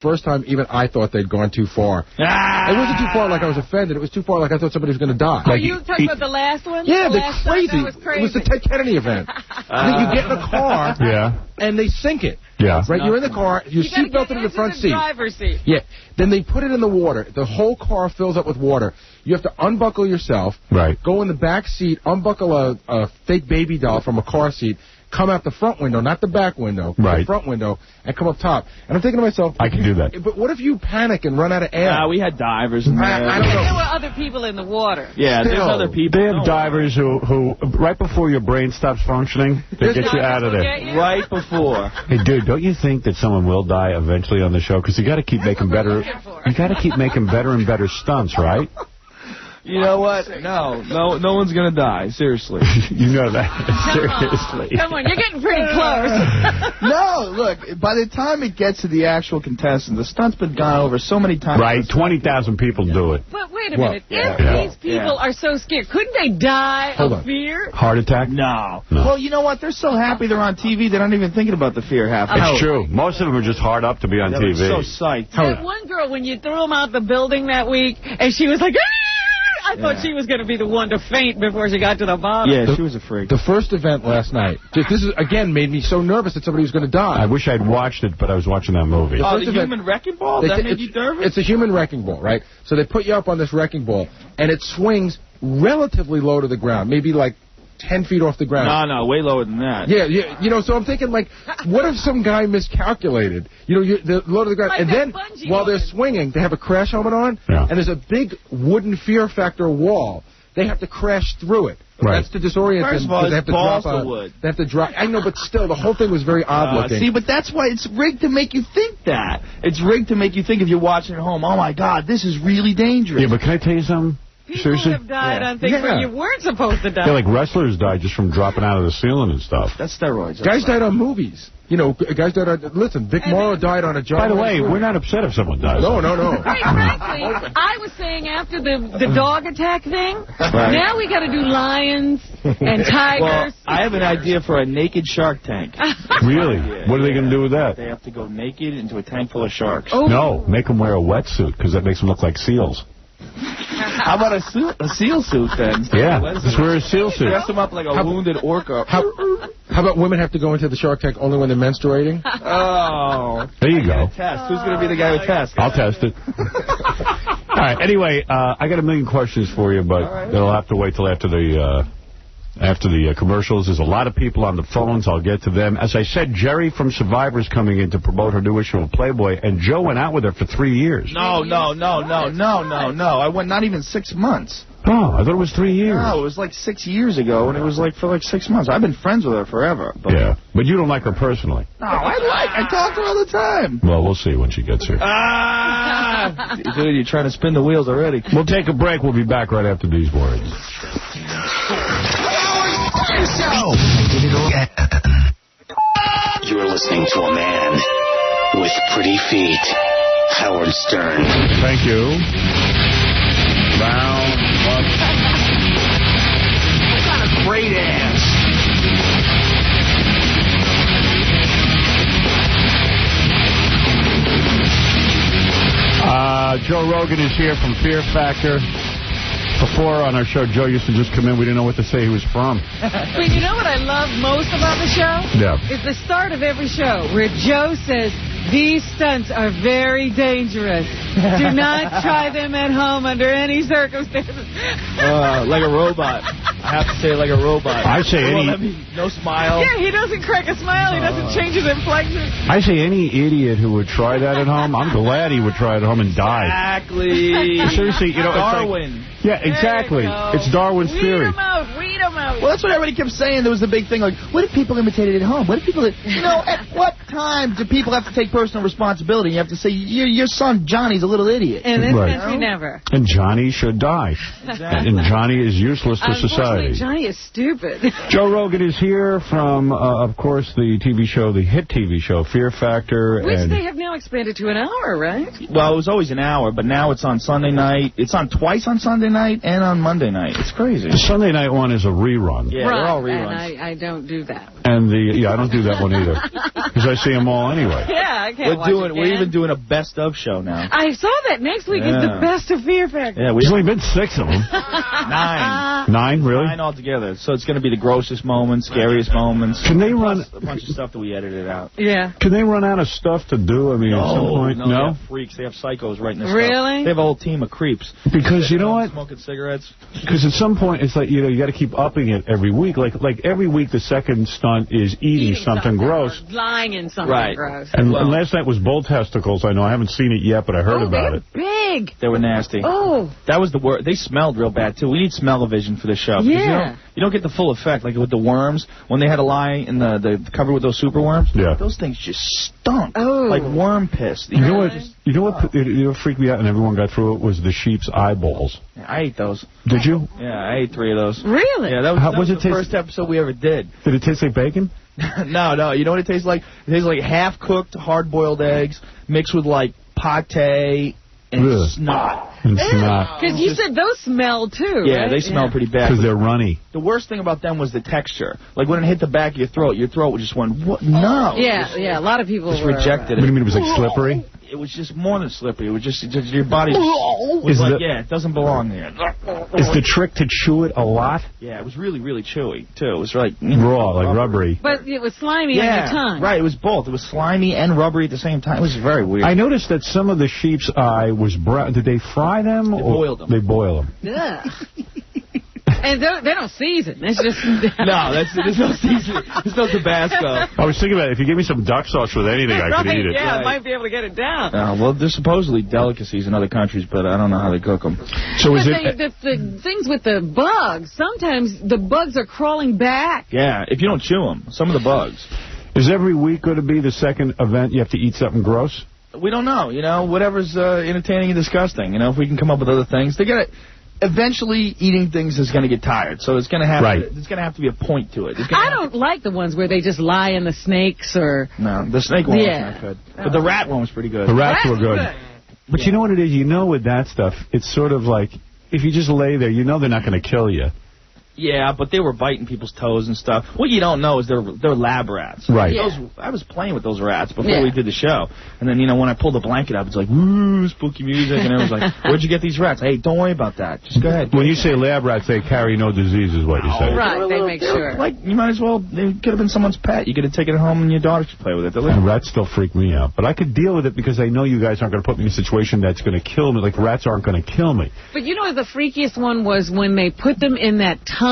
First time, even I thought they'd gone too far. It wasn't too far like I was offended. It was too far like I thought somebody was going to die. Are you talking about the last one? Yeah, they're crazy. Was crazy. It was the Ted Kennedy event. I think you get in a car, and they sink it. Yeah. Right, you're in the car, your seat belted in the front seat. Driver's seat. Yeah. Then they put it in the water. The whole car fills up with water. You have to unbuckle yourself. Right. Go in the back seat, unbuckle a fake baby doll from a car seat. Come out the front window, not the back window, the front window, and come up top. And I'm thinking to myself, I can do that. But what if you panic and run out of air? We had divers in there. I don't know. There were other people in the water. Yeah, there's other people. They have divers who, right before your brain stops functioning, they get you out of there. Right before. Hey, dude, don't you think that someone will die eventually on the show? Because you got to keep making better. You got to keep making better and better stunts, right? You know what? No one's going to die. Seriously. You know that. Seriously. Come on, you're getting pretty close. No, look, by the time it gets to the actual contestant, the stunt's been gone over so many times. Right, 20,000 people do it. But wait a minute. If these people are so scared, couldn't they die of fear? Heart attack? No. Well, you know what? They're so happy they're on TV, they're not even thinking about the fear half. It's true. Most of them are just hard up to be on TV. They're so psyched. That one girl, when you threw them out the building that week, and she was like, I thought she was going to be the one to faint before she got to the bottom. Yeah, she was a freak. The first event last night, this is again made me so nervous that somebody was going to die. I wish I'd watched it, but I was watching that movie. The human wrecking ball? That made you nervous? It's a human wrecking ball, right? So they put you up on this wrecking ball, and it swings relatively low to the ground, maybe like 10 feet off the ground. No, way lower than that. Yeah, you know, so I'm thinking, like, what if some guy miscalculated? You know, they're low to the ground, and then while they're swinging, they have a crash helmet on, and there's a big wooden fear factor wall. They have to crash through it. Right. That's to disorient them. First of all, they have to drop wood. They have to drop. I know, but still, the whole thing was very odd looking. See, but that's why it's rigged to make you think that. It's rigged to make you think if you're watching at home, oh my God, this is really dangerous. Yeah, but can I tell you something? People Seriously? have died on things where you weren't supposed to die. Yeah, like wrestlers died just from dropping out of the ceiling and stuff. That's steroids. Guys died on movies. You know, guys died on... Listen, Vic Morrow died on a job. By the way, we're not upset if someone dies. No. Quite frankly, I was saying after the dog attack thing, now we got to do lions and tigers. Well, I have an idea for a naked shark tank. Really? What are they going to do with that? They have to go naked into a tank full of sharks. Oh. No, make them wear a wetsuit, because that makes them look like seals. How about a seal suit, then? Yeah, just wear a seal suit. Dress them up like a wounded orca. How about women have to go into the Shark Tank only when they're menstruating? Oh. There you go. Test. Who's going to be the guy who tests? I'll test it. All right, anyway, I got a million questions for you, but they'll have to wait till after the commercials. There's a lot of people on the phones. I'll get to them. As I said, Jerry from Survivor's coming in to promote her new issue of Playboy, and Joe went out with her for 3 years. No. I went not even 6 months. Oh, I thought it was 3 years. No, it was like 6 years ago, and it was like for like 6 months. I've been friends with her forever. But yeah, but you don't like her personally. No, I talk to her all the time. Well, we'll see when she gets here. Dude, you're trying to spin the wheels already. We'll take a break. We'll be back right after these words. You're listening to a man with pretty feet, Howard Stern. Thank you. Round one. I got a great ass. Joe Rogan is here from Fear Factor. Before on our show, Joe used to just come in. We didn't know what to say he was from. But you know what I love most about the show? Yeah. It's the start of every show where Joe says, these stunts are very dangerous. Do not try them at home under any circumstances. Like a robot. I have to say like a robot. I say no smile. Yeah, he doesn't crack a smile. He doesn't change his inflection. I say any idiot who would try that at home, I'm glad he would try it at home and die. Exactly. Seriously, you know, Darwin. It's like, yeah, exactly. It's Darwin's theory. Weed them out. Well, that's what everybody kept saying. There was the big thing, like, what if people imitated it at home? What if people... You know, at what time do people have to take personal responsibility? You have to say, your son Johnny's a little idiot. In this country, never. And Johnny should die. Exactly. And Johnny is useless to society. Johnny is stupid. Joe Rogan is here from, of course, the TV show, the hit TV show, Fear Factor. Which they have now expanded to an hour, right? Well, it was always an hour, but now it's on Sunday night. It's on twice on Sunday night and on Monday night. It's crazy. The Sunday night one is a rerun. Yeah, they're all reruns. And I don't do that. And I don't do that one either. Because I see them all anyway. Yeah, I can't We're even doing a best-of show now. I saw that. Next week is the best of Fear Factor. Yeah, there's only been 6 of them. 9. 9, really? 9 altogether. So it's going to be the grossest moments, scariest moments. Can they run a bunch of stuff that we edited out? Yeah. Can they run out of stuff to do? I mean, at some point, no? They have freaks. They have psychos writing this Really? stuff. They have a whole team of creeps. Because you know what? Smoking cigarettes. Because at some point, it's like, you got to keep upping it every week. Like every week, the second stunt is eating something gross. Lying in something gross. And last night was bull testicles. I know I haven't seen it yet, but I heard about it. Big. They were nasty. Oh. That was the worst. They smelled real bad, too. We need smell-o-vision for this show. Yeah. You don't get the full effect, like with the worms. When they had to lie in the cover with those super worms, those things just stunk. Oh. Like worm piss. You know what freaked me out and everyone got through it was the sheep's eyeballs. Yeah, I ate those. Did you? Yeah, I ate 3 of those. Really? Yeah, that was the first episode we ever did. Did it taste like bacon? No. You know what it tastes like? It tastes like half-cooked, hard-boiled eggs mixed with, like, pate and snot. Because you said those smell, too, Yeah, right? they smell pretty bad. Because they're runny. The worst thing about them was the texture. Like, when it hit the back of your throat just went, what? No. Yeah, a lot of people rejected it. What do you mean it was like slippery? It was just more than slippery. It was just your body was like, it doesn't belong there. Is the trick to chew it a lot? Yeah, it was really, really chewy, too. It was like... raw, like rubbery. But it was slimy on your tongue. Right, it was both. It was slimy and rubbery at the same time. It was very weird. I noticed that some of the sheep's eye was brown. Did they fry them? They boiled them. They boil them. Yeah. And they don't season. It's just... No, there's no seasoning. There's no Tabasco. I was thinking about it. If you give me some duck sauce with anything, I could eat it. Yeah, I might be able to get it down. Well, there's supposedly delicacies in other countries, but I don't know how they cook them. So is the things with the bugs, sometimes the bugs are crawling back. Yeah, if you don't chew them, some of the bugs. Is every week going to be the second event you have to eat something gross? We don't know. Whatever's entertaining and disgusting. If we can come up with other things. They got to... Eventually, eating things is going to get tired, so it's going to have there's going to have to be a point to it. I don't like the ones where they just lie in the snakes or... No, the snake one was not good. But the rat one was pretty good. The rats were good. But you know what it is? With that stuff, it's sort of like, if you just lay there, they're not going to kill you. Yeah, but they were biting people's toes and stuff. What you don't know is they're lab rats. Right. I was playing with those rats before we did the show. And then, when I pulled the blanket up, it's like, woo, spooky music. And everyone's like, where'd you get these rats? Hey, don't worry about that. Just go ahead. When you say lab rats, they carry no disease is what you say. Right, they make sure. Like, you might as well, they could have been someone's pet. You could have taken it home and your daughter could play with it. And rats still freak me out. But I could deal with it because I know you guys aren't going to put me in a situation that's going to kill me. Like, rats aren't going to kill me. But the freakiest one was when they put them in that tunnel,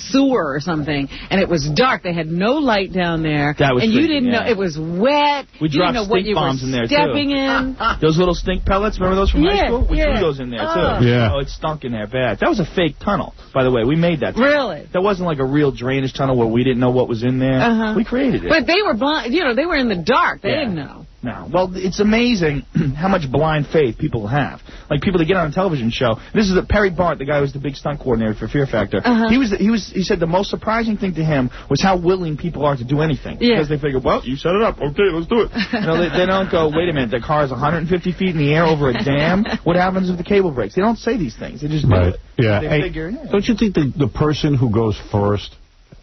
sewer or something, and it was dark. They had no light down there. That was and freaky, you didn't know. It was wet. We dropped stink bombs in there, stepping too. in. Those little stink pellets, remember those from high school? We threw those in there, too. Yeah. Oh, it stunk in there bad. That was a fake tunnel, by the way. We made that tunnel. Really? That wasn't like a real drainage tunnel where we didn't know what was in there. We created it. But they were blind. They were in the dark. They didn't know. No. Well, it's amazing how much blind faith people have. Like, people that get on a television show. This is Perry Bart, the guy who was the big stunt coordinator for Fear Factor. He said the most surprising thing to him was how willing people are to do anything. Yeah. Because they figure, well, you set it up. Okay, let's do it. They don't go, wait a minute, the car is 150 feet in the air over a dam. What happens if the cable breaks? They don't say these things. They just do it. Yeah. They figure, don't you think the person who goes first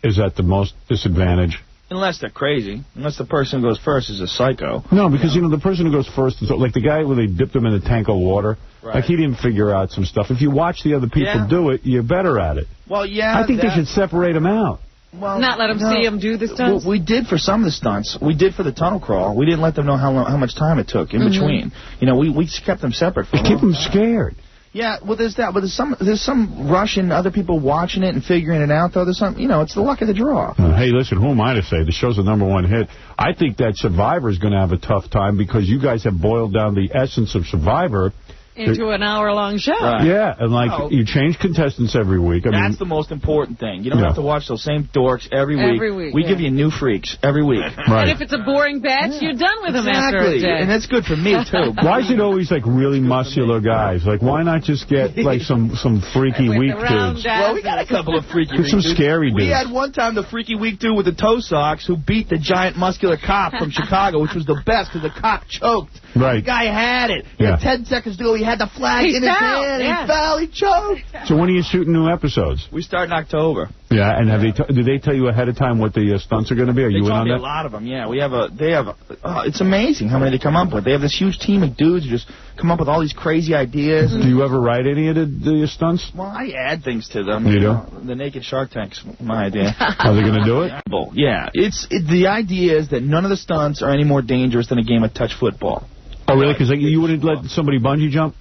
is at the most disadvantage? Unless they're crazy. Unless the person who goes first is a psycho. No, because, the person who goes first, is like the guy where they dipped him in a tank of water, like he didn't figure out some stuff. If you watch the other people do it, you're better at it. Well, yeah. I think they should separate them out. Well, not let them see them do the stunts? Well, we did for some of the stunts. We did for the tunnel crawl. We didn't let them know how much time it took in between. We kept them separate. Keep them scared. Yeah, well, there's that, but there's some rush in other people watching it and figuring it out, though. There's some, it's the luck of the draw. Hey, listen, who am I to say? The show's a #1 hit. I think that Survivor's going to have a tough time because you guys have boiled down the essence of Survivor into an hour-long show. Right. Yeah, and you change contestants every week. That's the most important thing. You don't have to watch those same dorks every week. We give you new freaks every week. Right. And if it's a boring batch, you're done with them after a day. And that's good for me, too. Why is it always, really muscular guys? Like, why not just get, some freaky weak dudes? Well, we got a couple of freaky weak dudes. Some scary dudes. We had one time the freaky weak dude with the toe socks who beat the giant muscular cop from Chicago, which was the best because the cop choked. Right. The guy had it. He had 10 seconds to go. He had the flag in his hand. He fell. He choked. So when are you shooting new episodes? We start in October. Yeah, and have did they tell you ahead of time what the stunts are going to be? Are you in on that? A lot of them, yeah. It's amazing how many they come up with. They have this huge team of dudes who just come up with all these crazy ideas. Do you ever write any of the stunts? Well, I add things to them. You do? The Naked Shark Tank's my idea. Are they going to do it? Yeah. The idea is that none of the stunts are any more dangerous than a game of touch football. Oh, really? Because you wouldn't let somebody bungee jump?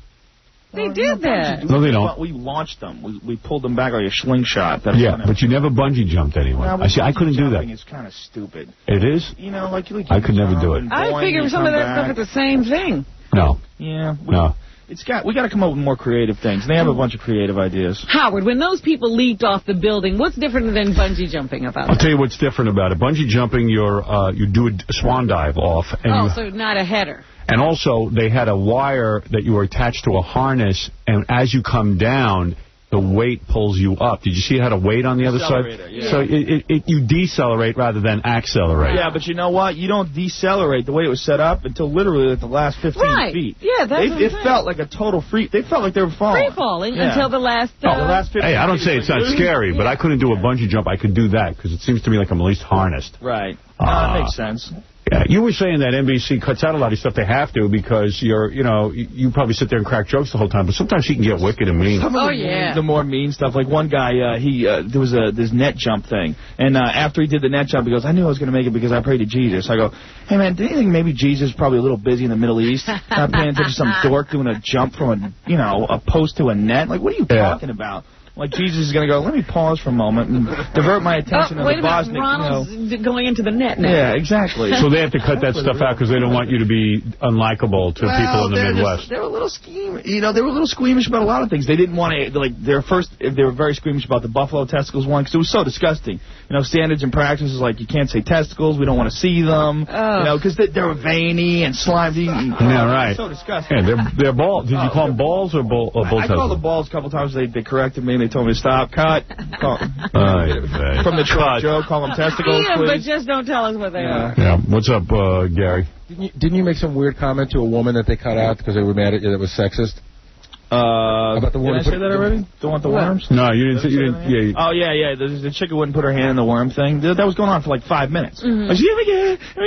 They did that. No, they don't. We launched them. We pulled them back like a slingshot. Yeah, but you never bungee jumped anyone. I couldn't do that. It's kind of stupid. It is? You know, like I could never do it. I figure some of that stuff is the same thing. No. Yeah. No. We got to come up with more creative things. They have a bunch of creative ideas. Howard, when those people leaped off the building, what's different than bungee jumping about that? I'll tell you what's different about it. Bungee jumping, you do a swan dive off. And so not a header. And also, they had a wire that you were attached to a harness, and as you come down, the weight pulls you up. Did you see it had a weight on the other side? Yeah. So you decelerate rather than accelerate. Yeah, but you know what? You don't decelerate the way it was set up until literally the last 15 feet. Yeah, that's It felt like a total They felt like they were falling. Free falling until the last. The last 15 Hey, I don't say it's not scary, but I couldn't do a bungee jump. I could do that because it seems to me like I'm at least harnessed. Right. That makes sense. Yeah, you were saying that NBC cuts out a lot of stuff they have to because you probably sit there and crack jokes the whole time, but sometimes she can get wicked and mean. The more mean stuff, like one guy, there was this net jump thing, and after he did the net jump, he goes, I knew I was going to make it because I prayed to Jesus. I go, hey man, do you think maybe Jesus is probably a little busy in the Middle East, not paying attention to some dork doing a jump from a post to a net? Like, what are you talking about? Like, Jesus is going to go, let me pause for a moment and divert my attention to the Bosniak. Ronald's going into the net now. Yeah, exactly. So they have to cut that stuff out because they don't want you to be unlikable to people in the Midwest. They were a little they were a little squeamish about a lot of things. They didn't want to, like, they were very squeamish about the buffalo testicles one because it was so disgusting. Standards and practices like you can't say testicles, we don't want to see them, because they were veiny and slimy. Yeah, right. So disgusting. Yeah, they're balls. Did you call them balls or bull testicles? I called them balls a couple times. They corrected me and they told me to stop. Cut. From the joke, call them testicles, please. But just don't tell us what they are. Yeah. What's up, Gary? Didn't you make some weird comment to a woman that they cut out because they were mad at you that was sexist? About the did I say that already? Don't want the worms? No, you didn't. Yeah. Oh, yeah. The chick who wouldn't put her hand in the worm thing. That was going on for like 5 minutes. I said, let me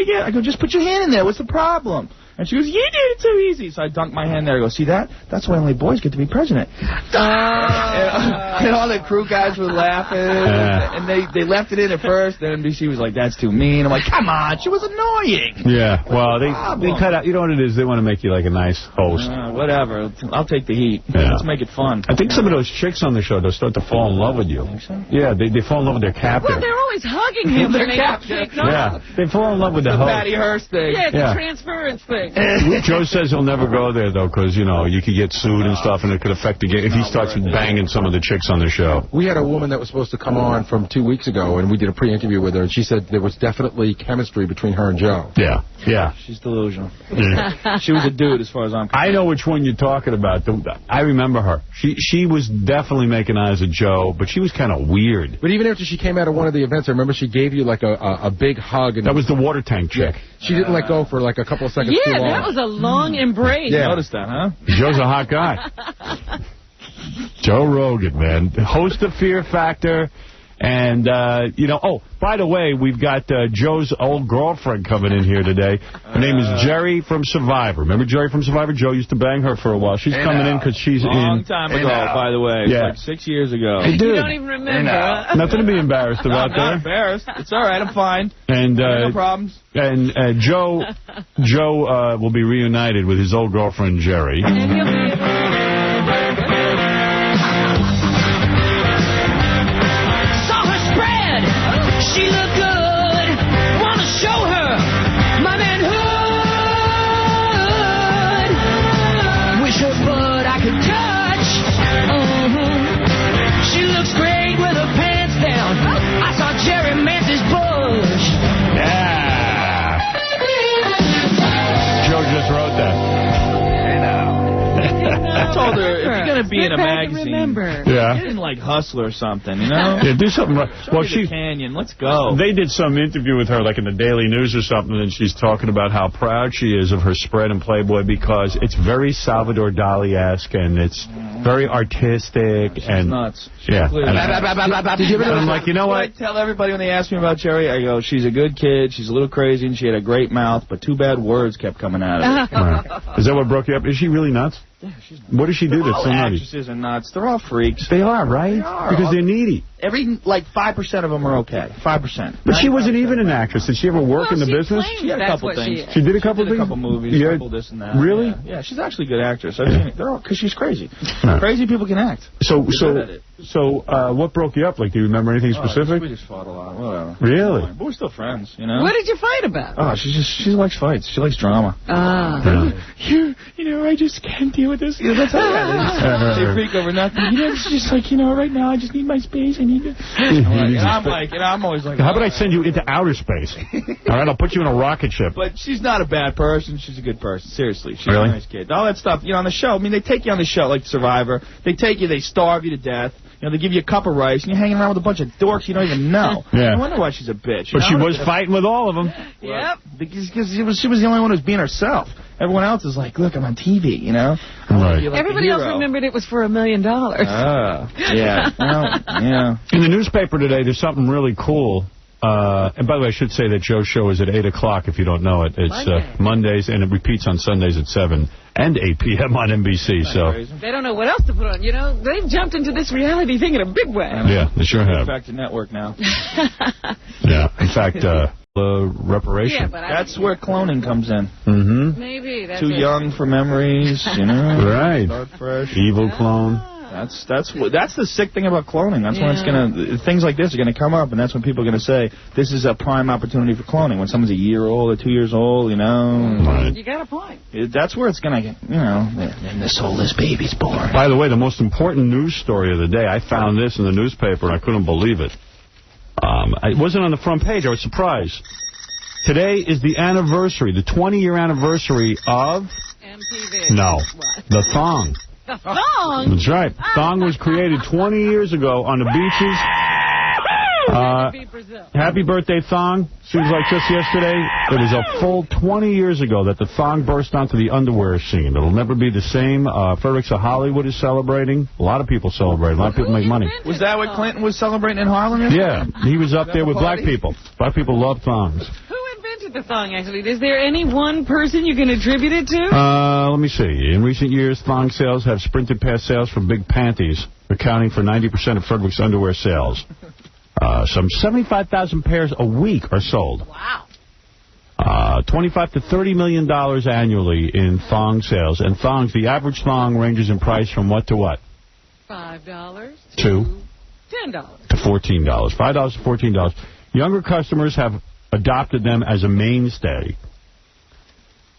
get. I go, just put your hand in there. What's the problem? And she goes, you did it so easy. So I dunked my hand there. I go, see that? That's why only boys get to be president. And all the crew guys were laughing. And they left it in at first. Then NBC was like, that's too mean. I'm like, come on. She was annoying. Yeah. Well, they cut out. You know what it is? They want to make you like a nice host. Whatever. I'll take the heat. Yeah. Let's make it fun. I think some of those chicks on the show, they'll start to fall in love with you. Think so? Yeah, they fall in love with their captain. Well, they're always hugging him. Their captain. Yeah. They fall in love with the host. Patty Hearst thing. Yeah, the transference thing. Joe says he'll never go there, though, because, you could get sued and stuff, and it could affect the game if he starts banging some of the chicks on the show. We had a woman that was supposed to come on from 2 weeks ago, and we did a pre-interview with her, and she said there was definitely chemistry between her and Joe. Yeah. She's delusional. She was a dude as far as I'm concerned. I know which one you're talking about. I remember her. She was definitely making eyes at Joe, but she was kind of weird. But even after she came out of one of the events, I remember she gave you like a big hug. And that was the water tank chick. She didn't let go for like a couple of seconds too long. Yeah, that was a long embrace. Yeah, noticed that, huh? Joe's a hot guy. Joe Rogan, man. Host of Fear Factor. And, by the way, we've got Joe's old girlfriend coming in here today. Her name is Jerry from Survivor. Remember Jerry from Survivor? Joe used to bang her for a while. She's coming in because she's long time ago, by the way. Yeah. Like 6 years ago. Hey, dude. You don't even remember. Nothing to be embarrassed about there. I'm not embarrassed. It's all right. I'm fine. And no problems. And Joe will be reunited with his old girlfriend, Jerry. And he'll be she looked good, wanna show her my manhood. Wish her butt I could touch. She looks great with her pants down. I saw Jerry Mantis Bush. Yeah. Joe just wrote that. I told her, if you're going to be in a magazine, get in like Hustler or something, you know? Yeah, do something right. Well, the Canyon, let's go. They did some interview with her, like in the Daily News or something, and she's talking about how proud she is of her spread in Playboy because it's very Salvador Dali-esque and it's very artistic. She's nuts. Yeah. I'm like, you know what? I tell everybody when they ask me about Jerry, I go, she's a good kid, she's a little crazy, and she had a great mouth, but too bad words kept coming out of it. Right. Is that what broke you up? Is she really nuts? Yeah, she's nuts. What does she do that's so nutty? Actresses are nuts. They're all freaks. They are, right? They are. Because they're needy. Like 5% of them are okay. 5%. But she wasn't even an actress. Did she ever work in the business? She had a couple things. She did a couple things? a couple movies, a couple this and that. Really? Yeah, she's actually a good actress. I mean, they're all, because she's crazy. Crazy people can act. So what broke you up? Like, do you remember anything specific? We just fought a lot. Whatever. Really? But we're still friends, you know? What did you fight about? Oh, she likes fights. She likes drama. You know, I just can't deal with this. You know, that's how they freak over nothing. You know, it's just like, you know, right now I just need my space. I need to... I'm always like... How about I send you into outer space? All right, I'll put you in a rocket ship. But she's not a bad person. She's a good person. Seriously. She's really? A nice kid. All that stuff, you know, on the show. I mean, they take you on the show like Survivor. They take you, they starve you to death. You know, they give you a cup of rice, and you're hanging around with a bunch of dorks you don't even know. Yeah. I wonder why she's a bitch. But she was fighting with all of them. Yep. Because she was the only one who was being herself. Everyone else is like, look, I'm on TV, you know? Right. Like everybody else remembered it was for $1 million. Yeah. Well, yeah. In the newspaper today, there's something really cool. And by the way, I should say that Joe's show is at 8 o'clock if you don't know it. It's Mondays, and it repeats on Sundays at 7 and 8 p.m. on NBC. So they don't know what else to put on. You know, they've jumped into this reality thing in a big way. Yeah, they sure have. Back to network now. Yeah, in fact, reparation. Yeah, that's where cloning comes in. Mm-hmm. Maybe. That's Too young for memories, you know? Right. Start fresh. Evil clone. That's the sick thing about cloning. That's when it's gonna things like this are gonna come up, and that's when people are gonna say this is a prime opportunity for cloning. When someone's a year old or 2 years old, you know. Right. You got a point. That's where it's gonna get, you know. And the soulless baby's born. By the way, the most important news story of the day. I found this in the newspaper, and I couldn't believe it. It wasn't on the front page. I was surprised. Today is the anniversary, the 20-year anniversary of MTV. No, What? the thong. The thong? That's right. Thong was created 20 years ago on the beaches. Happy birthday, thong. Seems like just yesterday. It was a full 20 years ago that the thong burst onto the underwear scene. It'll never be the same. Fredericks of Hollywood is celebrating. A lot of people celebrate. A lot of people make money. Was that what Clinton was celebrating in Harlem? Yeah. He was up there with black people. Black people love thongs. The thong, actually. Is there any one person you can attribute it to? Let me see. In recent years, thong sales have sprinted past sales for big panties, accounting for 90% of Frederick's underwear sales. Some 75,000 pairs a week are sold. Wow. $25 to $30 million annually in thong sales. And thongs, the average thong ranges in price from what to what? $5 to $10 to $14. $5 to $14. Younger customers have adopted them as a mainstay.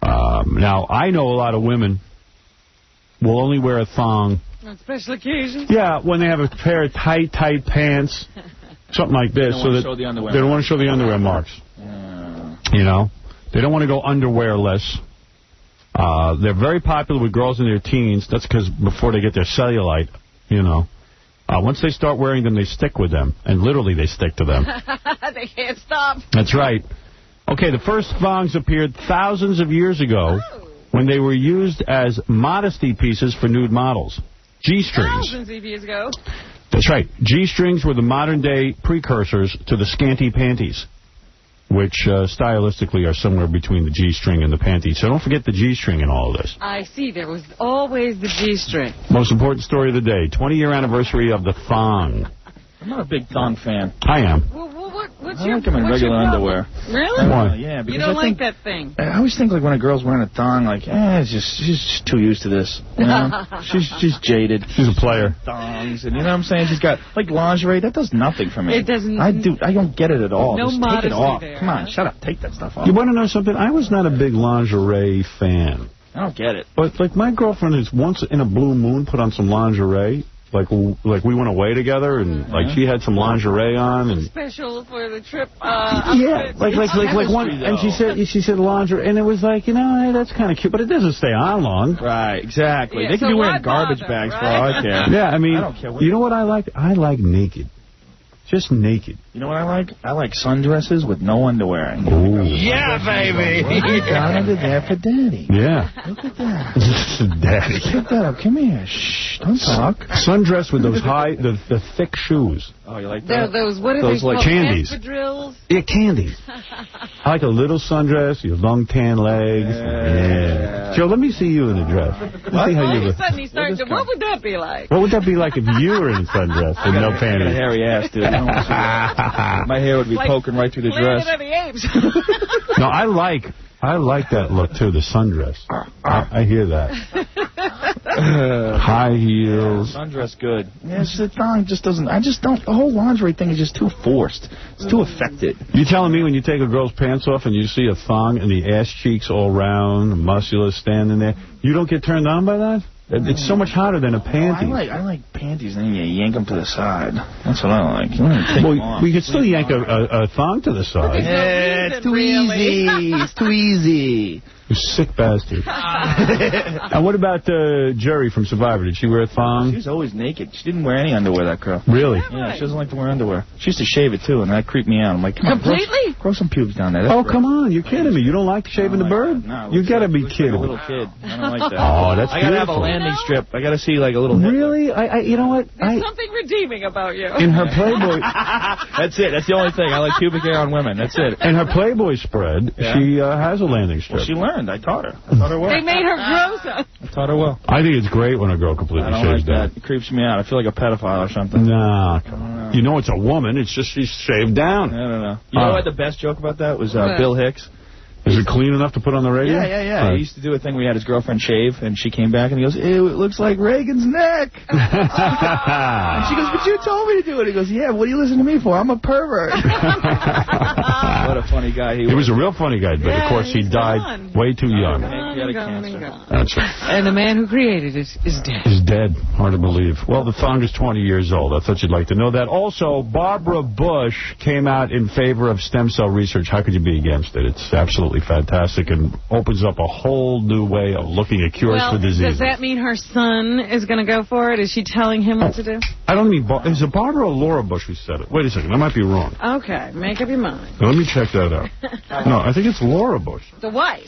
Now, I know a lot of women will only wear a thong on special occasions. Yeah, when they have a pair of tight pants, something like this, so that they don't want to show the underwear marks. You know, they don't want to go underwearless. They're very popular with girls in their teens. That's because before they get their cellulite, you know. Once they start wearing them, they stick with them. And literally, they stick to them. They can't stop. That's right. Okay, the first thongs appeared thousands of years ago when they were used as modesty pieces for nude models. G-strings. Thousands of years ago. That's right. G-strings were the modern-day precursors to the scanty panties, which stylistically are somewhere between the G-string and the panties. So don't forget the G-string in all of this. I see. There was always the G-string. Most important story of the day, 20-year anniversary of the thong. I'm not a big thong fan. I am. What's I like them in regular underwear. Really? Why? Yeah, because you don't like that thing. I always think like when a girl's wearing a thong, like, she's just too used to this. You know? she's jaded. She's a player. Thongs, and you know what I'm saying? She's got like lingerie. That does nothing for me. It doesn't. I don't get it at all. No just modesty take it off. there. Come on, shut up. Take that stuff off. You want to know something? I was not a big lingerie fan. I don't get it. But like my girlfriend has once in a blue moon put on some lingerie. Like we went away together, and like she had some lingerie on, and special for the trip. Like one, and she said lingerie, and it was like, you know, hey, that's kind of cute, but it doesn't stay on long. Right, exactly. They could be wearing garbage bags for all I care. Yeah, I mean, I don't care you know what I like? I like naked. Just naked. You know what I like? I like sundresses with no underwear. Ooh. Yeah, baby. Down under there for Daddy. Yeah. Look at that. Daddy. Look at that. Come here. Shh. Don't talk. Sundress with those the thick shoes. Oh, you like that? What are those they like called? candies. Espadrilles? Yeah, candies. I like a little sundress, your long tan legs. Yeah. Joe, let me see you in a dress. All of a sudden he started to, what would that be like? What would that be like if you were in a sundress with no panties? I got a hairy ass, dude. I don't want to see that. My hair would be poking right through the dress. Planet of the Apes. No, I like that look, too, the sundress. I hear that. High heels. Sundress good. Yes, the thong just doesn't, the whole lingerie thing is just too forced. It's too affected. You telling me when you take a girl's pants off and you see a thong and the ass cheeks all round, muscular standing there, you don't get turned on by that? It's so much hotter than a panty. I like panties, and then you yank them to the side. That's what I like. Well, we could still yank a thong to the side. Yeah, it's too easy. It's too easy. You sick bastard. And what about Jerry from Survivor? Did she wear a thong? She's always naked. She didn't wear any underwear, that girl. Really? Yeah, she doesn't like to wear underwear. She used to shave it, too, and that creeped me out. I'm like, come on. Completely? Grow some pubes down there. That's come on. You're kidding me. You don't like shaving the bird? No. You got to be kidding like me. a little kid. I don't like that. Oh, that's I got to have a landing strip. I got to see, like, a little head. Really? You know what? There's something redeeming about you. In her Playboy... That's it. That's the only thing. I like pubic hair on women. That's it. In her Playboy spread, she has a landing strip. Well, she learned. I taught her. I taught her well. They made her grow some. I taught her well. I think it's great when a girl completely shaves down. It creeps me out. I feel like a pedophile or something. Nah, come on. You know it's a woman. It's just she's shaved down. I don't know. You know what the best joke about that was? Bill Hicks. Is it clean enough to put on the radio? Yeah. Right. He used to do a thing where he had his girlfriend shave, and she came back, and he goes, ew, it looks like Reagan's neck. And she goes, but you told me to do it. He goes, yeah, what do you listen to me for? I'm a pervert. What a funny guy he was. He was a real funny guy, but of course he died way too young. He had a cancer. That's right. And the man who created it is dead. He's dead. Hard to believe. Well, the thong is 20 years old. I thought you'd like to know that. Also, Barbara Bush came out in favor of stem cell research. How could you be against it? It's absolutely fantastic and opens up a whole new way of looking at cures for diseases. Does that mean her son is going to go for it? Is she telling him what to do? I don't mean... Is it Barbara or Laura Bush who said it? Wait a second. I might be wrong. Okay. Make up your mind. Now, let me check that out. No, I think it's Laura Bush. The wife.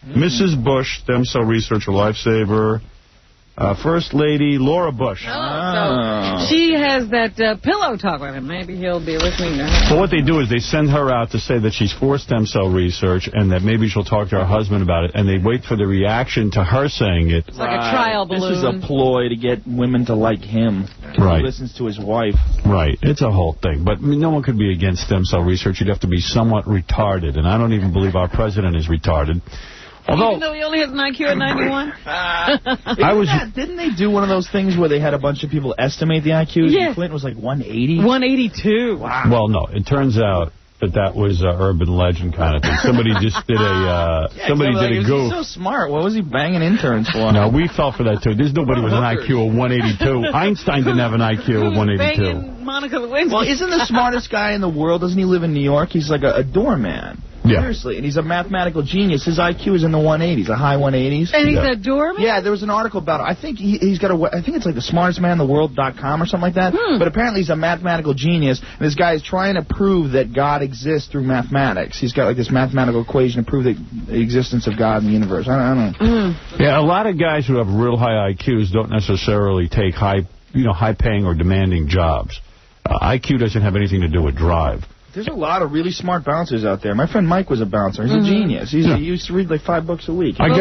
Mrs. Bush, stem cell researcher, lifesaver. First Lady Laura Bush. So she has that pillow talk with him. Maybe he'll be listening to her. Well, what they do is they send her out to say that she's for stem cell research and that maybe she'll talk to her husband about it, and they wait for the reaction to her saying it. It's like a trial balloon. This is a ploy to get women to like him. Right. He listens to his wife. Right. It's a whole thing. But no one could be against stem cell research. You'd have to be somewhat retarded, and I don't even believe our president is retarded. Although, even though he only has an IQ of 91? Didn't they do one of those things where they had a bunch of people estimate the IQs? Yes. Clinton was like 180? 182. Wow. Well, no. It turns out that was urban legend kind of thing. Somebody just did a goof. He's so smart. What was he banging interns for? No, we fell for that, too. There's nobody with an IQ of 182. Einstein didn't have an IQ of 182. Monica Lewinsky. Well, isn't the smartest guy in the world? Doesn't he live in New York? He's like a doorman. Yeah. Seriously, and he's a mathematical genius. His IQ is in the 180s, the high 180s. And he's a doorman? Yeah, there was an article about it. I think he's got I think it's like the smartestmanintheworld.com or something like that. But apparently he's a mathematical genius, and this guy is trying to prove that God exists through mathematics. He's got like this mathematical equation to prove the existence of God in the universe. I don't know. Yeah, a lot of guys who have real high IQs don't necessarily take high-paying or demanding jobs. IQ doesn't have anything to do with drive. There's a lot of really smart bouncers out there. My friend Mike was a bouncer. He's a genius. He used to read like 5 books a week. I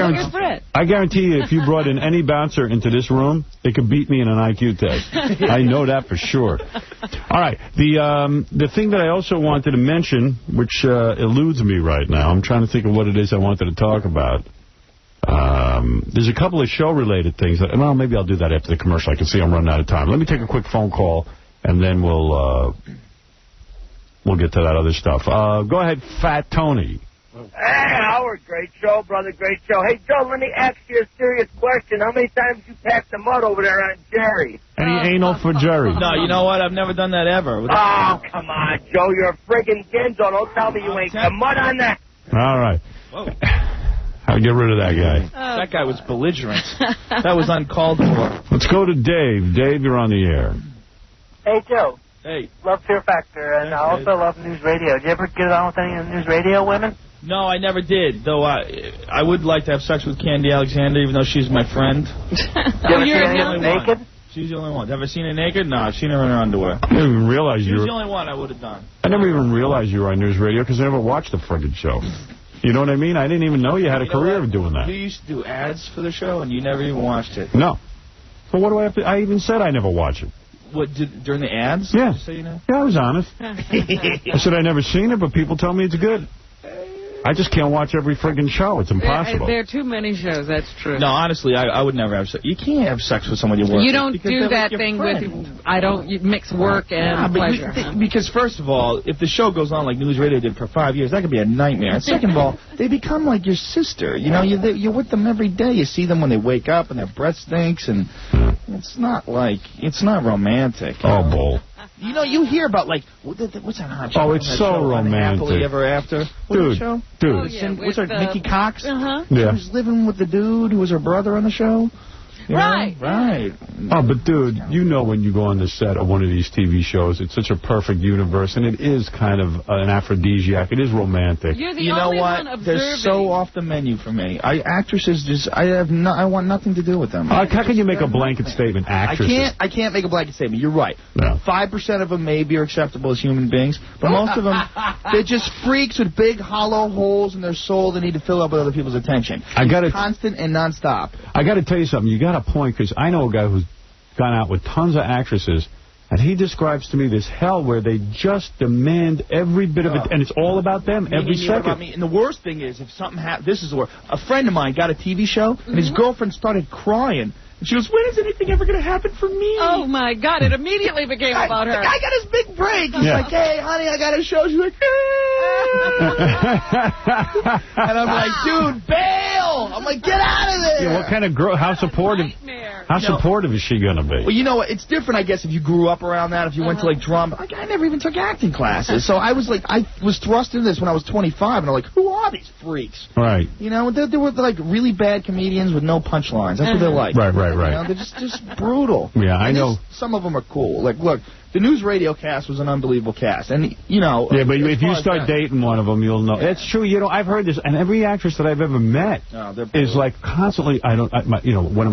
guarantee you, if you brought in any bouncer into this room, they could beat me in an IQ test. I know that for sure. All right. The thing that I also wanted to mention, which eludes me right now, I'm trying to think of what it is I wanted to talk about. There's a couple of show-related things. Well, maybe I'll do that after the commercial. I can see I'm running out of time. Let me take a quick phone call, and then we'll get to that other stuff. Go ahead, Fat Tony. Hey, Howard, great show, brother, great show. Hey, Joe, let me ask you a serious question. How many times you packed the mud over there on Jerry? Any anal for Jerry? No, you know what? I've never done that ever. Oh, come on, Joe. You're a friggin' Ginzo. Don't tell me you ain't the mud on that. All right. Whoa. I'll get rid of that guy. That guy was belligerent. That was uncalled for. Let's go to Dave. Dave, you're on the air. Hey, Joe. Hey. Love Fear Factor, and I also love News Radio. Did you ever get on with any of the News Radio women? No, I never did, though I would like to have sex with Candy Alexander, even though she's my friend. You ever seen her naked? She's the only one. Ever seen her naked? No, I've seen her in her underwear. I didn't even realize She you was were... the only one I would have done. I never even realized you were on News Radio because I never watched the friggin' show. You know what I mean? I didn't even know you had a career of doing that. You used to do ads for the show, and you never even watched it. No. So what do I have to... I even said I never watch it. What, during the ads? Yeah. Did you say you know? Yeah, I was honest. I said I never seen it, but people tell me it's good. I just can't watch every friggin' show. It's impossible. There are too many shows. That's true. No, honestly, I would never have sex. You can't have sex with someone you work with. You don't do that like thing friend. with... I don't... You mix work and pleasure. Because, first of all, if the show goes on like News Radio did for 5 years, that could be a nightmare. And second of all, they become like your sister. You know, you're with them every day. You see them when they wake up and their breath stinks, and it's not romantic. Oh, bull. You know, you hear about, like, what's that hot show? Oh, it's so romantic. Happily Ever After. Dude. Oh, yeah, what's her, Nikki Cox? Uh-huh. Yeah. She was living with the dude who was her brother on the show. You Right. know? Right. Oh, but dude, you know when you go on the set of one of these TV shows, it's such a perfect universe, and it is kind of an aphrodisiac. It is romantic. You're the You know only what? one observing. They're so off the menu for me. Actresses just, I want nothing to do with them. How can you make a blanket statement, actresses? I can't make a blanket statement. You're right. No. 5% of them maybe are acceptable as human beings, but most of them, they're just freaks with big hollow holes in their soul that need to fill up with other people's attention. Constant and nonstop. I got to tell you something. You got a point, because I know a guy who's gone out with tons of actresses, and he describes to me this hell where they just demand every bit of it, and it's all about them every second. About me. And the worst thing is, if something happens, this is where a friend of mine got a TV show, and his girlfriend started crying. And she goes, when is anything ever going to happen for me? Oh, my God. It immediately became about her. The guy got his big break. He's like, hey, honey, I got a show. She's like, and I'm like, dude, bail. I'm like, get out of there. Yeah, what kind of girl? How supportive? How supportive is she going to be? Well, you know what? It's different, I guess, if you grew up around that, if you went to, like, drama. Like, I never even took acting classes. So I was thrust into this when I was 25, and I'm like, who are these freaks? Right. You know, they were, like, really bad comedians with no punchlines. That's what they're like. Right. You know, they're just brutal. Yeah, I know. Some of them are cool. Like, look, the News Radio cast was an unbelievable cast. And, you know. Yeah, but if you start dating one of them, you'll know. That's true. You know, I've heard this. And every actress that I've ever met is like constantly, when am I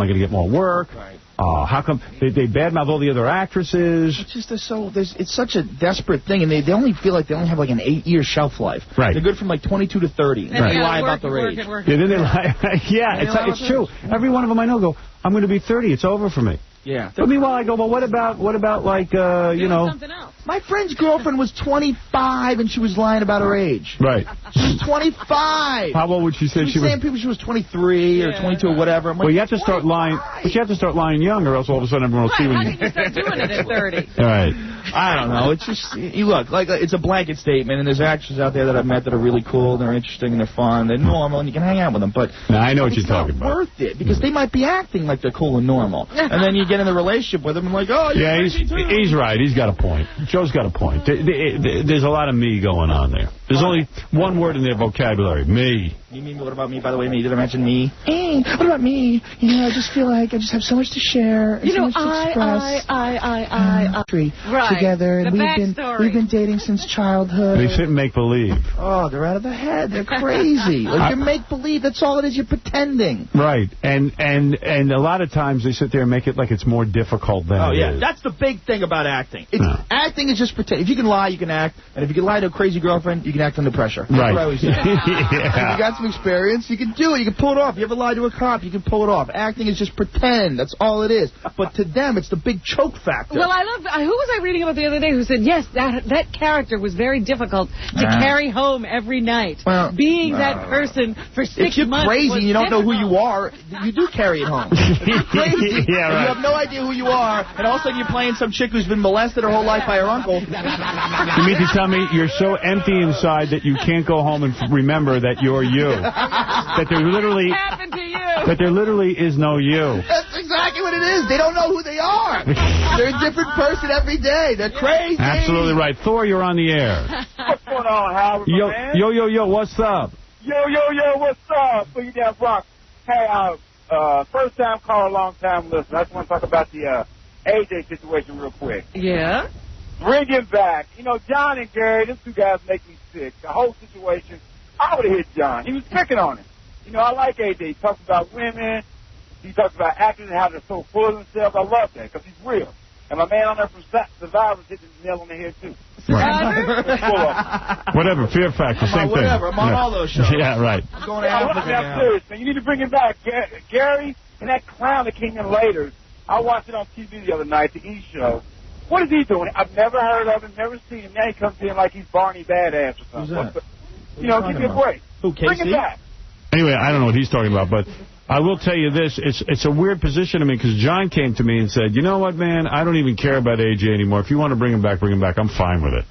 going to get more work? Right. How come they badmouth all the other actresses? It's just it's such a desperate thing, and they only feel like they only have like an 8-year shelf life. Right. They're good from like 22 to 30. And they lie about their age. Yeah, then they lie. Yeah, it's true. Every one of them I know go, I'm going to be 30. It's over for me. Yeah. But meanwhile, I go, well, what about like, you know. Something else. My friend's girlfriend was 25, and she was lying about her age. Right. She was 25. How old would she say she was? Saying people she was 23 or 22 or whatever. I'm like, well, you have to start lying. But you have to start lying young, or else all of a sudden everyone will see when you. How can you start doing it at 30? All right. I don't know. It's just, you look, like, it's a blanket statement, and there's actors out there that I've met that are really cool, and they're interesting, and they're fun, they're normal, and you can hang out with them. But now, I know what you're talking about. It's not worth it, because they might be acting like they're cool and normal. And then you get in a relationship with them, and like, oh, yeah, he's right. He's got a point. Joe's got a point. There's a lot of me going on there. There's only one word in their vocabulary, me. You mean, what about me, by the way? Me? Did I mention me? Hey, what about me? You know, I just feel like I just have so much to share. And you know, so much to express. Right. Together, and the we've been dating since childhood. They sit and make believe. Oh, they're out of their head. They're crazy. Like, you make believe. That's all it is. You're pretending. Right. And a lot of times they sit there and make it like it's more difficult than it is. That's the big thing about acting. Acting is just pretend. If you can lie, you can act. And if you can lie to a crazy girlfriend, you can act under pressure. That's what I always say. If you got some experience, you can do it. You can pull it off. You ever lie to a cop, you can pull it off. Acting is just pretend. That's all it is. But to them, it's the big choke factor. Well, I love. Who was I reading about the other day who said, yes, that character was very difficult to carry home every night. Well, being that person for 6 months. If you're crazy and you don't know who you are, you do carry it home. If you're crazy yeah, right. and you have no idea who you are, and all of a sudden you're playing some chick who's been molested her whole life by her uncle. You mean to tell me you're so empty decide that you can't go home and remember that you're you. That there literally... What happened to you? That there literally is no you. That's exactly what it is. They don't know who they are. They're a different person every day. They're crazy. Absolutely right. Thor, you're on the air. What's going on, Howard, man? Yo, what's up? Yo, what's up? Boogie Down Bronx. Hey, first time caller, long time listener. I just want to talk about the AJ situation real quick. Yeah? Bring him back. You know, John and Gary, those two guys make me sick. The whole situation, I would have hit John. He was picking on him. You know, I like AJ. He talks about women. He talks about actors and how they're so full of themselves. I love that because he's real. And my man on there from Survivor hit the nail on the head, too. Right. Whatever, Fear Factor, same thing. Whatever, I'm on all those shows. Yeah, right. I'm going to Africa I'm serious, man. You need to bring him back. Gary and that clown that came in later, I watched it on TV the other night, the E! Show. What is he doing? I've never heard of him, never seen him. Now he comes in like he's Barney Badass or something. Who's that? You know, give me a break. Who, Bring him back. Anyway, I don't know what he's talking about, but I will tell you this. It's a weird position to me because John came to me and said, you know what, man, I don't even care about AJ anymore. If you want to bring him back, I'm fine with it.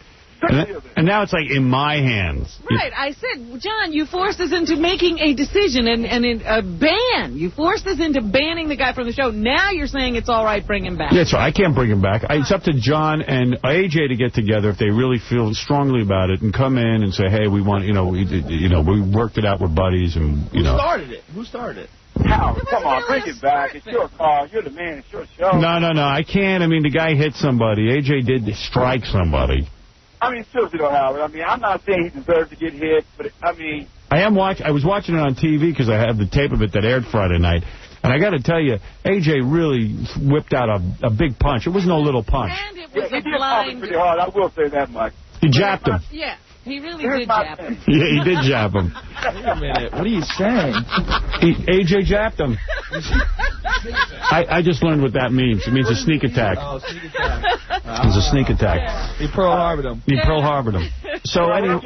And now it's like in my hands. Right. I said, John, you forced us into making a decision and a ban. You forced us into banning the guy from the show. Now you're saying it's all right, bring him back. Yeah, so I can't bring him back. It's up to John and AJ to get together if they really feel strongly about it and come in and say, hey, we want, we worked it out with buddies and, Who started it? Who started it? Howard, come on, bring it back. It's your call. You're the man. It's your show. No, I can't. I mean, the guy hit somebody. AJ did strike somebody. I mean, seriously, though, Howard. I mean, I'm not saying he deserves to get hit, but, I mean... I was watching it on TV because I have the tape of it that aired Friday night. And I got to tell you, AJ really whipped out a big punch. It was no little punch. And it was he a did blind... pretty hard. I will say that much. He jabbed him. Yeah, he really did jab him. Yeah, he did jab him. Wait a minute. What are you saying? AJ jabbed him. I just learned what that means. It means a sneak attack. Oh, sneak attack. It was a sneak attack. He Pearl Harbored him. He Pearl Harbored him. So anyway...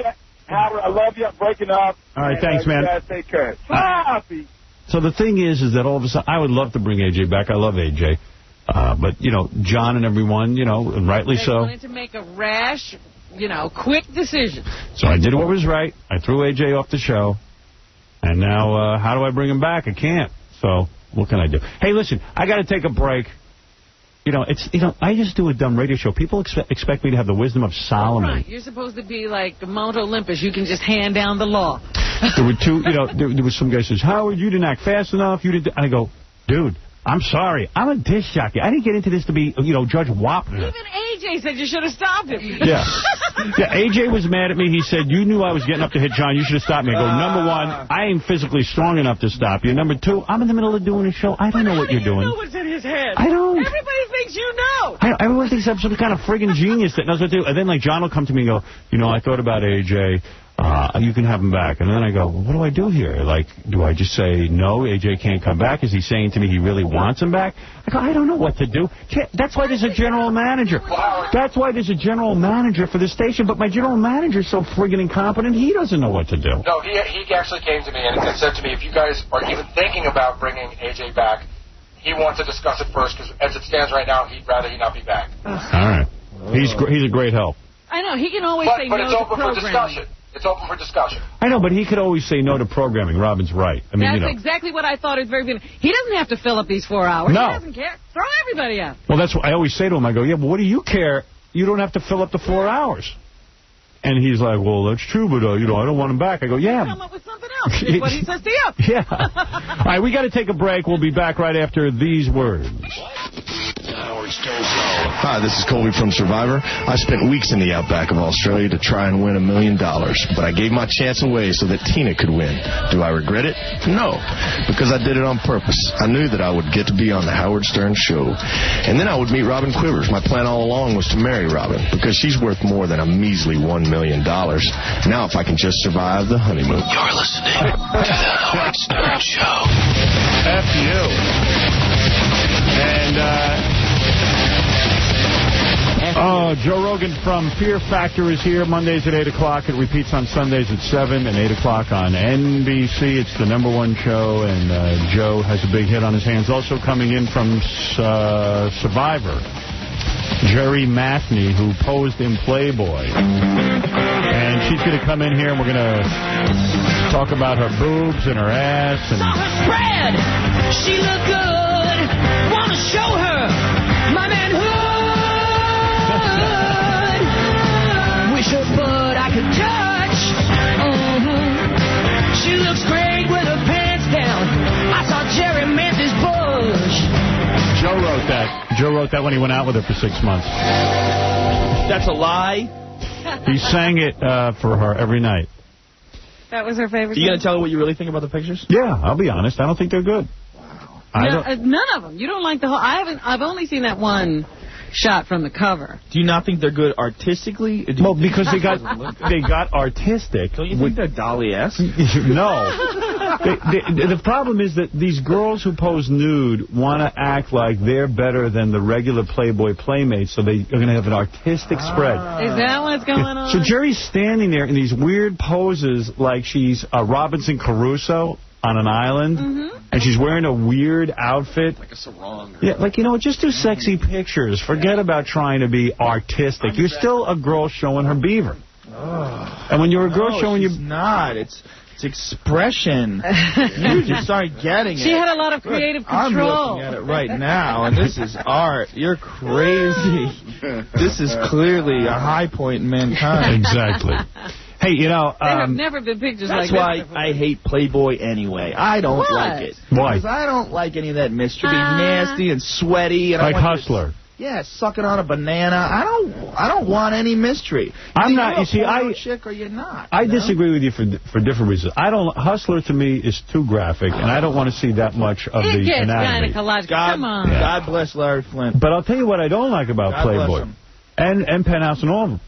Howard, I love you. I'm breaking up. All right, thanks, man. You guys take care. Happy. So the thing is that all of a sudden, I would love to bring AJ back. I love AJ. But, John and everyone, and rightly so. They wanted to make a rash, quick decision. So I did what was right. I threw AJ off the show. And now, how do I bring him back? I can't. So what can I do? Hey, listen, I got to take a break. I just do a dumb radio show. People expect me to have the wisdom of Solomon. Right. You're supposed to be like Mount Olympus. You can just hand down the law. There were two, there was some guy says, Howard, you didn't act fast enough. You didn't. I go, dude, I'm sorry. I'm a disc jockey. I didn't get into this to be, Judge Wapner. Even AJ said you should have stopped him. Yeah. Yeah, AJ was mad at me. He said, you knew I was getting up to hit John. You should have stopped me. I go, number one, I ain't physically strong enough to stop you. Number two, I'm in the middle of doing a show. I don't know what you're doing. You know what's in his head. I don't. Everybody thinks you know. Everyone thinks I'm some kind of friggin' genius that knows what to do. And then, John will come to me and go, I thought about AJ. You can have him back. And then I go, well, what do I do here? Do I just say, no, AJ can't come back? Is he saying to me he really wants him back? I go, I don't know what to do. That's why there's a general manager. That's why there's a general manager for the station. But my general manager's so friggin' incompetent, he doesn't know what to do. No, he actually came to me and said to me, if you guys are even thinking about bringing AJ back, he wants to discuss it first, because as it stands right now, he'd rather he not be back. All right. He's a great help. I know. He can always say no to programming. But it's open for discussion. It's open for discussion. I know, but he could always say no to programming. Robin's right. I mean, That's exactly what I thought at the very beginning. He doesn't have to fill up these 4 hours. No. He doesn't care. Throw everybody out. Well, that's what I always say to him. I go, yeah, but what do you care? You don't have to fill up the 4 hours. And he's like, well, that's true, but, I don't want him back. I go, yeah. Come up with something else. Is what he says to you. Yeah. All right, we got to take a break. We'll be back right after these words. Hi, this is Colby from Survivor. I spent weeks in the outback of Australia to try and win $1 million, but I gave my chance away so that Tina could win. Do I regret it? No, because I did it on purpose. I knew that I would get to be on the Howard Stern Show, and then I would meet Robin Quivers. My plan all along was to marry Robin, because she's worth more than a measly $1 million. Now, if I can just survive the honeymoon. You're listening to the Howard Stern Show. F you. And, Joe Rogan from Fear Factor is here Mondays at 8 o'clock. It repeats on Sundays at 7 and 8 o'clock on NBC. It's the #1 show, and Joe has a big hit on his hands. Also coming in from Survivor, Jerry Mathney, who posed in Playboy. And she's going to come in here and we're going to talk about her boobs and her ass. And Saw her spread. She looked good. Want to show her my manhood. Wish her butt I could touch. She looks great with her pants down. I saw Jerry Mantis Bush. Joe wrote that. Joe wrote that when he went out with her for 6 months. That's a lie? He sang it for her every night. That was her favorite. You going to tell her what you really think about the pictures? Yeah, I'll be honest. I don't think they're good. Wow. None of them. You don't like the whole... I've only seen that one shot from the cover. Do you not think they're good artistically? Well, because they got artistic. Don't you think they're Dolly-esque? No. The problem is that these girls who pose nude want to act like they're better than the regular Playboy playmates, so they are going to have an artistic spread. Is that what's going on? So Jerry's standing there in these weird poses like she's Robinson Crusoe on an island, and she's wearing a weird outfit. Like a sarong. Yeah, like, just do sexy pictures. Forget about trying to be artistic. You're still a girl showing her beaver. Oh. And when you're a girl showing your... It's not. It's expression. You just started getting it. She had a lot of creative control. I'm looking at it right now, and this is art. You're crazy. This is clearly a high point in mankind. Exactly. Hey, there have never been pictures like this. That's why I hate Playboy anyway. I don't like it. Why? Because I don't like any of that mystery. Nasty and sweaty. And like Hustler. Yeah, sucking on a banana. I don't want any mystery. I'm not. You see, chick or you're not. I disagree with you for different reasons. Hustler to me is too graphic, and I don't want to see that much of the anatomy. Come on. God bless Larry Flint. But I'll tell you what I don't like about Playboy and Penthouse and all of them.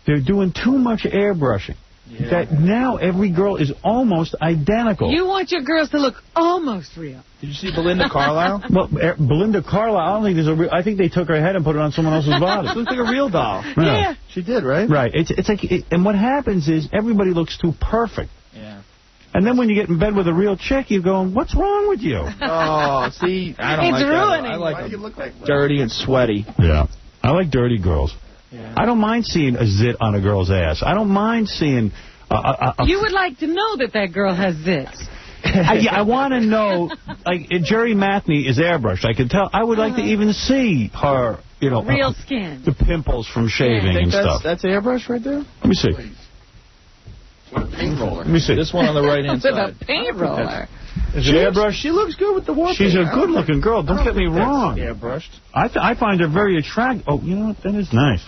They're doing too much airbrushing. Yeah. That now every girl is almost identical. You want your girls to look almost real. Did you see Belinda Carlisle? Well, Belinda Carlisle, I don't think there's a real... I think they took her head and put it on someone else's body. She looks like a real doll. Yeah. She did, right? Right. It's like... and what happens is everybody looks too perfect. Yeah. And then when you get in bed with a real chick, you're going, what's wrong with you? Oh, see, I don't like that. I like them dirty and sweaty. Yeah. I like dirty girls. Yeah. I don't mind seeing a zit on a girl's ass. I don't mind seeing... you would like to know that girl has zits. I want to know, like, Jerry Mathney is airbrushed. I can tell. I would like to even see her, real skin. The pimples from shaving and stuff. That's airbrush right there? Let me see. With a paint roller. Let me see. This one on the right-hand side. With a paint roller. Is it airbrushed? She looks good with the warp. She's a good-looking girl. Don't get me wrong. Airbrushed. I find her very attractive. Oh, you know what? That is nice.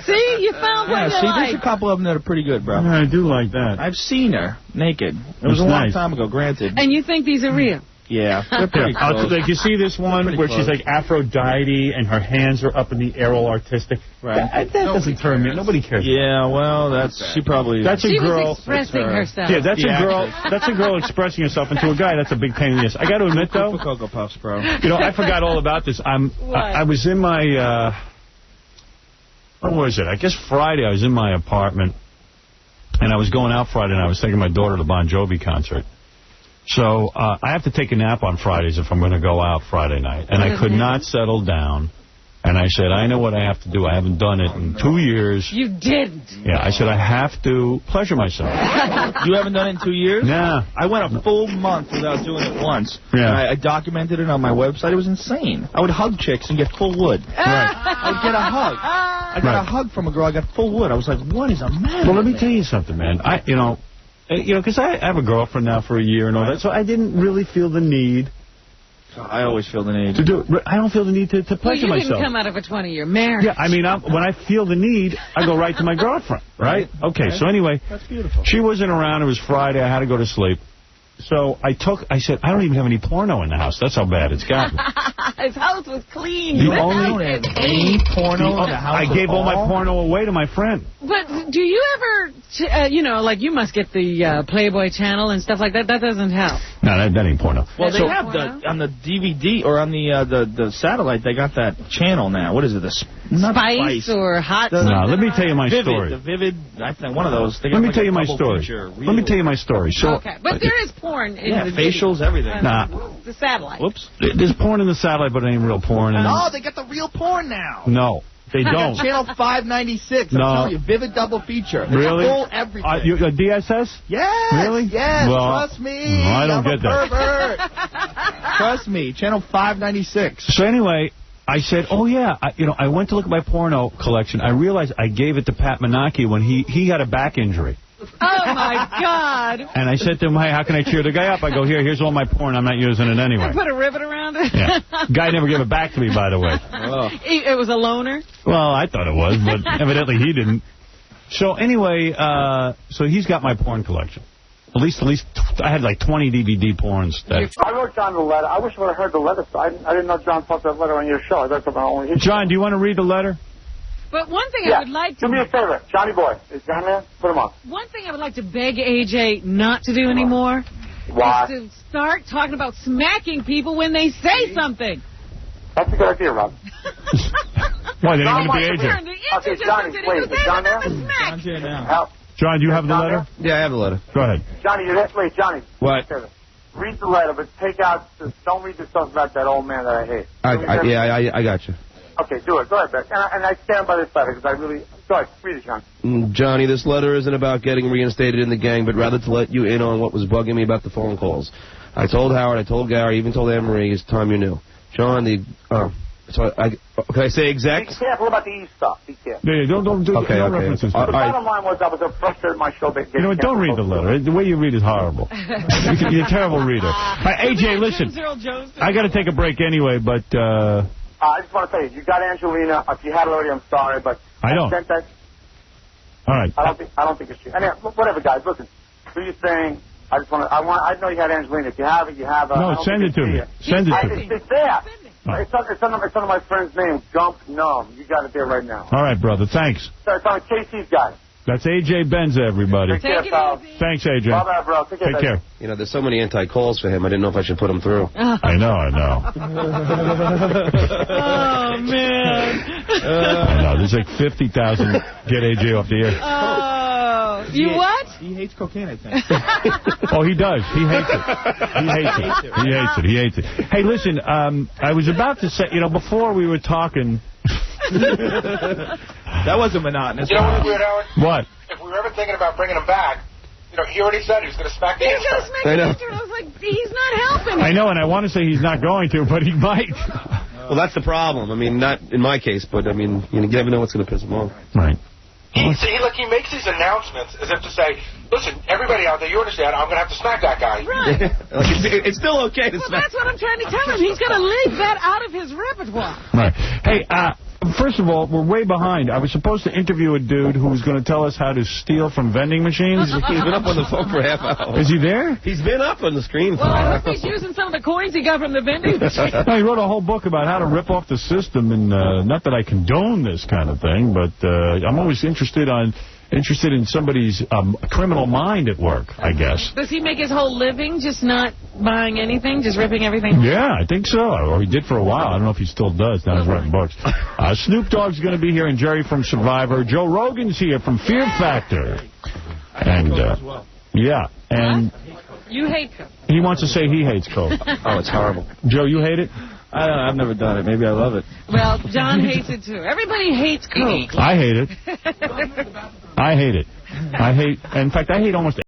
See, you found one you like. There's a couple of them that are pretty good, bro. Yeah, I do like that. I've seen her naked. It was a long time ago, granted. And you think these are real? Yeah, they're pretty close. Like, you see this one where she's like Aphrodite and her hands are up in the air, all artistic? Right. That doesn't turn me. Nobody cares. Yeah, well, she probably... That's a girl... She was expressing herself. Yeah, that's a girl expressing herself. And to a guy, that's a big pain in the ass. I got to admit, though... Cocoa Puffs, bro. I forgot all about this. I was in my... what was it? I guess Friday I was in my apartment, and I was going out Friday, and I was taking my daughter to the Bon Jovi concert. So I have to take a nap on Fridays if I'm going to go out Friday night. And I could not settle down. And I said, I know what I have to do. I haven't done it in 2 years. You didn't. Yeah, I said, I have to pleasure myself. You haven't done it in 2 years? Nah. I went a full month without doing it once. Yeah. And I documented it on my website. It was insane. I would hug chicks and get full wood. Right. I would get a hug. I got a hug from a girl. I got full wood. I was like, what is a man? Well, let me tell you something, man. Because I have a girlfriend now for a year and all that, so I didn't really feel the need. I always feel the need to do it. I don't feel the need to pleasure myself. You didn't come out of a 20-year marriage. Yeah, I mean, when I feel the need, I go right to my girlfriend, right? Okay, so anyway, that's beautiful. She wasn't around. It was Friday. I had to go to sleep. So I said, I don't even have any porno in the house. That's how bad it's gotten. His house was clean. You only have any porno in the house. I gave all my porno away to my friend. But do you ever, like you must get the Playboy channel and stuff like that. That doesn't help. No, that ain't porno. Well, they have on the DVD or on the satellite. They got that channel now. What is it? Spice or Hot? No, let me tell you my story. The Vivid. I think one of those. Let me tell you my story. Let me tell you my story. So, okay, but there is porn in the facials, everything. The satellite. Whoops. There's porn in the satellite, but it ain't real porn. No, they got the real porn now. No. They don't. Channel 596. No. I'm telling you, vivid double feature. It's Really? full everything. A DSS? Yes. Really? Yes. Well, trust me. I don't I'm get a that. pervert. Trust me. Channel 596. So anyway, I said, oh, yeah, I went to look at my porno collection. I realized I gave it to Pat Menachie when he had a back injury. Oh, my God. And I said to him, hey, how can I cheer the guy up? I go, here's all my porn. I'm not using it anyway. I put a ribbon around it. Yeah. Guy never gave it back to me, by the way. Oh. It was a loner? Well, I thought it was, but evidently he didn't. So anyway, so he's got my porn collection. At least, I had like 20 DVD porns. I wrote John the letter. I wish I would have heard the letter. I didn't know John put that letter on your show. That's about only his John, do you want to read the letter? But one thing I would like to... Do me a favor. Johnny Boy. Is John there? Put him on. One thing I would like to beg AJ not to do anymore Why? is to start talking about smacking people when they say something. That's a good idea, Rob. Why, they didn't want to be AJ? Okay, Johnny, wait. Is John there? John's here now. John, do you have the letter? Yeah, I have the letter. Go ahead. Johnny, you there? Wait, Johnny. What? Read the letter, but take out... Don't read the stuff about that old man that I hate. I got you. Okay, do it. Go ahead, Beck. And I stand by this letter because I really... Go ahead, read it, John. Johnny, this letter isn't about getting reinstated in the gang, but rather to let you in on what was bugging me about the phone calls. I told Howard, I told Gary, even told Anne-Marie, it's time you knew. John, can I say execs? Be careful about the E stuff. Be careful. Yeah, don't do okay. references. The bottom line was I was so frustrated my show. You know what? Don't read the letter. The way you read is horrible. You're a terrible reader. AJ, listen. I got to take a break anyway, but... I just want to tell you got Angelina. If you had it already, I'm sorry, but... I don't. All right. I don't think it's true. Anyway, whatever, guys. Listen, do your thing. I know you had Angelina. If you have it, you have it. No, send it to me. Send it to me. It's there. It's under my friend's name, Gump Numb. You got it there right now. All right, brother. Thanks. It's on KC's guy. That's AJ Benza, everybody. Take care, pal. Thanks, AJ. Bye-bye, bro. Take care. You know, there's so many anti-calls for him, I didn't know if I should put him through. I know. Oh, man. I know. There's like 50,000 get AJ off the air. Oh. You what? He hates cocaine, I think. Oh, he does. He hates it. He hates it. Hey, listen, I was about to say, before we were talking... That wasn't monotonous. You know what's weird, Howard? What? If we were ever thinking about bringing him back, he already said he was going to smack the He's going to smack the intern. I was like, he's not helping. I know, and I want to say he's not going to, but he might. Well, that's the problem. I mean, not in my case, but, I mean, you never know what's going to piss him off. Right. He makes these announcements as if to say, listen, everybody out there, you understand, I'm going to have to smack that guy. Right. It's still okay to smack. That's what I'm trying to tell him. He's going to leave that out of his repertoire. Right. Hey, first of all, we're way behind. I was supposed to interview a dude who was going to tell us how to steal from vending machines. He's been up on the phone for a half hour. Is he there? He's been up on the screen. Well, I hope he's using some of the coins he got from the vending machine. No, he wrote a whole book about how to rip off the system, and not that I condone this kind of thing, but I'm always interested in somebody's criminal mind at work, I guess. Does he make his whole living just not buying anything, just ripping everything off? Yeah, I think so. Or he did for a while. I don't know if he still does. Now he's writing books. Snoop Dogg's going to be here, and Jerry from Survivor. Joe Rogan's here from Fear Factor. And, yeah. And you hate Coke. He wants to say he hates Coke. Oh, it's horrible. Joe, you hate it? I don't know. I've never done it. Maybe I love it. Well, John hates it, too. Everybody hates Coke. I hate it. I hate it. In fact, I hate almost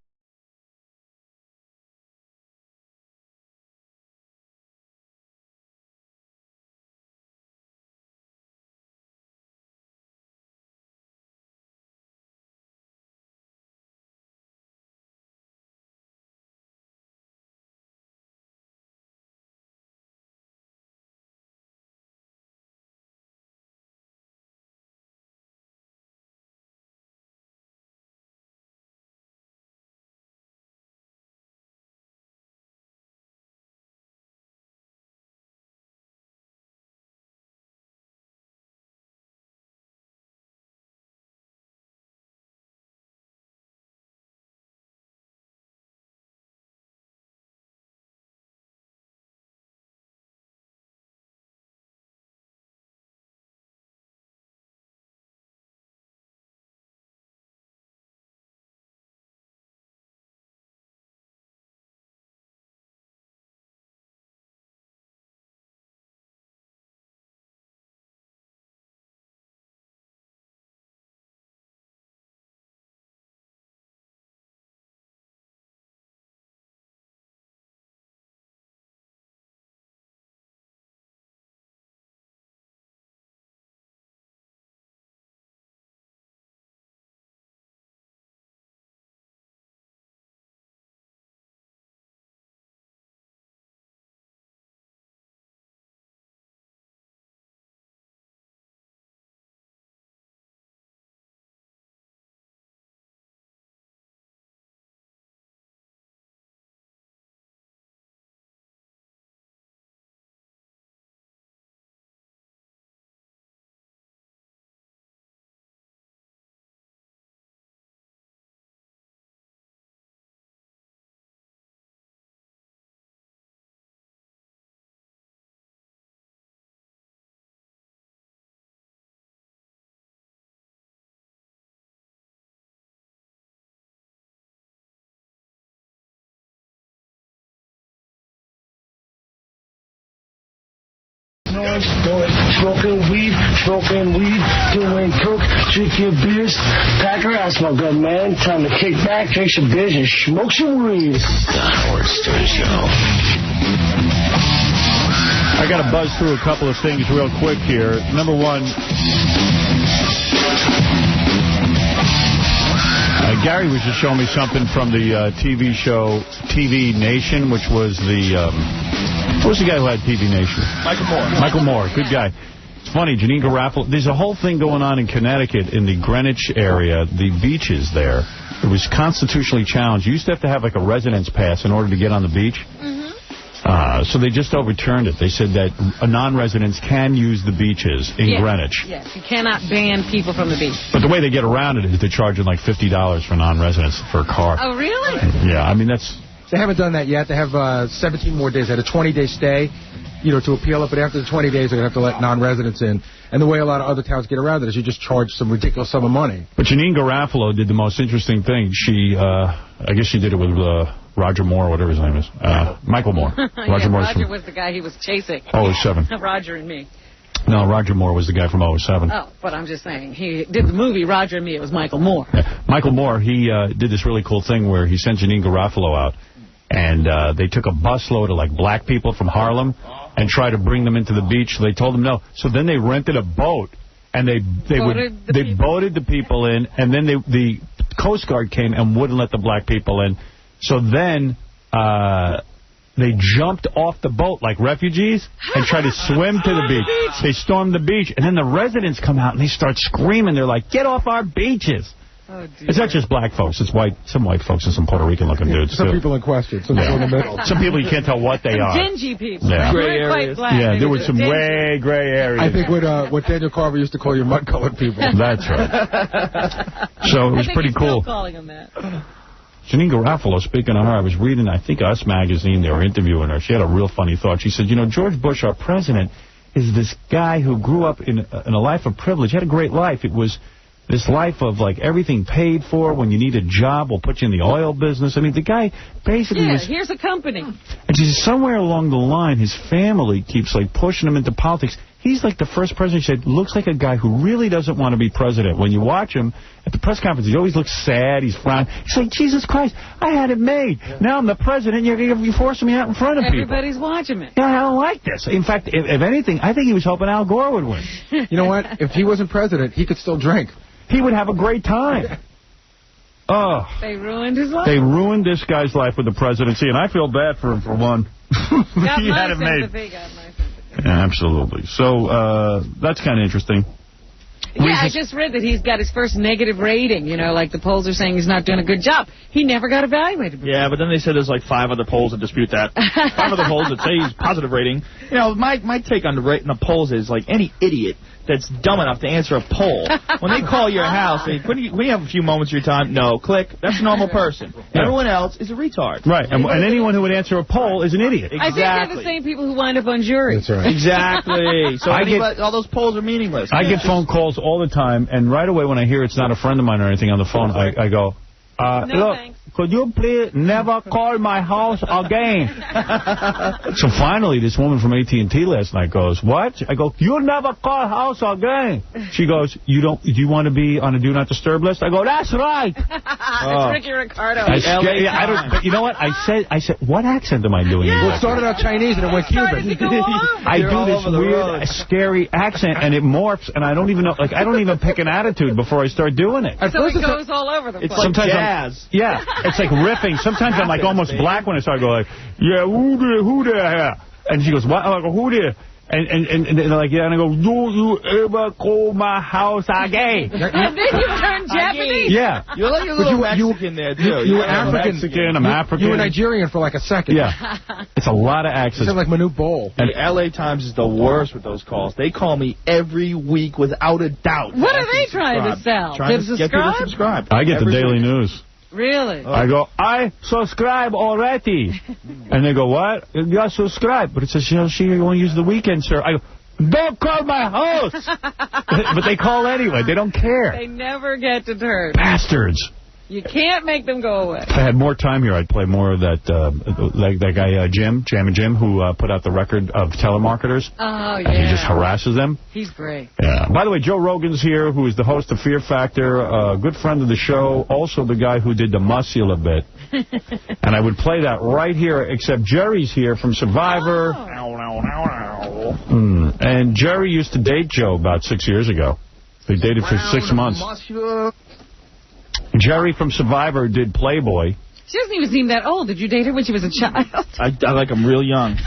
Smoking weed, doing coke, drinking beers. Pack around, smell good, man. Time to kick back, drink some beers, and smoke some weed. The Howard Stern Show. I got to buzz through a couple of things real quick here. Number one, Gary was just showing me something from the TV show TV Nation, which was the... what was the guy who had TV Nation? Michael Moore. Michael Moore, good guy. It's funny, Janine Garofalo. There's a whole thing going on in Connecticut, in the Greenwich area, the beaches there. It was constitutionally challenged. You used to have like a residence pass in order to get on the beach. So they just overturned it. They said that non-residents can use the beaches in Greenwich. Yes, you cannot ban people from the beach. But the way they get around it is they're charging like $50 for non-residents for a car. Oh, really? Yeah, I mean, that's... They haven't done that yet. They have 17 more days. They had a 20-day stay, to appeal it. But after the 20 days, they're going to have to let non-residents in. And the way a lot of other towns get around it is you just charge some ridiculous sum of money. But Janine Garofalo did the most interesting thing. She, I guess she did it with Roger Moore, whatever his name is. Michael Moore. Roger was the guy he was chasing. 07. Roger and Me. No, Roger Moore was the guy from 07. Oh, but I'm just saying, he did the movie Roger and Me. It was Michael Moore. Yeah. Michael Moore, he did this really cool thing where he sent Janine Garofalo out, and they took a busload of, like, black people from Harlem and tried to bring them into the beach. They told them no. So then they rented a boat, and they boated the people in, and then the Coast Guard came and wouldn't let the black people in. So then they jumped off the boat like refugees and tried to swim to the beach. They stormed the beach, and then the residents come out and they start screaming. They're like, "Get off our beaches!" Oh, it's not just black folks. It's some white folks and some Puerto Rican-looking dudes, Some too. people in question. Some people in the middle. Some people you can't tell what they are. Dingy people. Yeah. Gray areas. Yeah, there were some way gray areas. I think what Daniel Carver used to call you mud-colored people. That's right. So it was pretty cool. Still calling them that. Janine Garofalo, speaking of her, I was reading, I think, Us Magazine. They were interviewing her. She had a real funny thought. She said, George Bush, our president, is this guy who grew up in a life of privilege. He had a great life. It was this life of, like, everything paid for. When you need a job, we'll put you in the oil business. I mean, the guy basically was... here's a company. And she said somewhere along the line, his family keeps, like, pushing him into politics. He's like the first president, she said, looks like a guy who really doesn't want to be president. When you watch him at the press conference, he always looks sad. He's frowning. He's like, Jesus Christ, I had it made. Now I'm the president. You're forcing me out in front of people. Everybody's watching it. Yeah, I don't like this. In fact, if anything, I think he was hoping Al Gore would win. You know what? If he wasn't president, he could still drink. He would have a great time. Oh. They ruined his life. They ruined this guy's life with the presidency, and I feel bad for him, for one. Got he had it made. Got my sympathy. Yeah, absolutely. So that's kind of interesting. Yeah, I just read that he's got his first negative rating. Like the polls are saying he's not doing a good job. He never got evaluated before. Yeah, but then they said there's like 5 other polls that dispute that. 5 other polls that say he's positive rating. My take on the polls is, like, any idiot that's dumb enough to answer a poll, when they call your house, when you have a few moments of your time, no, click, that's a normal person. Yeah. Everyone else is a retard. Right, and anyone who would answer a poll is an idiot. Exactly. I think they're the same people who wind up on juries. That's right. Exactly. So all those polls are meaningless. I get phone calls all the time, and right away when I hear it's not a friend of mine or anything on the phone, I go, look, thanks. Could you please never call my house again? So finally, this woman from AT&T last night goes, what? I go, you'll never call house again. She goes, do you want to be on a Do Not Disturb list? I go, that's right. It's Ricky Ricardo. But you know what? I said, what accent am I doing? Well, it started out Chinese and it went Cuban. I do this weird, scary accent, and it morphs, and I don't even know, I don't even pick an attitude before I start doing it. So it goes all over the place. It's like jazz. Yeah. It's like riffing. Sometimes I'm like almost black when I start going like, yeah, who there? And she goes, what? I'm like, who there? And they're like, yeah, and I go, do you ever call my house again? And then you turn Japanese. Yeah. You're like a little Mexican there, too. You were African. I'm African. You were Nigerian for like a second. Yeah. It's a lot of accents. You sound like Manute Bol. And LA Times is the worst with those calls. They call me every week without a doubt. What are they trying to sell? Trying to get people to subscribe. I get the Daily News. Really? I go, I subscribe already. And they go, what? You got to subscribe. But it says, you want to use the weekend, sir. I go, don't call my house. But they call anyway. They don't care. They never get deterred. Bastards. You can't make them go away. If I had more time here, I'd play more of that that guy Jam and Jim, who put out the record of telemarketers. Oh, yeah. And he just harasses them. He's great. Yeah. By the way, Joe Rogan's here, who is the host of Fear Factor, a good friend of the show, also the guy who did the muscular bit. And I would play that right here, except Jerry's here from Survivor. And Jerry used to date Joe about 6 years ago. They dated for 6 months. Jerry from Survivor did Playboy. She doesn't even seem that old. Did you date her when she was a child? I like them real young,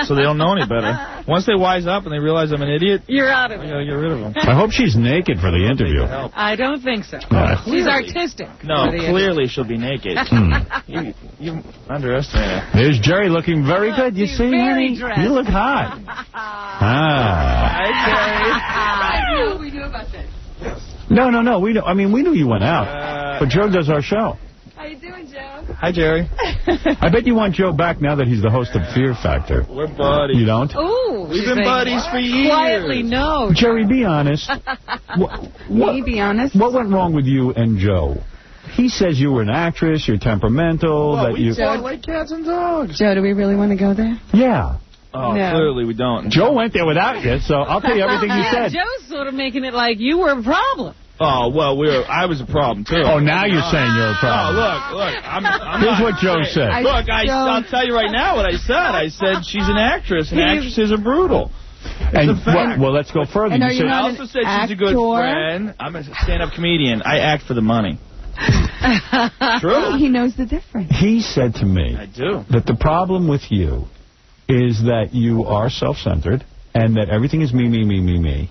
so they don't know any better. Once they wise up and they realize I'm an idiot, you're out of it. I gotta get rid of them. I hope she's naked for the interview. I don't think so. She's artistic. No, clearly she'll be naked. You underestimate her. There's Jerry looking very good. You see, honey? You look hot. Hi, Jerry. We knew about this. No. We knew you went out. But Joe does our show. How you doing, Joe? Hi, Jerry. I bet you want Joe back now that he's the host of Fear Factor. We're buddies. You don't? Ooh, we've been buddies for years. Quietly, no. Jerry, be honest. Be honest. What went wrong with you and Joe? He says you were an actress, you're temperamental. Well, we fought like cats and dogs. Joe, do we really want to go there? Yeah. Oh, no. Clearly we don't. Joe went there without you, so I'll tell you everything you said. Joe's sort of making it like you were a problem. Oh, well, I was a problem, too. Oh, now you're saying you're a problem. Oh, look. Here's what Joe said. Look, I'll tell you right now what I said. I said she's an actress, and actresses are brutal. Well, let's go further. And I also said she's a good friend. I'm a stand-up comedian. I act for the money. True. He knows the difference. He said to me I do. that the problem with you is that you are self-centered and that everything is me.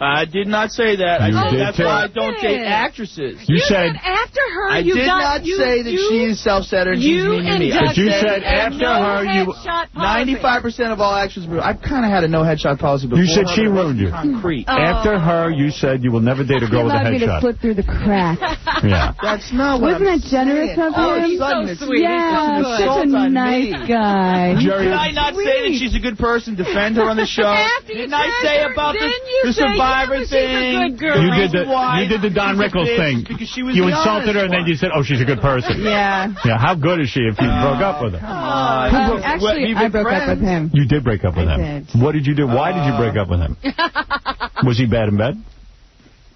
I did not say that. I said that's why I don't date actresses. You said after her, I did not say that she is self-centered and she's me. But you said after her, you 95% of all actresses. I've kind of had a no headshot policy before. You said she ruined you. Concrete. After her, you said you will never date a girl with a headshot. He allowed me to slip through the cracks. Yeah. That's not what Wasn't that generous of him? He's so sweet. Yeah, such a nice guy. Did I not say that she's a good person? Defend her on the show? Didn't I say about the Survivor thing? You did the Don Rickles thing. You insulted her and then you said, oh, she's a good person. Yeah. Yeah, how good is she if you broke up with her? Actually, I broke up with him. You did break up with him? I did. What did you do? Why did you break up with him? Was he bad in bed?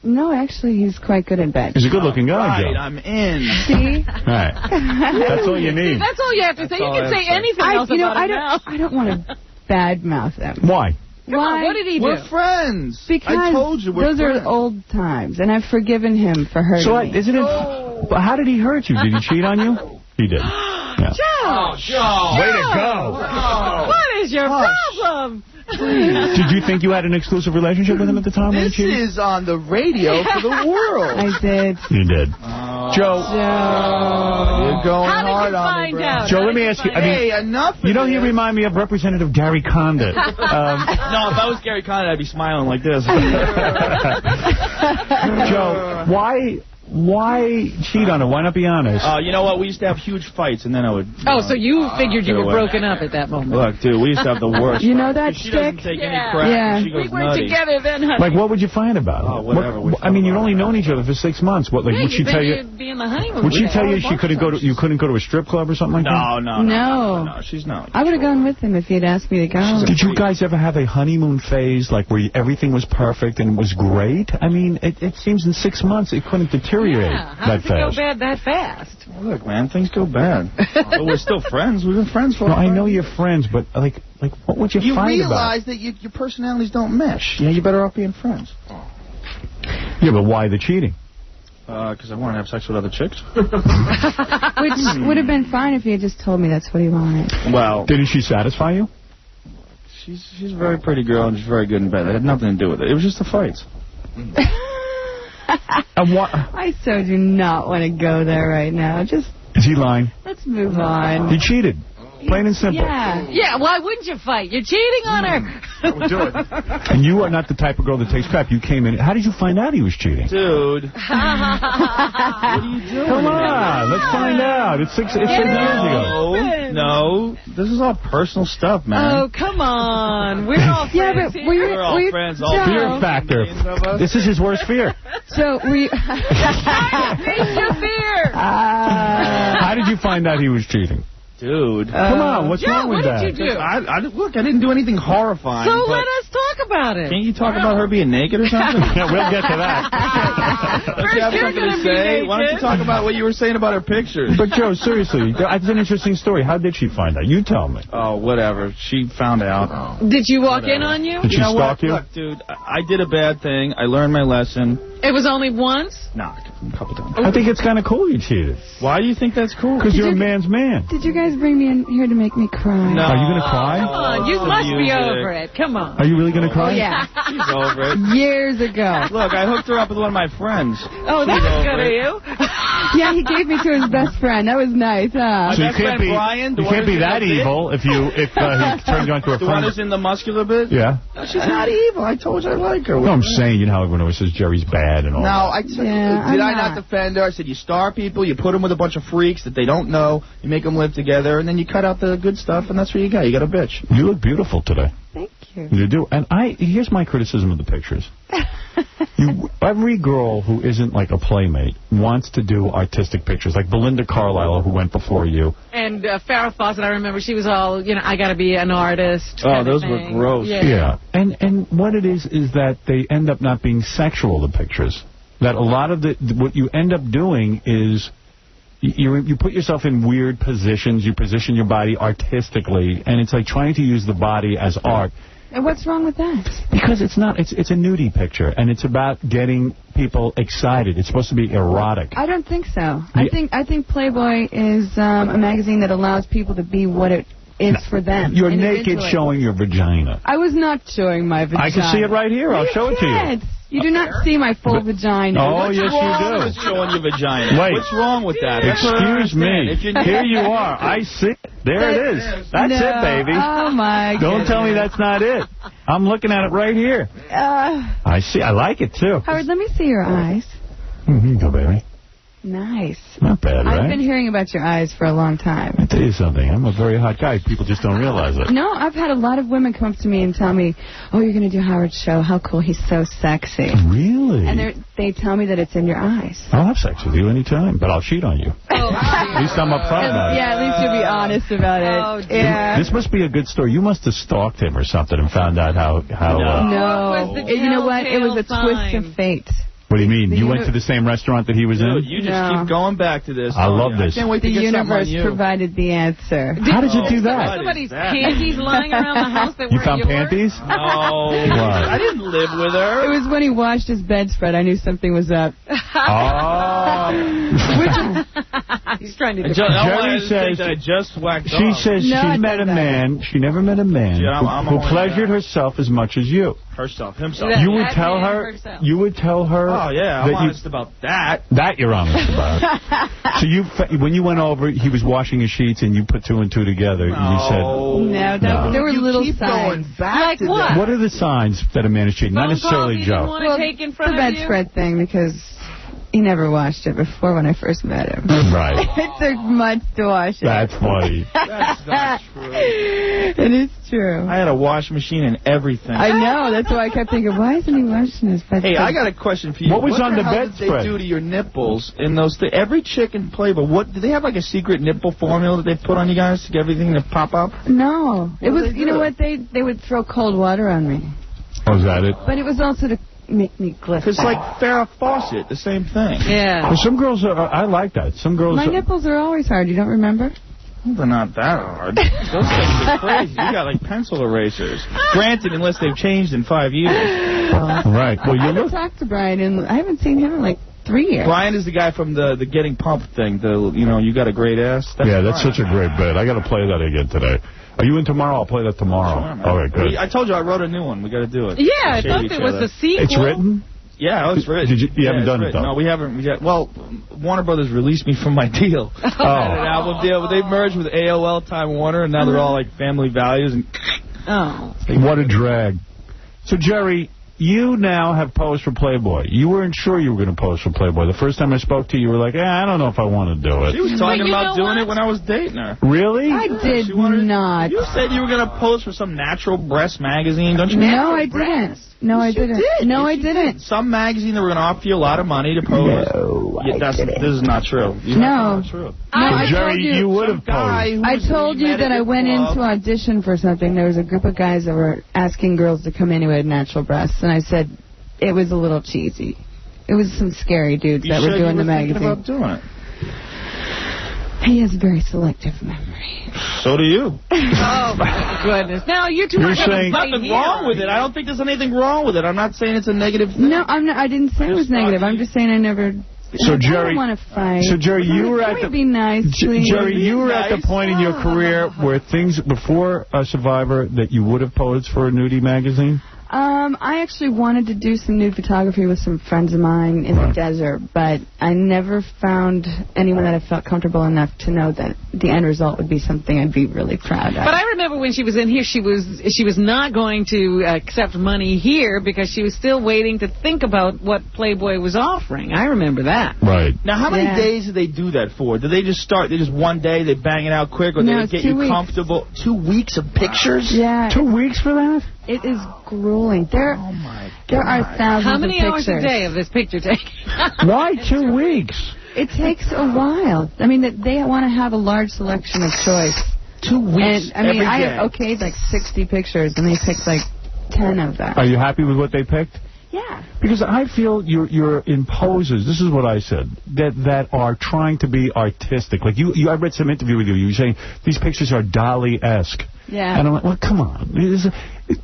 No, actually, he's quite good in bed. He's a good-looking guy, Joe. Right, I'm in. See? All right. That's all you need. That's all you have to say. You can say anything else about him now. I don't want to badmouth him. Why? Come on, what did he do? We're friends. Because I told you those are old times, and I've forgiven him for hurting me. Isn't it? But how did he hurt you? Did he cheat on you? He did. Yeah. Joe! Joe! Way to go! What is your problem? Did you think you had an exclusive relationship with him at the time? This is on the radio for the world. I did. You did. Joe. You're going hard on me, bro. Joe, let me ask you. Hey, enough. You know, you remind me of Representative Gary Condit. No, if I was Gary Condit, I'd be smiling like this. Joe, why cheat on her? Why not be honest? You know what? We used to have huge fights, and then I would... so you figured you were broken up at that moment. Look, dude, we used to have the worst. You know that she stick? Doesn't take any crap. She goes we were nutty. together then, honey. Like, what would you fight about? Oh, whatever. You'd only known each other for 6 months. What, like, would she tell you... Be in the honeymoon. Would she tell you you couldn't go to a strip club or something like that? No. She's not. I would have gone with him if he'd asked me to go. Did you guys ever have a honeymoon phase, like, where everything was perfect and was great? I mean, it seems in 6 months it couldn't deteriorate that fast. How did it go bad that fast? Look, man, things go bad. But we're still friends. We've been friends for I know you're friends, but, like, what would you fight about? You realize that your personalities don't mesh. You're better off being friends. Yeah, but why the cheating? Because I want to have sex with other chicks. Which would have been fine if he had just told me that's what he wanted. Well... Didn't she satisfy you? She's a very pretty girl, and she's very good in bed. It had nothing to do with it. It was just the fights. I so do not want to go there right now. Is he lying? Let's move on. He cheated. Plain and simple. Yeah. Yeah, why wouldn't you fight? You're cheating on her. I would do it. And you are not the type of girl that takes crap. You came in. How did you find out he was cheating? Dude. What are you doing? Come on, let's find out. It's 6 years ago. No, this is all personal stuff, man. Oh, come on. We're all friends here. We're all friends. Fear factor. This is his worst fear. So we... Face your fear. How did you find out he was cheating? Dude. Come on, what's wrong with that? What did you do? Look, I didn't do anything horrifying. So let us talk about it. Can't you talk about her being naked or something? Yeah, we'll get to that. Don't you have something to say? Why don't you talk about what you were saying about her pictures? But, Joe, seriously, that's an interesting story. How did she find out? You tell me. Oh, whatever. She found out. Did you walk in on you? Did she stalk you? Look, dude, I did a bad thing. I learned my lesson. It was only once? No, a couple times. I think it's kind of cool you cheated. Why do you think that's cool? Because you're a man's man. Did you guys bring me in here to make me cry? No. Are you going to cry? Come on, you must be over it. Come on. Are you really going to cry? Oh, yeah. She's over it. Years ago. Look, I hooked her up with one of my friends. Oh, that's good of you. Yeah, he gave me to his best friend. That was nice, huh? So you can't be, Brian, you can't be that evil if he turned you onto a The one friend. who's in the muscular bit? Yeah. No, she's not evil. I told you I like her. No, I'm saying, you know how everyone always says Jerry's bad and all No, that. did I not defend her? I said you star people, you put them with a bunch of freaks that they don't know, you make them live together, and then you cut out the good stuff, and that's what you got. You got a bitch. You look beautiful today. Thank you. You do. And here's my criticism of the pictures. Every girl who isn't like a playmate wants to do artistic pictures, like Belinda Carlisle, who went before you. And Farrah Fawcett, I remember she was all, I got to be an artist. Oh, those were gross. Yeah. And what it is that they end up not being sexual, the pictures. That a lot of what you end up doing is you put yourself in weird positions, you position your body artistically, and it's like trying to use the body as art. And what's wrong with that? Because it's not. It's a nudie picture, and it's about getting people excited. It's supposed to be erotic. I don't think so. I think Playboy is a magazine that allows people to be what it is for them. You're naked showing your vagina. I was not showing my vagina. I can see it right here. I'll show it to you. You do not see my full vagina. Oh, yes, you do. What's showing your vagina? Wait. What's wrong with that? Excuse me. Here you are. I see it. There it is. That's it, baby. Oh, my God. Don't tell me that's not it. I'm looking at it right here. I see. I like it, too. Howard, let me see your eyes. Here you go, baby. Nice. Not bad, right? I've been hearing about your eyes for a long time. I'll tell you something. I'm a very hot guy. People just don't realize it. No, I've had a lot of women come up to me and tell me, oh, you're going to do Howard's show. How cool. He's so sexy. Really? And they tell me that it's in your eyes. I'll have sex with you anytime, but I'll cheat on you. Oh, at least I'm upfront about it. Yeah, at least you'll be honest about it. Oh, yeah. This must be a good story. You must have stalked him or something and found out how No. You know what? It was a twist of fate. What do you mean? You went to the same restaurant that he was in? You just keep going back to this. I love this. I can't wait to The get something on universe you. provided the answer. How did you do that? Somebody's panties lying around the house that You were found yours? panties? No. I didn't live with her. It was when he washed his bedspread. I knew something was up. He's trying to do Jerry says that I just whacked she off. says No, she met a man. She never met a man who pleasured guy. herself as much as you. Himself. You would tell her. You would tell her. Oh yeah, I'm that honest about that. That you're honest about. So when you went over, he was washing his sheets, and you put two and two together. And you said, No, there were little keep signs. going back Like to what? that. What are the signs that a man is cheating? Not necessarily Joe. Want to take in front the of you? bedspread thing, because he never washed it before when I first met him. Right. It took months to wash it. That's funny. That's not true. It is true. I had a wash machine and everything. I know. That's why I kept thinking, why isn't he washing his bedspread? Hey, I got a question for you. What was on the hell did bedspread? they do to your nipples in those things? Every chick in Playboy, do they have like a secret nipple formula that they put on you guys to get everything to pop up? No. It was, did they you know do? what? They would throw cold water on me. Oh, is that it? But it was also to make me glitter. It's like Farrah Fawcett, the same thing. Yeah. Well, some girls are. I like that. Some girls. My nipples are always hard. You don't remember? They're not that hard. Those things are crazy. You got like pencil erasers. Granted, unless they've changed in 5 years. Right. Well, I you haven't look. talked to Brian, and I haven't seen him in like 3 years. Brian is the guy from the Getting Pumped thing. You got a great ass. That's such a great bit. I got to play that again today. Are you in tomorrow? I'll play that tomorrow. Sure, All right, good. I told you I wrote a new one. We got to do it. Yeah, I thought it was the sequel. It's written? Yeah, it's written. You haven't done it, though? No, we haven't. Well, Warner Brothers released me from my deal. I had an album deal, but they merged with AOL Time Warner, and now they're all like Family Values. And Oh. What a drag. So, Jerry, you now have posed for Playboy. You weren't sure you were going to pose for Playboy. The first time I spoke to you, you were like, I don't know if I want to do it. She was talking about doing it when I was dating her. Really? I did not. You said you were going to pose for some natural breast magazine, don't you? No, I didn't. No, I didn't. No, I didn't. Some magazine that were going to offer you a lot of money to pose. No, this is not true. No. Not true. No, Jerry, you would have posed. I told you that I went in to audition for something. There was a group of guys that were asking girls to come in who had natural breasts, and I said it was a little cheesy. It was some scary dudes that were doing the magazine. About doing it. He has a very selective memory. So do you. Oh, my goodness. Now, you're saying nothing wrong with it. I don't think there's anything wrong with it. I'm not saying it's a negative thing. No, I'm not. I didn't say it was negative. I'm just saying I never... So, Jerry, I don't want to fight. So, Jerry, you were at the... be nice, please. Jerry, you were at the point in your career where things, before Survivor, that you would have posed for a nudie magazine? I actually wanted to do some nude photography with some friends of mine in the desert, but I never found anyone that I felt comfortable enough to know that the end result would be something I'd be really proud of. But I remember when she was in here, she was not going to accept money here because she was still waiting to think about what Playboy was offering. I remember that. Right. Now, how many days do they do that for? Do they just start, they just one day, they bang it out quick, or no, they get you comfortable? 2 weeks of pictures? Yeah. 2 weeks for that? It is grueling. There are thousands How many of hours pictures. a day of this picture taking? Why 2 weeks? It takes a while. I mean, they want to have a large selection of choice. 2 weeks. And I mean, I have okayed like 60 pictures, and they picked like 10 of them. Are you happy with what they picked? Yeah. Because I feel you're in poses. This is what I said, that are trying to be artistic. Like I read some interview with you. You were saying these pictures are Dali-esque. Yeah. And I'm like, well, come on.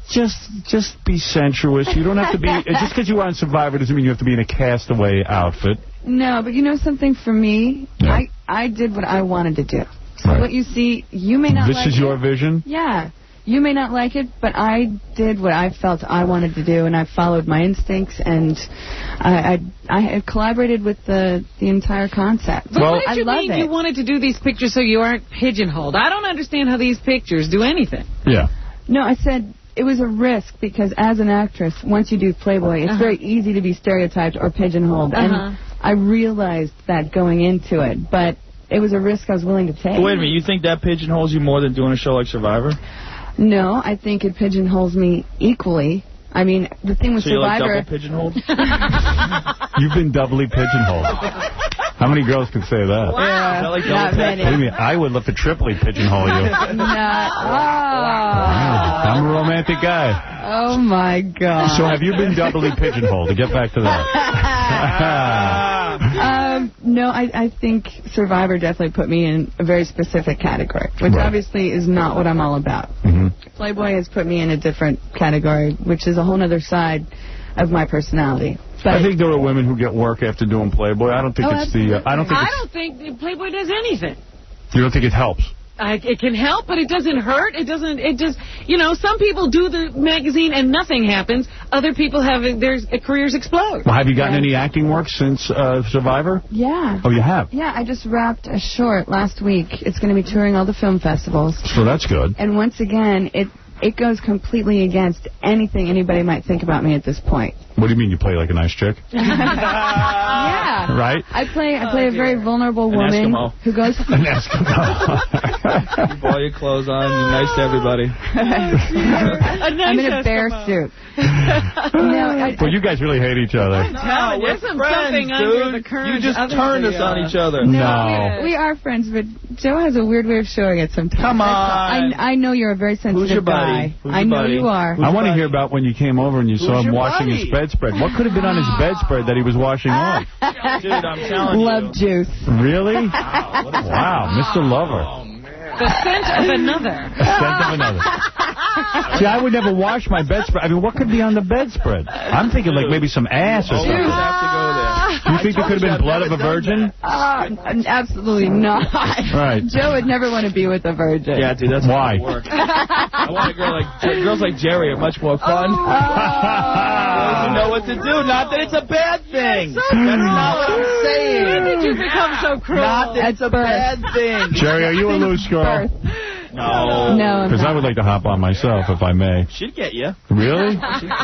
Just be sensuous. You don't have to be... Just because you are on Survivor doesn't mean you have to be in a castaway outfit. No, but you know something for me? Yeah. I did what I wanted to do. So what you see, you may not like it. This is your vision? Yeah. You may not like it, but I did what I felt I wanted to do, and I followed my instincts, and I collaborated with the entire concept. But what did you mean you wanted to do these pictures so you aren't pigeonholed? I don't understand how these pictures do anything. Yeah. No, I said it was a risk because as an actress, once you do Playboy, it's very easy to be stereotyped or pigeonholed, and I realized that going into it, but it was a risk I was willing to take. But wait a minute, you think that pigeonholes you more than doing a show like Survivor? No, I think it pigeonholes me equally. I mean, the thing with Survivor... You're like double pigeonholed? You've been doubly pigeonholed. How many girls could say that? Wow. Yeah, like not many. What do you mean? I would love to triply pigeonhole you. I'm a romantic guy. Oh, my God. So have you been doubly pigeonholed? To get back to that. No, I think Survivor definitely put me in a very specific category, which obviously is not what I'm all about. Playboy has put me in a different category, which is a whole other side of my personality. But I think there are women who get work after doing Playboy. I don't think it's the... I don't think Playboy does anything. You don't think it helps? It can help, but it doesn't hurt. It doesn't. It just, some people do the magazine and nothing happens. Other people have their careers explode. Well, have you gotten any acting work since Survivor? Yeah. Oh, you have? Yeah, I just wrapped a short last week. It's going to be touring all the film festivals. So that's good. And once again, it goes completely against anything anybody might think about me at this point. What do you mean? You play like a nice chick? Yeah. Right? I play a very vulnerable woman who goes... An Eskimo. You put all your clothes on. You're nice to everybody. I'm in a bear suit. Well, you guys really hate each other. No, we're friends, dude. You just turned us on each other. No. We are friends, but Joe has a weird way of showing it sometimes. Come on. I know you're a very sensitive guy. I know you are. I want to hear about when you came over and you saw him washing his bedspread. What could have been on his bedspread that he was washing off? Dude, I'm telling you. Love juice. Really? Wow, Mr. Lover. The scent of another. The scent of another. See, I would never wash my bedspread. I mean, what could be on the bedspread? I'm thinking like maybe some ass or something. Have to go there. Do you think there could have been blood of a virgin? Absolutely not. Right. Joe would never want to be with a virgin. Yeah, dude, that's why. Work. I want a girl girls like Jerry are much more fun. You know what to do. Not that it's a bad thing. That's not what I'm saying. When did you become so cruel? Not that it's a bad thing. Jerry, are you a loose girl? No, No. No. Because I would like to hop on myself, if I may. She'd get you. Really?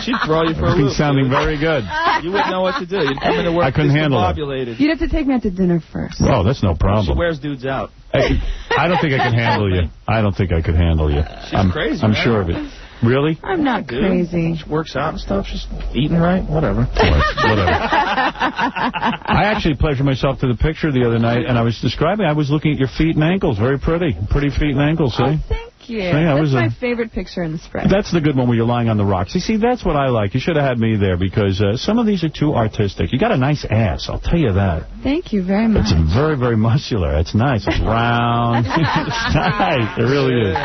She'd throw you for a loop. He's sounding very good. You wouldn't know what to do. You'd come into work I couldn't handle it. You'd have to take me out to dinner first. Oh, that's no problem. She wears dudes out. I don't think I can handle you. I don't think I could handle you. She's crazy. I'm sure of it. Really? I'm not crazy. She works out and stuff. She's eating right. Whatever. Whatever. I actually pleasured myself to the picture the other night, and I was describing, I was looking at your feet and ankles. Very pretty. Pretty feet and ankles, see? Oh, thank you. That's my favorite picture in the spread. That's the good one where you're lying on the rocks. You see, that's what I like. You should have had me there because some of these are too artistic. You got a nice ass, I'll tell you that. Thank you very much. It's very, very muscular. It's nice. It's round. It's nice. It really is.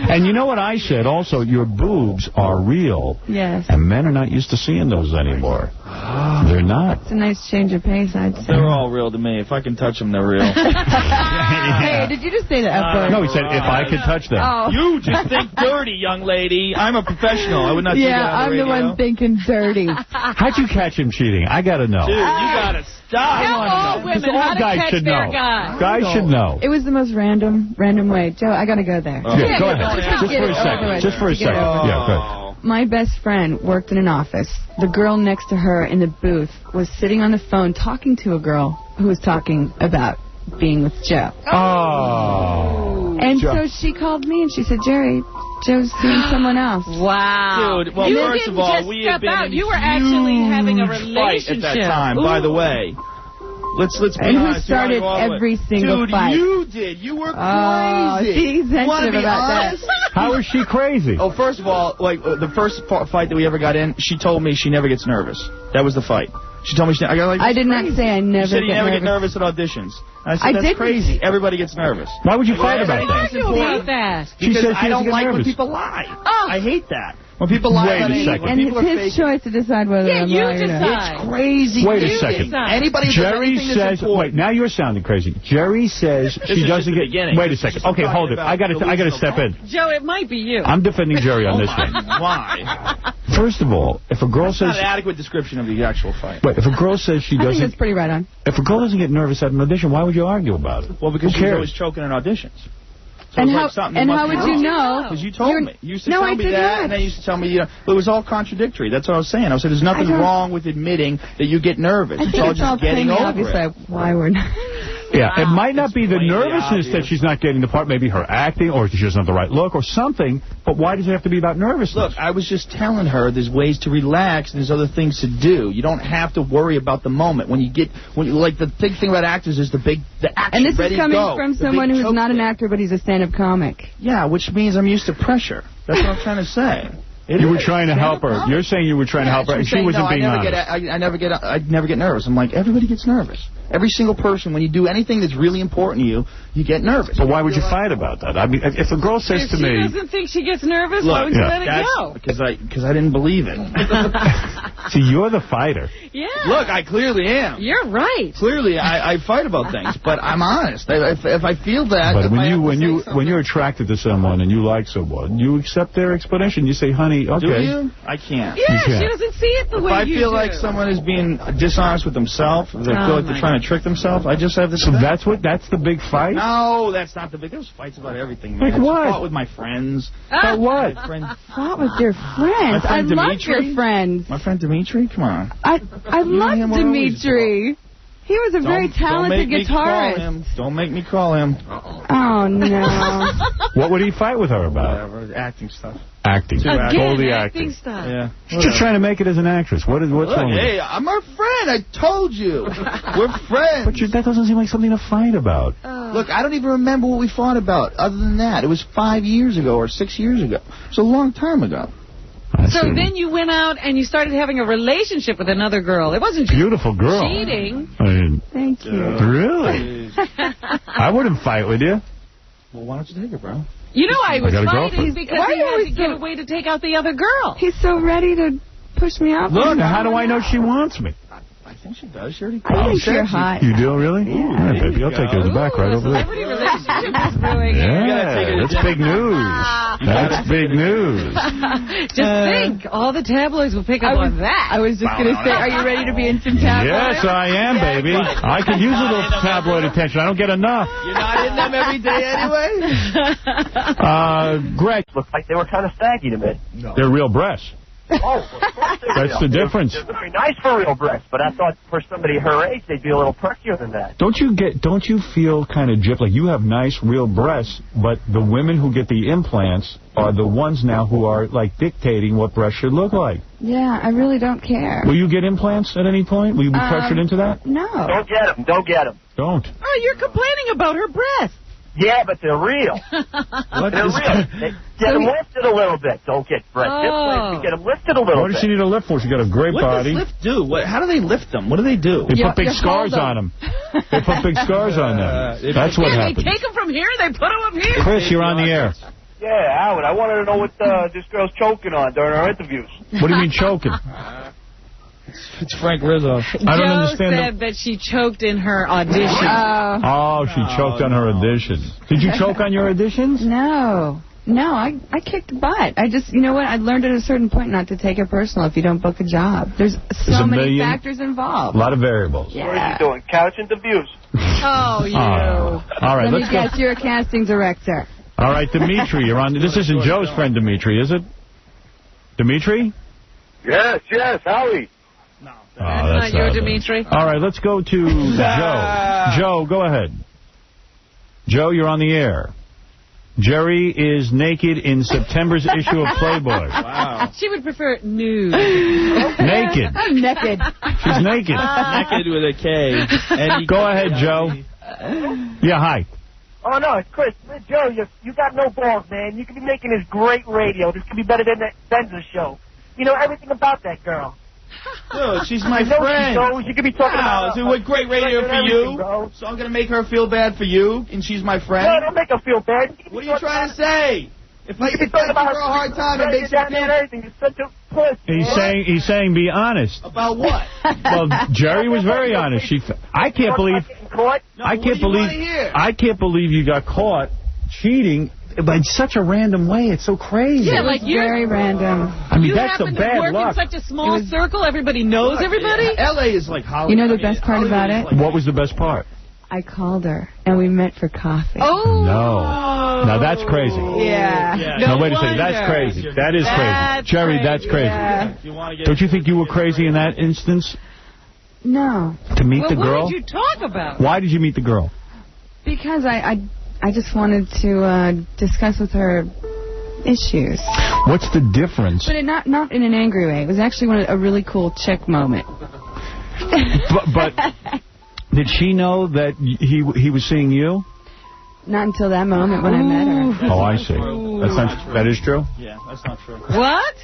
And you know what I said also? Your boobs are real. Yes. And men are not used to seeing those anymore. They're not. It's a nice change of pace, I'd say. They're all real to me. If I can touch them, they're real. Hey, did you just say the F word? No, he said if I could touch them. Oh. You just think dirty, young lady. I'm a professional. I would not do that Yeah, on the I'm the radio. one thinking dirty. How'd you catch him cheating? I got to know. Dude, you got to stop. Tell all women how to catch their guy. Guys should know. It was the most random way. Joe, I got to go there. Yeah, go ahead. Just for a second. Just for a second. Yeah, go ahead. My best friend worked in an office. The girl next to her in the booth was sitting on the phone talking to a girl who was talking about being with Joe. Oh. And so she called me and she said, Jerry, Joe's seeing someone else. Wow. Dude, well, you first didn't of all, just we step have been out. in You were actually having a relationship. Fight at that time, by the way. Let's be and who honest. started every single fight? Dude, you did. You were crazy. Oh, she's sensitive about honest? that. How is she crazy? Oh, first of all, like the first fight that we ever got in, she told me she never gets nervous. That was the fight. She told me I did not say I never You said you never get nervous at auditions. I said, that's crazy. Everybody gets nervous. Why would you fight about that? About that? Because I don't like when nervous. people lie. Oh. I hate that. When people lie Wait about a me, second. when And people it's are his fake. choice to decide whether I'm you lying or not. decide. It's crazy. Wait a dude. second. Anybody who does Jerry anything that's says, important. wait, now you're sounding crazy. Jerry says she doesn't get, wait a second. Okay, hold it. I got to step in. Joe, it might be you. I'm defending Jerry on this one. Why? First of all, if a girl That's says, not an adequate description of the actual fight. wait, if a girl says she I think doesn't, that's pretty right on. if a girl doesn't get nervous at an audition, why would you argue about it? Well, because Who she's cares? always choking in auditions. So And it's how like something and must how be would you wrong. know? Because you told me. You used to No, tell I me did that, not. and then you used to tell me, but it was all contradictory. That's what I was saying. I said, there's nothing wrong with admitting that you get nervous. I It's think all it's all just getting plainly over obvious it. why we're not. Yeah, it might not be the plainly nervousness that obvious. she's not getting the part, maybe her acting, or she doesn't have the right look, or something, but why does it have to be about nervousness? Look, I was just telling her there's ways to relax and there's other things to do. You don't have to worry about the moment. Like the big thing about actors is the action And this ready is coming to go. from The someone big who's choke not an thing. actor, but he's a stand-up comic. Yeah, which means I'm used to pressure. That's what I'm trying to say. You were trying to help her. You're saying you were trying to help her, and she wasn't being honest. I never get nervous. I'm like, everybody gets nervous. Every single person, when you do anything that's really important to you, you get nervous. But why would you fight about that? I mean, if a girl says to If she me... doesn't think she gets nervous, why would you let it go? Because I didn't believe it. See, you're the fighter. Yeah. Look, I clearly am. You're right. Clearly, I fight about things, but I'm honest. If I feel that... But when you're attracted to someone and you like someone, you accept their explanation. You say, honey, okay. Do you? I can't. Yeah, You can't. she doesn't see it the way you do. If I feel like someone is being dishonest with themselves, if they feel like they're trying to trick themselves, I just have this... So that's the big fight? No, that's not the big... There's fights about everything, man. Like what? I fought with my friends. About what? My friend, Fought with your friends. My I friend love Dimitri? your friends. my friend Dimitri, come on. I You and him love were always Dimitri. He was a very talented guitarist. Don't make me call him. Oh, no. What would he fight with her about? Whatever, acting stuff. Acting. Again, Totally acting acting. stuff. Yeah. She's just trying to make it as an actress. What's Look, wrong with hey, it? I'm her friend. I told you. We're friends. But that doesn't seem like something to fight about. Look, I don't even remember what we fought about other than that. It was 5 years ago or 6 years ago. It was a long time ago. So then you went out and you started having a relationship with another girl. It wasn't just beautiful girl. cheating. I mean, Thank you. Really? I wouldn't fight with you. Well, why don't you take her, bro? You know I was got a fighting girlfriend. because Why he are had we to get away to take out the other girl. He's so ready to push me out. Look, how do I know she wants me? I think she does. She already I think you're hot. You do, really? Yeah. All right, baby. I'll take her to the back right over there. Celebrity relationship is brewing. Yeah, that's big news. That's big news. Just think, all the tabloids will pick up on that. I was just going to say, are you ready to be in some tabloids? Yes, I am, baby. I could use a little tabloid attention. I don't get enough. You're not in them every day anyway? Greg. Looked like they were kind of saggy to me. No. They're real breasts. Oh, of course they That's the difference. They're very nice for real breasts, but I thought for somebody her age, they'd be a little perkier than that. Don't you feel kind of gypped? Like you have nice, real breasts, but the women who get the implants are the ones now who are, like, dictating what breasts should look like. Yeah, I really don't care. Will you get implants at any point? Will you be pressured into that? No. Don't get them. Don't get them. Don't. Oh, you're complaining about her breasts. Yeah, but they're real. They're real. Get them lifted a little bit. Don't get breast implants. Get them lifted a little bit. What does she need a lift for? She got a great body. What does lift do? How do they lift them? What do they do? They put big scars on them. They put big scars on them. That's what happens. They take them from here, they put them up here. Chris, you're on the air. Yeah, Howard, I wanted to know what this girl's choking on during our interviews. What do you mean choking? It's Frank Rizzo. I don't understand. Joe said that she choked in her audition. Oh, she choked on her audition. Did you choke on your auditions? No. No, I kicked butt. I just, you know what, I learned at a certain point not to take it personal if you don't book a job. There's so many factors involved. A lot of variables. Yeah. What are you doing? Couch interviews? Oh, you. All right, Let let's me guess, you're a casting director. All right, Dimitri, you're on. This isn't Joe's friend, Dimitri, is it? Dimitri? Yes, Howie. That's not you, Dimitri. All right, let's go to Joe. Joe, go ahead. Joe, you're on the air. Jerry is naked in September's issue of Playboy. Wow. She would prefer nude. Naked. I'm naked. She's naked. Naked with a K. Go ahead, Joe. Yeah, hi. Oh, no, it's Chris. Joe, you got no balls, man. You could be making this great radio. This could be better than that Benza show. You know everything about that girl. Dude, she's my friend. You could be talking about so what great radio for you? So I'm going to make her feel bad for you, and she's my friend? No, don't make her feel bad. What are you trying to say? If I give her a hard time, it makes her feel... You're such a puss. He's saying be honest. About what? Well, Jerry was very honest. I can't believe you got caught cheating. But in such a random way. It's so crazy. Yeah, like very random. I mean, you that's a bad work luck. in such a small circle, everybody knows everybody. L.A. is like Hollywood. You know the best part about it? What was the best part? I called her, and we met for coffee. Oh. No. Now, that's crazy. Yeah. No, wait a second. That's crazy. That is crazy. Jerry, that's crazy. Yeah. Don't you think you were crazy in that instance? No. To meet the girl? What did you talk about? Why did you meet the girl? Because I just wanted to discuss with her issues. What's the difference? But not in an angry way. It was actually a really cool chick moment. But did she know that he was seeing you? Not until that moment when I met her. Oh, I see. That is true? Yeah, that's not true. What?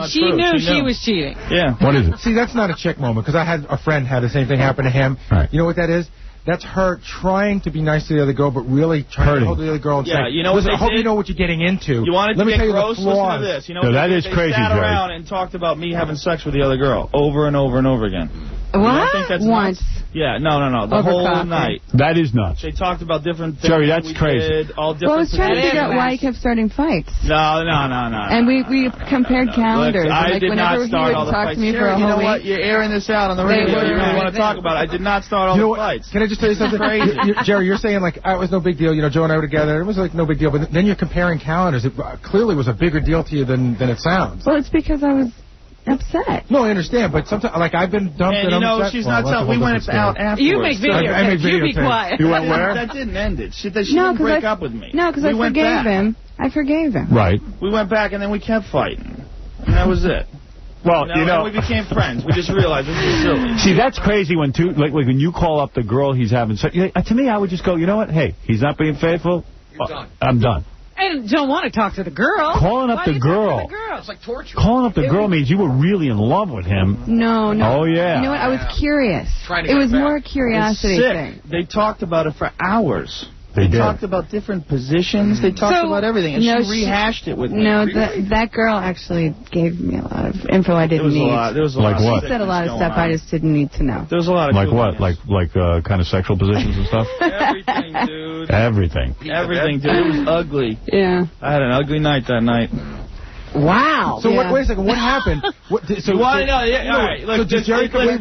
She knew she was cheating. Yeah. What is it? See, that's not a chick moment, because I had a friend had the same thing happen to him. Right. You know what that is? That's her trying to be nice to the other girl, but really trying to hold the other girl and say, you know listen, I hope you know what you're getting into. You wanted Let to me get tell you gross? the flaws. Listen to this. You know, no, that is crazy, They sat Jerry. around and talked about me having sex with the other girl over and over and over again. What? I think that's Once. Nuts. Yeah, no. The Over whole coffee. night. That is nuts. They talked about different things. Jerry, that's we crazy. Did, all different Well, I was trying to figure out positions. why he kept starting fights. No. And we compared calendars. Look, I like did whenever not start he all would the talk fights. to me for Jerry, a you whole know week. what? You're airing this out on the radio. You really want to talk about it. I did not start all the fights. Can I just tell you something? Crazy. Jerry, you're saying, like, it was no big deal. You know, Joe and I were together. It was, like, no big deal. But then you're comparing calendars. It clearly was a bigger deal to you than it sounds. Well, it's because I was upset. No, I understand. But sometimes, like, I've been dumped And, and I'm upset. she's not telling. We went out afterwards. You make video. I make You be videotapes. quiet. You went where? That didn't end it. She didn't break up with me. No, because I forgave him. I forgave him. Right. We went back and then we kept fighting. And that was it. Well, you know, and we became friends. We just realized this was silly. See, that's crazy when when you call up the girl he's having sex. To me, I would just go, you know what? Hey, he's not being faithful. I'm done. I don't want to talk to the girl. Calling up the girl. It's like torture. Calling up the girl means you were really in love with him. No. Oh, yeah. You know what? I was curious. It was more a curiosity It's sick. thing. They talked about it for hours. They did. talked about different positions. They talked about everything, and she rehashed it with me. No, that girl actually gave me a lot of info I didn't need. There was a lot. Like what? She said a lot of stuff I just didn't need to know. There was a lot of like what? Like kind of sexual positions and stuff? Everything, dude. Everything. Everything, dude. It was ugly. Yeah. I had an ugly night that night. Wow. So wait a second. What happened? So why? No, yeah, all right. Look, did Jerry because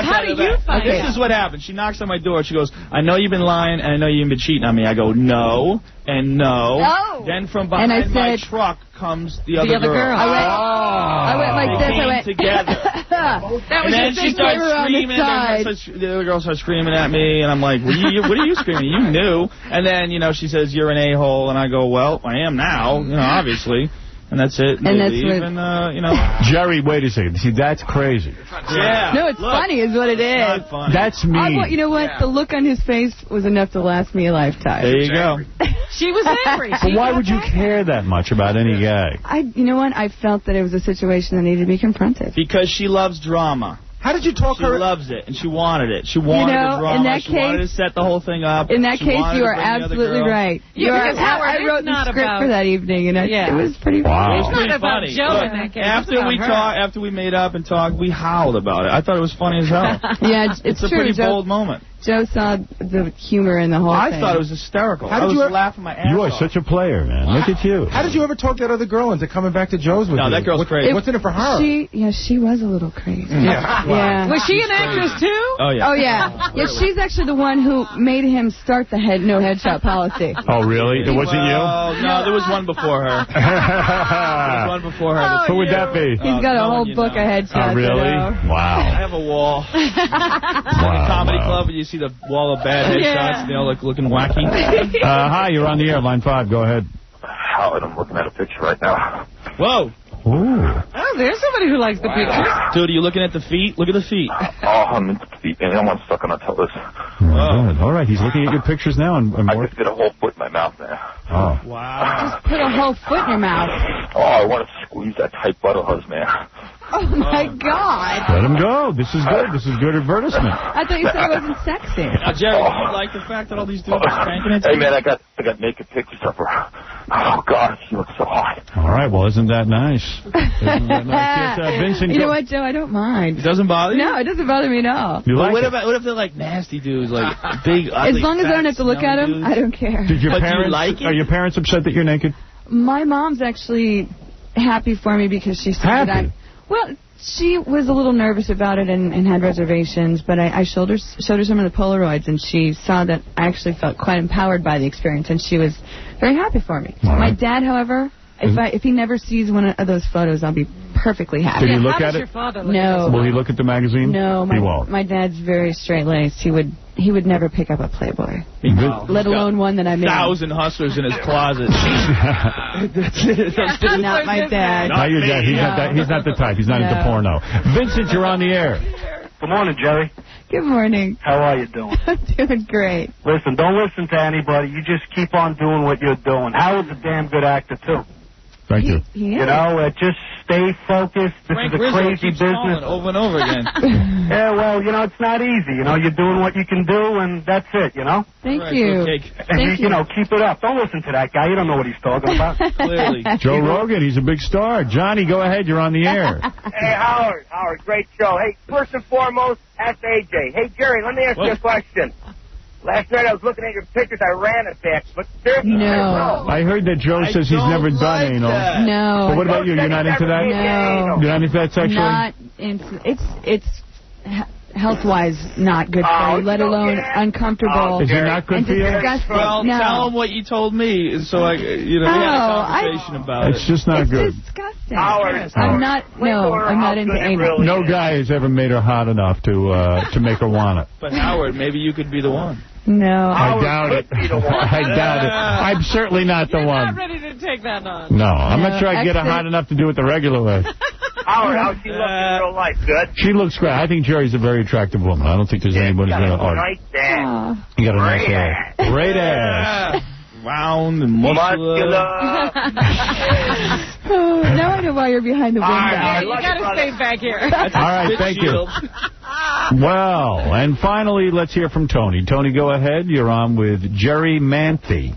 how do you find out? This is what happened. She knocks on my door. She goes, "I know you've been lying, and I know you've been cheating on me." I go, "No," and no. Oh. Then from behind my truck comes the other girl. I went like this. I went together. That was and then she starts screaming. The other girl starts screaming at me, and I'm like, "What are you screaming? You knew." And then she says, "You're an a-hole," and I go, "Well, I am now. Obviously." And that's it. And that's leave, Jerry, wait a second. See, that's crazy. Yeah. No, it's funny is what it is. Not funny. That's me. You know what? The look on his face was enough to last me a lifetime. There you go. She was angry. But why would you care that much about any guy? You know what? I felt that it was a situation that needed to be confronted. Because she loves drama. How did you talk her? She loves it, and she wanted it. She wanted the drama. In that she wanted to set the whole thing up. In that case, you are absolutely right. I wrote the script for that evening, and it was pretty funny. It was pretty funny. After we made up and talked, we howled about it. I thought it was funny as hell. Yeah, it's a pretty bold moment. Joe saw the humor in the whole thing. I thought it was hysterical. I was laughing my ass off. You are such a player, man. Look at you. How did you ever talk that other girl into coming back to Joe's with you? No, that girl's crazy. What's in it for her? She was a little crazy. Yeah. Was she an actress too? Oh yeah. Oh yeah. Yeah, she's actually the one who made him start the no headshot policy. Oh really? It wasn't you? No, there was one before her. There was one before her. Who would that be? He's got a whole book of headshots. Oh really? Wow. I have a wall. Comedy club, and you see the wall of bad headshots, and they all looking wacky. Hi, you're on the air, line 5. Go ahead. Howard, I'm looking at a picture right now. Whoa. Ooh. Oh, there's somebody who likes the pictures. Dude, are you looking at the feet? Look at the feet. I'm into the feet, and I'm stuck on a toes. All right, he's looking at your pictures now. And I just did a whole foot in my mouth now. Oh. Wow. Just put a whole foot in your mouth. Oh, I want to squeeze that tight butter hose, man. Oh, my God. Let him go. This is good. This is good advertisement. I thought you said it wasn't sexy. Now, Jerry, do you like the fact that all these dudes are spanking it? Hey, man, I got naked pictures of her. Oh, God, she looks so hot. All right, well, isn't that nice? Isn't that nice? Yes, Vincent, you know what, Joe? I don't mind. It doesn't bother you? No, it doesn't bother me at all. What if they're like nasty dudes, like big, ugly, as long as I don't have to look at them, dudes? I don't care. Did your But parents, do you like it? Are your parents upset that you're naked? My mom's actually happy for me because she said that well, she was a little nervous about it and had reservations, but I showed her some of the Polaroids, and she saw that I actually felt quite empowered by the experience, and she was very happy for me. Right. My dad, however, if he never sees one of those photos, I'll be perfectly happy. Did he look at it? Your father look No. at Will he look at the magazine? No, he won't. My dad's very straight-laced. He would never pick up a Playboy, let alone one that I made. 1,000 hustlers in his closet. That's not my dad. Not your dad. He's not the type. He's not into porno. Vincent, you're on the air. Good morning, Jerry. Good morning. How are you doing? I'm doing great. Listen, don't listen to anybody. You just keep on doing what you're doing. Howard's a damn good actor, too. Thank you. You know, just stay focused. This Frank is a Rizzo crazy keeps business. Over and over again. Yeah, well, it's not easy. You're doing what you can do, and that's it, Thank Right, you. And you keep it up. Don't listen to that guy. You don't know what he's talking about. Clearly. Joe Rogan, he's a big star. Johnny, go ahead. You're on the air. Hey, Howard, great show. Hey, first and foremost, ask AJ. Hey, Jerry, let me ask you a question. Last night I was looking at your pictures. I ran a bit, but seriously, No. I heard that Joe says he's never done anal. No. But what about you? You're not into that? No. You're not into that sexually? Not into. It's health-wise not good for you, let alone uncomfortable. Is it not good for you? Disgusting. Well, no. tell him what you told me, so we had a conversation about it. It's just not good. It's disgusting. Howard. I'm not into anal. No guy has ever made her hot enough to make her want it. But Howard, maybe you could be the one. No. I doubt it. I doubt it. I'm certainly not the You're one. not ready to take that on. No, I'm not sure I can get her hot enough to do it the regular way. Howard, how's she look in real life? Good? She looks great. I think Jerry's a very attractive woman. I don't think there's anybody who's going to argue. Nice dad. You got a nice ass. Great ass. Round and muscular. Now I know why you're behind the window. Yeah, you got to stay back here. All right, thank you. Well, and finally, let's hear from Tony. Tony, go ahead. You're on with Jerry Manthe.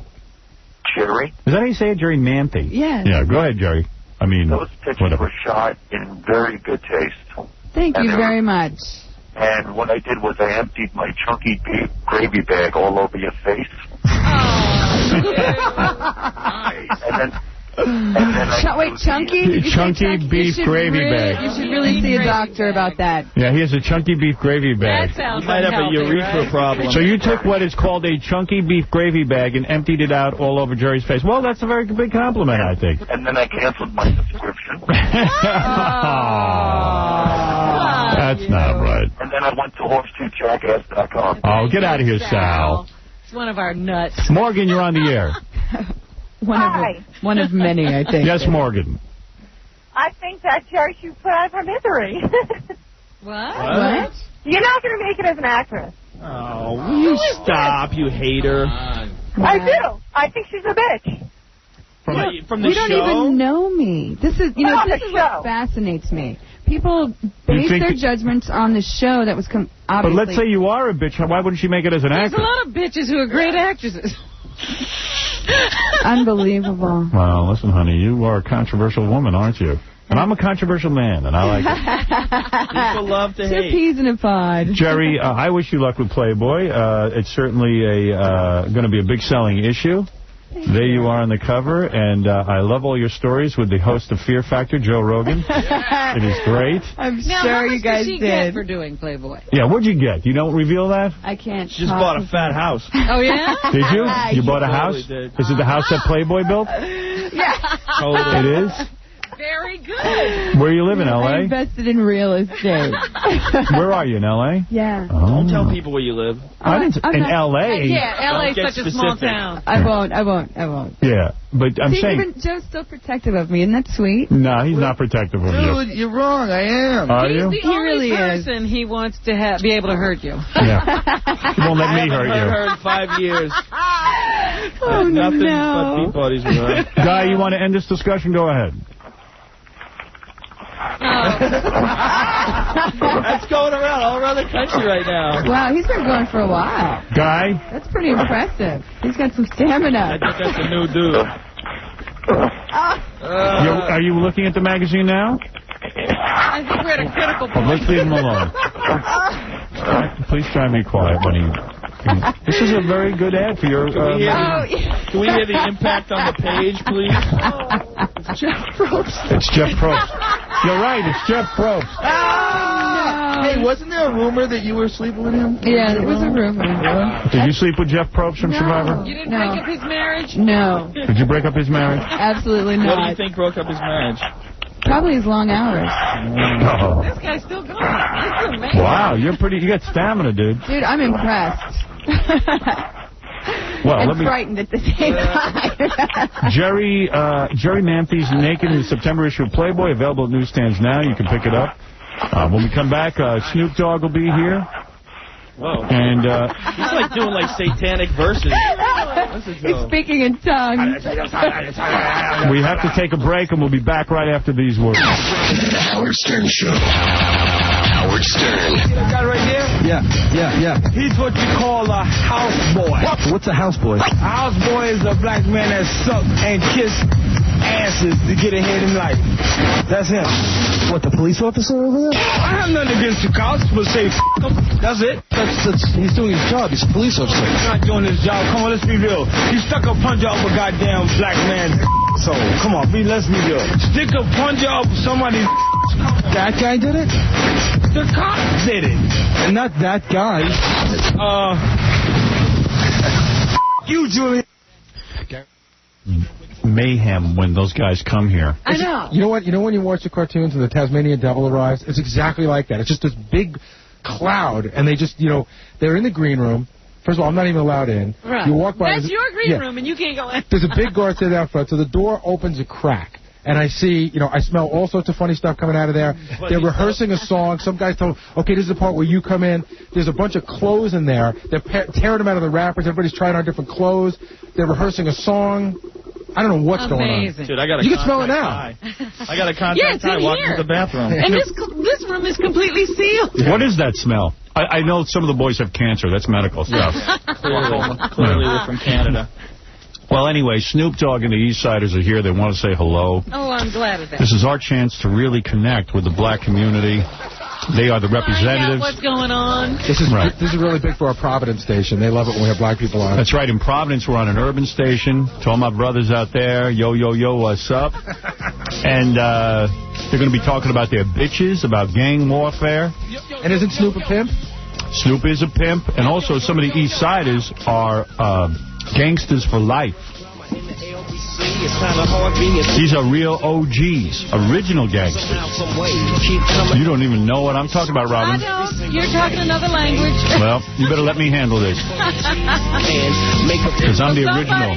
Jerry? Is that how you say it, Jerry Manthe? Yes. Yeah, go ahead, Jerry. I mean, those pictures were shot in very good taste. Thank you very much. And what I did was I emptied my chunky beef gravy bag all over your face. Wait, chunky? Chunky beef gravy bag. You should really see a doctor about that. Yeah, he has a chunky beef gravy bag. That sounds might have a urethra problem. So you took what is called a chunky beef gravy bag and emptied it out all over Jerry's face. Well, that's a very big compliment, I think. And then I canceled my subscription. That's not right. And then I went to horsetoothjackass.com. Oh, get out of here, Sal. It's one of our nuts. Morgan, you're on the air. One of many, I think. Yes, Morgan. I think that Jerry should put out of her misery. What? You're not going to make it as an actress. Oh, will you stop, you hater. I do. I think she's a bitch. From the show? You don't even know me. This is what fascinates me. People base their judgments on the show that was obviously. But let's say you are a bitch. Why wouldn't she make it as an actress? There's a lot of bitches who are great actresses. Unbelievable. Well, listen, honey, you are a controversial woman, aren't you? And I'm a controversial man, and I like it. People love to hate. 2 peas in a pod. Jerry, I wish you luck with Playboy. It's certainly going to be a big selling issue. There you are on the cover, and I love all your stories with the host of Fear Factor, Joe Rogan. It is great. I'm now, sure you guys did. Get for doing Playboy? Yeah, what'd you get? You don't reveal that? I can't. She just bought a fat house. Oh, yeah? Did you? You bought a house? Is it the house that Playboy built? Yeah. Totally. It is? Very good. Where you live in L.A.? I invested in real estate. Where are you, in L.A.? Yeah. Oh. Don't tell people where you live. In L.A.? Yeah, L.A. is such a small town. I won't. Yeah, but I'm saying... Even Joe's still protective of me. Isn't that sweet? No, he's not protective of you. Dude, you're wrong. I am. Are you? He's the only person he wants to be able to hurt you. Yeah. He won't let me hurt you. I haven't heard 5 years. Oh, nothing no. but beat buddies with her. Guy, you want to end this discussion? Go ahead. That's going around all around the country right now. Wow, he's been going for a while. Guy? That's pretty impressive. He's got some stamina. I think that's a new dude. Are you looking at the magazine now? I think we're at a critical point. Let's leave him alone. Please try and be quiet when he... This is a very good ad for your... Can we hear the impact on the page, please? It's Jeff Probst. It's Jeff Probst. You're right, it's Jeff Probst. Oh, no. Hey, wasn't there a rumor that you were sleeping with him? Yeah, there was a rumor. Did you sleep with Jeff Probst from Survivor? You didn't break up his marriage? No. Did you break up his marriage? Absolutely not. What do you think broke up his marriage? Probably his long hours. Oh. This guy's still going. This is amazing. Wow, you got stamina, dude. Dude, I'm impressed. Well, and frightened at the same time. Jerry Manthe's Naked in the September issue of Playboy, available at newsstands now. You can pick it up. When we come back, Snoop Dogg will be here. Whoa. And he's like doing like satanic verses. He's speaking in tongues. We have to take a break, and we'll be back right after these words. The Howard Stern Show. Howard Stern. See that guy right there? Yeah. He's what you call a houseboy. What's a houseboy? A houseboy is a black man that suck and kiss asses to get ahead in life. That's him. What, the police officer over there? I have nothing against the cops, but say f*** him. That's it. He's doing his job. He's a police officer. He's not doing his job. Come on, let's be real. He stuck a plunger up a goddamn black man's so come on, let's be real. Stick a plunger up somebody's. That guy did it? The cops did it. And not that guy. You, Julian. Mayhem when those guys come here. I know. You know what? You know when you watch the cartoons and the Tasmanian Devil arrives? It's exactly like that. It's just this big cloud, and they just, they're in the green room. First of all, I'm not even allowed in. Right. You walk by. That's your green room, and you can't go in. There's a big guard sitting out front, so the door opens a crack. And I see, I smell all sorts of funny stuff coming out of there. They're rehearsing a song. Some guys told, okay, this is the part where you come in. There's a bunch of clothes in there. They're tearing them out of the wrappers. Everybody's trying on different clothes. They're rehearsing a song. I don't know what's going on. Dude, I got a you can smell it now. I got a contact guy walking to the bathroom. And this room is completely sealed. What is that smell? I know some of the boys have cancer. That's medical stuff. Clearly we're from Canada. Well, anyway, Snoop Dogg and the East Siders are here. They want to say hello. Oh, I'm glad of that. This is our chance to really connect with the black community. They are the representatives. What's going on? This is really big for our Providence station. They love it when we have black people on. That's right. In Providence, we're on an urban station. To all my brothers out there, yo, yo, yo, what's up? And they're going to be talking about their bitches, about gang warfare. And isn't Snoop a pimp? Snoop is a pimp. And also some of the East Siders are gangsters for life. These are real OGs, original gangsters. You don't even know what I'm talking about, Robin. I don't. You're talking another language. Well, you better let me handle this. Because I'm the original.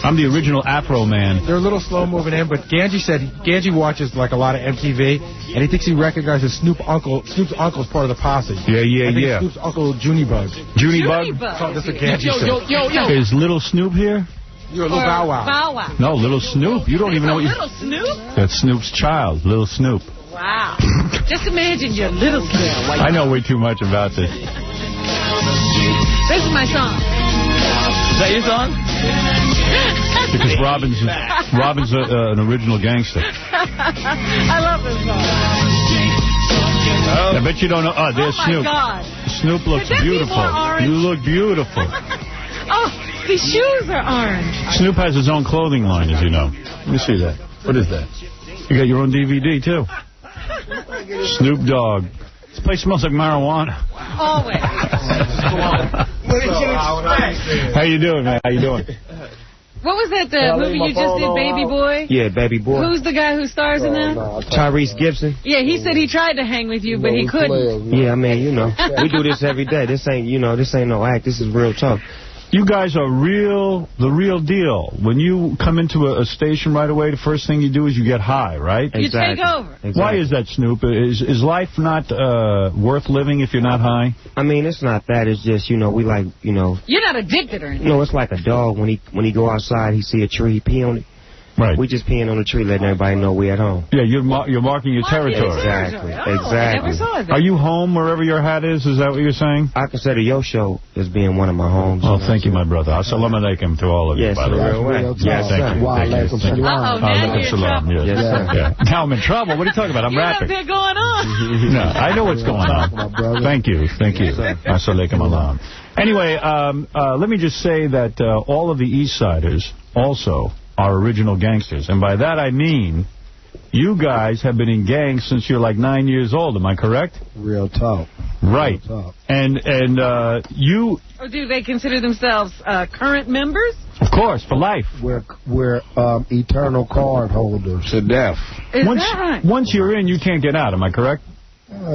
I'm the original Afro man. They're a little slow moving in, but Ganji watches like a lot of MTV, and he thinks he recognizes Snoop's uncle's part of the posse. Yeah. Snoop's uncle, Junie Bug. Junie Bug? Oh, that's what Ganji said. Yo. Is Little Snoop here? You're a little Bow Wow. Bow Wow. No, Little Snoop. You don't even know what Little Snoop? That's Snoop's child, Little Snoop. Wow. Just imagine your Little Snoop. I know way too much about this. This is my song. Is that your song? Because Robin's an original gangster. I love this song. I bet you don't know. Oh, there's Snoop. My God. Snoop looks beautiful. You look beautiful. Oh, these shoes are orange. Snoop has his own clothing line, as you know. Let me see that. What is that? You got your own DVD, too. Snoop Dogg. This place smells like marijuana. Always. What did you expect? How you doing, man? How you doing? What was that movie you just did, Baby Boy? Yeah, Baby Boy. Who's the guy who stars in that? Tyrese Gibson. Yeah, he said he tried to hang with you, but he couldn't. Yeah, I mean, you know, we do this every day. This ain't no act. This is real talk. You guys are the real deal. When you come into a station right away, the first thing you do is you get high, right? You take over. Exactly. Why is that, Snoop? Is life not worth living if you're not high? I mean, it's not that. It's just, we like, You're not addicted or anything. No, it's like a dog. When he go outside, he see a tree, he pee on it. Right. We just peeing on the tree, letting everybody know we at home. Yeah, you're marking your territory. Exactly. I never saw that. Are you home wherever your hat is? Is that what you're saying? I consider your show as being one of my homes. Oh, thank you, my brother. Assalamu alaikum to all of you, by the way. Yes, thank you. Walaikum salam. Alaikum salam. Yes. Now I'm in trouble. What are you talking about? I'm rapping. What's going on? No, I know what's going on. Thank you. Assalamu alaikum. Anyway, let me just say that all of the East Siders also are original gangsters. And by that I mean you guys have been in gangs since you're like 9 years old. Am I correct? Real talk. Right. Real talk. And you... Or do they consider themselves current members? Of course, for life. We're eternal card holders. To death. Is that right? Once you're in, you can't get out. Am I correct?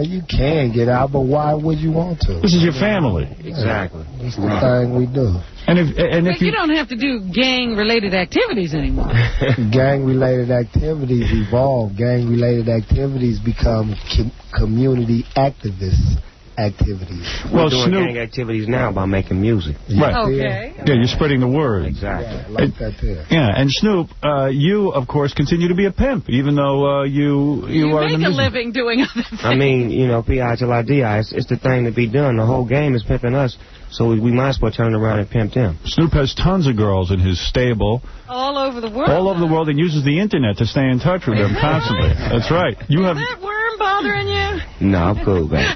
You can get out, but why would you want to? This is your family. Exactly. It's the thing we do. And if you don't have to do gang-related activities anymore. Gang-related activities evolve. Gang-related activities become community activists activities. We're doing gang activities now by making music. Right. Okay. Yeah, you're spreading the word. Exactly. Yeah, like that there. Yeah, and Snoop, you, of course, continue to be a pimp, even though you are in the make a music. living doing other things. I mean, P.I. till I D.I. It's the thing to be done. The whole game is pimping us, so we might as well turn around and pimp them. Snoop has tons of girls in his stable. All over the world. All over the world, and uses the Internet to stay in touch with them constantly. That's right. You have that worm bothering you? No, I'm cool, man.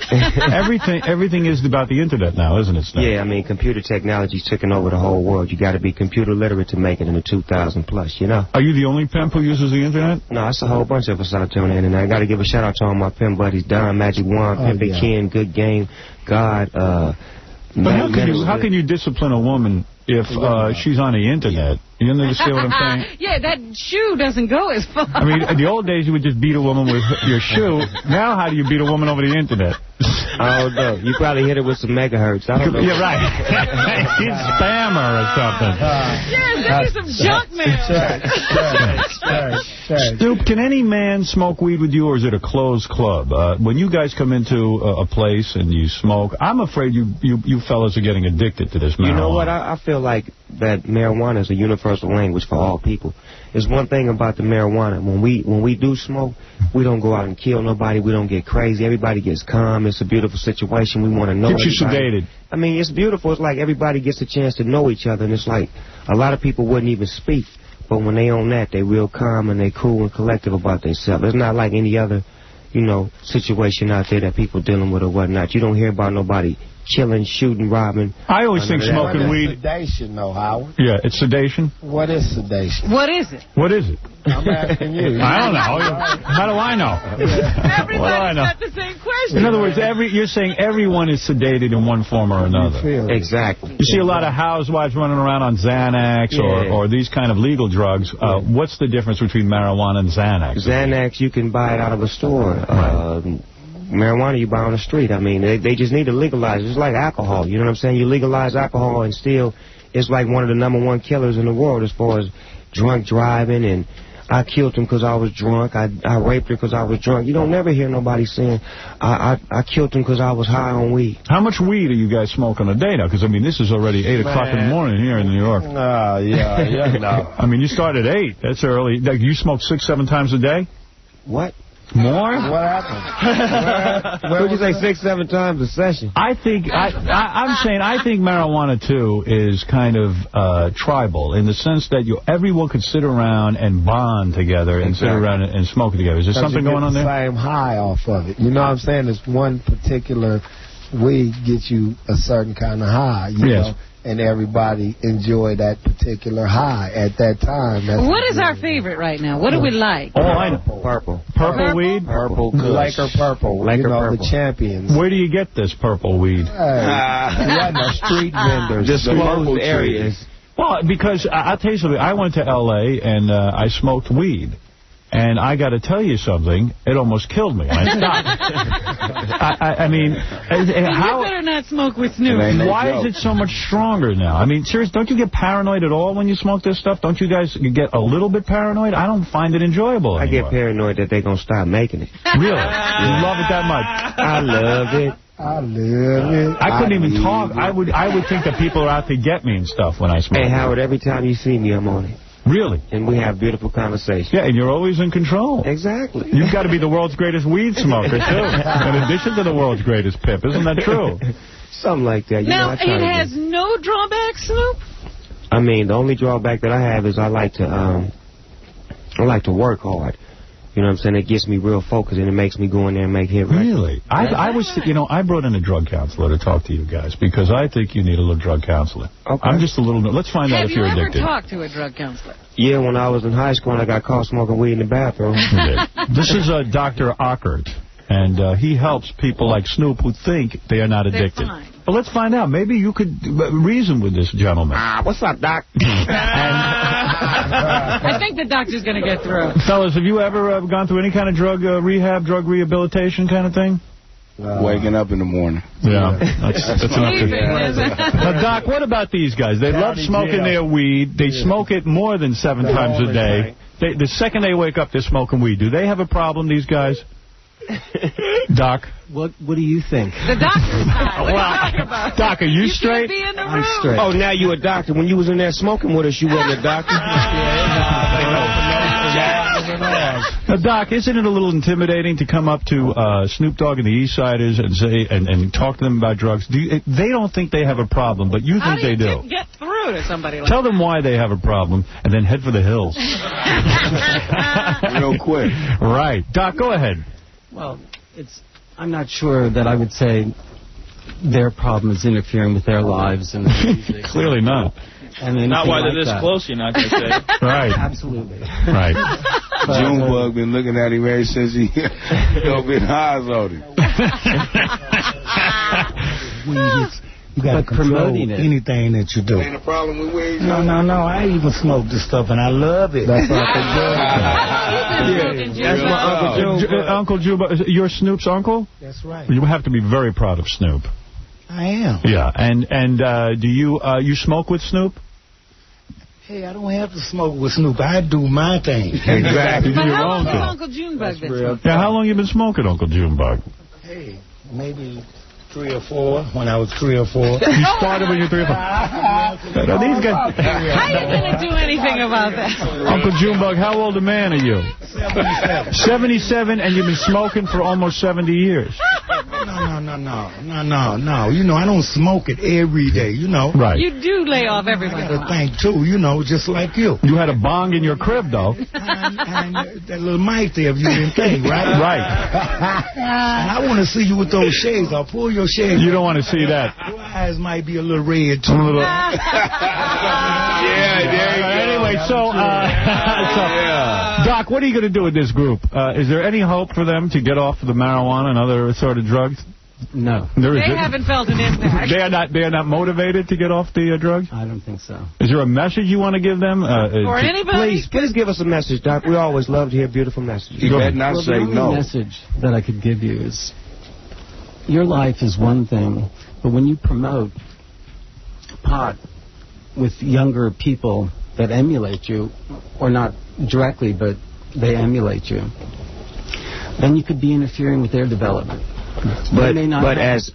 Everything is about the Internet now, isn't it, Snoop? Yeah, I mean, computer technology's taking over the whole world. You got to be computer literate to make it in the 2000 plus, Are you the only pimp who uses the Internet? No, it's a whole bunch of us out there on the Internet. I got to give a shout-out to all my pimp buddies, Don, Magic One, Pimpin' Ken, Good Game, God, But how can you discipline a woman if she's on the Internet? You understand what I'm saying? Yeah, that shoe doesn't go as far. I mean, in the old days, you would just beat a woman with your shoe. Now, how do you beat a woman over the Internet? I don't know. You probably hit her with some megahertz. I don't know. You're right. She's spammer or something. You're Send me some junk mail. Snoop, can any man smoke weed with you, or is it a closed club? When you guys come into a place and you smoke, I'm afraid you fellas are getting addicted to this marijuana. You know what? I feel like that marijuana is a universal language for all people. There's one thing about the marijuana. When we do smoke, we don't go out and kill nobody. We don't get crazy. Everybody gets calm. It's a beautiful situation. We want to know Keeps you sedated. I mean, it's beautiful. It's like everybody gets a chance to know each other, and it's like a lot of people wouldn't even speak. But when they on that, they real calm and they cool and collective about themselves. It's not like any other, situation out there that people dealing with or whatnot. You don't hear about nobody killing, shooting, robbing. I always think smoking weed... sedation, though, Howard. Yeah, it's sedation. What is sedation? What is it? What is it? I'm asking you. I don't know. How do I know? Everybody's got the same question. In other words, you're saying everyone is sedated in one form or another. Exactly. You see a lot of housewives running around on Xanax or these kind of legal drugs. What's the difference between marijuana and Xanax? Xanax, you can buy it out of a store. Marijuana you buy on the street. I mean, they just need to legalize it. It's like alcohol. You know what I'm saying? You legalize alcohol and still it's like one of the #1 killers in the world as far as drunk driving, and I killed him because I was drunk. I raped her because I was drunk. You don't never hear nobody saying, I killed him because I was high on weed. How much weed are you guys smoking a day now? Because, I mean, this is already 8 o'clock in the morning here in New York. No. I mean, you start at 8. That's early. You smoke 6-7 times a day? What? More? What happened? What would you say, 6-7 times a session? I think marijuana too is kind of tribal in the sense that everyone could sit around and bond together and sit around and smoke together. Is there something going on there? Same high off of it. You know what I'm saying? It's one particular weed gets you a certain kind of high. You know? And everybody enjoy that particular high at that time. What is our favorite right now? What do we like? Oh, I know. Purple. Purple weed? Purple. Laker purple. Purple. The champions. Where do you get this purple weed? The street vendors. Disclosed areas. Well, because I'll tell you something. I went to L.A. and I smoked weed. And I got to tell you something, it almost killed me. I stopped. I mean, how... You better not smoke with Snoop. Why is it so much stronger now? I mean, seriously, don't you get paranoid at all when you smoke this stuff? Don't you guys get a little bit paranoid? I don't find it enjoyable anymore. I get paranoid that they're going to stop making it. Really? You love it that much? I love it. I love it. I couldn't even talk. I would think that people are out to get me and stuff when I smoke. Hey, Howard, every time you see me, I'm on it. Really? And we have beautiful conversations. Yeah, and you're always in control. Exactly. You've got to be the world's greatest weed smoker, too, in addition to the world's greatest pimp. Isn't that true? Something like that. Now, it has no drawbacks, Snoop? I mean, the only drawback that I have is I like to work hard. You know what I'm saying? It gets me real focused, and it makes me go in there and make hit records. Really? I brought in a drug counselor to talk to you guys, because I think you need a little drug counseling. Okay. I'm just a little... Let's find out if you're addicted. Have you ever talked to a drug counselor? Yeah, when I was in high school and I got caught smoking weed in the bathroom. This is Dr. Ockert, and he helps people like Snoop who think they are not addicted. But let's find out. Maybe you could reason with this gentleman. What's up, Doc? I think the doctor's going to get through. Fellas, have you ever gone through any kind of drug rehab, drug rehabilitation kind of thing? Waking up in the morning. Yeah, that's enough to... Now, Doc, what about these guys? They love smoking their weed. They smoke it more than 7 times a day. The second they wake up, they're smoking weed. Do they have a problem, these guys? Doc? What do you think? The doctor's side. What are you talking about? Doc, are you straight? Be in the I'm room. straight. Oh, now you a doctor. When you was in there smoking with us, you wasn't a doctor? Now, Doc, isn't it a little intimidating to come up to Snoop Dogg and the East Siders and say and talk to them about drugs? They don't think they have a problem, but you think they do. How do you get through to somebody like Tell them why they have a problem, and then head for the hills. Real quick. Right. Doc, go ahead. Well, I'm not sure that I would say their problem is interfering with their lives. And Clearly not. Not while they're this close, you're not going to say. Right. Absolutely. Right. Junebug been looking at him ever since he been eyes on him. You got to control anything that you do. Ain't a problem with weed? No. I even smoke this stuff, and I love it. That's That's my Uncle Juba. You're Snoop's uncle? That's right. You have to be very proud of Snoop. I am. Yeah, and do you smoke with Snoop? Hey, I don't have to smoke with Snoop. I do my thing. Exactly. But how long has Uncle Junebug been smoking? Yeah, how long you been smoking, Uncle Junebug? Hey, maybe 3 or 4, when I was 3 or 4. You started when you were 3 or 4. No, these guys... How are you going to do anything about that? Uncle Junebug, how old a man are you? 77. 77, and you've been smoking for almost 70 years. No. You know, I don't smoke it every day, you know. Right. You do lay off everyone. I got to think, too, you know, just like you. You had a bong in your crib, though. And that little mic there, if you didn't think, right? Right. And I want to see you with those shades. I'll pull your shades. You don't want to see that. Your eyes might be a little red, too. Anyway, so, Doc, what are you going to do with this group? Is there any hope for them to get off the marijuana and other sort of drugs? No. They haven't felt an impact. They are not motivated to get off the drugs? I don't think so. Is there a message you want to give them? Or anybody? Please give us a message, Doc. We always love to hear beautiful messages. You better not say the only no. message that I could give you is your life is one thing, but when you promote pot with younger people that emulate you, or not directly, but they emulate you, then you could be interfering with their development. But as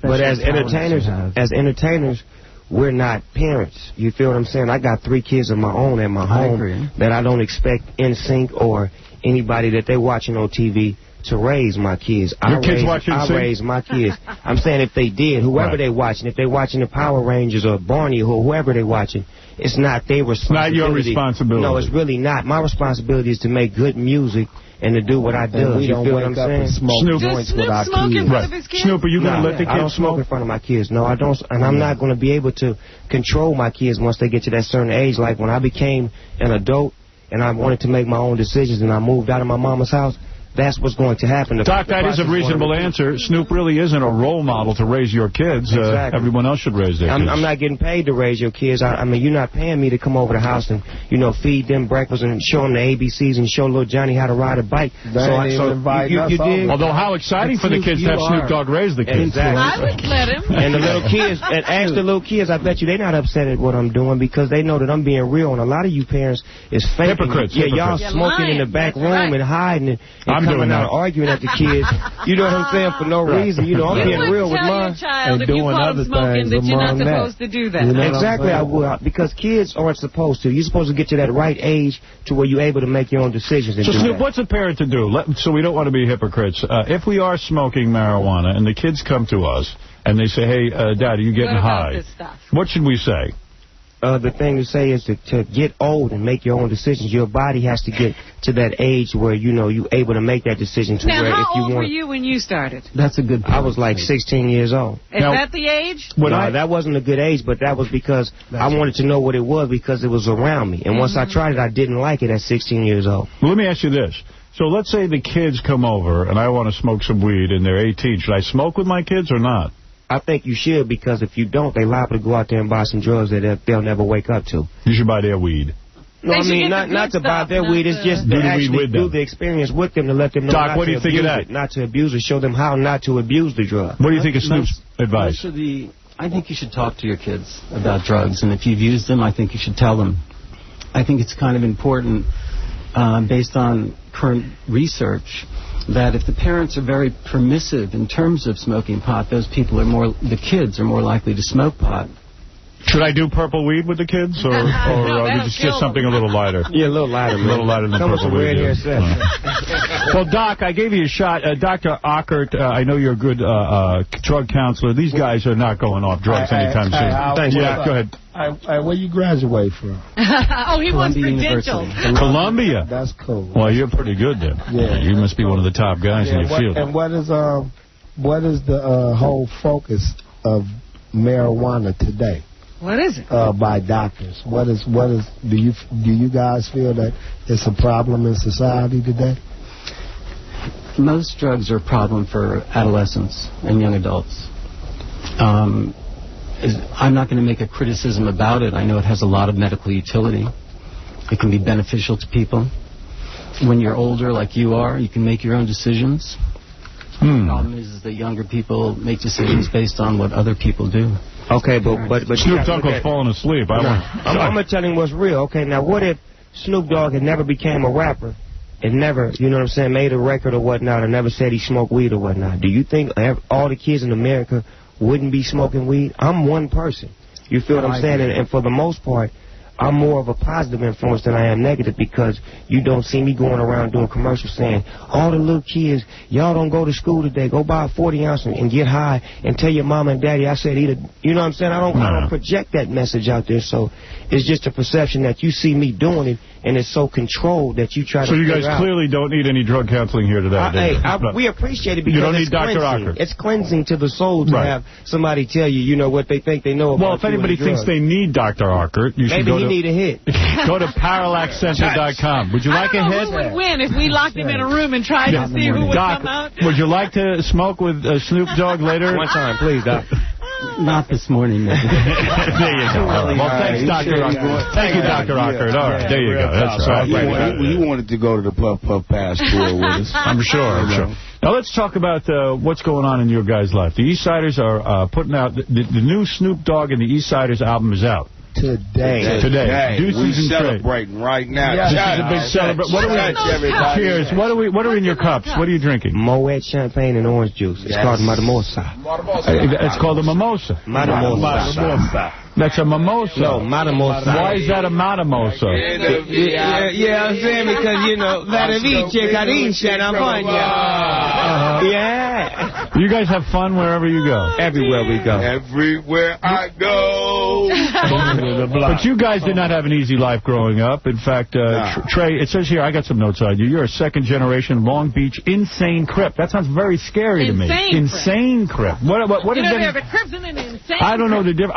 entertainers, we're not parents. You feel what I'm saying? I got 3 kids of my own at my home that I don't expect NSYNC or anybody that they're watching on TV to raise my kids. I raise my kids. I'm saying if they did, whoever they're watching, if they're watching the Power Rangers or Barney or whoever they're watching, it's not their responsibility. Not your responsibility. No, it's really not. My responsibility is to make good music and to do what I do. You feel what I'm saying? Snoop joints with our smoke in kids. front of his kids? Snoop, are you going to let the kids I don't smoke in front of my kids. No, I don't. And I'm not going to be able to control my kids once they get to that certain age. Like when I became an adult and I wanted to make my own decisions and I moved out of my mama's house, that's what's going to happen. Doc, that is a reasonable answer. Snoop really isn't a role model to raise your kids. Exactly. Everyone else should raise their kids. I'm not getting paid to raise your kids. I mean, you're not paying me to come over the house and, you know, feed them breakfast and show them the ABCs and show little Johnny how to ride a bike. You did. Although how exciting for the kids to have Snoop Dogg raise the kids. Exactly. I would let him. And the little kids, and ask the little kids, I bet you they're not upset at what I'm doing because they know that I'm being real. And a lot of you parents is faking. Hypocrites. Yeah, y'all smoking in the back room and hiding and coming out arguing at the kids. You know what I'm saying? For no reason. You know, I'm being real with mine. And if you caught him smoking that you're not supposed to do that. You know exactly, I will. Because kids aren't supposed to. You're supposed to get to that right age to where you're able to make your own decisions. So, Snoop, what's a parent to do? So we don't want to be hypocrites. If we are smoking marijuana and the kids come to us and they say, hey, Dad, are you getting high? What should we say? The thing to say is to get old and make your own decisions. Your body has to get to that age where, you know, you're able to make that decision. To now, where how if you old want, were you when you started? That's a good point. I was like 16 years old. Is that the age? No, that wasn't a good age, but that was because I wanted to know what it was because it was around me. And once I tried it, I didn't like it at 16 years old. Well, let me ask you this. So let's say the kids come over and I want to smoke some weed and they're 18. Should I smoke with my kids or not? I think you should, because if you don't, they're liable to go out there and buy some drugs that they'll never wake up to. You should buy their weed. No, I mean, not to buy their weed. It's just to actually do the experience with them to let them know Doc, what do you think of that? Not to abuse it, show them how not to abuse the drug. What do you think of Snoop's advice? I think you should talk to your kids about drugs, and if you've used them, I think you should tell them. I think it's kind of important, based on current research, that if the parents are very permissive in terms of smoking pot, the kids are more likely to smoke pot. Should I do purple weed with the kids, or just something a little lighter? Yeah, a little lighter, man. A little lighter than purple weed. Well, Doc, I gave you a shot. Dr. Ockert, I know you're a good drug counselor. These guys are not going off drugs anytime soon. Thanks. Yeah, go ahead. Where you graduate from? Oh, he wants credentials. Columbia. That's cool. Well, you're pretty good then. Yeah. You must be one of the top guys in your field. And what is the whole focus of marijuana today? What is it? By doctors. What is? Do you guys feel that it's a problem in society today? Most drugs are a problem for adolescents and young adults. I'm not going to make a criticism about it. I know it has a lot of medical utility. It can be beneficial to people. When you're older, like you are, you can make your own decisions. The problem is that younger people make decisions based on what other people do. Okay, but Snoop Dogg was falling asleep. I'm going to tell him what's real. Okay, now what if Snoop Dogg had never became a rapper and never, you know what I'm saying, made a record or whatnot, or never said he smoked weed or whatnot? Do you think all the kids in America wouldn't be smoking weed? I'm one person. You feel what I'm saying? And for the most part, I'm more of a positive influence than I am negative, because you don't see me going around doing commercials saying, all the little kids, y'all don't go to school today, go buy a 40-ounce and get high and tell your mom and daddy I said eat it. You know what I'm saying? I don't project that message out there, so it's just a perception that you see me doing it, and it's so controlled that you try to. So you guys clearly don't need any drug counseling here today. We appreciate it because you don't need Dr. Ocker. It's cleansing to the soul to have somebody tell you, you know, what they think they know about. Well, if anybody thinks they need Dr. Ocker, you should go to... need a hit. Go to parallaxcenter.com. Would you like a hit? Who would win if we locked him in a room and tried to see who would come out? Would you like to smoke with Snoop Dogg later? One time, please, Doc. Not this morning, maybe. There you go. Well, thanks, Dr. Ocker. Thank you, Dr. Ocker. All right, there you go. That's right. You wanted to go to the Puff Puff Pass tour with us. I'm sure. Now, let's talk about what's going on in your guys' life. The East Siders are putting out... The new Snoop Dogg and the East Siders album is out. Today. We're celebrating right now. This is a big celebration. Cheers. What are in your cups? What are you drinking? Moet champagne and orange juice. It's called Matamosa. It's called a mimosa. Matamosa. That's a mimosa. No, Matamosa. Why is that a Matamosa? Yeah, I'm saying because, you know, Vadavice, Carincha, Nampagna. Yeah. You guys have fun wherever you go? Everywhere we go. Everywhere I go. But you guys did not have an easy life growing up. In fact, Trey, it says here, I got some notes on you. You're a second-generation Long Beach insane Crip. That sounds very scary to me. Insane Crip. What you is know, that? there are Crips and an insane I don't know the difference.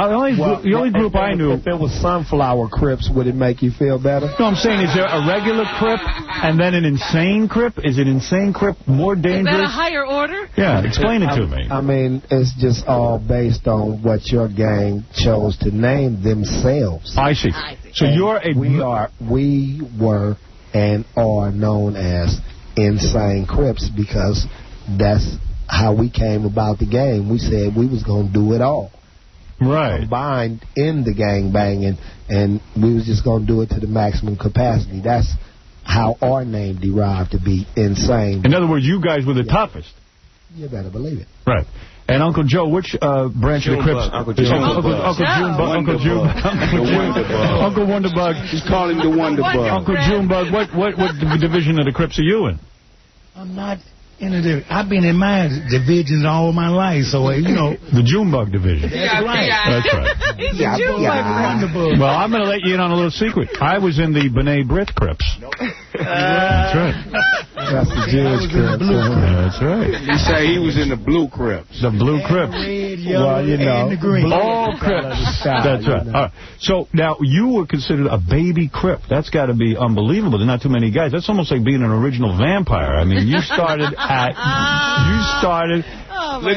The only group I knew... If it was Sunflower Crips, would it make you feel better? No, I'm saying, is there a regular Crip and then an insane Crip? Is an insane Crip more dangerous? Is that a higher order? Yeah, explain it to me. I mean, it's just all based on what your gang chose to name themselves. I see. So and you're a... We were and are known as insane Crips because that's how we came about the game. We said we was going to do it all. Right. Combined in the gang banging, and we was just going to do it to the maximum capacity. That's how our name derived to be insane. In other words, you guys were the toughest. You better believe it. Right. And Uncle Joe, which branch of the Crips? Uncle Junebug. Uncle Wonderbug. He's calling the Wonderbug. Uncle Junebug, what division of the Crips are you in? I'm not in the... I've been in my divisions all my life, so, you know... The Junebug division. That's right. That's right. He's a Junebug. Well, I'm going to let you in on a little secret. I was in the B'nai B'rith Crips. That's right. That's the Jewish Crips. That's right. He said he was in the Blue Crips. The Blue Crips. Red, yellow, and the green. All Crips. That's right. All right. So, now, you were considered a baby Crip. That's got to be unbelievable. There's not too many guys. That's almost like being an original vampire. I mean, you started Look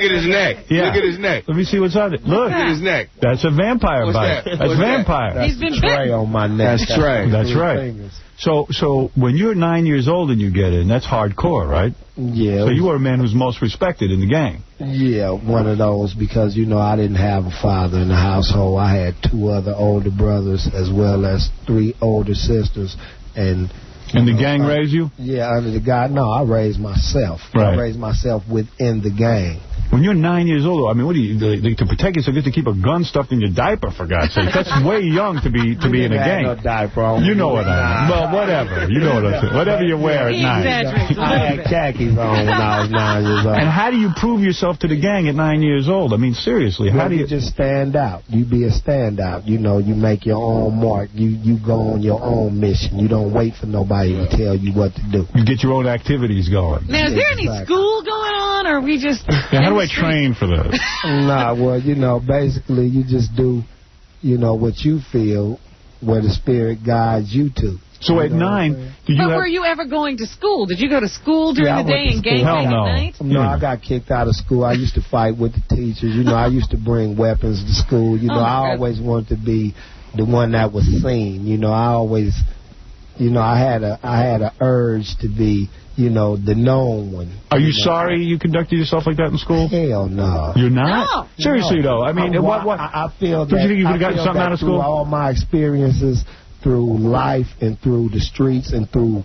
at his neck. Yeah. Look at his neck. Let me see what's on it. Look at his neck. That's a vampire bite. That's vampire. That's the tray on my neck. That's Trey. That's right. So when you're 9 years old and you get in, that's hardcore, right? Yeah. So you were a man who's most respected in the gang. Yeah, one of those, because, you know, I didn't have a father in the household. I had 2 other older brothers as well as 3 older sisters. And the gang raised you? Yeah, under the guy. No, I raised myself. Right. I raised myself within the gang. When you're 9 years old, I mean, what do you to protect yourself? You have to keep a gun stuffed in your diaper, for God's sake. That's way young to be in a gang. No diaper. You know what I mean. Well, whatever. You know what I'm saying. Whatever you wear at 9. I had khakis on when I was 9 years old. And how do you prove yourself to the gang at 9 years old? I mean, seriously, how do you just stand out? You be a standout. You know, you make your own mark. You go on your own mission. You don't wait for nobody to tell you what to do. You get your own activities going. Now, is there any school going on, or are we just... Yeah, how do I train for this? Nah, well, you know, basically you just do, you know, what you feel, where the spirit guides you to. So at 9, were you ever going to school? Did you go to school during the day and gang bang at night? No, I got kicked out of school. I used to fight with the teachers. You know, I used to bring weapons to school. You know, I always wanted to be the one that was seen. You know, I always... You know, I had a urge to be, you know, the known one. Are you sorry you conducted yourself like that in school? Hell no. You're not? No. Seriously, though. I mean, what? I feel that. Don't you think you would have gotten something out of school? Through all my experiences, through life and through the streets and through,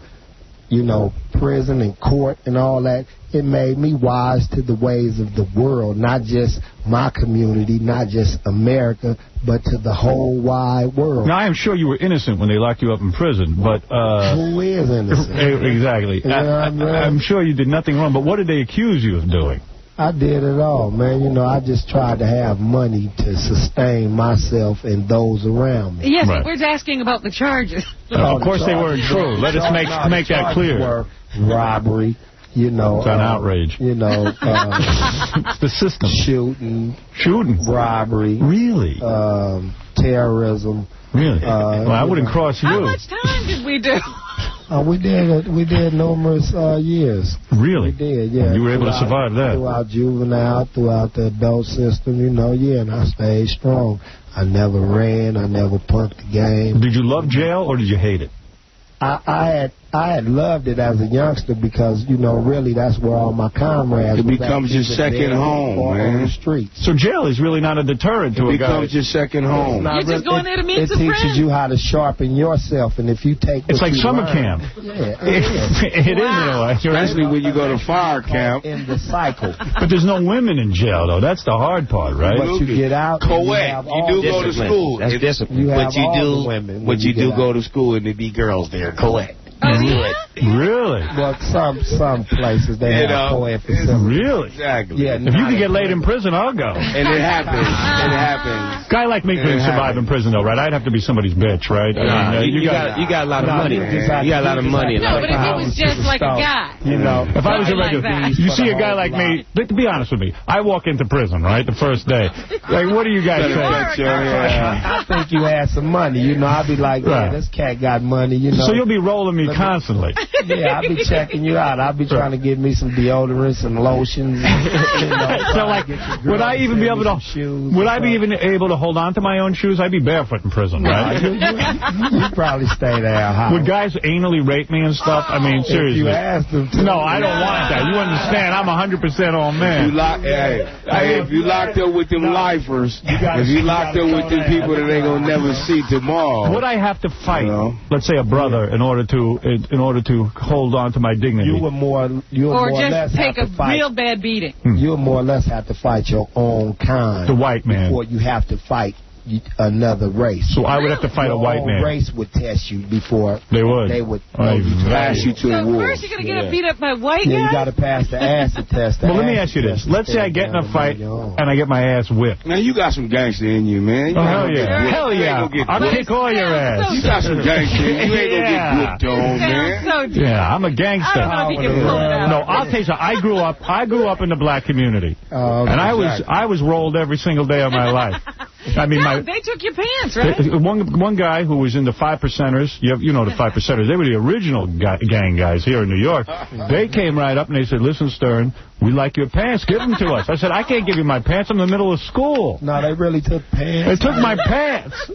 you know, prison and court and all that, it made me wise to the ways of the world, not just my community, not just America, but to the whole wide world. Now, I am sure you were innocent when they locked you up in prison, but... Who is innocent? Exactly. I'm sure you did nothing wrong, but what did they accuse you of doing? I did it all, man. You know, I just tried to have money to sustain myself and those around me. Yes, we're asking about the charges. Of course they weren't true. Let us make that clear. Were robbery, you know. It's an outrage. You know. The system. Shooting. Robbery. Really? Terrorism. Really? Well, I wouldn't cross you. How much time did we do? We did numerous years. Really? We did, yeah. You were able to survive that? Throughout juvenile, throughout the adult system, you know, yeah, and I stayed strong. I never ran. I never punked the game. Did you love jail or did you hate it? I had loved it as a youngster because, you know, really that's where all my comrades. It becomes your second home, man. On the streets. So jail is really not a deterrent to a guy. It becomes your second home. You're just going there to meet some friends. It teaches you how to sharpen yourself, and if you take it's like summer camp. Yeah, it is in a way. Especially when you go to fire camp. In the cycle. But there's no women in jail, though. That's the hard part, right? But you get out. Co-ed. You do go to school. That's discipline. But you do go to school and there be girls there. Co-ed. Oh, yeah? Really? Well, some places they have co-ed facilities. Really? Exactly. Yeah. If you can get laid in prison, I'll go. And it happens. It happens. Guy like me couldn't survive in prison, though, right? I'd have to be somebody's bitch, right? You got a lot of money. You got a lot of money. No, but if he was just like a guy. You know, if I was a regular, you see a guy like me, to be honest with me, I walk into prison, right, the first day. Like, what do you guys say? I think you had some money. You know, I'd be like, yeah, this cat got money, you know. So you'll be rolling me constantly. Yeah, I'll be checking you out. I'll be trying to get me some deodorants and lotions. You know, so, like, would I even be able to hold on to my own shoes? I'd be barefoot in prison, right? You'd probably stay there. Would guys anally rape me and stuff? I mean, seriously. If you asked them to. No, I don't want that. You understand? I'm 100% all man. If you locked up with them lifers, if you locked up with them people that they gonna never see tomorrow, would I have to fight, let's say, a brother in order to hold on to my dignity? You would more or less take a real bad beating. You would more or less have to fight your own kind. The white man. Before you have to fight another race. So I would have to fight a white man. Race would test you before they would pass you to the wall. First, you're gonna get beat up by white guys. You got to pass the acid test. Well, let me ask you this: let's say I get in a fight and I get my ass whipped. Now you got some gangster in you, man. Hell yeah! Hell yeah! I'll kick all your ass. You got some gangster in you. You ain't gonna get whipped on, man. Yeah, I'm a gangster. I don't know if you can pull it out. No, I'll tell you something. I grew up in the black community, and I was rolled every single day of my life. I mean, they took your pants, right? One guy who was in the 5 Percenters, you know the 5 Percenters, they were the original gang guys here in New York. They came right up and they said, listen, Stern, we like your pants, give them to us. I said, I can't give you my pants, I'm in the middle of school. No, they really took pants. They took my pants.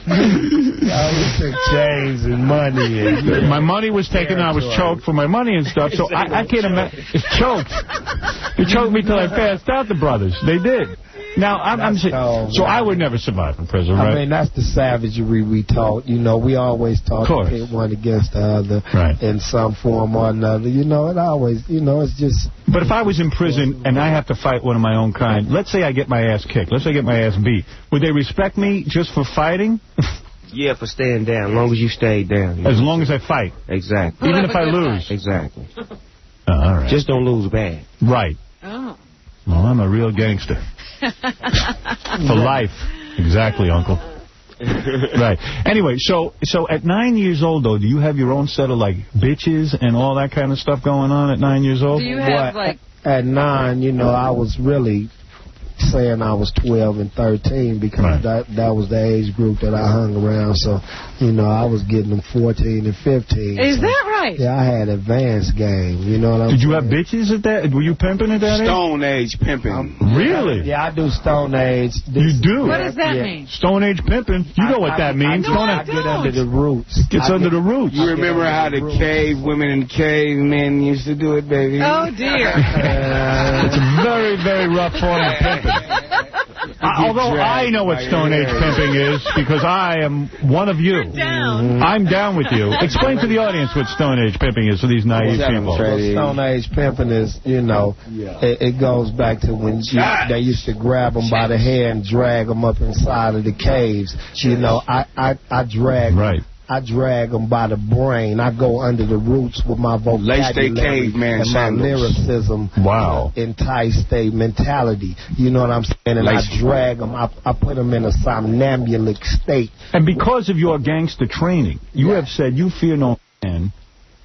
I took chains and money. And my money was taken. I was choked for my money and stuff. So I can't imagine. It's choked. They choked me till I passed out, the brothers. They did. Now, so I would never survive in prison, right? I mean, that's the savagery we taught. You know, we always taught to pit one against the other in some form or another. You know, it always, you know, it's just... But if I was in prison and I have to fight one of my own kind, let's say I get my ass kicked, let's say I get my ass beat, would they respect me just for fighting? Yeah, for staying down, as long as you stay down. As long as I fight? Exactly. Even if I lose? Exactly. All right. Just don't lose bad. Right. Oh. Well, I'm a real gangster. For life. Exactly, Uncle. Right. Anyway, so at 9 years old, though, do you have your own set of, like, bitches and all that kind of stuff going on at 9 years old? Do you have, like... At 9, you know, I was really saying I was 12 and 13 because that was the age group that I hung around. So, you know, I was getting them 14 and 15. Is that right? Yeah, I had advanced game. You know what I'm saying? Did you have bitches at that? Were you pimping at that age? Stone Age pimping. Really? Yeah, I do Stone Age. You do? What does that mean? Stone Age pimping? You know what that means. I get under the roots. Gets under the roots. You remember how the cave women and cavemen used to do it, baby? Oh, dear. It's a very, very rough form of pimping. Although I know what Stone Age pimping is because I am one of you. I'm down with you. Explain to the audience what Stone Age pimping is for these naive people. Stone Age pimping is, you know, it goes back to when they used to grab them by the hair and drag them up inside of the caves. You know, I drag them by the brain. I go under the roots with my vocabulary and my lyricism. Wow. Entice their mentality. You know what I'm saying? And I drag them. I put them in a somnambulic state. And because of your gangster training, you have said you fear no man.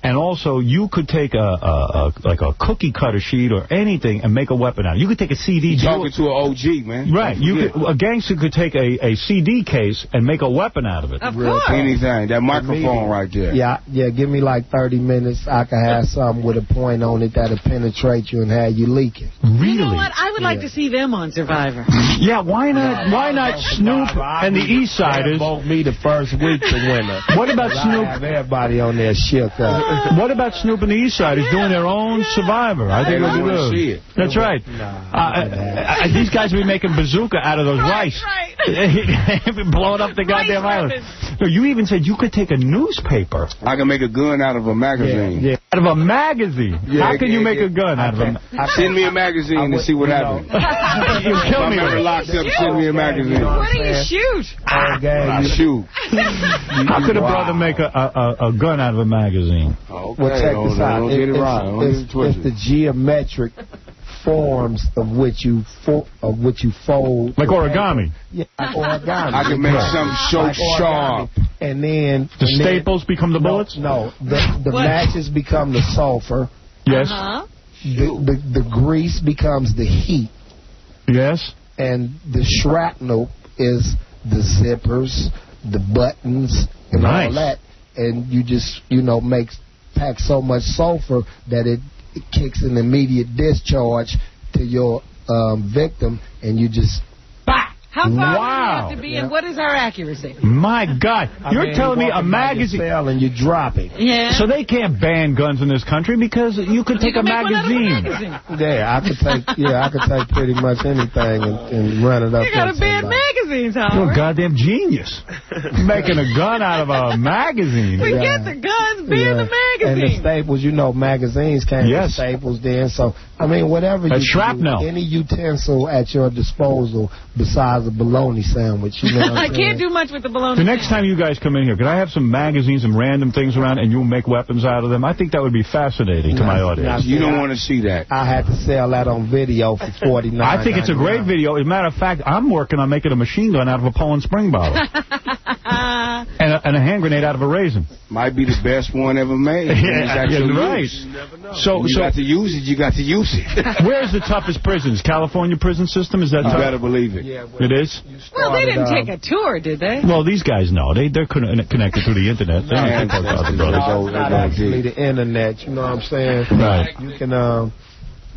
And also, you could take like a cookie cutter sheet or anything and make a weapon out of it. You could take a CD. You're talking to an OG, man. Right. A gangster could take a CD case and make a weapon out of it. Of course. Anything. That microphone right there. Yeah, give me like 30 minutes. I can have something with a point on it that'll penetrate you and have you leaking. Really? You know what? I would like to see them on Survivor. Yeah, why not? Why not Snoop and the East Siders? Vote me the first week to winner. What about Snoop? I have everybody on there shook up. What about Snoop and the East Siders doing their own Survivor? I think it would be good. That's right. These guys will be making bazooka out of those rice. Blowing up the goddamn island. No, you even said you could take a newspaper. I can make a gun out of a magazine. Yeah. Out of a magazine? How can you make a gun out of a magazine? Send me a magazine to see what happens. You kill me. I'm locked up. Send me a magazine. What do you shoot? I shoot. How could a brother make a gun out of a magazine? Well, check this out. It's the geometric forms of which you fold. Like origami. Yeah, like origami. I can make something so sharp. And then the staples become the bullets. No, the matches become the sulfur. Yes. The grease becomes the heat. Yes. And the shrapnel is the zippers, the buttons, and all that. And you just, pack so much sulfur that it kicks an immediate discharge to your victim, and you just... How far do you have to be, and what is our accuracy? My God. You're telling me a magazine... and you drop it. Yeah. So they can't ban guns in this country because you could take a magazine. Yeah, I could take pretty much anything and run it up. You got to ban magazines, Howard. You're a goddamn genius. Making a gun out of a magazine. Forget the guns, ban the magazine. And the staples, magazines came with staples then. So, whatever you shrapnel. Do, any utensil at your disposal besides a bologna sandwich. I can't do much with the bologna. The next time you guys come in here, could I have some magazines and random things around and you'll make weapons out of them? I think that would be fascinating to my audience. You don't want to see that. I had to sell that on video for $49. I think it's a great video. As a matter of fact, I'm working on making a machine gun out of a Poland Spring bottle. and a hand grenade out of a raisin. Might be the best one ever made. Right. So you got to use it. You got to use it. Where's the toughest prisons? California prison system? Is that tough? You better believe it. Yeah, it is? Well, they didn't take a tour, did they? Well, these guys know. They're connected through the internet. They don't think about the brothers. It's not actually the internet, you know what I'm saying? Right.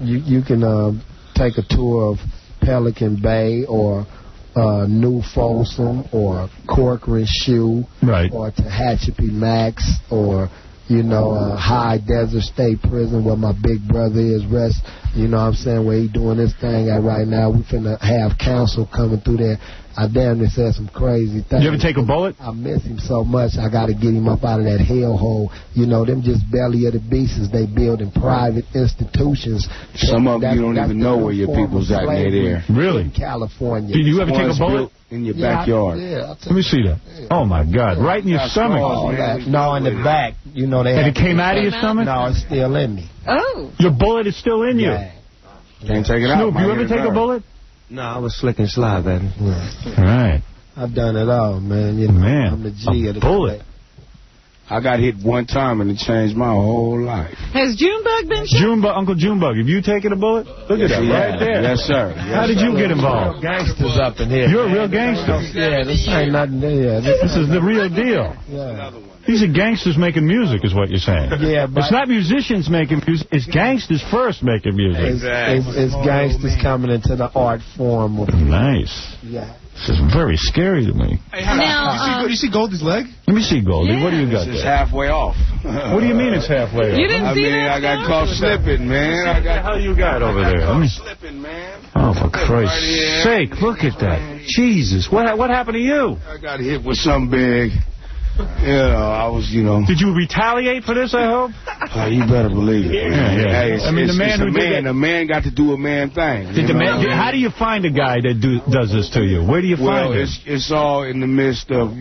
You can take a tour of Pelican Bay or New Folsom or Corcoran Shoe or Tehachapi Max or High Desert State Prison where my big brother is rest. You know what I'm saying? Where he doing this thing at right now. We finna have counsel coming through there. I damn near said some crazy things. You ever take a bullet? I miss him so much. I got to get him up out of that hellhole. Them just belly of the beasts. They build in private institutions. Some of you don't even know where your people's at there. Really? In California. Did you ever take a bullet? In your backyard. Let me see that. Yeah. Oh, my God. Right in your stomach. No, in the back. They and it came out of your stomach? No, it's still in me. Oh. Your bullet is still in you? Can't take it out. Snoop, you ever take a bullet? No, I was slick and slide, baby. Yeah. All right. I've done it all, man. Man, I'm the G of the bullet. I got hit one time and it changed my whole life. Has Junebug been shot? Uncle Junebug, have you taken a bullet? Look at that, right there. Yes, sir. How did you get involved? Gangsters up in here. You're a real gangster. Yeah, this ain't nothing there. This is the real deal. Yeah. These are gangsters making music, is what you're saying. Yeah, but it's not musicians making music. It's gangsters first making music. It's gangsters coming into the art form. Nice. Yeah. This is very scary to me. Hey, now, you see Goldie's leg? Let me see, Goldie. Yeah. What do you got there? It's halfway off. What do you mean it's halfway off? You didn't see that? I got caught slipping, man. What the hell you got over there? Slipping, man. Oh, for Christ's sake, look at that. Jesus. What happened to you? I got hit with something big. I was, Did you retaliate for this, I hope? You better believe it. Yeah. Hey, the man got to do a man thing. How do you find a guy that does this to you? Where do you find him? It's all in the midst of,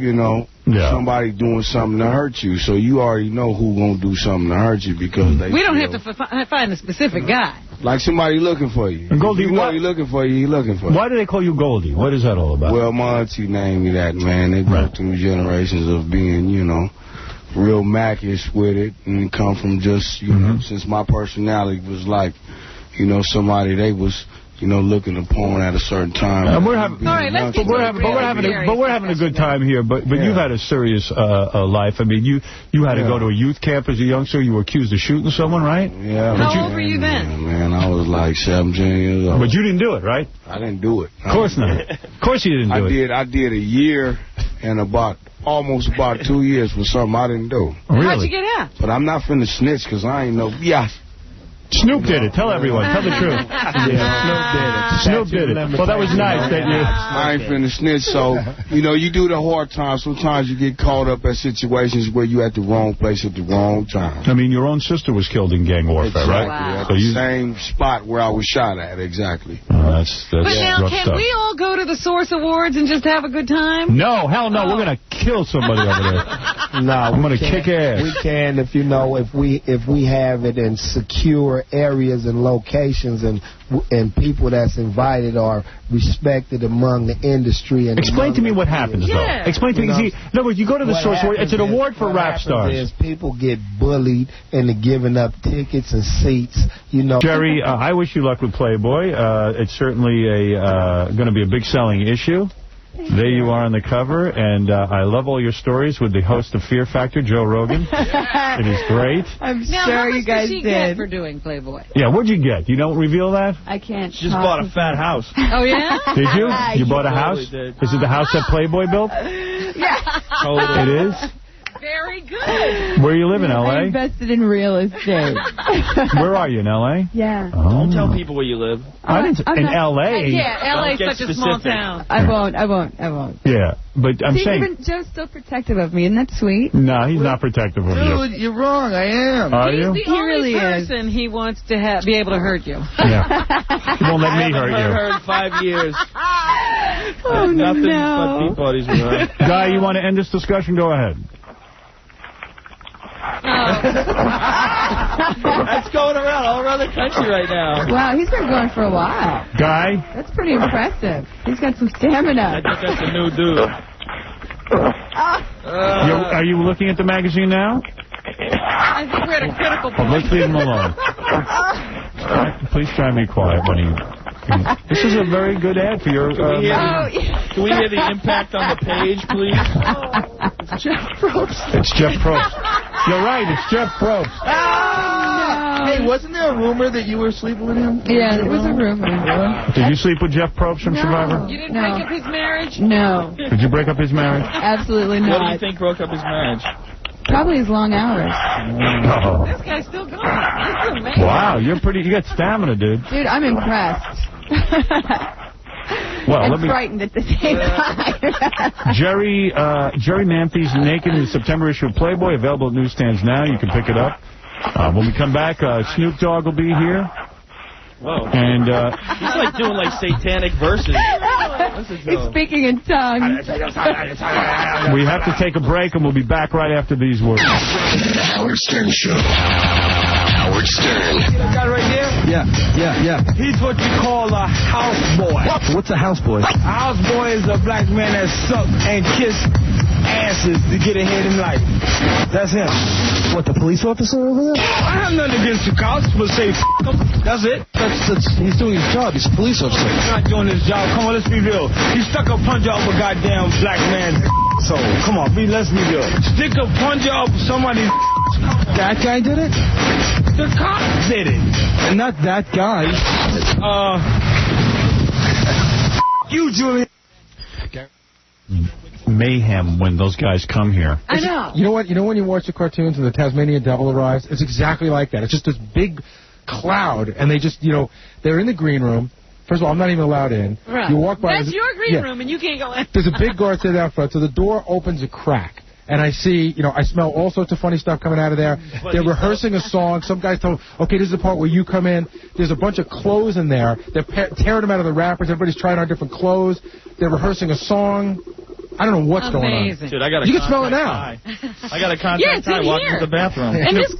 somebody doing something to hurt you. So you already know who's going to do something to hurt you because they We don't have to find a specific guy. Like somebody looking for you. And Goldie, he's looking for you, he's looking for you. Why do they call you Goldie? What is that all about? Well, my auntie named me that, man. They go through generations of being, real Mac-ish with it. And come from just, since my personality was like, somebody they was... looking upon at a certain time. We're having a good time here. But you've had a serious life. I mean, you had to go to a youth camp as a youngster. You were accused of shooting someone, right? Yeah. How old were you then? Man, I was like 17 years old. But you didn't do it, right? I didn't do it. Of course not. Of course you didn't do it. I did a year and almost about 2 years for something I didn't do. Really? How'd you get out? But I'm not finna snitch because I ain't no... Yeah. Snoop did it. Tell everyone. Tell the truth. Snoop did it. Well, that was nice that you... I ain't finna snitch, so, you do the hard times. Sometimes you get caught up at situations where you at the wrong place at the wrong time. I mean, your own sister was killed in gang warfare, right? Wow. At the same spot where I was shot at, exactly. That's but now, can stuff. we all go to the Source Awards and just have a good time? No, hell no. We're going to kill somebody over there. No, I'm going to kick ass. We can if we have it in secure areas and locations and people that's invited are respected among the industry. And explain to me what happens, though. Explain to me. See, no, but you go to the Source Awards. It's an award for rap stars. Is people get bullied into giving up tickets and seats. Jerry, I wish you luck with Playboy. It's certainly going to be a big selling issue. There you are on the cover, and I love all your stories with the host of Fear Factor, Joe Rogan. It is great. I'm now, sure you guys did. Get for doing Playboy? Yeah, what'd you get? You don't reveal that? I can't. She just bought a fat house. Oh, yeah? Did you? You bought a house? Is it the house that Playboy built? Yeah. It is? Very good. Where you live in L.A.? I invested in real estate. Where are you, in L.A.? Yeah. Oh. Don't tell people where you live. In L.A.? Yeah, L.A.'s such a small town. I won't. Yeah, but I'm saying... Even Joe's still protective of me. Isn't that sweet? No, he's not protective of you. Dude, you're wrong. I am. Are you? He's the only person he wants to be able to hurt you. Yeah. He won't let me hurt you. I've heard 5 years. Oh, nothing no. but Pete Buddies around. Guy, you want to end this discussion? Go ahead. That's going around all around the country right now. Wow, he's been going for a while. Guy? That's pretty impressive. He's got some stamina. I think that's a new dude. Are you looking at the magazine now? I think we're at a critical point. Let's leave him alone. Please try and be quiet when he... This is a very good ad for your... Can we hear the impact on the page, please? It's Jeff Probst. It's Jeff Probst. You're right, it's Jeff Probst. No. Hey, wasn't there a rumor that you were sleeping with him? Yeah, it was a rumor. Did you sleep with Jeff Probst from Survivor? You didn't break up his marriage? No. Did you break up his marriage? Absolutely not. What do you think broke up his marriage? Probably his long hours. Oh. This guy's still going. This is amazing. Wow, you got stamina, dude. Dude, I'm impressed. Well, and frightened at the same time. Jerry Manthey's Naked in the September issue of Playboy, available at newsstands now. You can pick it up. When we come back, Snoop Dogg will be here. Whoa. And he's like doing like satanic verses. He's speaking in tongues. We have to take a break, and we'll be back right after these words. The Howard Stern Show. Howard Stern. See that guy right here? Yeah. He's what you call a houseboy. What's a houseboy? A houseboy is a black man that suck and kiss asses to get ahead in life. That's him. What, the police officer over there? I have nothing against the cops, but say, f*** him. That's it. He's doing his job. He's a police officer. He's not doing his job. Come on, let's be real. He stuck a plunger up a goddamn black man's so come on, let's be real. Stick a plunger up somebody's. That guy did it? The cops did it. And not that guy. You, Julian. Mayhem when those guys come here. I know. You know what? You know when you watch the cartoons and the Tasmanian Devil arrives? It's exactly like that. It's just this big cloud, and they just, they're in the green room. First of all, I'm not even allowed in. Right. You walk by. That's your green room, and you can't go in. There's a big guard sitting out front, so the door opens a crack. And I see, I smell all sorts of funny stuff coming out of there. They're rehearsing a song. Some guys tell them, okay, this is the part where you come in. There's a bunch of clothes in there. They're tearing them out of the wrappers. Everybody's trying on different clothes. They're rehearsing a song. I don't know what's going on. Dude, I got a you can smell it now. I got a contact high walking to the bathroom. And this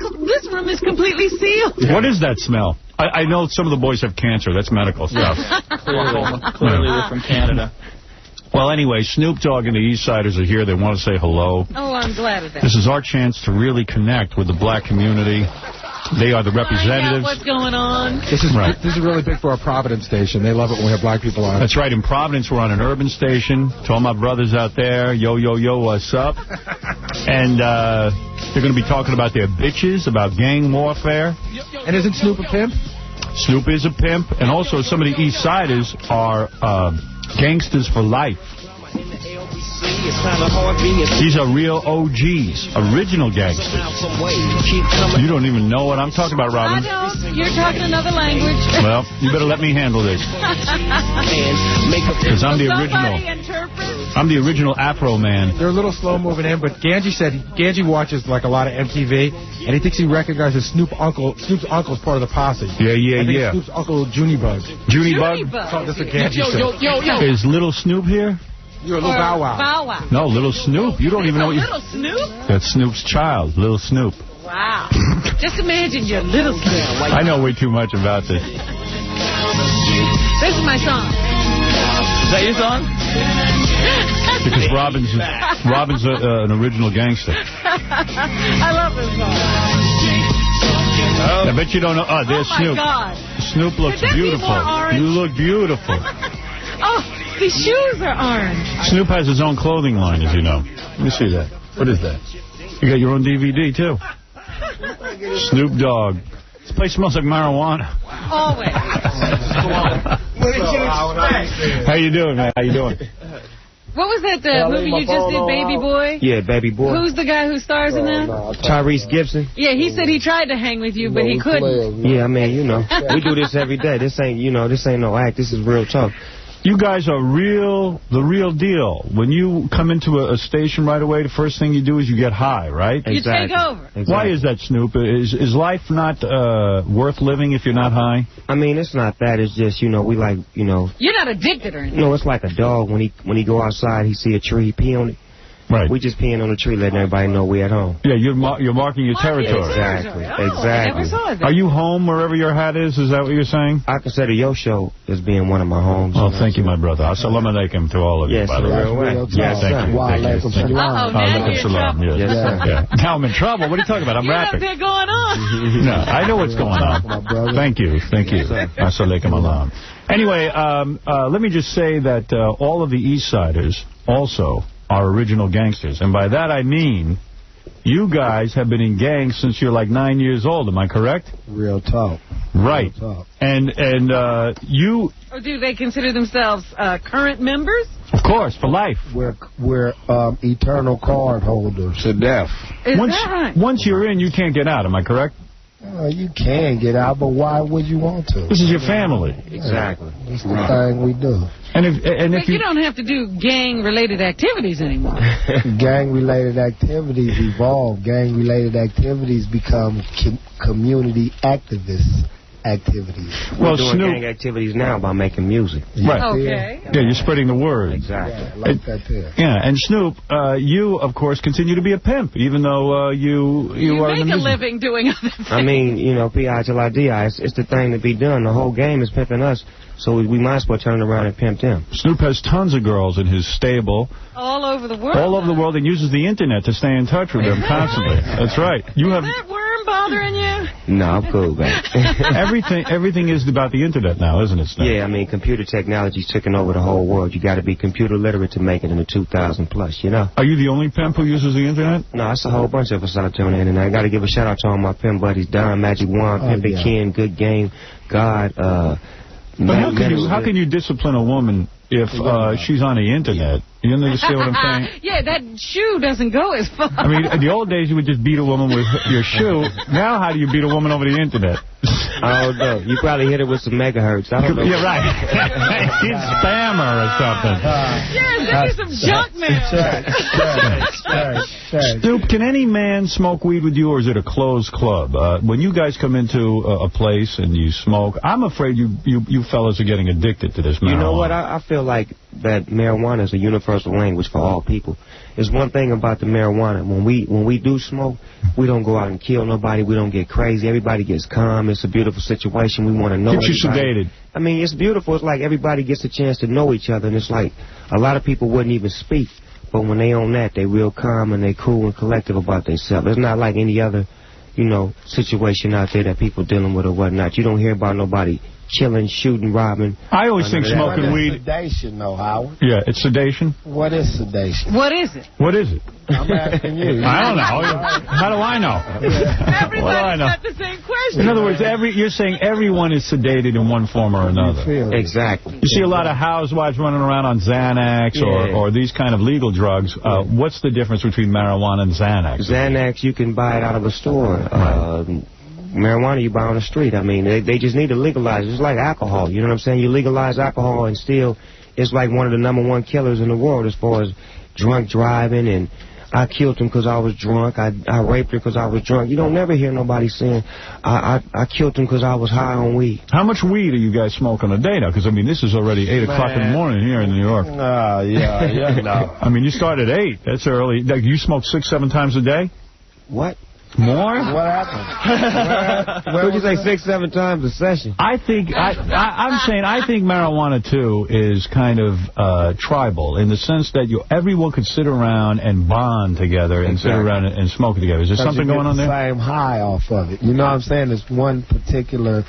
room is completely sealed. What is that smell? I know some of the boys have cancer. That's medical stuff. Clearly they're from Canada. Well, anyway, Snoop Dogg and the East Siders are here. They want to say hello. Oh, I'm glad of that. This is our chance to really connect with the black community. They are the representatives. Find out what's going on. This is really big for our Providence station. They love it when we have black people on. That's right. In Providence, we're on an urban station. To all my brothers out there, yo, what's up? And they're going to be talking about their bitches, about gang warfare. And isn't Snoop a pimp? Snoop is a pimp. And also some of the East Siders are gangsters for life. These are real OGs, original gangsters. You don't even know what I'm talking about, Robin. I don't. You're talking another language. Well, you better let me handle this. Because I'm the original. I'm the original Afro man. They're a little slow moving in, but Ganji watches like a lot of MTV, and he thinks he recognizes Snoop's uncle's part of the posse. Yeah. Snoop's uncle, Junie Bug. Junie Bug? Oh, that's what Ganji said. Yo. Is Little Snoop here? You're a little Bow Wow. Bow Wow. No, Little Snoop. You don't even know what you... Little Snoop? That's Snoop's child, Little Snoop. Wow. Just imagine your Little Snoop. I know way too much about this. This is my song. Is that your song? Because Robin's an original gangster. I love this song. I bet you don't know. Oh, there's Snoop. God. Snoop looks beautiful. You look beautiful. Oh, these shoes are orange. Snoop has his own clothing line, as you know. Let me see that. What is that? You got your own DVD, too. Snoop Dogg. This place smells like marijuana. Always. How you doing, man? How you doing? What was that movie you just did, Baby Boy? Yeah, Baby Boy. Who's the guy who stars in that? Tyrese Gibson. Yeah, he said he tried to hang with you, but he couldn't. Yeah, I mean, we do this every day. This ain't no act. This is real talk. You guys are the real deal. When you come into a station right away, the first thing you do is you get high, right? You take over. Exactly. Why is that, Snoop? Is life not worth living if you're not high? I mean, it's not that. It's just, we like, You're not addicted or anything. It's like a dog. When he go outside, he see a tree, he pee on it. Right. We just peeing on the tree, letting everybody know we at home. Yeah, you're marking your territory. Exactly. Oh, exactly. I never saw that. Are you home wherever your hat is? Is that what you're saying? I consider your show as being one of my homes. Oh, thank you, my brother. Assalamu alaikum to all of you, by the way. Yes, thank you. Thank you. Now you're in trouble. Yes, now I'm in trouble. What are you talking about? I'm rapping. You're going on. No, I know what's going on. Thank you. Assalamu alaikum. Anyway, let me just say that all of the East Siders also are original gangsters. And by that I mean you guys have been in gangs since you're like 9 years old. Am I correct? Real talk. Right. Real talk. And you... Or do they consider themselves current members? Of course, for life. We're eternal card holders. To death. Is that right? Once you're in, you can't get out. Am I correct? You can get out, but why would you want to? This is your family. Exactly. It's the thing we do. And if you don't have to do gang-related activities anymore. Gang-related activities evolve. Gang-related activities become community activists. activities. We're doing gang activities now by making music. Right. Okay. Yeah, you're spreading the word. Exactly. Yeah, I like that there. Yeah, and Snoop, you, of course, continue to be a pimp, even though you are in the make a music. living doing other things. I mean, you know, P.I. till I D.I. It's the thing to be done. The whole game is pimping us, so we might as well turn around and pimp them. Snoop has tons of girls in his stable. All over the world. All over the world, and uses the internet to stay in touch with them constantly. That's right. You have that worm bothering you? No, I'm cool, man. everything is about the internet now, isn't it, Snoop? Yeah, I mean, computer technology's taking over the whole world. You got to be computer literate to make it in the 2000 plus, you know? Are you the only pimp who uses the internet? No, it's a whole bunch of us out there on the internet. I got to give a shout out to all my pimp buddies: Don, Magic Wand, Pimpin' Ken, Good Game, God. But how can you discipline a woman if she's on the internet? You understand what I'm saying? Yeah, that shoe doesn't go as far. I mean, in the old days, you would just beat a woman with your shoe. Now, how do you beat a woman over the internet? I don't know. You probably hit her with some megahertz. I don't know. You're right. He's spammer or something. Yeah, send me some junk mail. Snoop, can any man smoke weed with you, or is it a closed club? When you guys come into a place and you smoke, I'm afraid you fellas are getting addicted to this marijuana. You know what? I feel like that marijuana is a universal language for all people. There's one thing about the marijuana. When we do smoke, we don't go out and kill nobody. We don't get crazy. Everybody gets calm. It's a beautiful situation. We want to know Gets you sedated. I mean, it's beautiful. It's like everybody gets a chance to know each other, and it's like a lot of people wouldn't even speak, but when they on that, they real calm and they cool and collective about themselves. It's not like any other, you know, situation out there that people dealing with or whatnot. You don't hear about nobody killing, shooting, robbing. I always think smoking weed... sedation, though, Howard. Yeah, it's sedation. What is sedation? What is it? What is it? I'm asking you. I don't know. How do I know? Everybody's got the same question. In other words, you're saying everyone is sedated in one form or another. Exactly. You see a lot of housewives running around on Xanax or these kind of legal drugs. What's the difference between marijuana and Xanax? Xanax, you can buy it out of a store. Marijuana you buy on the street. I mean, they just need to legalize it. It's like alcohol. You know what I'm saying? You legalize alcohol and still it's like one of the #1 killers in the world as far as drunk driving, and I killed him because I was drunk. I raped her because I was drunk. You don't never hear nobody saying, I killed him because I was high on weed. How much weed are you guys smoking a day now? Because, I mean, this is already 8 o'clock in the morning here in New York. No. I mean, you start at 8. That's early. Like, you smoke 6-7 times a day? What? More? What happened? What would you say, 6-7 times a session? I think I think marijuana too is kind of tribal in the sense that everyone could sit around and bond together and sit around and smoke together. Is there something going on there? Same high off of it. You know what I'm saying? It's one particular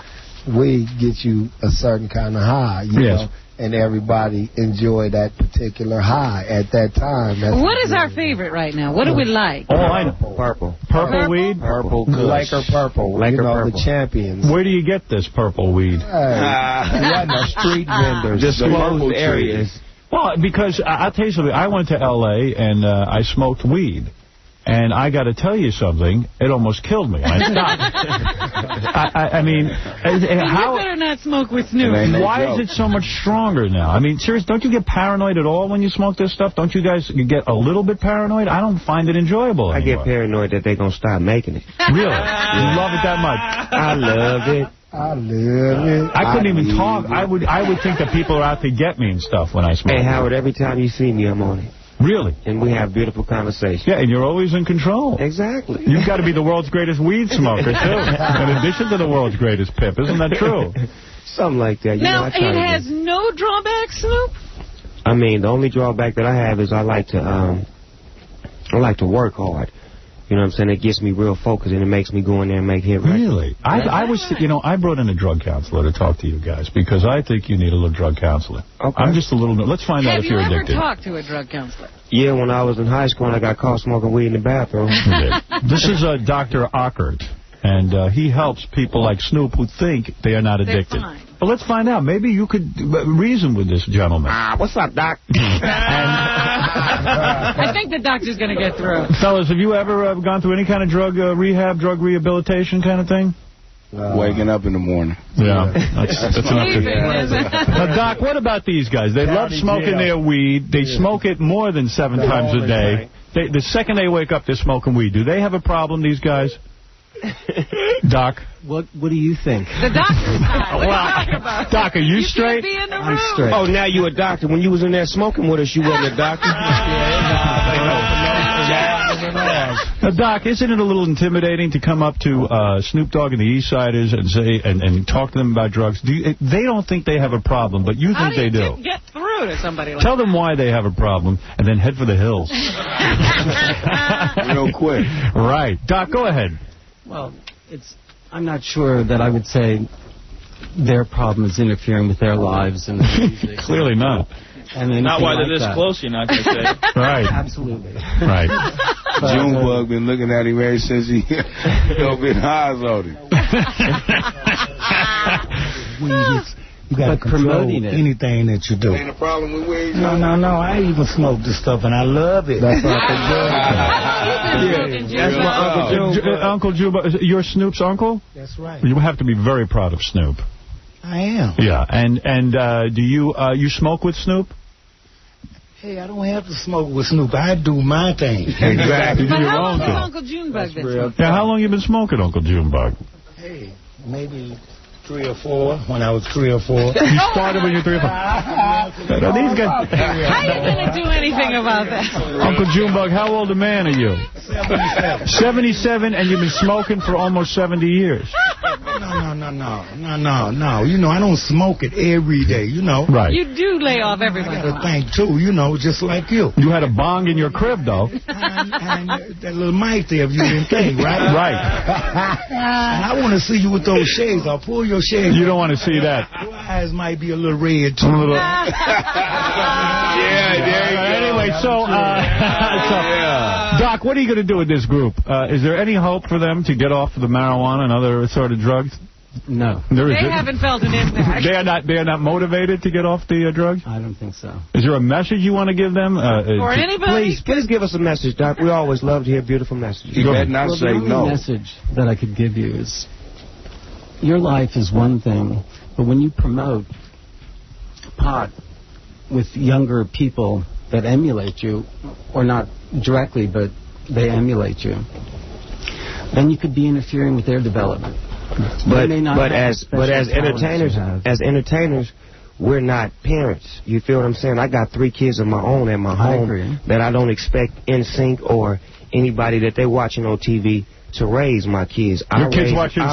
weed gets you a certain kind of high. You know? And everybody enjoy that particular high at that time. What is our favorite right now? What do we like? Oh, I know. Purple. Purple weed? Purple. Laker purple. Laker purple. purple. The champions. Where do you get this purple weed? Street vendors. Disclosed areas. Well, because I'll tell you something. I went to L.A. and I smoked weed. And I got to tell you something, it almost killed me. I stopped. I mean, how... You better not smoke with Snoop. Why is it so much stronger now? I mean, seriously, don't you get paranoid at all when you smoke this stuff? Don't you guys get a little bit paranoid? I don't find it enjoyable anymore. I get paranoid that they're going to stop making it. Really? You love it that much? I love it. I love it. I couldn't even talk. I would think that people are out to get me and stuff when I smoke. Hey, Howard, every time you see me, I'm on it. Really? And we have beautiful conversations. Yeah, and you're always in control. Exactly. You've got to be the world's greatest weed smoker, too, in addition to the world's greatest pimp. Isn't that true? Something like that. Now, it has no drawbacks, Snoop? I mean, the only drawback that I have is I like to work hard. You know what I'm saying? It gets me real focused, and it makes me go in there and make hit records. Really? I brought in a drug counselor to talk to you guys, because I think you need a little drug counseling. Okay. I'm just a little... Let's find out if you're addicted. Have you ever talked to a drug counselor? Yeah, when I was in high school and I got caught smoking weed in the bathroom. This is Dr. Ockert, and he helps people like Snoop who think they are not addicted. They're fine. Well, let's find out. Maybe you could reason with this gentleman. What's up, Doc? I think the doctor's going to get through. Fellas, have you ever gone through any kind of drug rehab, drug rehabilitation kind of thing? Waking up in the morning. Yeah, that's enough to... Now, Doc, what about these guys? They love smoking their weed. They smoke it more than 7 times a day. The second they wake up, they're smoking weed. Do they have a problem, these guys? Doc? What do you think? The doctor's side. What are you talking about? Doc, are you straight? Be in the I'm room. straight. Oh, now you a doctor. When you was in there smoking with us, you wasn't a doctor. Doc, isn't it a little intimidating to come up to Snoop Dogg and the East Siders and say and talk to them about drugs? They don't think they have a problem, but you think they do. How do you get through to somebody like Tell them why they have a problem, and then head for the hills. Real quick. Right. Doc, go ahead. Well, I'm not sure that I would say their problem is interfering with their lives and their music. Clearly not. And not while like they're this that. close, you're not going to say. Right. Absolutely. Right. Junebug been looking at him ever since he been eyes on him. You got to control anything that you do. Ain't a problem with weed. No. I even smoke this stuff, and I love it. That's That's my Uncle Juba. You're Snoop's uncle? That's right. You have to be very proud of Snoop. I am. Yeah, and do you smoke with Snoop? Hey, I don't have to smoke with Snoop. I do my thing. Exactly. But how long has Uncle Junebug been smoking? Yeah, how long you been smoking, Uncle Junebug? Hey, maybe 3 or 4, when I was 3 or 4. You started when you were 3 or 4. These guys. How are you going to do anything about that? Uncle Junebug, how old a man are you? 77. 77, and you've been smoking for almost 70 years. No. You know, I don't smoke it every day, you know. Right. You do lay off everybody. I got to think, too, you know, just like you. You had a bong in your crib, though. And that little mic there, if you didn't think, right? Right. And I want to see you with those shades. I'll pull your shades. You don't want to see that. Your eyes might be a little red, too. Anyway, so, Doc, what are you going to do with this group? Is there any hope for them to get off the marijuana and other sort of drugs? No. They haven't felt an impact. They are not motivated to get off the drugs? I don't think so. Is there a message you want to give them? Or anybody? Please give us a message, Doc. We always love to hear beautiful messages. You better not say the only no. message that I could give you is your life is one thing, but when you promote pot with younger people that emulate you, or not directly, but they emulate you, then you could be interfering with their development. But as entertainers, we're not parents. You feel what I'm saying? I got 3 kids of my own at my home that I don't expect NSYNC or anybody that they're watching on TV to raise my kids. I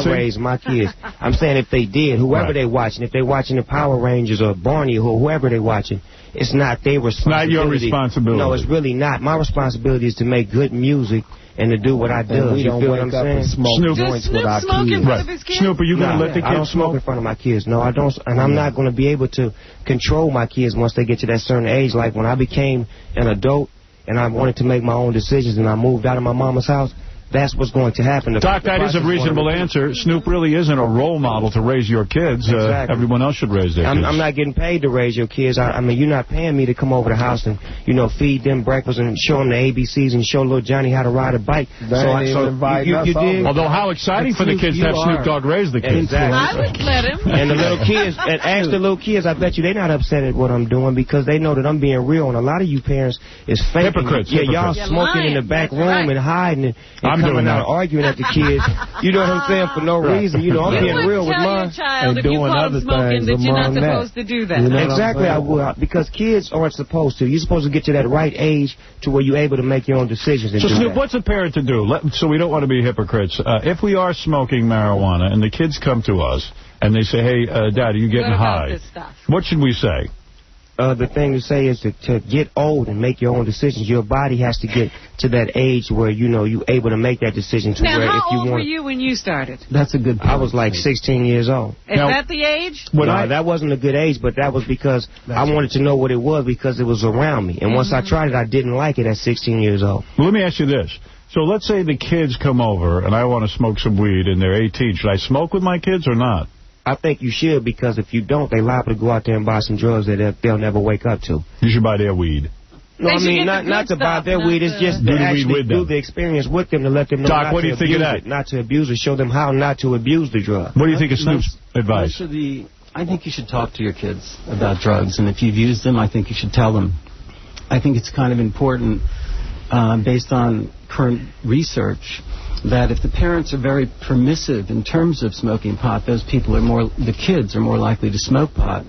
raise my kids. I'm saying if they did, whoever they're watching, if they're watching the Power Rangers or Barney or whoever they're watching, it's not their responsibility. Not your responsibility. No, it's really not. My responsibility is to make good music and to do what I do. You feel what I'm saying? Snoop joints with our kids. Snoop, are you going to let the kids I don't smoke in front of my kids. No, I don't. And I'm not going to be able to control my kids once they get to that certain age. Like when I became an adult and I wanted to make my own decisions and I moved out of my mama's house, that's what's going to happen. Doc, that is a reasonable answer. Snoop really isn't a role model to raise your kids. Exactly. Everyone else should raise their kids. I'm not getting paid to raise your kids. I mean, you're not paying me to come over the house and, you know, feed them breakfast and show them the ABCs and show little Johnny how to ride a bike. You did. Although how exciting for the kids to have Snoop Dogg raise the kids. Exactly. I would let him. And the little kids, and ask the little kids, I bet you they're not upset at what I'm doing because they know that I'm being real. And a lot of you parents is faking. Hypocrites. Yeah, y'all smoking in the back room and hiding and coming out arguing at the kids. You know what I'm saying? For no reason. You know, I'm being real with mine. And doing other things that you're not supposed to do that. Exactly, I will. Because kids aren't supposed to. You're supposed to get to that right age to where you're able to make your own decisions. So, Snoop, what's a parent to do? So we don't want to be hypocrites. If we are smoking marijuana and the kids come to us and they say, hey, Dad, are you getting high? What should we say? The thing to say is to get old and make your own decisions. Your body has to get to that age where, you know, you're able to make that decision. To now, where how if you old want, were you when you started? That's a good point. I was like 16 years old. Is that the age? No, that wasn't a good age, but that was because I wanted to know what it was because it was around me. And once I tried it, I didn't like it at 16 years old. Well, let me ask you this. So let's say the kids come over and I want to smoke some weed and they're 18. Should I smoke with my kids or not? I think you should, because if you don't, they're liable to go out there and buy some drugs that they'll never wake up to. You should buy their weed. No, I mean, not to buy their weed. It's just to actually do the experience with them to let them know Doc, what do you think of that? Not to abuse it. Show them how not to abuse the drug. What do you think of Snoop's advice? I think you should talk to your kids about drugs, and if you've used them, I think you should tell them. I think it's kind of important, based on current research, that if the parents are very permissive in terms of smoking pot, the kids are more likely to smoke pot.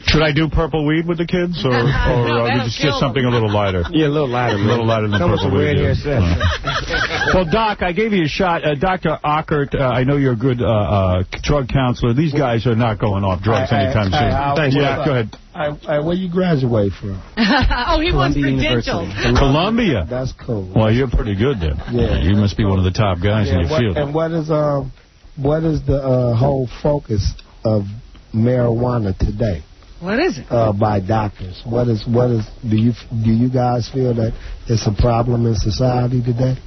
Should I do purple weed with the kids, or just something a little lighter? Yeah, a little lighter. A little lighter than purple weed. Well, Doc, I gave you a shot. Dr. Ockert, I know you're a good drug counselor. These guys are not going off drugs anytime soon. Thanks. Yeah, go ahead. Where you graduate from? He wants credentials. Columbia. That's cool. Well, you're pretty good then. Yeah. You must be one of the top guys in your field. And what is the whole focus of marijuana today? What is it? By doctors. What is? Do you guys feel that it's a problem in society today?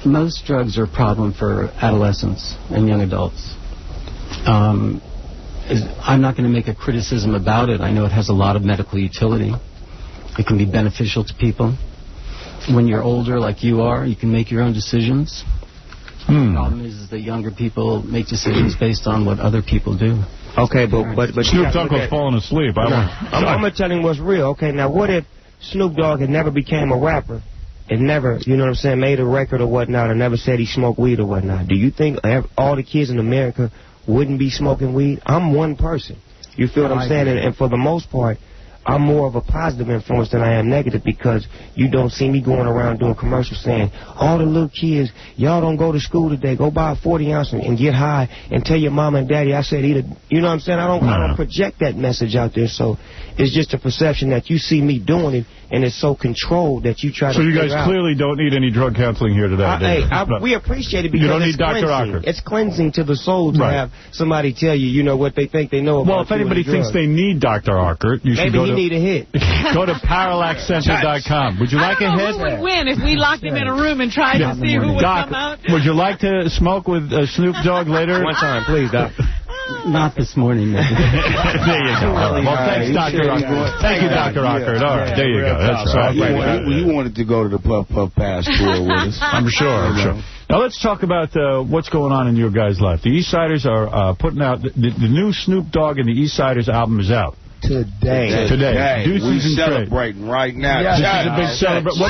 Most drugs are a problem for adolescents and young adults. I'm not going to make a criticism about it. I know it has a lot of medical utility. It can be beneficial to people. When you're older, like you are, you can make your own decisions. The problem is that younger people make decisions based on what other people do. Okay, but Snoop Dogg was falling asleep. I'm going to tell him what's real. Okay, now what if Snoop Dogg had never became a rapper and never, you know what I'm saying, made a record or whatnot, or never said he smoked weed or whatnot? Do you think all the kids in America wouldn't be smoking weed? I'm one person. You feel what I'm saying? And for the most part, I'm more of a positive influence than I am negative, because you don't see me going around doing commercials saying, all the little kids, y'all don't go to school today, go buy a 40 ounce and get high and tell your mama and daddy I said eat it. You know what I'm saying? I don't project that message out there, so it's just a perception that you see me doing it, and it's so controlled that you try to. So you guys clearly don't need any drug counseling here today. We appreciate it because you don't need Dr. Ockert. It's cleansing to the soul to have somebody tell you, you know, what they think they know about. Well, if anybody thinks they need Dr. Ockert, you should go to... need a hit. Go to parallaxcenter.com. Would you like a hit? Who would win if we locked him in a room and tried to see who would come out? Would you like to smoke with Snoop Dogg later? One time, please, Doc. Not this morning. There you go. Well, thanks, Dr. Ockert. Thank you, Dr. Ockert. All right, there you go. That's right. He wanted to go to the Puff Puff Pass tour with us. I'm sure. Now let's talk about what's going on in your guys' life. The East Siders are putting out the new Snoop Dogg and the East Siders album is out. Today. We're celebrating right now. This is a big celebration.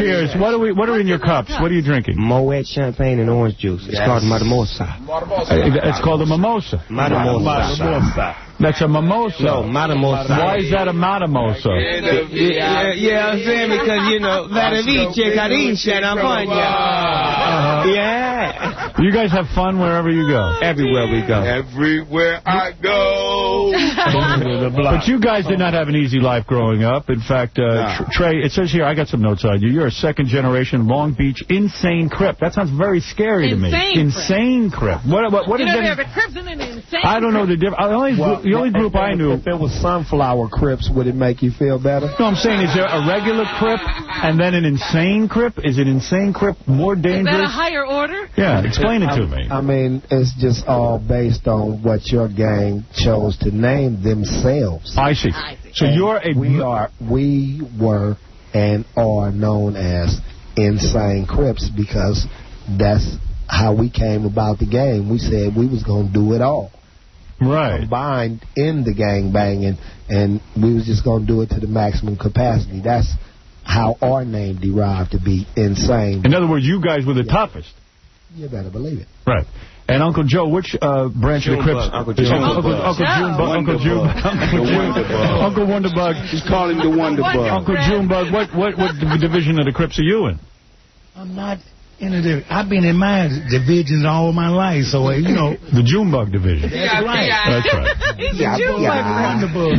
Cheers. What are in your cups? What are you drinking? Moet champagne and orange juice. It's called Matamosa. It's called a mimosa. Matamosa. That's a mimosa. No, Matamosa. Why is that a matamosa? Yeah, I'm saying because, you know, Vadavice, Carisha, Nampagna. Yeah. You guys have fun wherever you go? Everywhere we go. Everywhere I go. But you guys did not have an easy life growing up. In fact, Trey, it says here, I got some notes on you. You're a second-generation Long Beach insane Crip. That sounds very scary to me. Insane Crip. What is that? You know, Crips and an insane I don't know the difference. The only group I knew... If there was sunflower Crips, would it make you feel better? No, I'm saying, is there a regular Crip and then an insane Crip? Is an insane Crip more dangerous? Is that a higher order? Yeah, explain it to me. I mean, it's just all based on what your gang chose to name themselves. I see. So you're a... We were and are known as Insane Crips because that's how we came about the game. We said we was going to do it all. Right. Combined in the gang banging, and we was just going to do it to the maximum capacity. That's how our name derived to be Insane. In other words, you guys were the toughest. You better believe it. Right. And Uncle Joe, which branch of the Crips? Uncle Wonderbug. Just call him the Wonderbug. Uncle Junebug, what division of the Crips are you in? I'm not in the... I've been in my divisions all my life, so, you know... The Junebug division. That's right. That's right.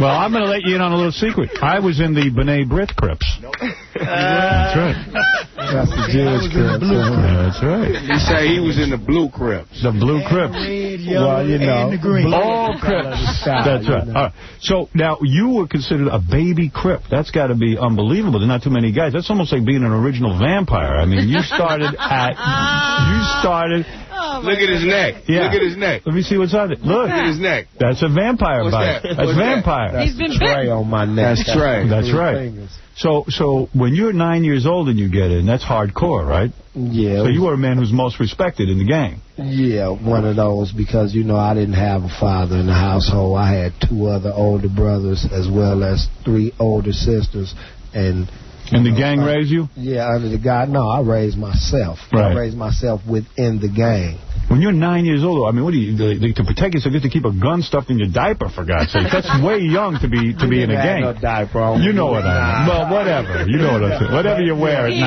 Well, I'm going to let you in on a little secret. I was in the B'nai B'rith Crips. That's right. That's the Jewish Crips. That's right. He say he was in the Blue Crips. The Blue Crips. Well, you know, the green. All Crips. That's right. All right. So now you were considered a baby Crip. That's got to be unbelievable. There's not too many guys. That's almost like being an original vampire. I mean, you started Look at his neck. Yeah. Look at his neck. Let me see what's on it. Look at his neck. That's a vampire bite. That's vampire. That's the tray on my neck. That's Trey. That's right. So when you're 9 years old and you get in, that's hardcore, right? Yeah. So you were a man who's most respected in the gang. Yeah, one of those, because, you know, I didn't have a father in the household. I had 2 other older brothers as well as 3 older sisters. And And the gang raised you? Yeah, under the guy. No, I raised myself. Right. I raised myself within the gang. When you're 9 years old, I mean, what do you to protect yourself? You have to keep a gun stuffed in your diaper, for God's sake. That's way young to be in a gang. No diaper on. You know what I mean? Well, whatever. You know what I'm saying. Whatever you wear at 9.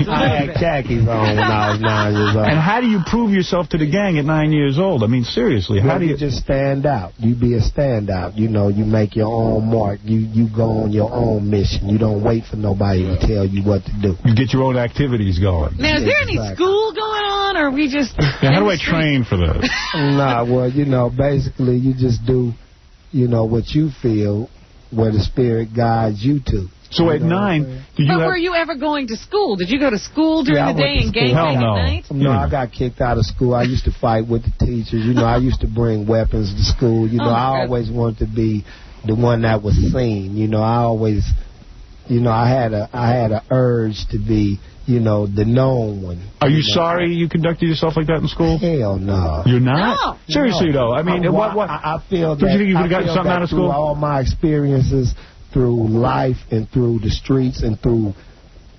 I had khakis on when I was 9 years old. And how do you prove yourself to the gang at 9 years old? I mean, seriously, how do you just stand out? You be a standout. You know, you make your own mark. You go on your own mission. You don't wait for nobody to tell you what to do. You get your own activities going. Now, is there any school going on, or are we just... Yeah, how do I train for this? Nah, well, you know, basically you just do, you know, what you feel, where the spirit guides you to. So at 9, did you were you ever going to school? Did you go to school during the day and gang at night? No, I got kicked out of school. I used to fight with the teachers. You know, I used to bring weapons to school. You know, I always wanted to be the one that was seen. You know, I always, you know, I had a urge to be, you know, the known one. Are you sorry you conducted yourself like that in school? Hell no. You're not? No. Seriously, though. I mean, what? I feel that. Don't you think you could have gotten something out of school? Through all my experiences, through life and through the streets and through,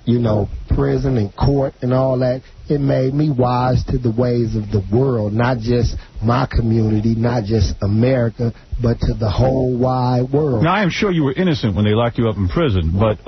you know, prison and court and all that, it made me wise to the ways of the world, not just my community, not just America, but to the whole wide world. Now, I am sure you were innocent when they locked you up in prison, but...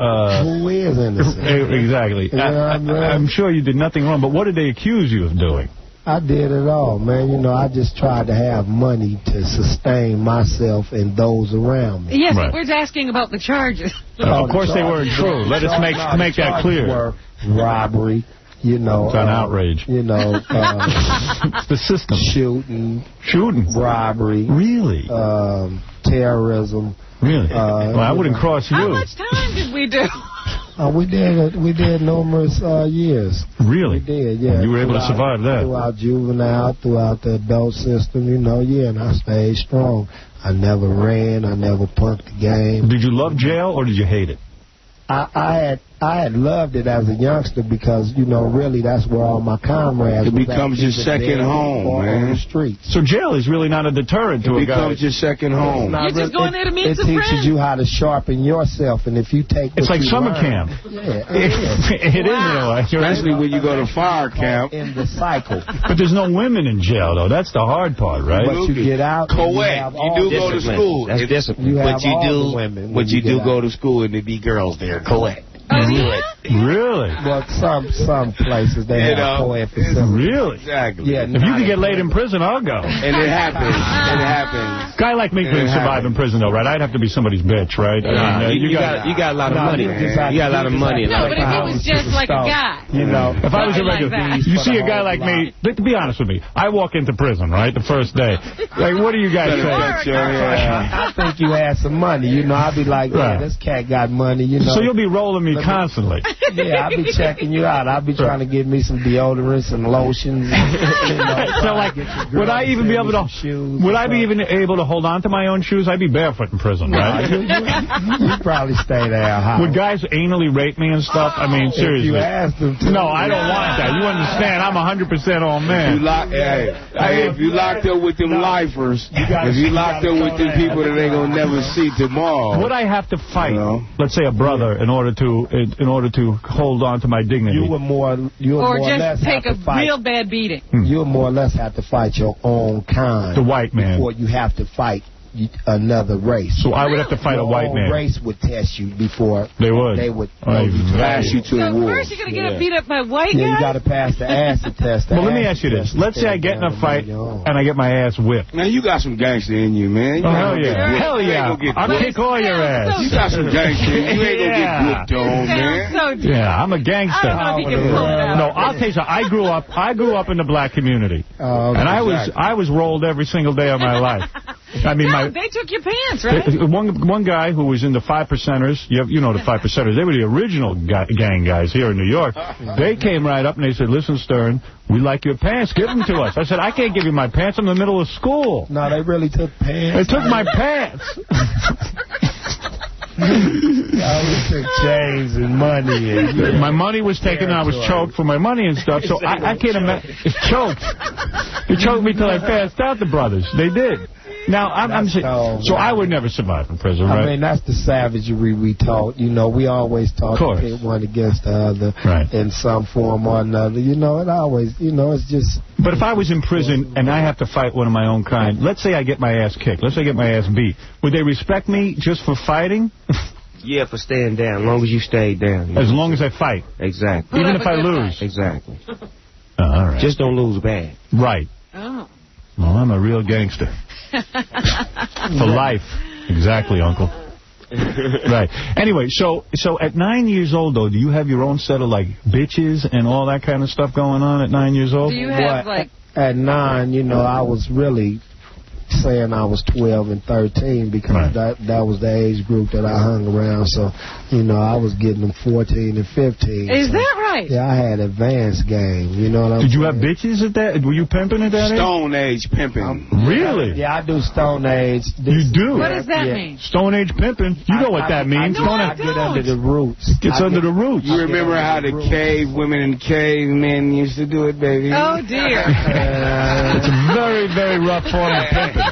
Who is innocent? Exactly. I'm sure you did nothing wrong, but what did they accuse you of doing? I did it all, man. You know, I just tried to have money to sustain myself and those around me. Yes, we're asking about the charges. Of course they weren't true. Let us make that clear. Were robbery, you know. It's an outrage. You know. It's the system. Shooting. Robbery. Really? Terrorism. Really? Well, I wouldn't cross you. How much time did we do? We did numerous years. Really? We did, yeah. You were able to survive that? Throughout juvenile, throughout the adult system, you know, yeah, and I stayed strong. I never ran. I never punked the game. Did you love jail or did you hate it? I had loved it as a youngster because, you know, really that's where all my comrades. It becomes your second home, man. On the streets. So jail is really not a deterrent to a guy. It becomes your second home. You're just going there to meet some friends. It teaches you how to sharpen yourself, and if you take it's like summer camp. Yeah, it is, you know. Especially when you go to fire camp. In the cycle. But there's no women in jail, though. That's the hard part, right? But you get out. Co-ed. You do go to school. That's discipline. But you do go to school and there be girls there. Co-ed. Oh, yeah? Really? Well, some places they have co-ed facilities. Really? Exactly. Yeah. If you can get laid in prison, I'll go. And it happens. It happens. Guy like me couldn't survive in prison, though, right? I'd have to be somebody's bitch, right? You got a lot of money. You got a lot of money. No, but if he was just like a guy. You know. If I was a regular, you see a guy like me, to be honest with me, I walk into prison, right, the first day. Like, what do you guys say? I think you had some money. You know, I'd be like, yeah, this cat got money, you know. So you'll be rolling me constantly. Yeah, I'll be checking you out. I'll be trying to get me some deodorants and lotions. So, like, would I even be able to hold on to my own shoes? I'd be barefoot in prison, right? You probably stay there high. Would guys anally rape me and stuff? I mean, seriously. If you asked them to. No, I don't want that. You understand? I'm 100% on man. If you locked up with them lifers, if you locked up with them people that they gonna never see tomorrow. Would I have to fight, let's say, a brother in order to hold on to my dignity? You would more or less take a real bad beating. You would more or less have to fight your own kind. The white man. Before you have to fight another race. So I would have to fight a white man. Your race would test you before they would pass you to the wolves. First you're going to get beat up by white guys? Yeah, you got to pass the acid test. Well, let me ask you this. Let's say I get in a fight and I get my ass whipped. Man, you got some gangster in you, man. Hell yeah. Hell yeah. I'll kick all your ass. You got some gangster in you. You ain't going to get whipped on, man. Yeah, I'm a gangster. I don't know if you can pull it out. No, I'll tell you something. I grew up in the black community. And I was rolled every single day of my life. I mean, they took your pants, right? One guy who was in the 5%ers, you know the 5%ers, they were the original gang guys here in New York. They came right up and they said, listen, Stern, we like your pants, give them to us. I said, I can't give you my pants, I'm in the middle of school. No, they really took pants. They took my pants. I took chains and money. And, my money was taken and I was choked for my money and stuff, so I can't imagine. It's choked. They choked me till I passed out, the brothers. They did. Now, I'm saying, so I would never survive in prison, right? I mean, that's the savagery we taught. You know, we always taught to pit one against the other in some form or another. You know, it always, you know, it's just... But if I was in prison and I have to fight one of my own kind, let's say I get my ass kicked, let's say I get my ass beat, would they respect me just for fighting? Yeah, for staying down, as long as you stay down. As long as I fight? Exactly. Even if I lose? Exactly. All right. Just don't lose bad. Right. Oh. Well, I'm a real gangster. For life. Exactly, Uncle. Right. Anyway, so at 9 years old, though, do you have your own set of, like, bitches and all that kind of stuff going on at 9 years old? Do you have, like... At 9, you know, I was really saying I was 12 and 13 because that was the age group that I hung around. So, you know, I was getting them 14 and 15. Is that right? Yeah, I had advanced game. You know what I'm saying? Did you have bitches at that? Were you pimping at that age? Stone Age pimping. Really? Yeah, I do Stone Age. You do? What does that mean? Stone Age pimping? You know what that means. I get under the roots. Gets under the roots. You remember how the cave women and cave men used to do it, baby? Oh, dear. It's a very, very rough form of pimping.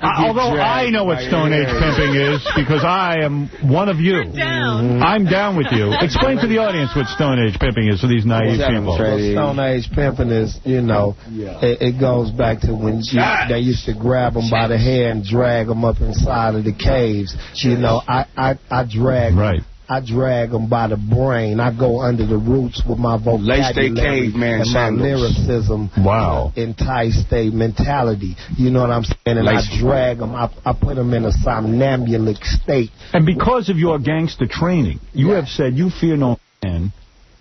Although I know what Stone Age pimping is because I am one of you. You're down. I'm down with you. Explain to the audience what Stone Age pimping is for these naive people. Stone Age pimping is, you know, it goes back to when they used to grab them by the hair and drag them up inside of the caves. You know, I drag them. I drag them by the brain. I go under the roots with my vocabulary and my lyricism. Wow. Entice state mentality. You know what I'm saying? And I drag them. I put them in a somnambulic state. And because of your gangster training, you have said you fear no man.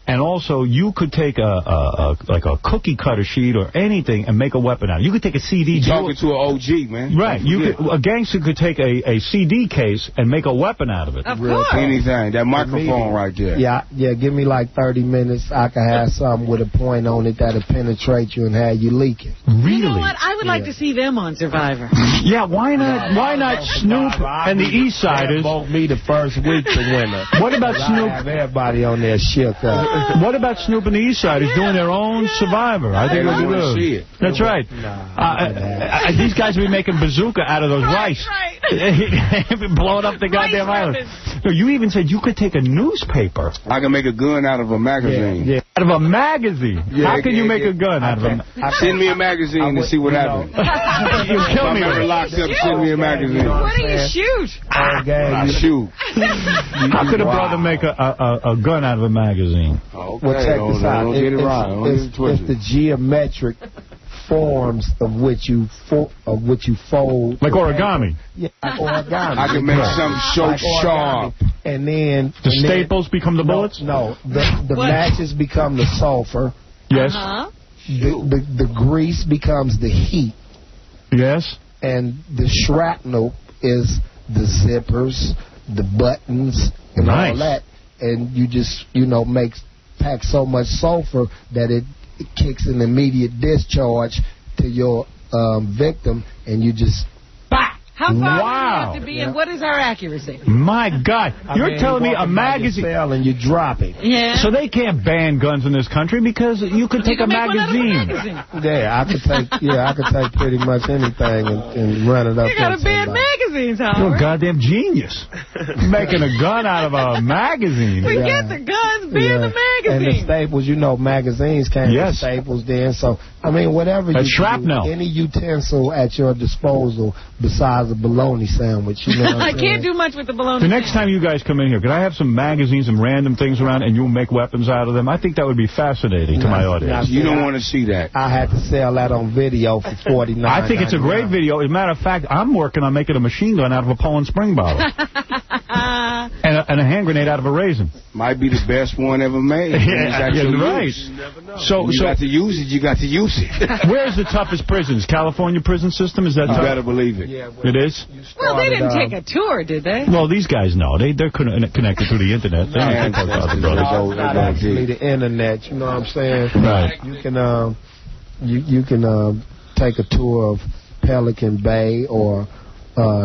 And also, you could take like a cookie cutter sheet or anything and make a weapon out of it. You could take a CD. You're talking to an OG, man. Right. A gangster could take a CD case and make a weapon out of it. Of course. Anything. That microphone right there. Yeah. Give me like 30 minutes. I can have something with a point on it that'll penetrate you and have you leaking. Really? You know what? I would like to see them on Survivor. Yeah. Why not? Why not Snoop and the East Siders? Vote me the first week to winner. What about Snoop? Have everybody on there shook up. What about Snoop and the East Siders doing their own Survivor? I think we'll do it. That's right. These guys will be making bazooka out of those rice. Blowing up the goddamn island. No, you even said you could take a newspaper. I can make a gun out of a magazine. Yeah. Out of a magazine? Yeah, how can you make a gun out of a magazine? Send me a magazine and see what happens. You kill me. If I'm locked up, send me a magazine. What do you shoot? I shoot. How could a brother make a gun out of a magazine? Well, check this out. It's the geometric forms of which you fold. Like origami. Yeah, like origami. I can make something so sharp. And then the staples become the bullets. No, the matches become the sulfur. Yes. The grease becomes the heat. Yes. And the shrapnel is the zippers, the buttons, and all that. And you just, pack so much sulfur that it kicks an immediate discharge to your victim, and you just... Bah! How far do you have to be, and what is our accuracy? My God. You're telling me a magazine... and you drop it. Yeah. So they can't ban guns in this country because you could take a magazine. Yeah, I could take pretty much anything and run it up. You got to ban magazines, Howard. You're a goddamn genius. Making a gun out of a magazine. Forget the guns, ban the magazine. And the staples, magazines came with staples then. So, whatever you shrapnel. Do, any utensil at your disposal besides a bologna sandwich. I can't do much with the bologna. The next time you guys come in here, could I have some magazines and random things around and you'll make weapons out of them? I think that would be fascinating to my audience. You don't want to see that. I had to sell that on video for $49. I think it's a great video. As a matter of fact, I'm working on making a machine gun out of a Poland Spring bottle. and a hand grenade out of a raisin. Might be the best one ever made. Right. So you got to use it. You got to use it. Where's the toughest prisons? California prison system? Is that tough? You better believe it. Yeah, it is? Well, they didn't take a tour, did they? Well, these guys know. They're connected through the internet. They don't think about the brothers. Not actually the internet. You know what I'm saying? Right. You can take a tour of Pelican Bay or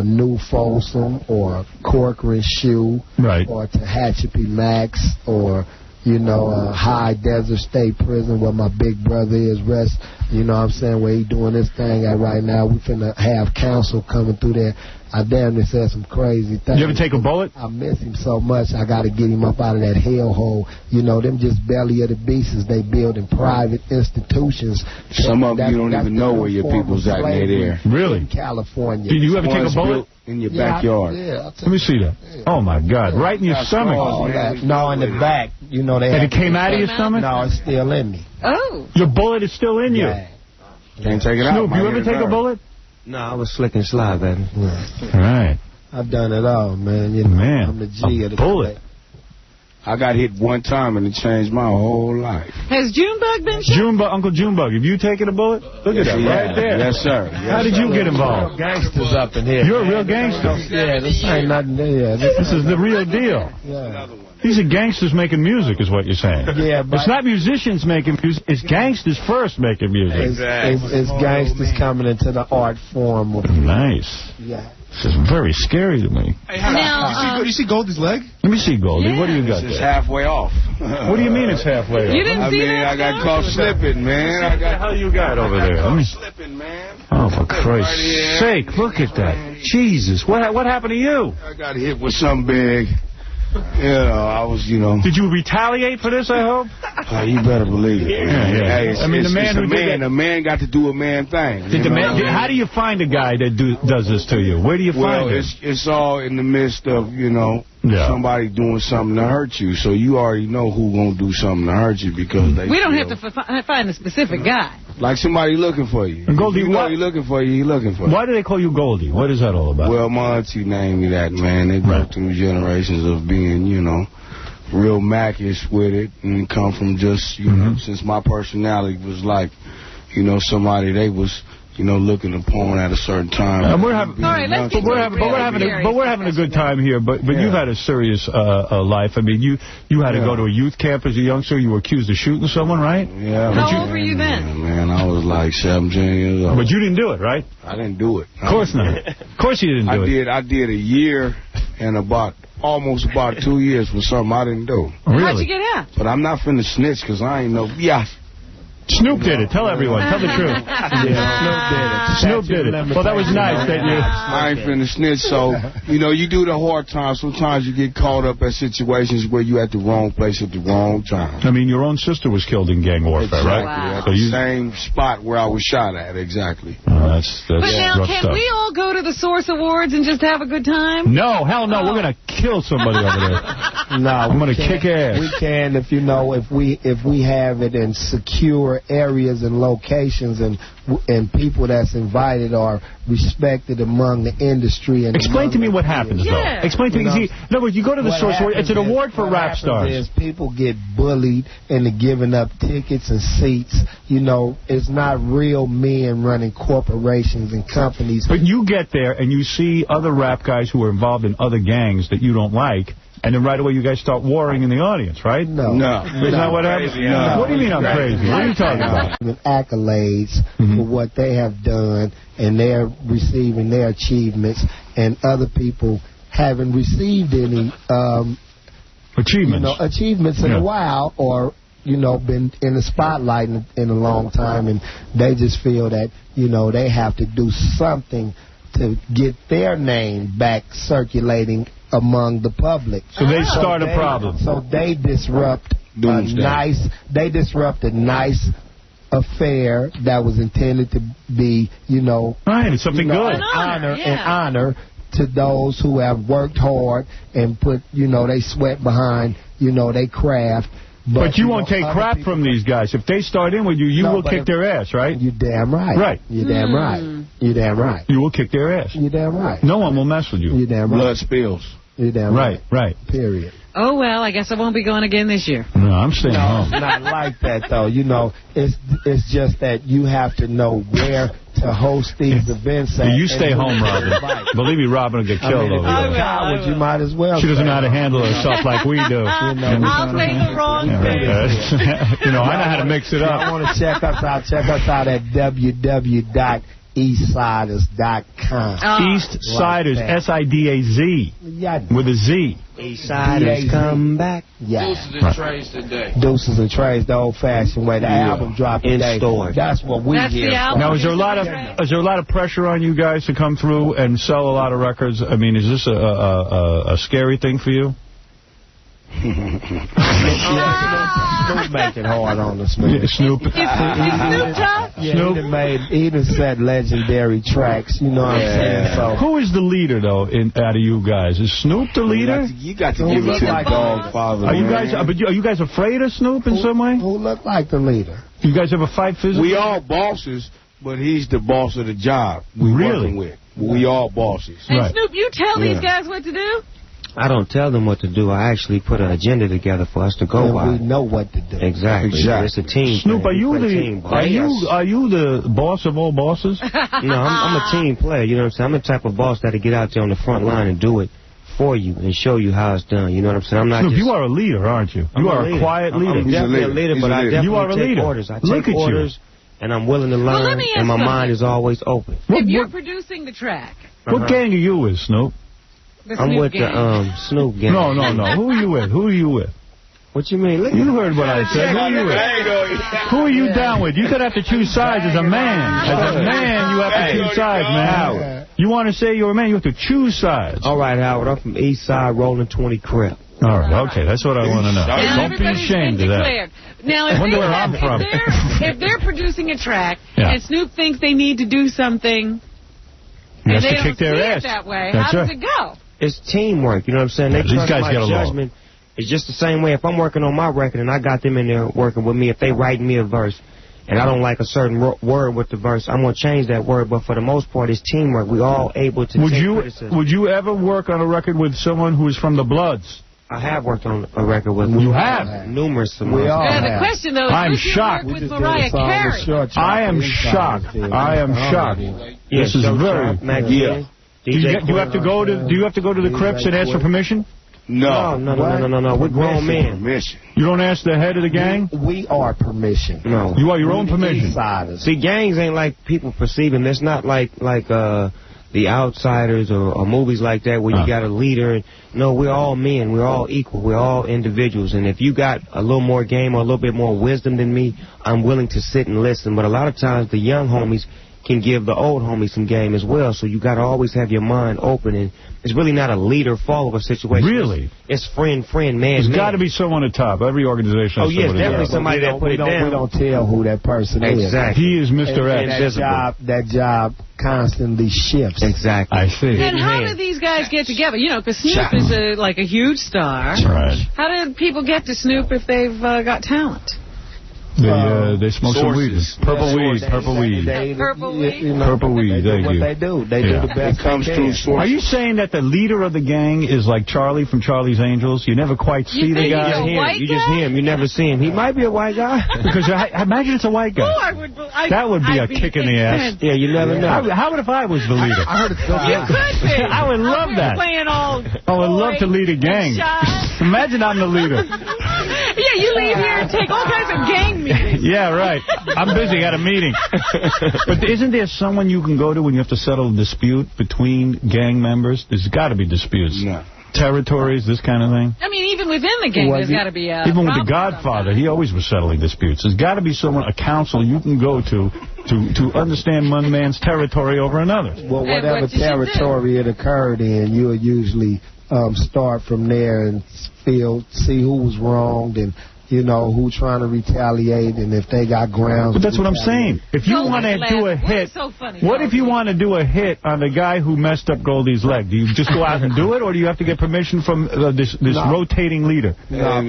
New Folsom or Corcoran Shoe, or Tehachapi Max, or High Desert State Prison where my big brother is. You know what I'm saying? Where he doing this thing at right now. We finna have counsel coming through there. I damn near said some crazy things. You ever take a bullet? I miss him so much. I got to get him up out of that hellhole. You know, them just belly of the beasts they build in private institutions. Some of you don't even know where your people's at. They're there. Really? In California. Did you ever take a bullet? In your backyard. Let me see that. Oh, my God. Right in your stomach. No, in the back. You know, and it came out of your stomach? No, it's still in me. Oh. Your bullet is still in you? Can't take it out. Snoop, you ever take a bullet? No, I was slick and sly, baby. Right. I've done it all, man. You know, I'm the G of the bullet. I got hit one time and it changed my whole life. Has Junebug been shot? Uncle Junebug, have you taken a bullet? Look at that, right there. Yes, sir. How did you get involved? Gangsters up in here. You're a real gangster. Yeah, this ain't nothing there. This is the real deal. Yeah. These are gangsters making music, is what you're saying. Yeah, but it's not musicians making music. It's gangsters first making music. It's gangsters coming into the art form. Nice. Yeah. This is very scary to me. Hey, now, you see Goldie's leg? Let me see, Goldie. Yeah. What do you got It's there? halfway off. What do you mean it's halfway off? You didn't see that? I got caught slipping, man. What the hell you got over there? Slipping, man. Oh, for Christ's sake, look at that. Jesus, what happened to you? I got hit with something big. I was, Did you retaliate for this, I hope? You better believe it. Yeah. Hey, the man got to do a man thing. How do you find a guy that does this to you? Where do you find him? It's all in the midst of, somebody doing something to hurt you. So you already know who's going to do something to hurt you because we don't have to find a specific guy. Like somebody looking for you. And Goldie, you know he's looking for you, he's looking for you. Why do they call you Goldie? What is that all about? Well, my auntie named me that, man. They go through generations of being, real Mac-ish with it. And come from just, since my personality was like, somebody they was... looking upon at a certain time. And we're having a good time here. But you've had a serious life. I mean, you had to go to a youth camp as a youngster. You were accused of shooting someone, right? Yeah. How old were you then? Man, I was like 17 years old. But you didn't do it, right? I didn't do it. Of course not. Of course you didn't do it. I did a year and almost about 2 years for something I didn't do. Really? How'd you get out? But I'm not finna snitch because I ain't no... Yeah. Snoop did it. Tell everyone. Tell the truth. Snoop did it. Well, that was nice that you... I ain't finna snitch, so, you do the hard time. Sometimes you get caught up at situations where you at the wrong place at the wrong time. I mean, your own sister was killed in gang warfare, right? Wow. At the same spot where I was shot at, exactly. That's but now, rough can stuff. we all go to the Source Awards and just have a good time? No, hell no. We're going to kill somebody over there. No, I'm going to kick ass. We can if we have it in secure areas and locations and people that's invited are respected among the industry. And explain to me what happens, though. Explain to me. See, no, you go to the Source Award. It's an award for rap stars. Is people get bullied into giving up tickets and seats. It's not real men running corporations and companies. But you get there and you see other rap guys who are involved in other gangs that you don't like. And then right away you guys start warring in the audience, right? No. Isn't that what happens? No. What do you mean I'm crazy? What are you talking about? Accolades for what they have done, and they're receiving their achievements, and other people haven't received any achievements in a while, or been in the spotlight in a long time, and they just feel that they have to do something to get their name back circulating among the public. So they start a problem. So they disrupt a nice affair that was intended to be, right, it's something good. Honor to those who have worked hard and put, they sweat behind, they craft. But you won't take crap from these guys. If they start in with you, you will kick their ass, right? You're damn right. Right. You're damn right. You're damn right. You will kick their ass. You're damn right. No one will mess with you. You're damn right. Blood spills. You're damn right. Right. Period. Oh, well, I guess I won't be going again this year. No, I'm staying home. It's not like that, though. It's just that you have to know where to host these events. You stay home, Robin. Believe me, Robin will get killed over there. You might as well. She doesn't know how to handle herself like we do. I'll say the wrong thing. I know how to mix it up. I want to check us out. Check us out at www.easyfm.com. eastsiders.com. Eastsiders, S-I-D-A-Z, with a Z. Eastsiders come back. Yeah. Deuces and trays today. Deuces and Trays, the old-fashioned way. The album dropped today. In store. That's what we hear. Now, is there a lot of pressure on you guys to come through and sell a lot of records? I mean, is this a scary thing for you? Snoop make it hard on us, man. Snoop. Is Snoop tough? Yeah, he done set legendary tracks, you know what I'm saying? So, who is the leader, though, out of you guys? Is Snoop the leader? You got to give it to the dog father. Are you guys afraid of Snoop in some way? Who look like the leader? You guys ever fight physically? We all bosses, but he's the boss of the job we working with. We all bosses. And Snoop, you tell these guys what to do? I don't tell them what to do. I actually put an agenda together for us to go by. We know what to do. Exactly. It's a team. Snoop, are you the boss of all bosses? No, I'm a team player. You know what I'm saying? I'm the type of boss that'll get out there on the front line and do it for you and show you how it's done. You know what I'm saying? I'm not. Snoop, you are a leader, aren't you? You are a quiet leader. I'm definitely a leader, but I definitely take orders. I take orders, and I'm willing to learn, and my mind is always open. If you're producing the track. What gang are you with, Snoop? I'm with the Snoop gang. No. Who are you with? Who are you with? What you mean? You heard what I said. Who are you with? Who are you down with? You could have to choose sides as a man. As a man, you have to choose sides, man. Howard. You want to say you're a man, you have to choose sides. All right, Howard. I'm from East Side, Rolling 20 Crip. All right, okay. That's what I want to know. Don't be ashamed of that. Now, I wonder where I'm from. If they're producing a track and Snoop thinks they need to do something and they don't see it that way, how does it go? It's teamwork, you know what I'm saying? They trust my judgment. It's just the same way if I'm working on my record and I got them in there working with me, if they write me a verse and I don't like a certain word with the verse, I'm going to change that word. But for the most part, it's teamwork. We all able to take criticism. Would you ever work on a record with someone who is from the Bloods? I have worked on a record with You have? Numerous. We all have. The question, though, is I'm shocked. With Mariah Carey. I am shocked. I am shocked. This is very... Do you have to go to the Crips and ask for permission? No. We're grown men. You don't ask the head of the gang? We are permission. No. You are your own permission. See, gangs ain't like people perceiving. It's not like The Outsiders or movies like that where you got a leader. No, we're all men. We're all equal. We're all individuals. And if you got a little more game or a little bit more wisdom than me, I'm willing to sit and listen. But a lot of times the young homies can give the old homies some game as well. So you got to always have your mind open. And it's really not a leader-follower situation. Really? It's friend, man. There's got to be someone at top. Every organization has definitely somebody that put it down. We don't tell who that person is. Exactly. He is Mr. X. That job constantly shifts. Exactly. I see. And how do these guys get together? You know, because Snoop is like a huge star. Right. How do people get to Snoop if they've got talent? They smoke some weed. Purple weed. Purple weed. Thank you. What they do. They do the best. It comes through sources. Are you saying that the leader of the gang is like Charlie from Charlie's Angels? You never quite see the guy. You just hear him. You never see him. He might be a white guy. Because I imagine it's a white guy. That would be a kick in the ass. Yeah, you never know. How would if I was the leader? I heard it's good. You could be. I would love that. Playing all I would love to lead a gang. Imagine I'm the leader. Yeah, you leave here and take all kinds of gang meetings. Yeah, right. I'm busy at a meeting. But isn't there someone you can go to when you have to settle a dispute between gang members? There's got to be disputes. No. Territories, this kind of thing. I mean, even within the gang, there's got to be a even with the Godfather, he always was settling disputes. There's got to be someone, a council you can go to understand one man's territory over another. Well, whatever territory it occurred in, you'll usually start from there and see who was wronged and who trying to retaliate, and if they got grounds. But that's what I'm saying. If you want to do a hit, what if you want to do a hit on the guy who messed up Goldie's leg? Do you just go out and do it, or do you have to get permission from this rotating leader? No,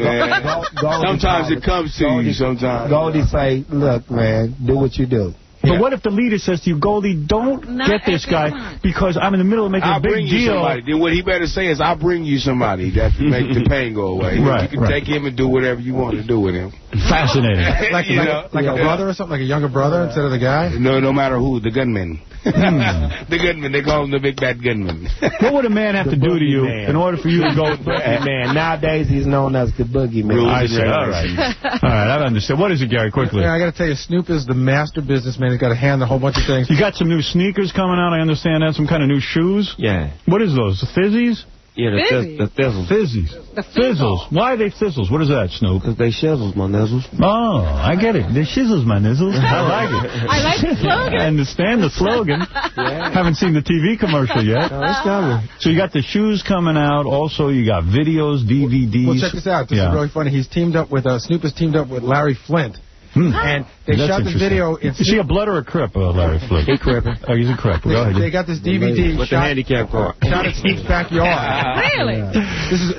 sometimes it comes to you. Sometimes Goldie say, "Look, man, do what you do." But what if the leader says to you, Goldie, don't get this guy because I'm in the middle of making a big deal. Somebody. Then what he better say is, I'll bring you somebody that can make the pain go away. Right, you can take him and do whatever you want to do with him. Fascinating. like a brother or something, like a younger brother instead of the guy? No matter who, the gunman. The gunman, they call him the big bad gunman. What would a man have to do to you in order for you to go? Man, nowadays he's known as the boogeyman. I see. All right, I understand. What is it, Gary? Quickly. Yeah, I got to tell you, Snoop is the master businessman. he's got to hand a whole bunch of things. You got some new sneakers coming out, I understand that. Some kind of new shoes? Yeah. What is those? The Fizzies? Yeah, the Fizzles. Fizzies. The Fizzles. Why are they Fizzles? What is that, Snoop? Because they shizzles, my nizzles. Oh, I get it. They shizzles, my nizzles. I like it. I like the slogan. I understand the slogan. Yeah. Haven't seen the TV commercial yet. No, it's coming. So you got the shoes coming out. Also, you got videos, DVDs. Well, check this out. This is really funny. He's teamed up with, Snoop has teamed up with Larry Flint. And they shot this video. Is he a blood or a crip, Larry Flint? He crip. Oh, he's a crip. Go ahead. They got this DVD with the handicap car. Shot at Snoop's backyard. Really?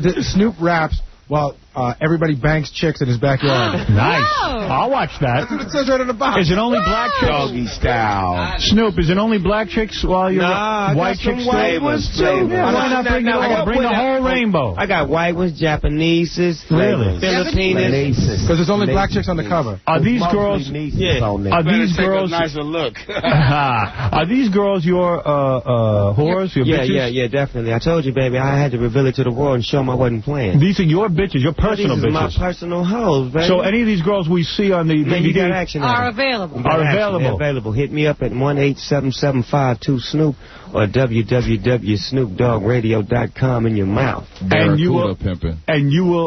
This is Snoop raps while everybody banks chicks in his backyard. Nice. I'll watch that. That's what it says right on the box. Is it only black chicks? Doggy style. Snoop, is it only black chicks while you're white chicks too? White ones too. Yeah, why not bring the whole rainbow? I got white ones, Japanese, really? Filipinos. Because there's only black chicks on the cover. Are these girls? Are these girls? Nicer look. Are these girls your whores? Your bitches? Yeah, definitely. I told you, baby, I had to reveal it to the world and show them I wasn't playing. These are your bitches, your personal bitches. These are my personal hoes, baby. So any of these girls we see on the DVD are available. Available. Hit me up at 1-877-552-SNOOP or www.snoopdogradio.com in your mouth. Barracuda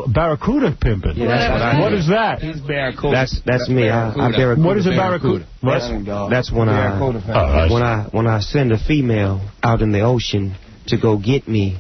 Barracuda pimping. Yeah, that's what I What is that? He's Barracuda. That's me. I Barracuda. What is a Barracuda? That's when I send a female out in the ocean to go get me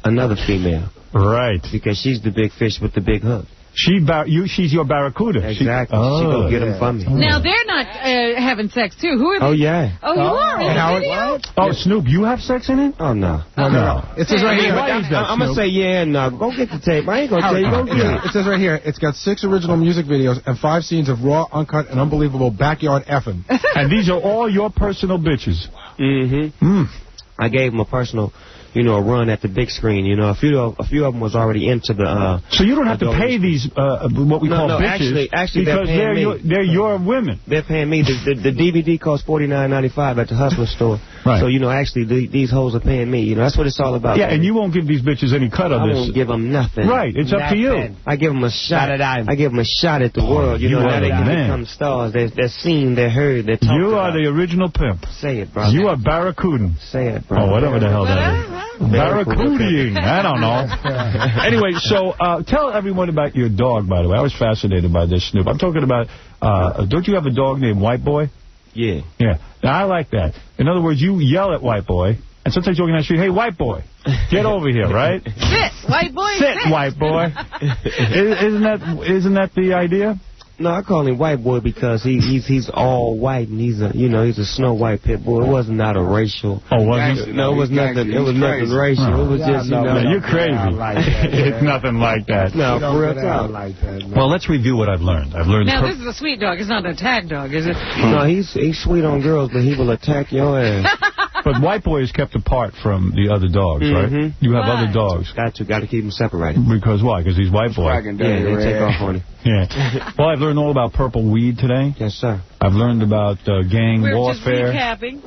another female. Right. Because she's the big fish with the big hook. She's your Barracuda. Exactly. She go get them from me. Now, they're not having sex, too. Who are they? Oh, yeah. Oh, you are in the video? Oh, Snoop, you have sex in it? Oh, no. No. It says right here. I'm going to say yeah and no. Go get the tape. I ain't going to tell you. Go get it. It says right here, it's got 6 original music videos and 5 scenes of raw, uncut, and unbelievable backyard effing. And these are all your personal bitches? Mm-hmm. I gave them a personal... a run at the big screen. A few of them was already into the... so you don't have to pay these, what we call bitches, actually because they're your women. They're paying me. The DVD costs $49.95 at the Hustler store. Right. So, actually, these hoes are paying me. That's what it's all about. Yeah, and you won't give these bitches any cut on this. I won't give them nothing. Right, it's up to you. I give them a shot. I give them a shot at the world. Now they can become stars. They're seen, they're heard, they're talked about. You are the original pimp. Say it, brother. You are Barracudan. Say it, brother. Oh, whatever the hell that is. Barracudian. I don't know. Anyway, so tell everyone about your dog, by the way. I was fascinated by this, Snoop. I'm talking about, don't you have a dog named White Boy? Yeah. Yeah. Now, I like that. In other words, you yell at White Boy, and sometimes you're going to say, hey, White Boy, get over here, right? Sit, White Boy, sit. White Boy. Isn't that the idea? No, I call him White Boy because he's all white and he's a Snow White pit bull. It wasn't not a racial. Oh, wasn't it? No, it was nothing. It was nothing racial. It was just you're crazy. It's nothing like that. No, for real talk. Well, let's review what I've learned. Now this is a sweet dog. It's not an attack dog, is it? No, he's sweet on girls, but he will attack your ass. But White Boy is kept apart from the other dogs, right? You have other dogs. Got to keep them separated. Because why? Because he's White Boy. Yeah, they take off on him. Yeah. Well, I've learned all about purple weed today. Yes, sir. I've learned about gang warfare.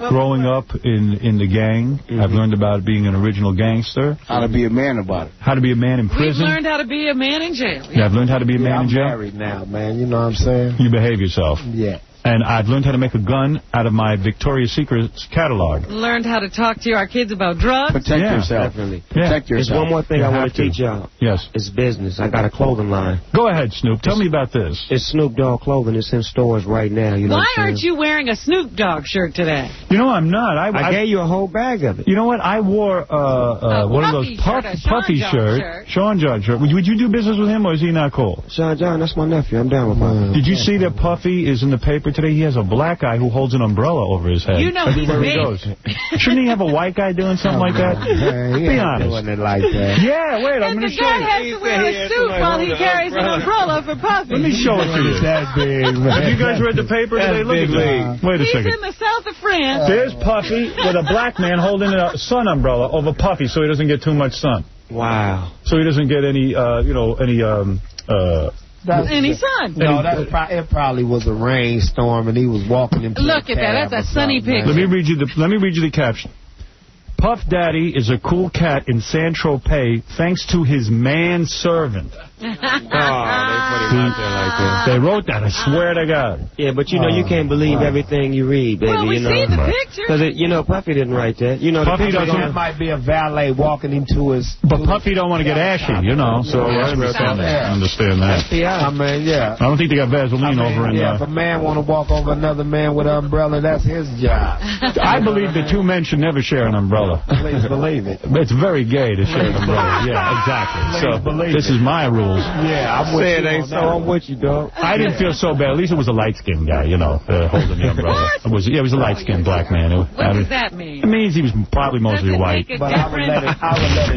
Growing up in the gang. I've learned about being an original gangster. How to be a man about it. How to be a man in prison. We've learned how to be a man in jail. Yeah, I've learned how to be a man in jail. I'm married now, man. You know what I'm saying? You behave yourself. Yeah. And I've learned how to make a gun out of my Victoria's Secret catalog. Learned how to talk to our kids about drugs. Protect yourself. Definitely. Protect yourself. There's one more thing I want to teach y'all. Yes. It's business. I got a clothing line. Go ahead, Snoop. Tell me about this. It's Snoop Dogg clothing. It's in stores right now. You know Why aren't you wearing a Snoop Dogg shirt today? You know, I'm not. I gave you a whole bag of it. You know what? I wore one of those puffy shirt. Sean John shirt. Would you do business with him, or is he not cool? Sean John, that's my nephew. I'm down with him. Did you see that Puffy is in the paper today? He has a black guy who holds an umbrella over his head. You know everywhere he goes. Shouldn't he have a white guy doing something like that? Be honest. Doing it like that. Yeah, wait, I'm going to show you. The guy has to wear a suit while he carries an umbrella for Puffy. Let me show it to you. That big, man. Have you guys read the paper today? Look at that. Wait a second. He's in the south of France. There's Puffy with a black man holding a sun umbrella over Puffy so he doesn't get too much sun. Wow. So he doesn't get any, any sun. No, it probably was a rainstorm, and he was walking into. Look at that. That's a sunny picture. Let me read you the caption. Puff Daddy is a cool cat in San Tropez thanks to his manservant. They wrote that, I swear to God. Yeah, but you know, you can't believe everything you read, baby. Well, we see the picture. Because, you know, Puffy didn't write that. You know, Puffy that might be a valet walking into his... But Puffy don't want to get ashy, you know, so I understand that. I understand that. I mean, yeah. I don't think they got Vaseline over in there. If a man want to walk over another man with an umbrella, that's his job. I believe that two men should never share an umbrella. Please believe it. It's very gay to share an umbrella. Yeah, exactly. So this is my rules. Yeah, I'm with you. I'm with you, dog. I didn't feel so bad. At least it was a light-skinned guy, you know, holding the umbrella. It was a light-skinned black man. What does that mean? It means he was probably mostly white. But I would let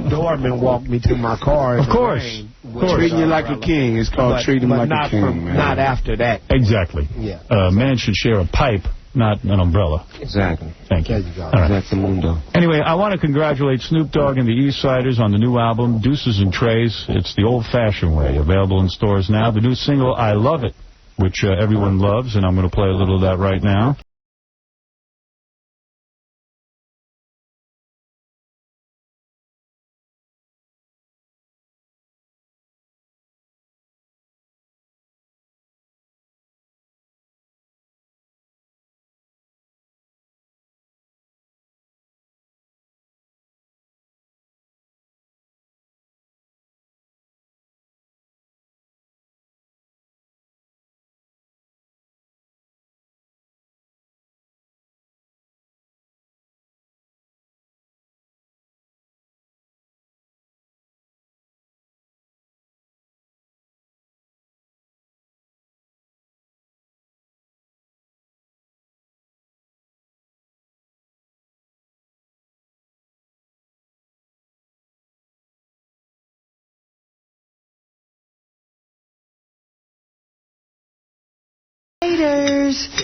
a doorman walk me to my car. Of course. Treating you like a king. It's called treating him like a king, man. Not after that. Exactly. Yeah. A man should share a pipe, not an umbrella. Exactly. Thank you. There you go. All right. That's the mundo. Anyway, I want to congratulate Snoop Dogg and the East Siders on the new album, Deuces and Trays. It's the old-fashioned way, available in stores now. The new single, I Love It, which everyone loves, and I'm going to play a little of that right now.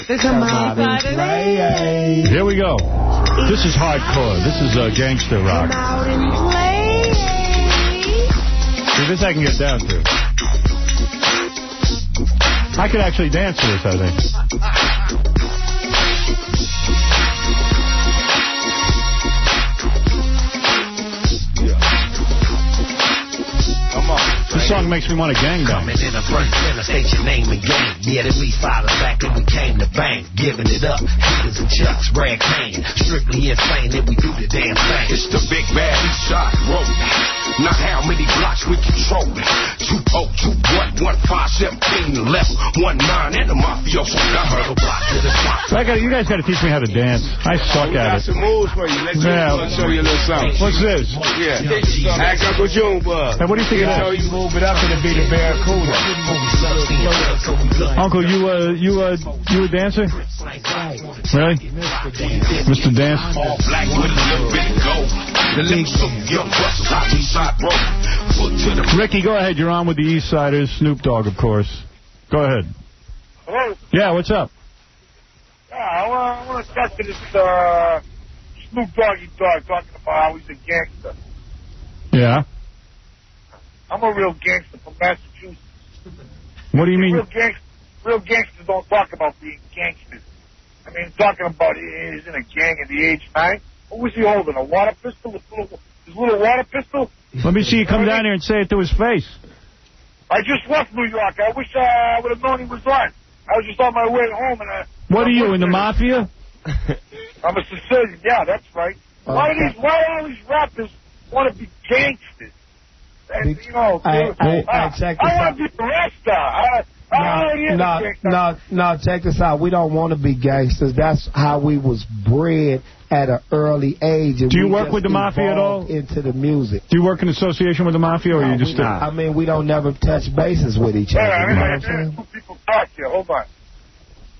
Come on, Here we go. This is hardcore. This is gangster rock. See, this I can get down to. I could actually dance to this, I think. This song makes me want to gangbang. Coming in the front center, state your name and game. Yeah, then we filed back and we came to bang. Giving it up, haters and chucks, brag cane. Strictly insane, then we do the damn thing. It's the big bad East Side Road. Now how many blocks we controlling? 2021, 1517 left, 19 and the mafioso got her the block to the top. You guys got to teach me how to dance. I suck at it. Got some moves for you. Let's show you a little something. What's this? Yeah. Act Uncle Junebug. Hey, what do you think of that? So you move it up and it be the Barracuda. Uncle, you a dancer? Really? Mr. Dance? All black with a little bit of gold. The lips of young busters out East Side Road. Ricky, go ahead. You're on with the East Siders. Snoop Dogg, of course. Go ahead. Hello? Yeah, what's up? Yeah, I want to talk to this Snoop Doggy dog talking about how he's a gangster. Yeah? I'm a real gangster from Massachusetts. What do you mean? Real gangsters don't talk about being gangsters. I mean, talking about he's in a gang at the age 9. What was he holding? A water pistol? His little water pistol? Let me see you come down here and say it to his face. I just left New York. I wish I would have known he was on. I was just on my way home. What are you, in the mafia? I'm a Sicilian. Yeah, that's right. Why do all these rappers want to be gangsters? And, you know, I want to be a rasta. No, check this out. We don't want to be gangsters. That's how we was bred at an early age. And do you work with the mafia at all? Into the music. Do you work in association with the mafia, or you just... I mean, we don't never touch bases with each other. You know what I'm saying? Two people talk here. Hold on.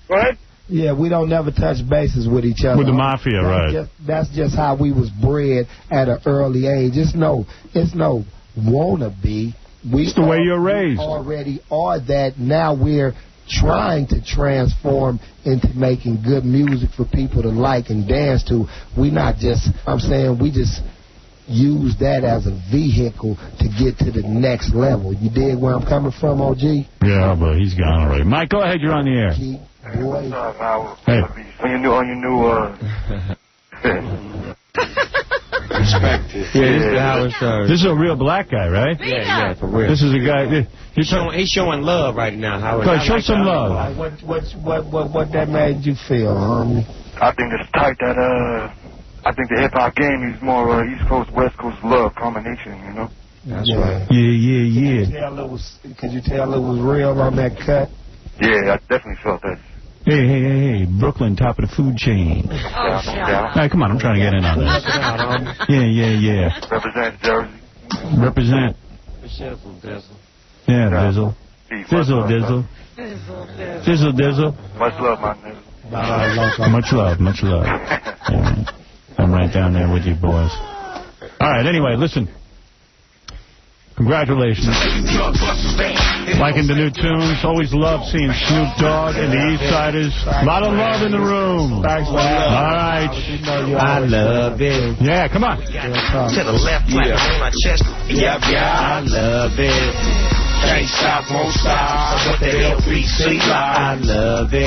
Go ahead. Yeah, we don't never touch bases with each other. With the mafia, right. That's just how we was bred at an early age. It's no wanna be. It's the way you're raised. We already are that. Now we're trying to transform into making good music for people to like and dance to. We not just, we just use that as a vehicle to get to the next level. You dig where I'm coming from, OG? Yeah, but he's gone already. Mike, go ahead. You're on the air. Boy. Hey. On your new perspective. Yeah, this is Howard Stern. This is a real black guy, right? Yeah, for real. This is a guy. He's showing love right now, Howard. Go ahead, show some love. What that made you feel, homie? I think it's tight that, I think the hip-hop game is more East Coast, West Coast love combination, you know? That's right. Yeah. Could you tell it was real on that cut? Yeah, I definitely felt that. Hey, Brooklyn, top of the food chain. Yeah. All right, come on, I'm trying to get in on this. Yeah. Represent Jersey. Represent. Yeah, Dizzle. Dizzle. Much love, my nigga. Much love. Yeah. I'm right down there with you boys. All right, anyway, listen. Congratulations. Liking the new tunes. Always love seeing Snoop Dogg and the East Siders. A lot of love in the room. Thanks, man. All right. I love it. Yeah, come on. To the left, like on my chest. Yeah, I love it. Can't stop, won't stop. What the LBC I live. love it.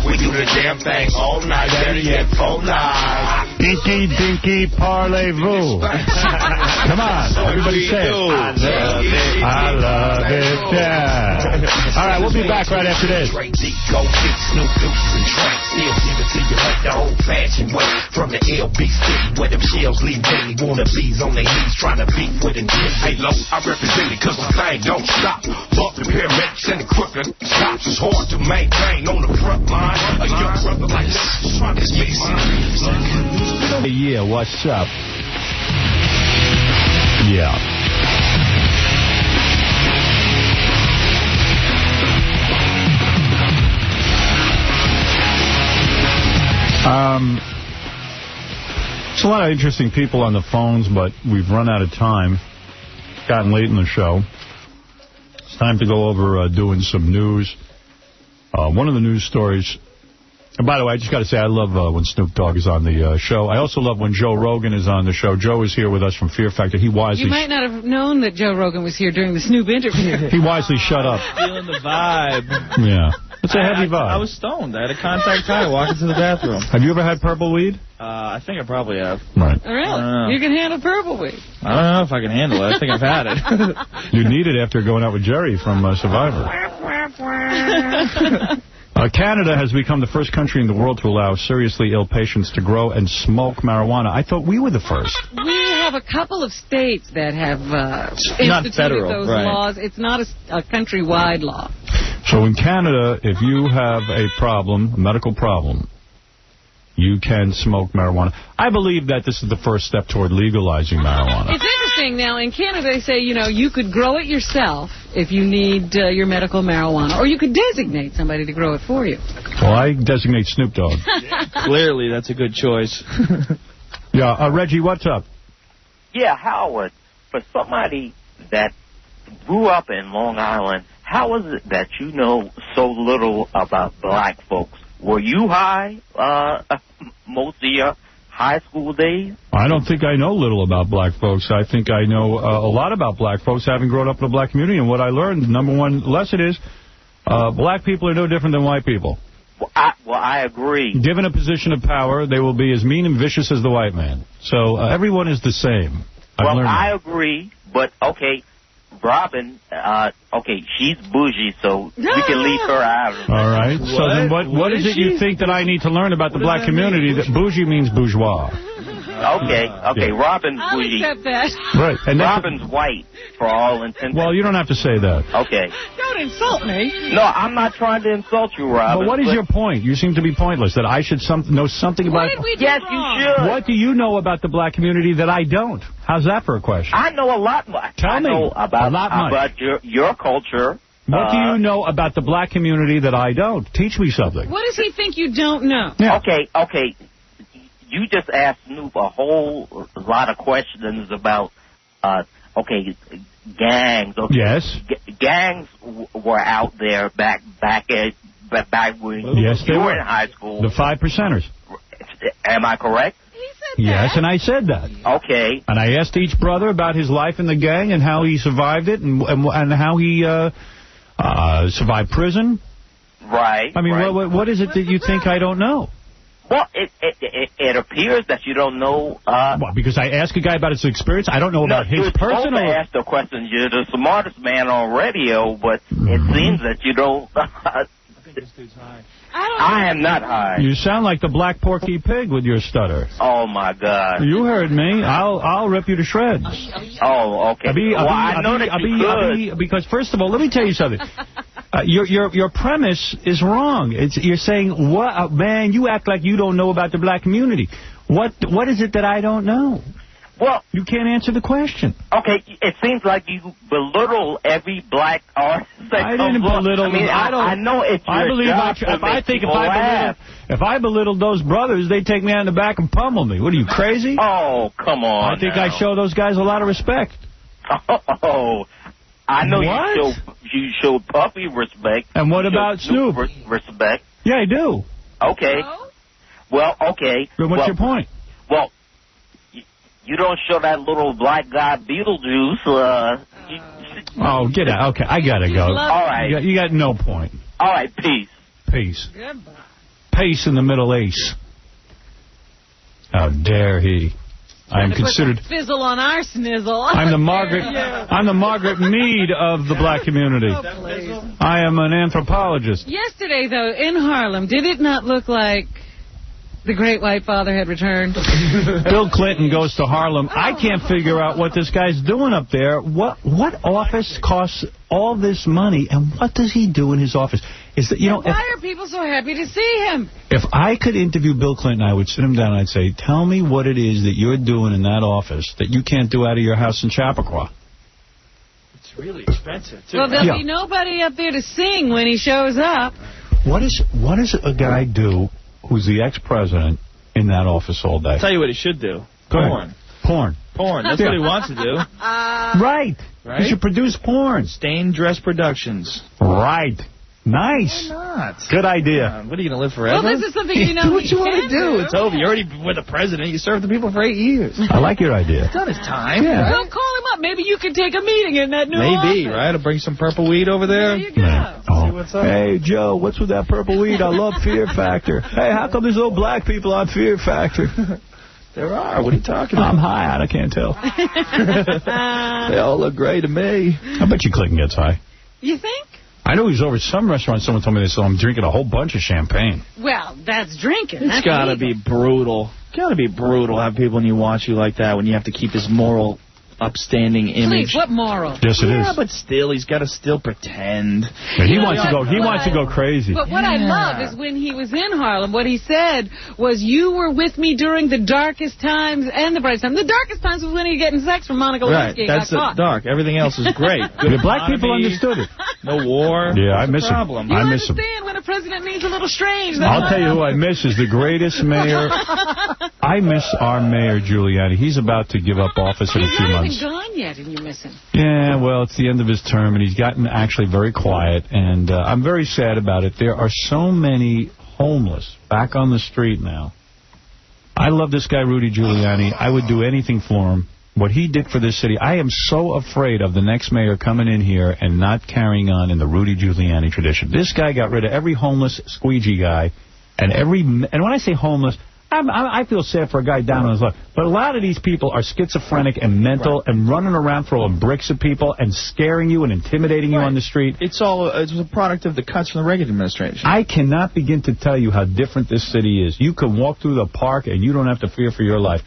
We do the damn thing all night, dirty and full night. Dinky, parlez-vous. Come on, everybody say it. I love it. Yeah. All right, we'll be back right after this. Go get Snoop Deuces and Trank. Still give it to you like the old-fashioned way. From the LBC, where them shells leave daily wannabes on their knees trying to beef with and get. Hey, low, I represent it because the thing don't stop. Bump the paramedics and the crooked cops. It's hard to maintain on the front line. A young brother like this trying to speak. Yeah, what's up? Yeah. It's a lot of interesting people on the phones, but we've run out of time. It's gotten late in the show. It's time to go over doing some news. One of the news stories... And by the way, I just got to say, I love when Snoop Dogg is on the show. I also love when Joe Rogan is on the show. Joe is here with us from Fear Factor. He wisely... You might not have known that Joe Rogan was here during the Snoop interview. He wisely shut up. Feeling the vibe. Yeah. It's a heavy vibe. I was stoned. I had a contact high walking to the bathroom. Have you ever had purple weed? I think I probably have. Right. Really? You can handle purple weed. I don't know if I can handle it. I think I've had it. You need it after going out with Jerry from Survivor. Canada has become the first country in the world to allow seriously ill patients to grow and smoke marijuana. I thought we were the first. We have a couple of states that have instituted those laws. It's not a countrywide law. So in Canada, if you have a problem, a medical problem, you can smoke marijuana. I believe that this is the first step toward legalizing marijuana. It's interesting. Now, in Canada, they say, you could grow it yourself if you need your medical marijuana, or you could designate somebody to grow it for you. Well, I designate Snoop Dogg. Clearly, that's a good choice. Yeah, Reggie, what's up? Yeah, Howard, for somebody that grew up in Long Island, how is it that you know so little about black folks? Were you high most of your high school days? I don't think I know little about black folks. I think I know a lot about black folks, having grown up in a black community. And what I learned, the number one lesson is, black people are no different than white people. Well, I agree. Given a position of power, they will be as mean and vicious as the white man. So everyone is the same. I agree, but okay. Robin, okay, she's bougie, so we can leave her out of it. All right. What? So then what is it you think that I need to learn about the black community? That bougie means bourgeois. Okay, Yeah. Robin's I'll bougie. accept that. Right. And Robin's white, for all intents. Well, you don't have to say that. Okay. Don't insult me. No, I'm not trying to insult you, Robin. But what is your point? You seem to be pointless, that I should know something about... Yes, you should. What do you know about the black community that I don't? How's that for a question? I know a lot more. Tell me. About your culture. What do you know about the black community that I don't? Teach me something. What does he think you don't know? Yeah. Okay. You just asked Snoop a whole lot of questions about, gangs. Okay. Yes. Gangs were out there back when you were in high school. The 5%ers. Am I correct? Yes, and I said that. Okay. And I asked each brother about his life in the gang and how he survived it and how he survived prison. Right. I mean, what is it that you think I don't know? Well, it appears that you don't know. What, because I asked a guy about his experience? I don't know about his personal... You asked the question. You're the smartest man on radio, but it seems that you don't... I think this dude's high. I am not high. You sound like the black Porky Pig with your stutter. Oh, my God. You heard me. I'll rip you to shreds. Oh, okay. I know that you could. Because, first of all, let me tell you something. Your premise is wrong. You're saying, "What, man, you act like you don't know about the black community." What is it that I don't know? Well, you can't answer the question. Okay, it seems like you belittle every black artist. I didn't belittle. I mean, I know it's your job if I belittled those brothers, they'd take me out in the back and pummel me. What are you, crazy? Oh, come on. I think I show those guys a lot of respect. Oh, I know you show Puppy respect. And what about Snoop? Respect. Yeah, I do. Okay. Well, okay. But what's your point? Well, you don't show that little black guy Beetlejuice. Oh, get out. Okay, I gotta go. All right. You got no point. All right, peace. Peace. Pace in the middle ace. How dare he? I am considered... Fizzle on our snizzle. I'm the Margaret Mead of the black community. I am an anthropologist. Yesterday, though, in Harlem, did it not look like the great white father had returned? Bill Clinton goes to Harlem. I can't figure out what this guy's doing up there. What office costs all this money, and what does he do in his office? Why are people so happy to see him? If I could interview Bill Clinton, I would sit him down and I'd say, tell me what it is that you're doing in that office that you can't do out of your house in Chappaqua. It's really expensive, too. Well, there'll be nobody up there to sing when he shows up. What does a guy do who's the ex-president in that office all day? I'll tell you what he should do. Porn. That's what he wants to do. Right. He should produce porn. Stained Dress Productions. Right. Nice. Why not? Good idea. What, are you going to live forever? Well, this is something you know do what you want to do. do. It's over. You're already with the president. You served the people for 8 years. I like your idea. It's done his time. Yeah. Well, call him up. Maybe you can take a meeting in that new Maybe, office. right? I'll bring some purple weed over there. There you go. Oh. See what's up. Hey, Joe, what's with that purple weed? I love Fear Factor. Hey, how come there's no black people on Fear Factor? There are. What are you talking about? I'm high. I can't tell. They all look gray to me. I bet you Clinton gets high. You think? I know he's over at some restaurant. Someone told me this, so I'm drinking a whole bunch of champagne. Well, that's drinking. It's got to be brutal. It's got to be brutal to have people when you watch you like that, when you have to keep this moral, upstanding image. Please, what moral? Yes, it is. Yeah, but still, he's got to still pretend. But he wants to go. He wants to go crazy. But what I love is when he was in Harlem, what he said was, "You were with me during the darkest times and the brightest times." The darkest times was when he was getting sex from Monica Lewinsky. Right, that's the dark. Everything else is great. The black people understood it. No war. Yeah, I miss him. You I miss him. understand when a president needs a little strange. I'll tell you who I miss is the greatest mayor. I miss our mayor, Giuliani. He's about to give up office in a few months. He's not even gone yet, and you miss him. Yeah, well, it's the end of his term, and he's gotten actually very quiet, and I'm very sad about it. There are so many homeless back on the street now. I love this guy, Rudy Giuliani. I would do anything for him. What he did for this city, I am so afraid of the next mayor coming in here and not carrying on in the Rudy Giuliani tradition. This guy got rid of every homeless squeegee guy, and when I say homeless, I feel sad for a guy down on his luck. But a lot of these people are schizophrenic and mental and running around throwing bricks at people and scaring you and intimidating you on the street. It's a product of the cuts from the Reagan administration. I cannot begin to tell you how different this city is. You can walk through the park and you don't have to fear for your life.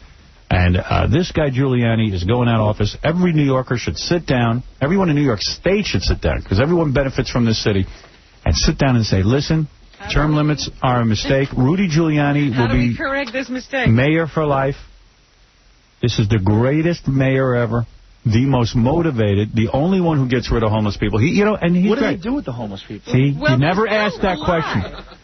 And this guy, Giuliani, is going out of office. Every New Yorker should sit down. Everyone in New York State should sit down, because everyone benefits from this city, and sit down and say, listen, term limits are a mistake. Rudy Giuliani will be correct this mistake? Mayor for life. This is the greatest mayor ever, the most motivated, the only one who gets rid of homeless people. He's what do great. they do with the homeless people? See, you never asked that question.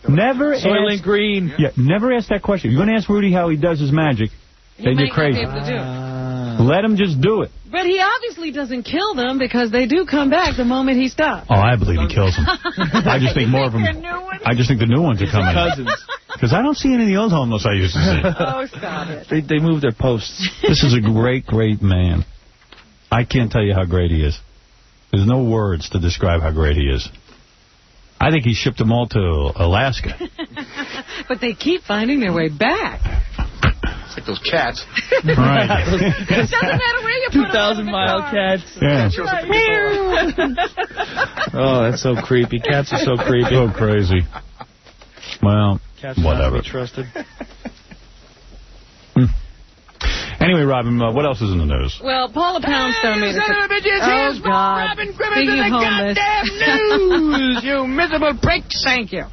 Never Soylent Green. Yeah, never asked that question. You're going to ask Rudy how he does his magic. Then you're crazy. Let him just do it. But he obviously doesn't kill them, because they do come back the moment he stops. Oh, I believe he kills them. I just think more of them. I just think the new ones are coming. Cousins. Because I don't see any of the old homeless I used to see. Oh, stop it. They moved their posts. This is a great, great man. I can't tell you how great he is. There's no words to describe how great he is. I think he shipped them all to Alaska. But they keep finding their way back. It's like those cats. Right. It doesn't matter where you put 2,000-mile cats. Yeah. Oh, that's so creepy. Cats are so creepy. So crazy. Well, Cats are whatever. not to be trusted. Anyway, Robin, what else is in the news? Well, Paula Poundstone made us Here's God. Robin Grimmett Speaking in of the homeless. goddamn news, you miserable pricks. Thank you.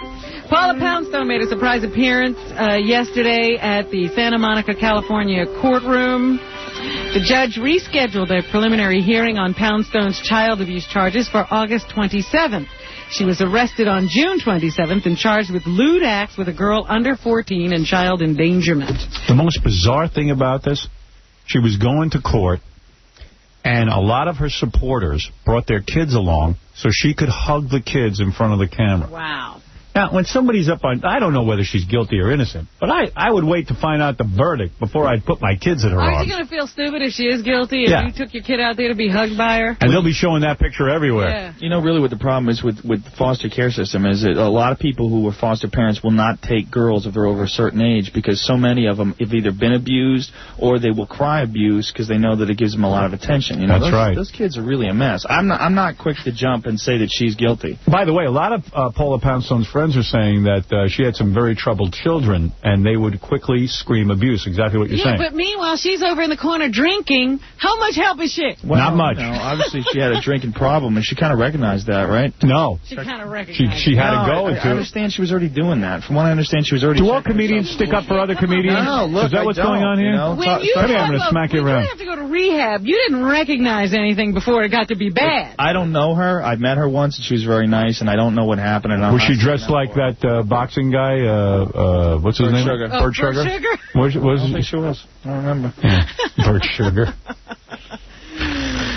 Paula Poundstone made a surprise appearance yesterday at the Santa Monica, California courtroom. The judge rescheduled a preliminary hearing on Poundstone's child abuse charges for August 27th. She was arrested on June 27th and charged with lewd acts with a girl under 14 and child endangerment. The most bizarre thing about this, she was going to court, and a lot of her supporters brought their kids along so she could hug the kids in front of the camera. Wow. Now, when somebody's up on, I don't know whether she's guilty or innocent, but I would wait to find out the verdict before I'd put my kids in her Aren't arms. you going to feel stupid if she is guilty and Yeah. you took your kid out there to be hugged by her? And they'll be showing that picture everywhere. Yeah. You know, really what the problem is with the foster care system is that a lot of people who were foster parents will not take girls if they're over a certain age because so many of them have either been abused or they will cry abuse because they know that it gives them a lot of attention. You know, That's right. Those kids are really a mess. I'm not quick to jump and say that she's guilty. By the way, a lot of Paula Poundstone's friends are saying that she had some very troubled children, and they would quickly scream abuse, exactly what you're saying. But meanwhile, she's over in the corner drinking. How much help is she? Well, Not much. No, obviously, she had a drinking problem, and she kind of recognized that, right? No. She kind of recognized She had to go I into... understand she was already doing that. From what I understand, she was already... Do all comedians stick up for other comedians? No, look, Is that what's going on here? You know, When you Come here, I'm going to smack you around. have to go to rehab, you didn't recognize anything before it got to be bad. I don't know her. I met her once, and she was very nice, and I don't know what happened. And Was she dressed like that boxing guy? What's his name? Sugar. Bert Sugar. Was I don't think she was. I don't remember. Bert Sugar.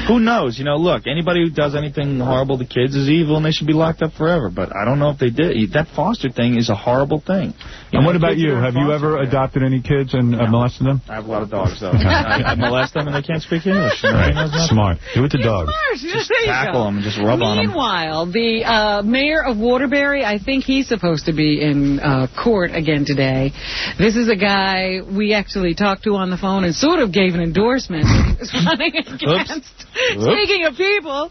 Who knows? You know, look, anybody who does anything horrible to kids is evil, and they should be locked up forever. But I don't know if they did. That foster thing is a horrible thing. And what about you? Have you ever adopted any kids and molested them? I have a lot of dogs, though. I molest them, and they can't speak English. Right. Smart. Do it to dogs. Just tackle them and just rub on them. Meanwhile, the mayor of Waterbury, I think he's supposed to be in court again today. This is a guy we actually talked to on the phone and sort of gave an endorsement. He was running against. Speaking of people.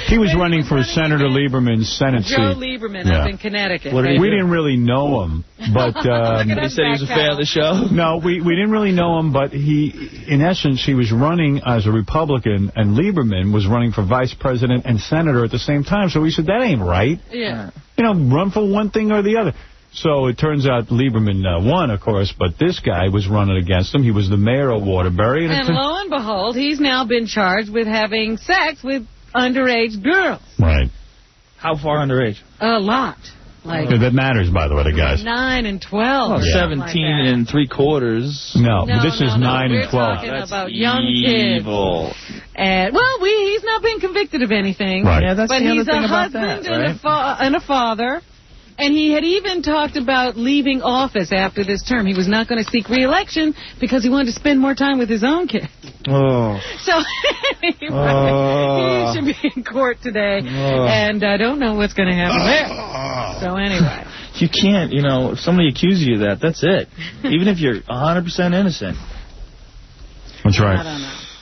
He was running for Senator Lieberman's Senate seat. Joe Lieberman up in Connecticut. We didn't really know him, but... he said he was a fan of the show? No, we didn't really know him, but in essence, he was running as a Republican, and Lieberman was running for vice president and senator at the same time. So we said, that ain't right. Yeah. You know, run for one thing or the other. So it turns out Lieberman won, of course, but this guy was running against him. He was the mayor of Waterbury. And lo and behold, he's now been charged with having sex with underage girls. Right. How far underage? A lot. Like that matters, by the way, the guys. 9 and 12. Well, 17 and 3/4. No, this is 9 and 12. We're talking about young kids. Evil. And, well, he's not been convicted of anything. Right. Yeah, that's but the other he's thing a about husband that, and a father. And he had even talked about leaving office after this term. He was not going to seek re-election because he wanted to spend more time with his own kids. Oh. So anyway, he should be in court today, and I don't know what's going to happen there. So anyway. You can't, you know, if somebody accuses you of that, that's it. Even if you're 100% innocent. That's right. I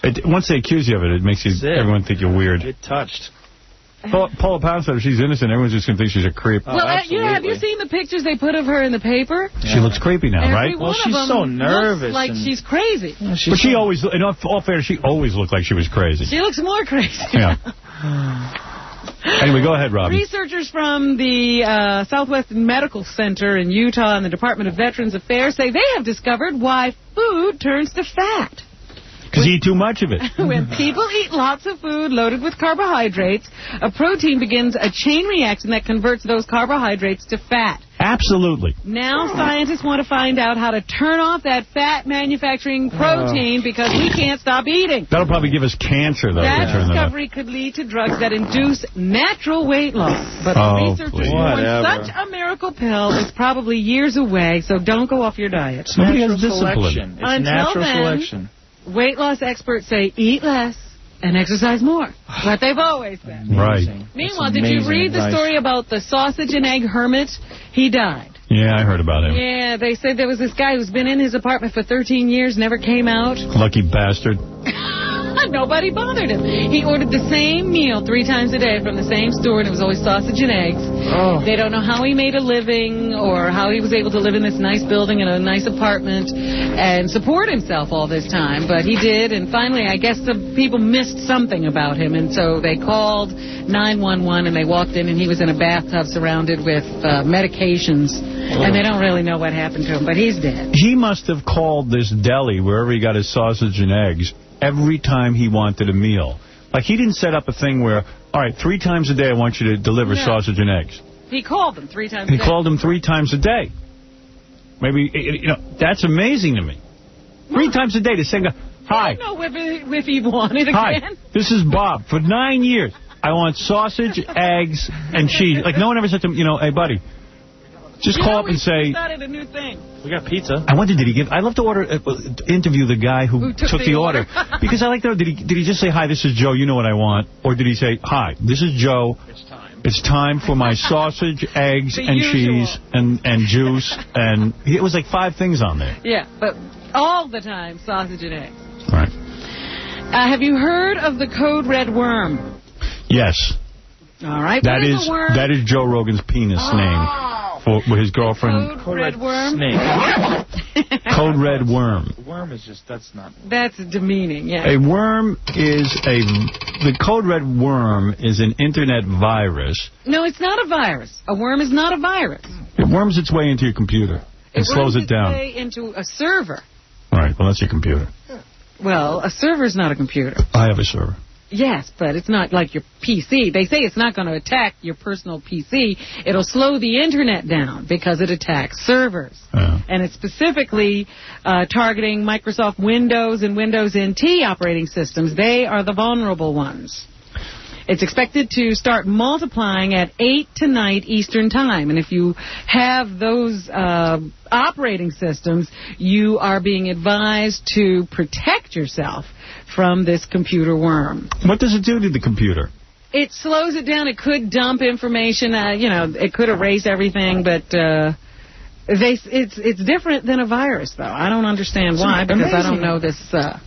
don't know. Once they accuse you of it, it makes everyone think you're weird. Get touched. Paula Poundstone, if she's innocent, everyone's just going to think she's a creep. Well, have you seen the pictures they put of her in the paper? Yeah. She looks creepy now, right? Well, she's so nervous. Like she's crazy. Yeah, but she always, in all fairness, she always looked like she was crazy. She looks more crazy. Yeah. Anyway, go ahead, Robin. Researchers from the Southwestern Medical Center in Utah and the Department of Veterans Affairs say they have discovered why food turns to fat. Because you eat too much of it. When people eat lots of food loaded with carbohydrates, a protein begins a chain reaction that converts those carbohydrates to fat. Absolutely. Now scientists want to find out how to turn off that fat manufacturing protein because we can't stop eating. That'll probably give us cancer, though. That discovery could lead to drugs that induce natural weight loss. But the researchers warn such a miracle pill is probably years away, so don't go off your diet. Natural selection. It's natural selection. Weight loss experts say eat less, and exercise more. What they've always said. Right. Meanwhile, did you read the story about the sausage and egg hermit? He died. Yeah, I heard about him. Yeah, they said there was this guy who's been in his apartment for 13 years, never came out. Lucky bastard. Nobody bothered him. He ordered the same meal 3 times a day from the same store, and it was always sausage and eggs. Oh. They don't know how he made a living or how he was able to live in this nice building in a nice apartment and support himself all this time, but he did, and finally I guess the people missed something about him, and so they called 911, and they walked in, and he was in a bathtub surrounded with medications, and they don't really know what happened to him, but he's dead. He must have called this deli, wherever he got his sausage and eggs, every time he wanted a meal. Like, he didn't set up a thing where, all right, 3 times a day I want you to deliver sausage and eggs. He called them 3 times a day. He called them 3 times a day. Maybe, you know, that's amazing to me. 3 times a day to say, hi. I don't know if he wanted again. Hi, this is Bob. For 9 years, I want sausage, eggs, and cheese. Like, no one ever said to him, you know, hey, buddy, just call up and say, started a new thing. We got pizza. I wonder, did he give? I love to interview the guy who took the order. Because I like to know, did he just say, hi, this is Joe, you know what I want? Or did he say, hi, this is Joe. It's time for my sausage, eggs, and cheese, and juice. And it was like 5 things on there. Yeah, but all the time, sausage and eggs. All right. Have you heard of the code red worm? Yes. All right. That is Joe Rogan's penis name. For his girlfriend. Code red worm? Snake. Code red worm. Worm is just, that's not... That's demeaning, yeah. A worm is the code red worm is an internet virus. No, it's not a virus. A worm is not a virus. It worms its way into your computer and slows it down. It worms its way into a server. All right, well, that's your computer. Well, a server is not a computer. I have a server. Yes, but it's not like your PC. They say it's not going to attack your personal PC. It'll slow the internet down because it attacks servers. And it's specifically targeting Microsoft Windows and Windows NT operating systems. They are the vulnerable ones. It's expected to start multiplying at 8 tonight Eastern Time. And if you have those operating systems, you are being advised to protect yourself from this computer worm. What does it do to the computer? It slows it down. It could dump information. You know, it could erase everything, but it's different than a virus, though. I don't understand why, because I don't know this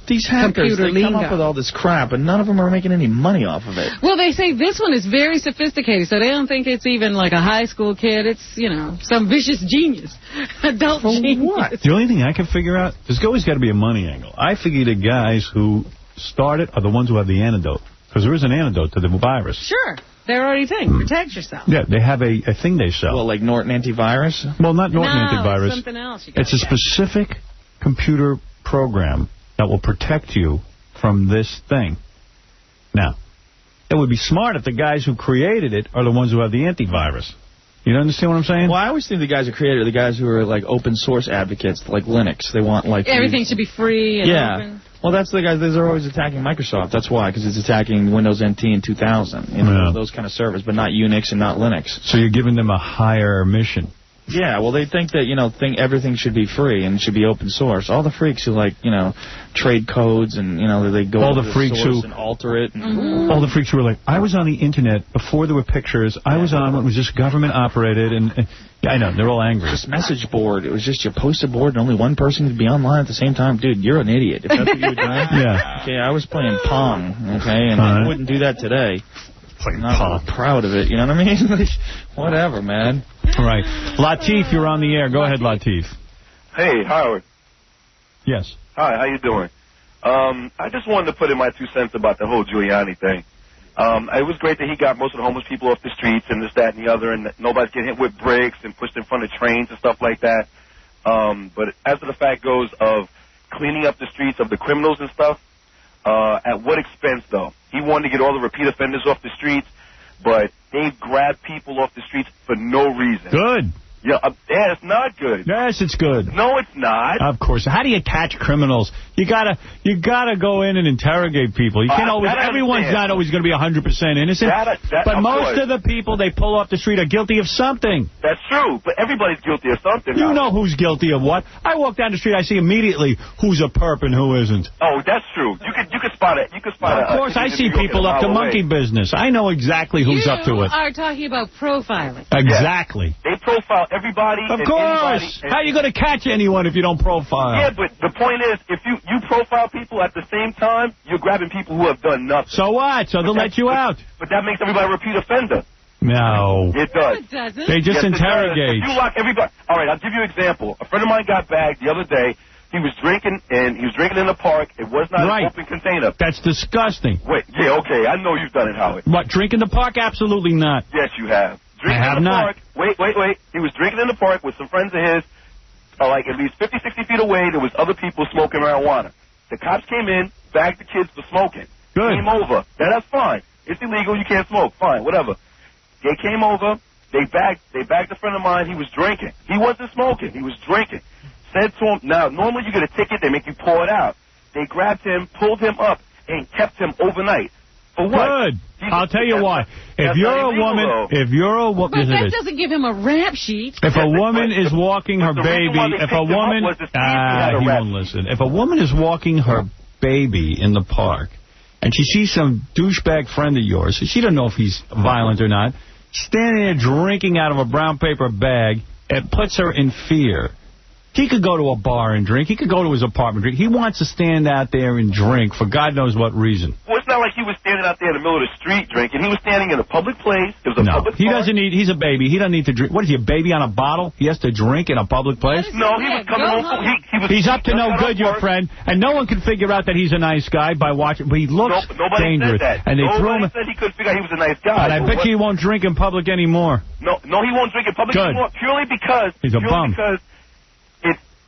These hackers, computer they come lingo. up with all this crap, and none of them are making any money off of it. Well, they say this one is very sophisticated, so they don't think it's even like a high school kid. It's, you know, some vicious genius. Adult genius. What? The only thing I can figure out, there's always got to be a money angle. I figure the guys who start it are the ones who have the antidote, because there is an antidote to the virus. Sure. They're already saying, protect yourself. Yeah, they have a thing they sell. Well, like Norton antivirus? Well, not Norton antivirus. It's something else. It's a specific computer program that will protect you from this thing. Now, it would be smart if the guys who created it are the ones who have the antivirus. You understand what I'm saying? Well, I always think the guys who created it are the guys who are like open source advocates, like Linux. They want like everything should be free and open. Well, that's the guys that are always attacking Microsoft. That's why, because it's attacking Windows NT in 2000. You know, those kind of servers, but not Unix and not Linux. So you're giving them a higher mission. Yeah, well, they think that, you know, everything should be free and should be open source. All the freaks who, like, you know, trade codes and, you know, they go to the source and alter it. And all the freaks who were like, I was on the Internet before there were pictures. I was on what was just government operated. And I know, they're all angry. This message board, it was just you post a board and only one person could be online at the same time. Dude, you're an idiot. If that's what you were doing. Yeah. Okay, I was playing Pong, okay, and I wouldn't do that today. Playing Pong. I'm not proud of it, you know what I mean? Whatever, man. All right. Latif, you're on the air. Go ahead, Latif. Hey, Howard. Yes. Hi, how you doing? I just wanted to put in my 2 cents about the whole Giuliani thing. It was great that he got most of the homeless people off the streets and this, that, and the other, and that nobody's getting hit with bricks and pushed in front of trains and stuff like that. But as for the fact goes of cleaning up the streets of the criminals and stuff, at what expense, though? He wanted to get all the repeat offenders off the streets, but they grabbed people off the streets for no reason. Good. Yeah, it's not good. Yes, it's good. No, it's not. Of course. How do you catch criminals? You gotta go in and interrogate people. You can't always. Everyone's not always going to be 100% innocent. But most of the people they pull off the street are guilty of something. That's true. But everybody's guilty of something. You know who's guilty of what? I walk down the street, I see immediately who's a perp and who isn't. Oh, that's true. You could spot it. You could spot it. Of course, I see people up to monkey business. I know exactly who's up to it. You are talking about profiling. Exactly. They profile everybody. Of course. How are you going to catch anyone if you don't profile? Yeah, but the point is, if you profile people at the same time, you're grabbing people who have done nothing. So what? So they'll let you out. But that makes everybody a repeat offender. No. It does. No, it doesn't. They just interrogate. If you lock everybody. All right, I'll give you an example. A friend of mine got bagged the other day. He was drinking, and he was drinking in the park. It was not an open container. That's disgusting. Wait, yeah, okay. I know you've done it, Howard. What, drink in the park? Absolutely not. Yes, you have. Drinking I have in the not. Park. Wait. He was drinking in the park with some friends of his, like at least 50, 60 feet away. There was other people smoking marijuana. The cops came in, bagged the kids for smoking. Good. Came over. Now, that's fine. It's illegal. You can't smoke. Fine, whatever. They came over. They bagged a friend of mine. He was drinking. He wasn't smoking. He was drinking. Said to him, now, normally you get a ticket. They make you pour it out. They grabbed him, pulled him up, and kept him overnight. For what? Good. I'll tell you why. If you're a woman, But that doesn't give him a rap sheet. If a woman is walking her baby, he won't listen. If a woman is walking her baby in the park, and she sees some douchebag friend of yours, she doesn't know if he's violent or not, standing there drinking out of a brown paper bag, it puts her in fear. He could go to a bar and drink. He could go to his apartment and drink. He wants to stand out there and drink for God knows what reason. Well, it's not like he was standing out there in the middle of the street drinking. He was standing in a public place. It was a public he doesn't need. He's a baby. He doesn't need to drink. What is he, a baby on a bottle? He has to drink in a public place? No, he was coming home. He's up to no good, your friend. And no one can figure out that he's a nice guy by watching. But he looks dangerous. Said that. And they threw him. Nobody said he couldn't figure out he was a nice guy. And I bet you he won't drink in public anymore. No, he won't drink in public anymore. Purely because he's a bum.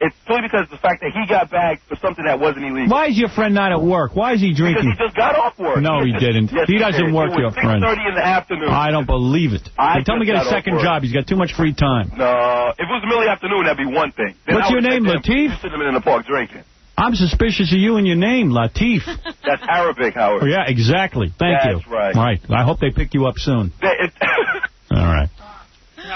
It's purely because of the fact that he got bagged for something that wasn't illegal. Why is your friend not at work? Why is he drinking? Because he just got off work. No, he didn't. Yes, he doesn't work, your friend. It was 6:30 in the afternoon. I don't believe it. Tell him to get a second job. He's got too much free time. No, if it was the middle of the afternoon, that'd be one thing. Then What's your name, Latif? Sitting in the park drinking. I'm suspicious of you and your name, Latif. That's Arabic, Howard. Oh, yeah, exactly. Thank you. That's right. All right. I hope they pick you up soon. All right.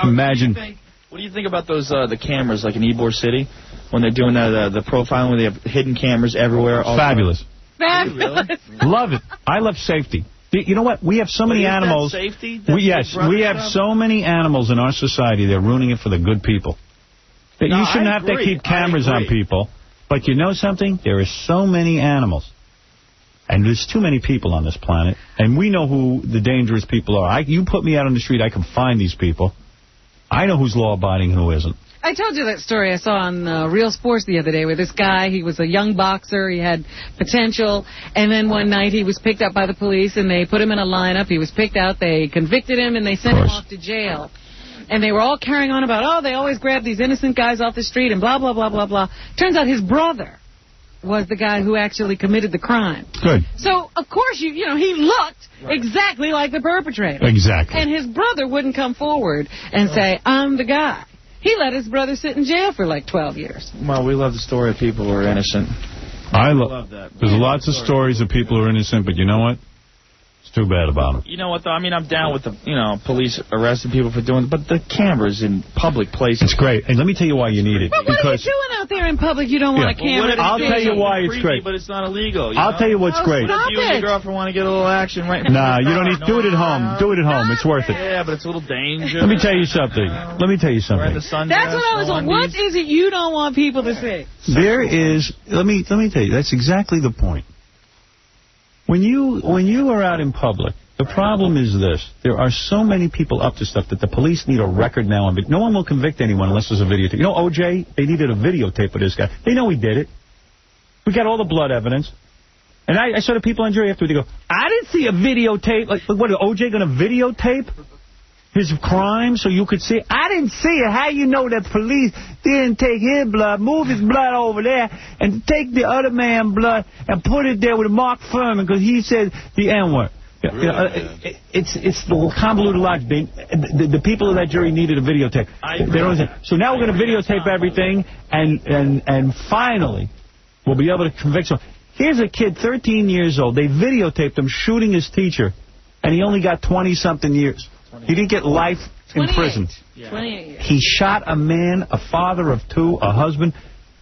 Imagine. What do you think about those the cameras like in Ybor City when they're doing the profiling where they have hidden cameras everywhere? Fabulous. Fabulous. Love it. I love safety. You know what? We have so many animals. Safety? We have so many animals in our society. They're ruining it for the good people. You shouldn't have to keep cameras on people. But you know something? There are so many animals. And there's too many people on this planet. And we know who the dangerous people are. You put me out on the street, I can find these people. I know who's law-abiding and who isn't. I told you that story I saw on Real Sports the other day where this guy, he was a young boxer, he had potential, and then one night he was picked up by the police and they put him in a lineup. He was picked out, they convicted him, and they sent him off to jail. And they were all carrying on about, they always grab these innocent guys off the street and blah, blah, blah, blah, blah. Turns out his brother was the guy who actually committed the crime. Good. So, of course, he looked exactly like the perpetrator. Exactly. And his brother wouldn't come forward and say, I'm the guy. He let his brother sit in jail for like 12 years. Well, we love the story of people who are innocent. I love that. There's lots of stories of people who are innocent, but you know what? It's too bad about them. You know what, though? I mean, I'm down with the, police arresting people for doing it, but the cameras in public places. It's great. And let me tell you why you need it. But what are you doing out there in public? You don't want a camera. I'll tell you why it's great. But it's not illegal. I'll tell you what's great. If you and your girlfriend want to get a little action right now. Nah, you don't need to do it at home. Do it at home. It's worth it. Yeah, but it's a little dangerous. Let me tell you something. That's what I was on. What is it you don't want people to see? There is, let me tell you, that's exactly the point. When you are out in public, the problem is this. There are so many people up to stuff that the police need a record now. No one will convict anyone unless there's a videotape. You know, O.J., they needed a videotape of this guy. They know he did it. We got all the blood evidence. And I saw the people on jury after they go, I didn't see a videotape. Like, what, is O.J. going to videotape his crime so you could see it? I didn't see it. How you know that police didn't take his blood, move his blood over there, and take the other man's blood and put it there with Mark Furman because he said the N-word? It's the convoluted logic. The people of that jury needed a videotape. So now we're going to videotape everything, and finally we'll be able to convict someone. Here's a kid, 13 years old. They videotaped him shooting his teacher, and he only got 20-something years. He didn't get life in prison. 28 years. He shot a man, a father of 2, a husband,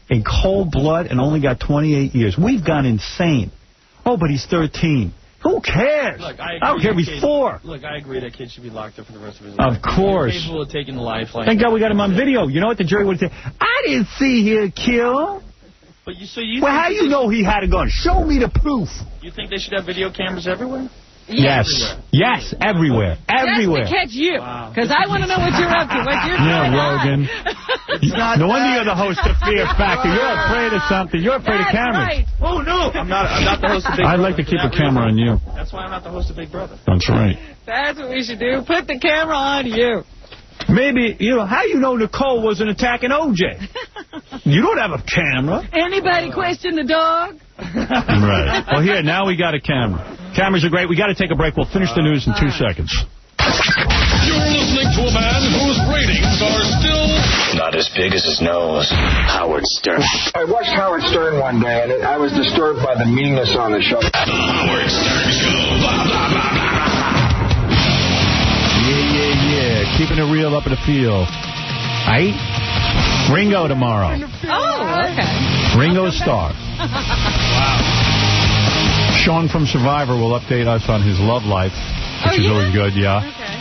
in cold blood, and only got 28 years. We've gone insane. Oh, but he's 13. Who cares? Look, I don't care if he's 4. Look, I agree that kid should be locked up for the rest of his life. Of course. He's capable of taking life. Thank God we got him on video. You know what the jury would say? I didn't see him kill. But well, how do you know he had a gun? Show me the proof. You think they should have video cameras everywhere? Yes. Yes, everywhere. Everywhere. Just to catch you. Because I want to know what you're up to. What you're doing. Rogan. No wonder you're the host of Fear Factor. You're afraid of something. You're afraid of cameras. Right. Oh, no. I'm not the host of Big Brother. I'd like to keep a camera on you. That's why I'm not the host of Big Brother. That's right. That's what we should do. Put the camera on you. Maybe, how you know Nicole wasn't attacking O.J.? You don't have a camera. Anybody question the dog? Right. Well, here, now we got a camera. Cameras are great. We got to take a break. We'll finish the news in 2 seconds. You're listening to a man whose ratings are still not as big as his nose. Howard Stern. I watched Howard Stern one day, and I was disturbed by the meanness on the show. Howard Stern Show. Blah, blah, blah, blah. Yeah. Keeping it real up in the field. Right? Ringo tomorrow. Oh, okay. Ringo star. Wow. Sean from Survivor will update us on his love life, which is always good, yeah. Okay.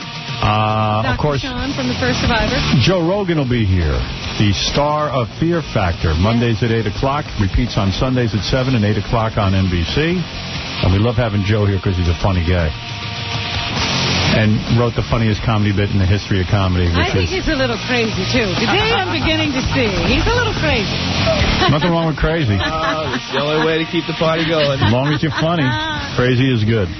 Of course, Sean from the first Survivor. Joe Rogan will be here, the star of Fear Factor. Mondays at 8 o'clock, repeats on Sundays at 7 and 8 o'clock on NBC. And we love having Joe here because he's a funny guy. And wrote the funniest comedy bit in the history of comedy. I think he's a little crazy, too. Today I'm beginning to see he's a little crazy. Nothing wrong with crazy. Oh, it's the only way to keep the party going. As long as you're funny, crazy is good.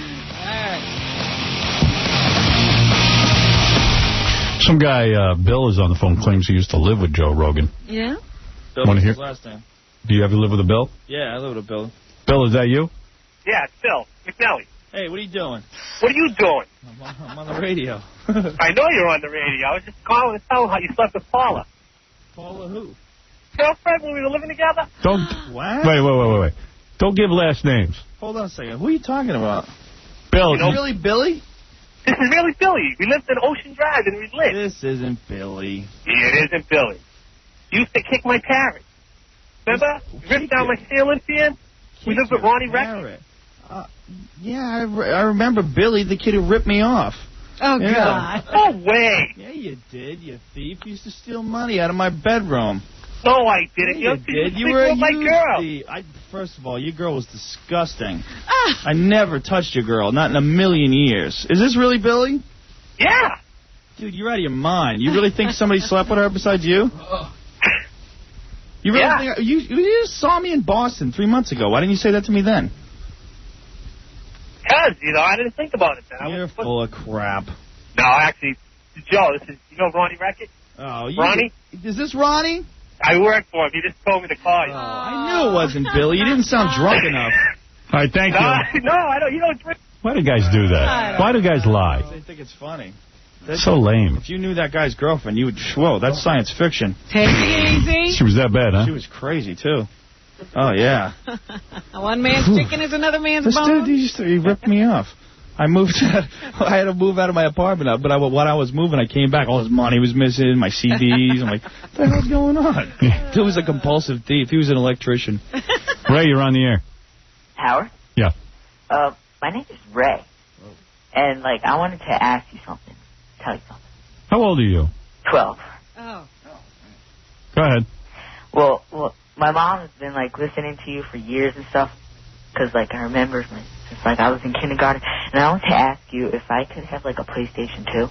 Some guy, Bill, is on the phone, claims he used to live with Joe Rogan. Yeah? Bill was his last name. Do you ever live with a Bill? Yeah, I live with a Bill. Bill, is that you? Yeah, it's Bill McNally. Hey, what are you doing? What are you doing? I'm on the radio. I know you're on the radio. I was just calling to tell how you slept with Paula. Paula who? Girlfriend when we were living together? Don't. What? Wait. Don't give last names. Hold on a second. Who are you talking about? Bill. You know, really Billy? This is really Billy. We lived in Ocean Drive and we lived. This isn't Billy. Yeah, it isn't Billy. You used to kick my parents. Remember? Ripped down my ceiling fan? We lived with Ronnie Record. Yeah, I remember Billy, the kid who ripped me off. Oh, yeah. God. No way. Yeah, you did, you thief. You used to steal money out of my bedroom. No, I didn't. Yeah, you did. You were my girl. First of all, your girl was disgusting. I never touched your girl, not in a million years. Is this really Billy? Yeah. Dude, you're out of your mind. You really think somebody slept with her besides you? You really think you just saw me in Boston 3 months ago. Why didn't you say that to me then? Because, I didn't think about it then. You're full of crap. No, actually, Joe, you know Ronnie Record? Oh, Ronnie? Is this Ronnie? I work for him. He just told me to call you. Oh, I knew it wasn't Billy. You didn't sound drunk enough. All right, thank you. No, I don't. You don't drink. Why do guys do that? Why do guys lie? They think it's funny. So lame. If you knew that guy's girlfriend, you would, whoa, that's science fiction. Take it easy. She was that bad, huh? She was crazy, too. Oh, yeah. One man's chicken is another man's this bone. Dude, he ripped me off. I had to move out of my apartment, but when I was moving, I came back. All his money was missing, my CDs. I'm like, what the hell's going on? Dude was a compulsive thief. He was an electrician. Ray, you're on the air. Howard? Yeah. My name is Ray. And, I wanted to ask you something. Tell you something. How old are you? 12. Oh. Go ahead. Well, my mom has been, listening to you for years and stuff. Because, I remember since, I was in kindergarten. And I want to ask you if I could have, a PlayStation 2.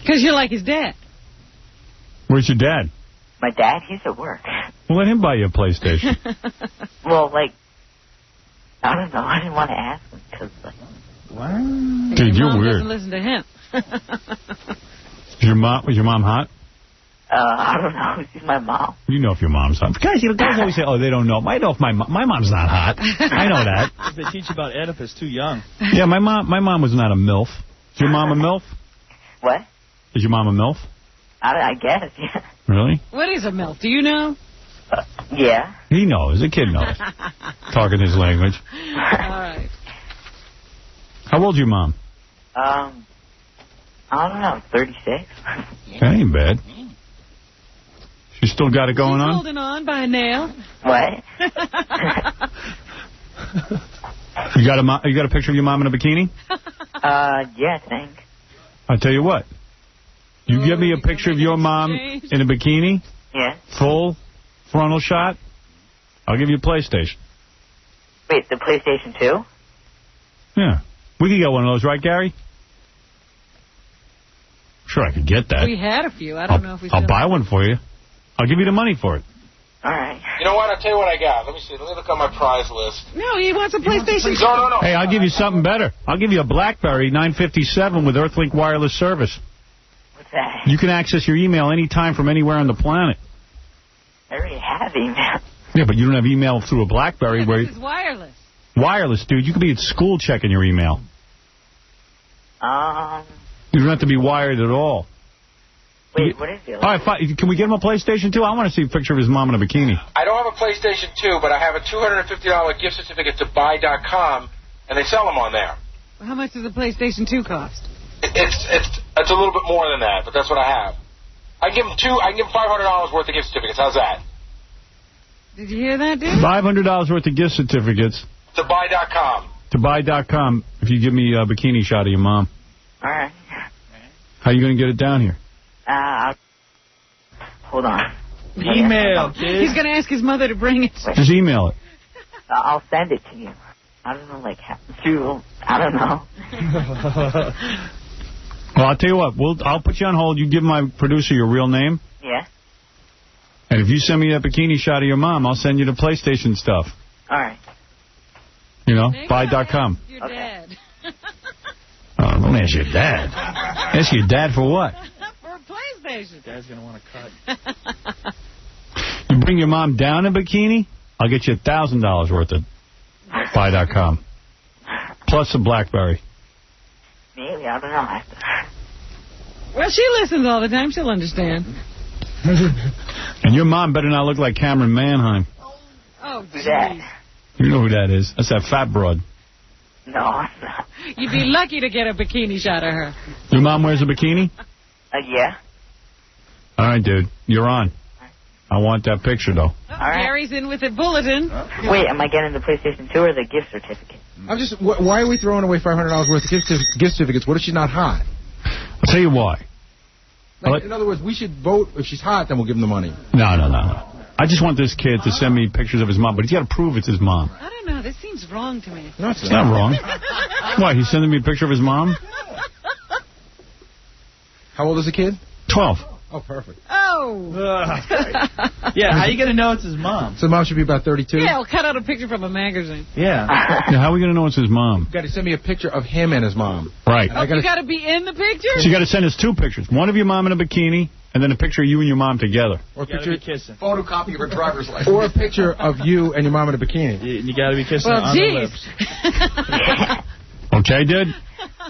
Because you're like his dad. Where's your dad? My dad? He's at work. Well, let him buy you a PlayStation. Well, I don't know. I didn't want to ask him because, Dude, you're mom weird. Doesn't listen to him. Was your mom hot? I don't know. She's my mom. You know if your mom's hot. Guys always say, oh, they don't know. I know if my mom's not hot. I know that. If they teach you about Oedipus too young. Yeah, my mom was not a MILF. Is your mom a MILF? What? Is your mom a MILF? I guess, yeah. Really? What is a MILF? Do you know? Yeah. He knows. The kid knows. Talking his language. All right. How old's your mom? I don't know, 36. That ain't bad. She still got it going on? Holding on by a nail. What? You got a picture of your mom in a bikini? Yeah, I think. I'll tell you what. You give me a picture of your mom in a bikini? Yeah. Full frontal shot? I'll give you a PlayStation. Wait, the PlayStation 2? Yeah. We could get one of those, right, Gary? Sure, I could get that. We had a few. I don't know if we still I'll buy one for you. I'll give you the money for it. All right. You know what? I'll tell you what I got. Let me see. Let me look on my prize list. No, he wants a PlayStation. No. Hey, I'll give you something better. I'll give you a BlackBerry 957 with Earthlink wireless service. What's that? You can access your email anytime from anywhere on the planet. I already have email. Yeah, but you don't have email through a BlackBerry. This is wireless. Wireless, dude. You could be at school checking your email. You don't have to be wired at all. Wait, what is it? All right, fine. Can we get him a PlayStation 2? I want to see a picture of his mom in a bikini. I don't have a PlayStation 2, but I have a $250 gift certificate to buy.com, and they sell them on there. How much does a PlayStation 2 cost? It's a little bit more than that, but that's what I have. I can give him $500 worth of gift certificates. How's that? Did you hear that, dude? $500 worth of gift certificates. To buy.com. To buy.com if you give me a bikini shot of your mom. All right. How are you going to get it down here? Hold on. Email, kid. He's going to ask his mother to bring it. Just email it. I'll send it to you. I don't know, like, through, I don't know. Well, I'll tell you what. I'll put you on hold. You give my producer your real name. Yeah. And if you send me that bikini shot of your mom, I'll send you the PlayStation stuff. All right. You know, buy.com. Your dad. Oh, don't ask your dad. Ask your dad for what? For a PlayStation. Dad's going to want to cut. You bring your mom down in a bikini, I'll get you $1,000 worth of buy.com. Plus a BlackBerry. Maybe, I don't know. Well, she listens all the time. She'll understand. And your mom better not look like Cameron Manheim. Oh, Who's that? You know who that is. That's that fat broad. No. You'd be lucky to get a bikini shot of her. Your mom wears a bikini? Yeah. All right, dude. You're on. I want that picture, though. Gary's in with a bulletin. Wait, am I getting the PlayStation 2 or the gift certificate? I'm just. Why are we throwing away $500 worth of gift certificates? What if she's not hot? I'll tell you why. Like, in other words, we should vote. If she's hot, then we'll give them the money. No. I just want this kid to send me pictures of his mom, but he's got to prove it's his mom. I don't know. This seems wrong to me. No, it's not wrong. Why, he's sending me a picture of his mom? How old is the kid? 12. Oh, perfect. Oh. Yeah, how are you going to know it's his mom? So mom should be about 32? Yeah, I'll cut out a picture from a magazine. Yeah. How are we going to know it's his mom? You got to send me a picture of him and his mom. Right. You got to be in the picture? So you got to send us 2 pictures. One of your mom in a bikini, and then a picture of you and your mom together. Or a picture kissing. Photocopy of her driver's license. Or a picture of you and your mom in a bikini. You got to be kissing on the lips. Okay, dude?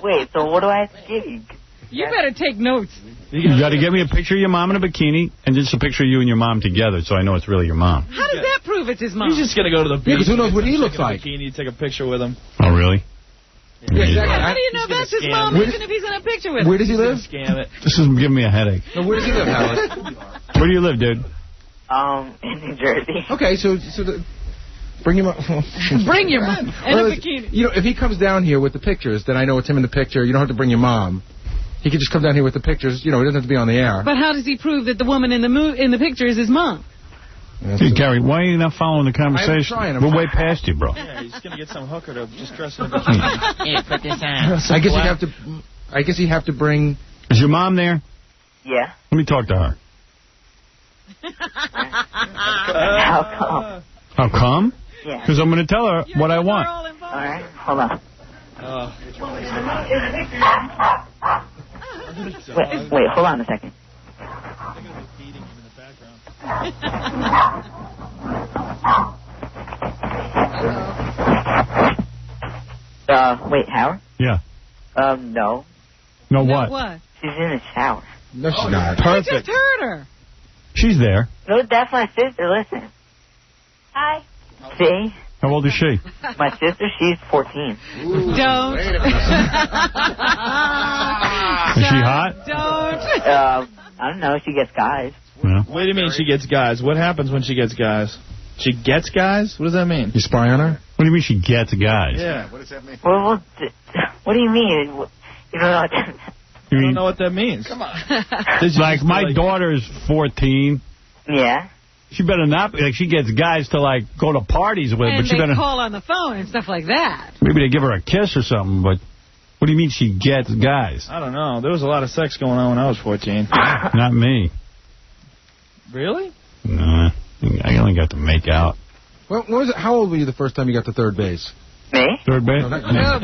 Wait, so what do I have to give you? You better take notes. You got to get me a picture of your mom in a bikini and just a picture of you and your mom together so I know it's really your mom. How does that prove it's his mom? He's just going to go to the beach. Yeah, because who knows what he looks like. Bikini, take a picture with him. Oh, really? Yeah, exactly. How do you know that's his mom, even if he's in a picture with him? Where does he live? Scam it. This is giving me a headache. No, where does he live, Howard? Where do you live, dude? In New Jersey. Okay, so bring him up. Bring your mom in a bikini. You know, if he comes down here with the pictures, then I know it's him in the picture. You don't have to bring your mom. He could just come down here with the pictures. You know, he doesn't have to be on the air. But how does he prove that the woman in the picture is his mom? Hey, Gary, why are you not following the conversation? I'm We're way past you, bro. Yeah, he's going to get some hooker to just dress in a bikini. Yeah, put this on. I guess he'd have to bring... Is your mom there? Yeah. Let me talk to her. How come? How come? Yeah. Because I'm going to tell her what I want. All right, hold on. Wait, hold on a second. Wait, Howard? Yeah. No. No what? What? She's in the shower. No, she's not. I just heard her. She's there. No, that's my sister. Listen. Hi. See? How old is she? My sister, she's 14. Don't. Is she hot? Don't. I don't know. She gets guys. Yeah. What do you mean she gets guys? What happens when she gets guys? She gets guys? What does that mean? You spy on her? What do you mean she gets guys? Yeah. What does that mean? Well, what do you mean? You don't know what that I don't know what that means. Come on. Like, my daughter's 14. Yeah. She better not, like, she gets guys to, like, go to parties with, And but she they better... call on the phone and stuff like that. Maybe they give her a kiss or something, but what do you mean she gets guys? I don't know. There was a lot of sex going on when I was 14. Not me. Really? Nah, I only got to make out. Well, what was it? How old were you the first time you got to third base? Me? Third base? No, You never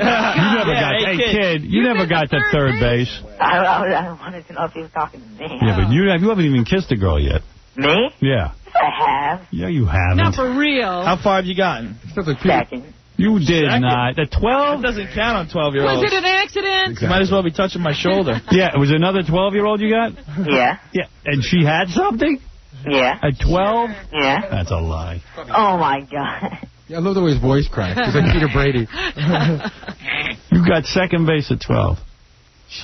got... Hey, kid, you never got to third base. I wanted to know if you were talking to me. Yeah, but you haven't even kissed a girl yet. Me? Yeah. I have. Yeah, you haven't. Not for real. How far have you gotten? Second. You did not. The 12? That doesn't count on 12-year-olds. Was it an accident? You might as well be touching my shoulder. Yeah, it was another 12-year-old you got? Yeah. Yeah, and she had something? Yeah. At 12? Yeah. That's a lie. Oh, my God. Yeah, I love the way his voice cracks. He's like Peter Brady. You got second base at 12.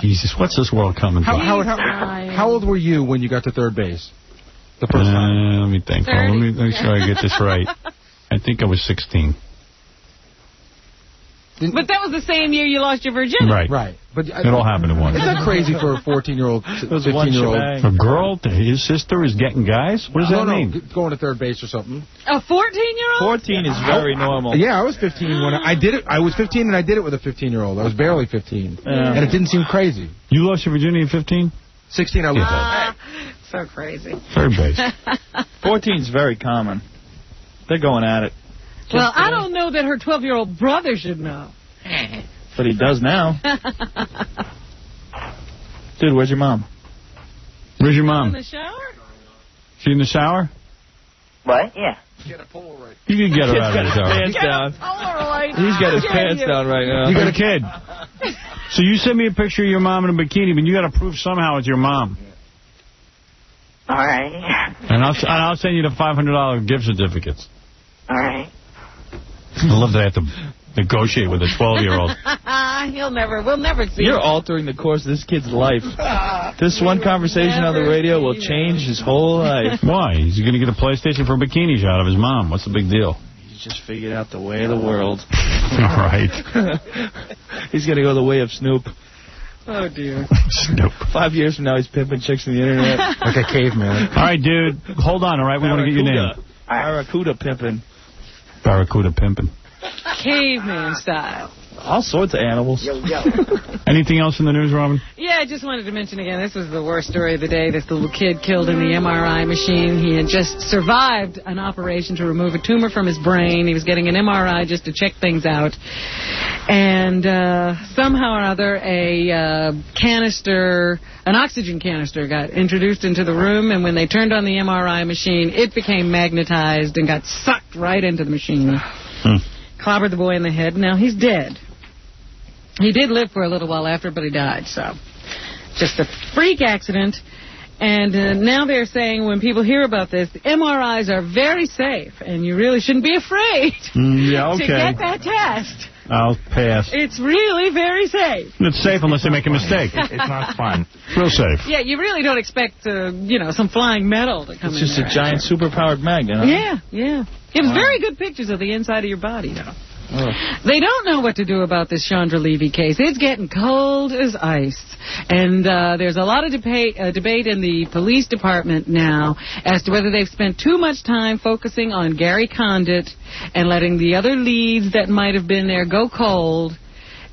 Jesus, what's this world coming to? How old were you when you got to third base? The first time? Let me think. Let me make sure I get this right. I think I was 16. But that was the same year you lost your virginity. Right. Right. But it all happened at once. Isn't that crazy for a 14-year-old, 15-year-old? A girl, his sister is getting guys? What does that mean? Going to third base or something. A 14-year-old? 14 is very normal. Yeah, I was 15 when I did it. I was 15 and I did it with a 15-year-old. I was barely 15. And it didn't seem crazy. You lost your virginity at 15? 16, I was. So crazy. Third base. 14 is very common. They're going at it. Well, I don't know that her 12-year-old brother should know. But he does now. Dude, where's your mom? Where's your mom? In the shower? She in the shower? What? Yeah. Get a Polaroid. You can get her out of the shower. Pants down. Polaroid. He's got his pants down right now. You got a kid. So you send me a picture of your mom in a bikini, but you got to prove somehow it's your mom. All right. And I'll send you the $500 gift certificates. All right. I love that I have to negotiate with a 12-year-old. We'll never see. You're altering the course of this kid's life. This one conversation on the radio will change his whole life. Why? He's going to get a PlayStation for a bikini shot of his mom. What's the big deal? He's just figured out the way of the world. All right. He's going to go the way of Snoop. Oh, dear. Snoop. 5 years from now, he's pimping chicks on the internet. Like a caveman. All right, dude. Hold on, all right? We want to get your name. Barracuda pimping. Barracuda pimping. Caveman style. All sorts of animals. Anything else in the news, Robin? Yeah, I just wanted to mention again, this was the worst story of the day. This little kid killed in the MRI machine. He had just survived an operation to remove a tumor from his brain. He was getting an MRI just to check things out. And somehow or other, an oxygen canister got introduced into the room. And when they turned on the MRI machine, it became magnetized and got sucked right into the machine. Clobbered the boy in the head. Now he's dead. He did live for a little while after, but he died. So, just a freak accident. And now they're saying when people hear about this, the MRIs are very safe, and you really shouldn't be afraid to get that test. I'll pass. It's really very safe. It's safe unless they make a mistake. It's not fun. Real safe. Yeah, you really don't expect, some flying metal to come in. It's just a giant superpowered magnet. Huh? Yeah. Gives very good pictures of the inside of your body, though. They don't know what to do about this Chandra Levy case. It's getting cold as ice. And there's a lot of debate in the police department now as to whether they've spent too much time focusing on Gary Condit and letting the other leads that might have been there go cold.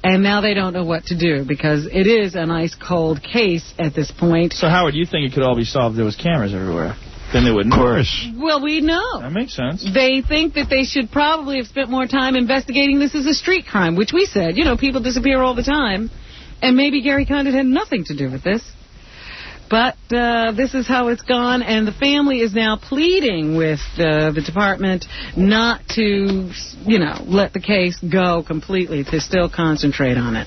And now they don't know what to do because it is an ice-cold case at this point. So, Howard, you think it could all be solved if there was cameras everywhere? Then they wouldn't. Of course. Well, we know. That makes sense. They think that they should probably have spent more time investigating this as a street crime, which we said, people disappear all the time. And maybe Gary Condit had nothing to do with this. But this is how it's gone, and the family is now pleading with the department not to, let the case go completely, to still concentrate on it.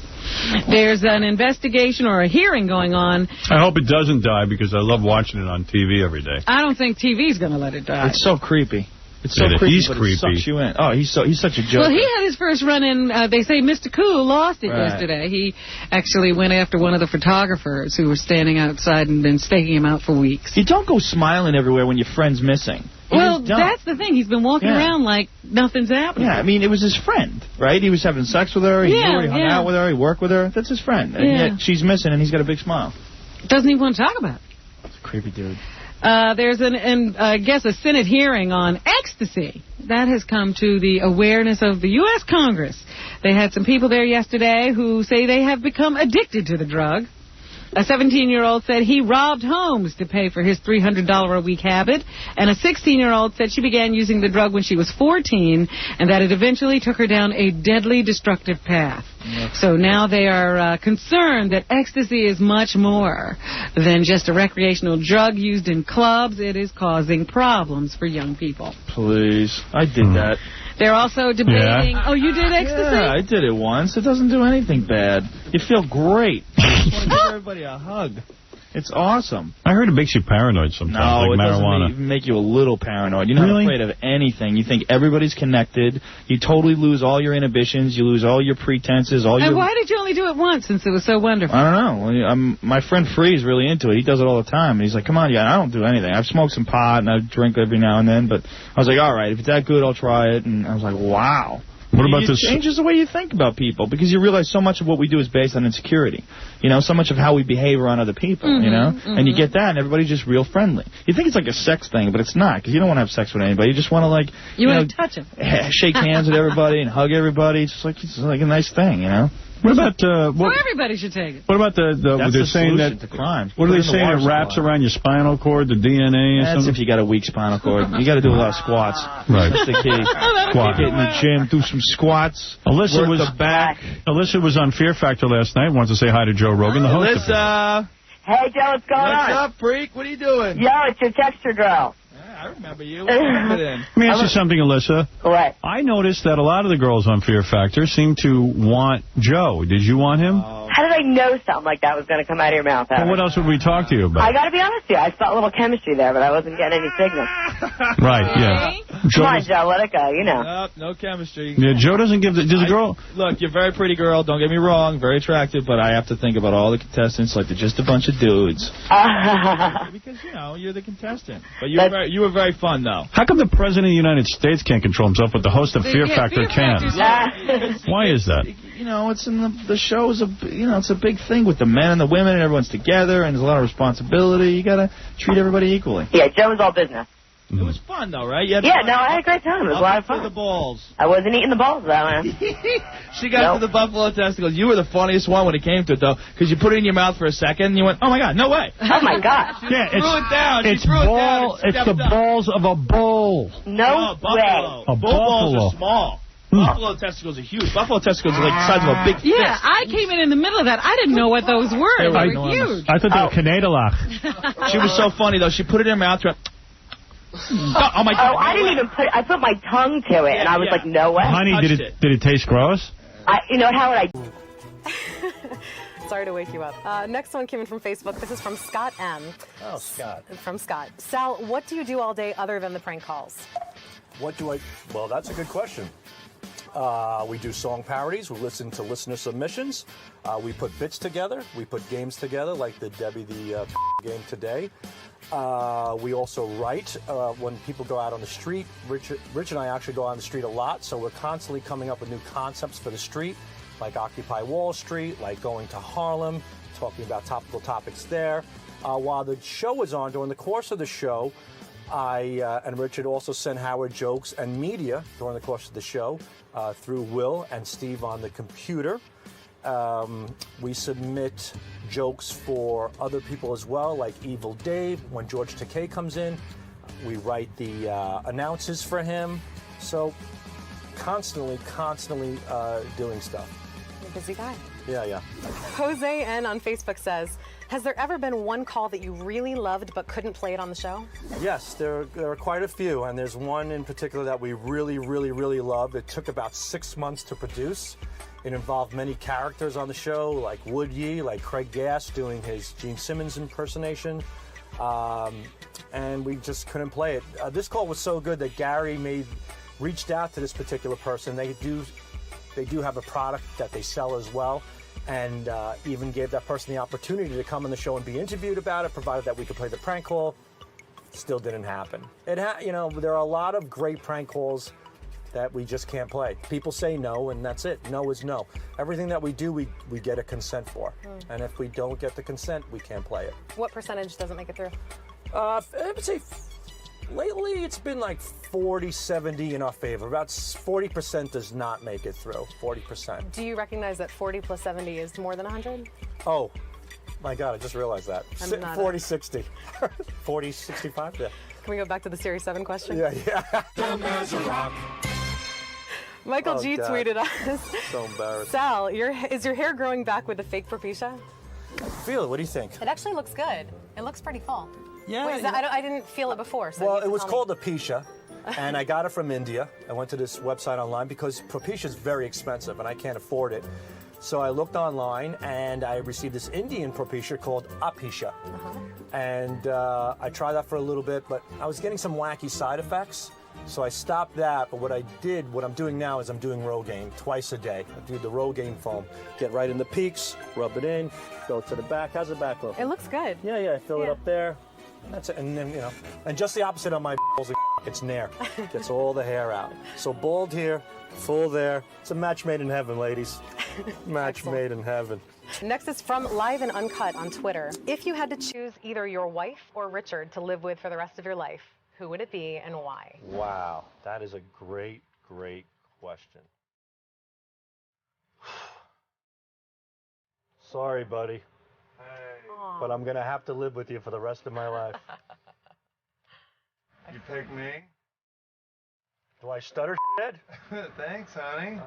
There's an investigation or a hearing going on. I hope it doesn't die because I love watching it on TV every day. I don't think TV's going to let it die. It's so creepy. It's so creepy, he's but creepy. It sucks you in. Oh, he's such a joke. Well, he had his first run-in. They say Mr. Cool lost it yesterday. He actually went after one of the photographers who was standing outside and been staking him out for weeks. You don't go smiling everywhere when your friend's missing. Well, that's the thing. He's been walking around like nothing's happening. Yeah, I mean, it was his friend, right? He was having sex with her. He knew her. He hung out with her. He worked with her. That's his friend. And yet she's missing, and he's got a big smile. Doesn't even want to talk about it. It's a creepy dude. There's a Senate hearing on ecstasy. That has come to the awareness of the U.S. Congress. They had some people there yesterday who say they have become addicted to the drug. A 17-year-old said he robbed homes to pay for his $300 a week habit, and a 16-year-old said she began using the drug when she was 14, and that it eventually took her down a deadly, destructive path. So now they are concerned that ecstasy is much more than just a recreational drug used in clubs. It is causing problems for young people. Please. I did that. They're also debating... Yeah. Oh, you did ecstasy? Yeah, I did it once. It doesn't do anything bad. You feel great. You just want to give everybody a hug. It's awesome. I heard it makes you paranoid sometimes, no, like marijuana. Doesn't make you a little paranoid. You're not afraid of anything. You think everybody's connected. You totally lose all your inhibitions. You lose all your pretenses. And why did you only do it once since it was so wonderful? I don't know. My friend Free's really into it. He does it all the time. And he's like, come on, I don't do anything. I've smoked some pot and I drink every now and then. But I was like, all right, if it's that good, I'll try it. And I was like, wow. What about this? It changes the way you think about people because you realize so much of what we do is based on insecurity. So much of how we behave around other people, And you get that, and everybody's just real friendly. You think it's like a sex thing, but it's not because you don't want to have sex with anybody. You just want to, You want to touch them. Shake hands with everybody and hug everybody. It's like a nice thing, What about everybody should take it. What about That's they're the saying solution that to crime. What are they saying? It wraps around your spinal cord, the DNA, or That's something? if you got a weak spinal cord. You got to do a lot of squats. Right. That's the key. Get in the gym, do some squats. Alyssa work the back. Alyssa was on Fear Factor last night. Wanted to say hi to Joe Rogan, the host. Alyssa. Hey, Joe, what's going on? What's up, freak? What are you doing? Yo, it's your texture girl. I remember you. What happened then? Let me ask you something, Alyssa. What? I noticed that a lot of the girls on Fear Factor seem to want Joe. Did you want him? How did I know something like that was going to come out of your mouth? Well, what else would we talk to you about? I got to be honest with you. I felt a little chemistry there, but I wasn't getting any signals. Right, yeah. Come on, Joe, let it go, No chemistry. Yeah, Joe doesn't give the... Does the girl... Look, you're a very pretty girl. Don't get me wrong. Very attractive, but I have to think about all the contestants like they're just a bunch of dudes. Because, you're the contestant. But you were very fun, though. How come the President of the United States can't control himself, but the host of Fear Factor can? Why is that? It's in the show is it's a big thing with the men and the women and everyone's together and there's a lot of responsibility. You got to treat everybody equally. Yeah, Joe was all business. It was fun, though, right? I had a great time. It was a lot of fun. The balls. I wasn't eating the balls, though. She got to the buffalo testicles. You were the funniest one when it came to it, though, because you put it in your mouth for a second and you went, oh, my God, no way. Oh, my God. Yeah, threw it down. It's the balls of a bull. No way. A bull balls are small. Buffalo testicles are huge. Buffalo testicles are like the size of a big fist. Yeah, I came in the middle of that. I didn't know what those were. They were huge. I thought they were Canadalach. She was so funny, though. She put it in her mouth. Oh, my God. Oh, I didn't even I put my tongue to it, and I was like, no way. Honey, did it taste gross? Howard, Sorry to wake you up. Next one came in from Facebook. This is from Scott M. Oh, Scott. From Scott. Sal, what do you do all day other than the prank calls? Well, that's a good question. We do song parodies. We listen to listener submissions. We put bits together. We put games together, like the Debbie the game today. We also write when people go out on the street. Rich and I actually go out on the street a lot, so we're constantly coming up with new concepts for the street, like Occupy Wall Street, like going to Harlem, talking about topical topics there. While the show was on, during the course of the show, I and Richard also send Howard jokes and media during the course of the show through Will and Steve on the computer. We submit jokes for other people as well, like Evil Dave. When George Takei comes in, we write the announces for him. So constantly doing stuff. You're a busy guy. Yeah. Jose N on Facebook says, has there ever been one call that you really loved but couldn't play it on the show? Yes, there are quite a few, and there's one in particular that we really, really, really love. It took about 6 months to produce. It involved many characters on the show, like Wood Yee, like Craig Gass doing his Gene Simmons impersonation, and we just couldn't play it. This call was so good that Gary reached out to this particular person. They do have a product that they sell as well, and even gave that person the opportunity to come on the show and be interviewed about it, provided that we could play the prank call. Still didn't happen. There are a lot of great prank calls that we just can't play. People say no, and that's it. No is no. Everything that we do, we get a consent for. And if we don't get the consent, we can't play it. What percentage doesn't make it through? I would say lately it's been like 40-70 in our favor. About 40% does not make it through. 40%. Do you recognize that 40 plus 70 is more than 100? Oh, my God, I just just 40-60. 40-65, yeah. Can we go back to the Series 7 question? Yeah. Michael G tweeted us. So embarrassed. Sal, is your hair growing back with the fake Propecia? Feel it. What do you think? It actually looks good. It looks pretty full. Yeah. Wait, I didn't feel it before. So well, it was called Propecia, and I got it from India. I went to this website online because Propecia is very expensive, and I can't afford it. So I looked online, and I received this Indian Propecia called Apecia. And I tried that for a little bit, but I was getting some wacky side effects. So I stopped that, but what I'm doing now is I'm doing Rogaine twice a day. I do the Rogaine foam. Get right in the peaks, rub it in, go to the back. How's the back look? It looks good. Yeah, fill it up there. That's it. And then, and just the opposite on my balls, it's nair. Gets all the hair out. So bald here, full there. It's a match made in heaven, ladies. Match made in heaven. Next is from Live and Uncut on Twitter. If you had to choose either your wife or Richard to live with for the rest of your life, who would it be and why? Wow, that is a great, great question. Sorry, buddy. But I'm going to have to live with you for the rest of my life. You pick me? Do I stutter, Ed? Thanks, honey.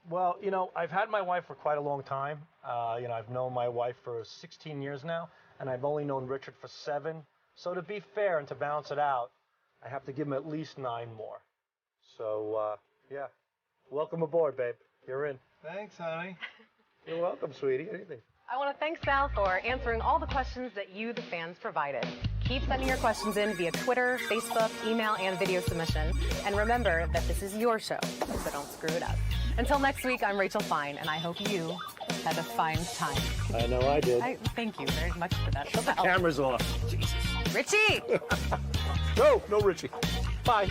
Well, I've had my wife for quite a long time. I've known my wife for 16 years now, and I've only known Richard for 7. So to be fair and to balance it out, I have to give him at least 9 more. So, yeah. Welcome aboard, babe. You're in. Thanks, honey. You're welcome, sweetie. Anything. I want to thank Sal for answering all the questions that you, the fans, provided. Keep sending your questions in via Twitter, Facebook, email, and video submission. And remember that this is your show, so don't screw it up. Until next week, I'm Rachel Fine, and I hope you had a fine time. I know I did. Thank you very much for that. Shut the cameras off. Jesus. Richie! No, Richie. Bye.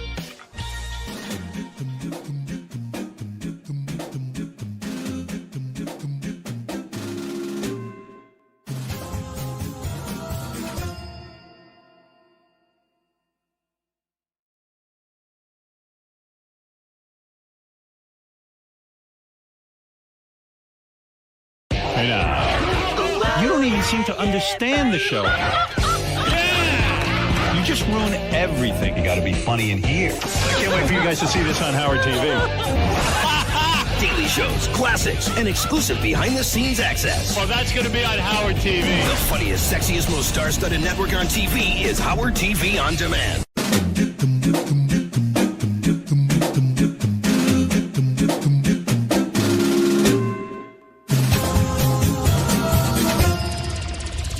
You don't even seem to understand the show. You just ruin everything. You gotta be funny in here. I can't wait for you guys to see this on Howard TV. Daily shows, classics, and exclusive behind-the-scenes access. Well, that's gonna be on Howard TV. The funniest, sexiest, most star-studded network on TV is Howard TV On Demand.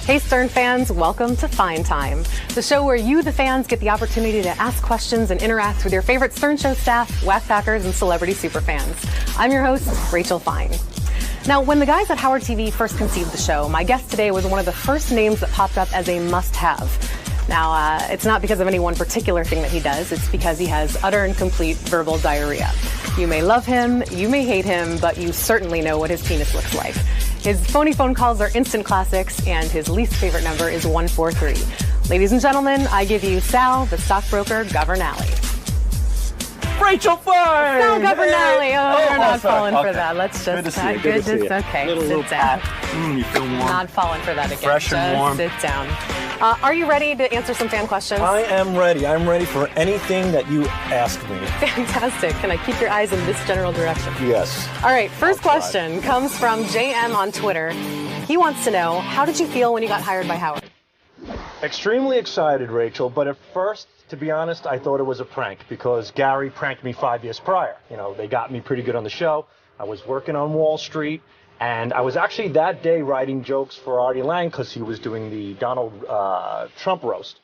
Hey Stern fans, welcome to Fine Time, the show where you, the fans, get the opportunity to ask questions and interact with your favorite Stern Show staff, whack packers, and celebrity superfans. I'm your host, Rachel Fine. Now, when the guys at Howard TV first conceived the show, my guest today was one of the first names that popped up as a must-have. Now, it's not because of any one particular thing that he does, it's because he has utter and complete verbal diarrhea. You may love him, you may hate him, but you certainly know what his penis looks like. His phony phone calls are instant classics, and his least favorite number is 143. Ladies and gentlemen, I give you Sal, the stockbroker, Governale. Rachel Fine! Sal Governelli. Hey. We're not falling for Okay. that. Let's just... Good to see you. Good to see you. Okay, Little sit down. You feel warm. Not falling for that again. Fresh and warm. Sit down. Are you ready to answer some fan questions? I am ready. I'm ready for anything that you ask me. Fantastic. Can I keep your eyes in this general direction? Yes. All right, first question comes from JM on Twitter. He wants to know, how did you feel when you got hired by Howard? Extremely excited, Rachel, but at first, to be honest, I thought it was a prank because Gary pranked me 5 years prior. You know, they got me pretty good on the show. I was working on Wall Street, and I was actually that day writing jokes for Artie Lang because he was doing the Donald Trump roast.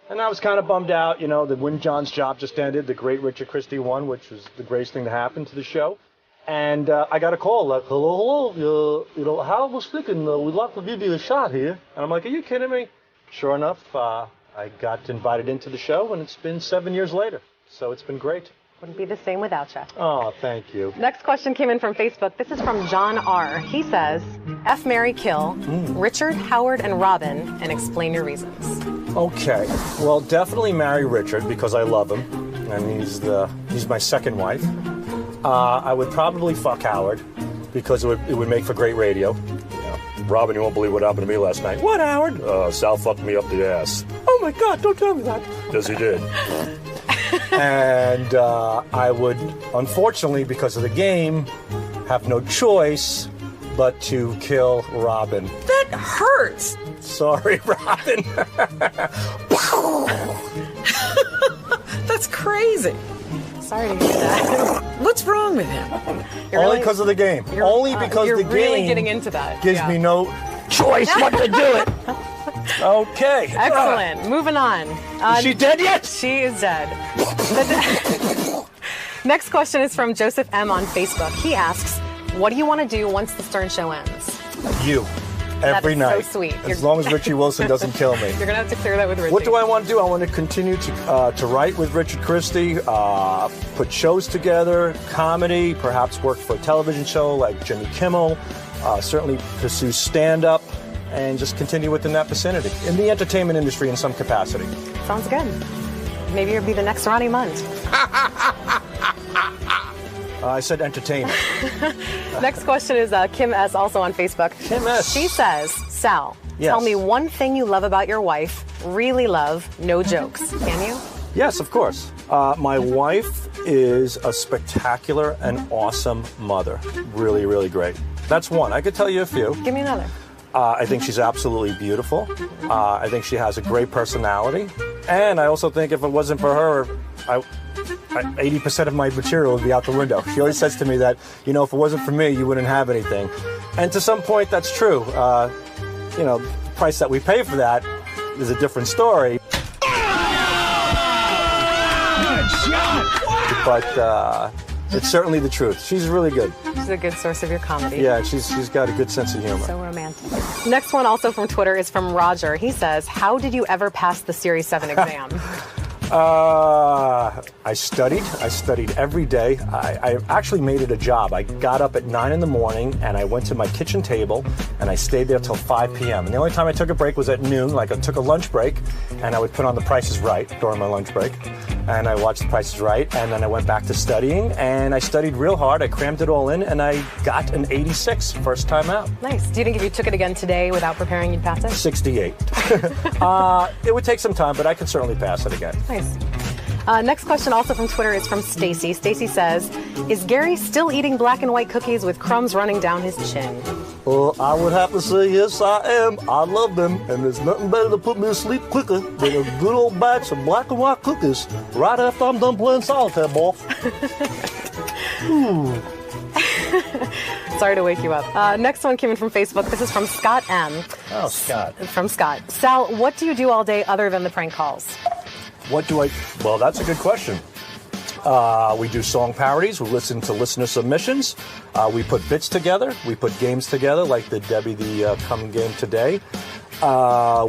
And I was kind of bummed out, you know, that Win John's job just ended, the great Richard Christie won, which was the greatest thing to happen to the show. And I got a call like, hello, you know, Howard was speaking, we'd like to give you a shot here. And I'm like, are you kidding me? Sure enough, I got invited into the show, and it's been 7 years later. So it's been great. Wouldn't be the same without you. Oh, thank you. Next question came in from Facebook. This is from John R. He says, F, marry, kill, Richard, Howard, and Robin, and explain your reasons. Okay. Well, definitely marry Richard because I love him, and he's my second wife. I would probably fuck Howard because it would make for great radio. Robin, you won't believe what happened to me last night. What, Howard? Sal fucked me up the ass. Oh, my God, don't tell me that. Yes, he did. And I would, unfortunately, because of the game, have no choice but to kill Robin. That hurts. Sorry, Robin. That's crazy. Sorry to hear that. What's wrong with him? Only because of the game. Only because the game really getting into that. gives me no choice but to do it. Okay. Excellent. Moving on. Is she dead yet? She is dead. Next question is from Joseph M. on Facebook. He asks, what do you want to do once the Stern Show ends? You. Every night. So sweet. As long as Richie Wilson doesn't kill me. You're going to have to clear that with Richie. What do I want to do? I want to continue to write with Richard Christie, put shows together, comedy, perhaps work for a television show like Jimmy Kimmel, certainly pursue stand-up, and just continue within that vicinity. In the entertainment industry in some capacity. Sounds good. Maybe you'll be the next Ronnie Mund. I said entertainment. Next question is Kim S. also on Facebook. Kim S. She says, Sal, tell me one thing you love about your wife. Really love, no jokes. Can you? Yes, of course. My wife is a spectacular and awesome mother. Really, really great. That's one. I could tell you a few. Give me another. I think she's absolutely beautiful. I think she has a great personality. And I also think if it wasn't for her, 80% of my material would be out the window. She always says to me that, you know, if it wasn't for me, you wouldn't have anything. And to some point, that's true. You know, the price that we pay for that is a different story. Good shot! But it's certainly the truth. She's really good. She's a good source of your comedy. Yeah, she's got a good sense of humor. So romantic. Next one also from Twitter is from Roger. He says, how did you ever pass the Series 7 exam? I studied every day. I actually made it a job. I got up at 9 in the morning and I went to my kitchen table and I stayed there till 5 p.m. And the only time I took a break was at noon, like I took a lunch break and I would put on The Price is Right during my lunch break. And I watched The Price is Right and then I went back to studying and I studied real hard. I crammed it all in and I got an 86 first time out. Nice. Do you think if you took it again today without preparing, you'd pass it? 68. It would take some time, but I could certainly pass it again. Nice. Next question also from Twitter is from Stacy. Stacy says, is Gary still eating black and white cookies with crumbs running down his chin? I would have to say yes, I am. I love them, and there's nothing better to put me to sleep quicker than a good old batch of black and white cookies right after I'm done playing solitaire, boy. Sorry to wake you up. Next one came in from Facebook. This is from Scott M. Oh, Scott. From Scott. Sal, what do you do all day other than the prank calls? Well, that's a good question. We do song parodies. We listen to listener submissions. We put bits together. We put games together, like the Debbie the Come game today.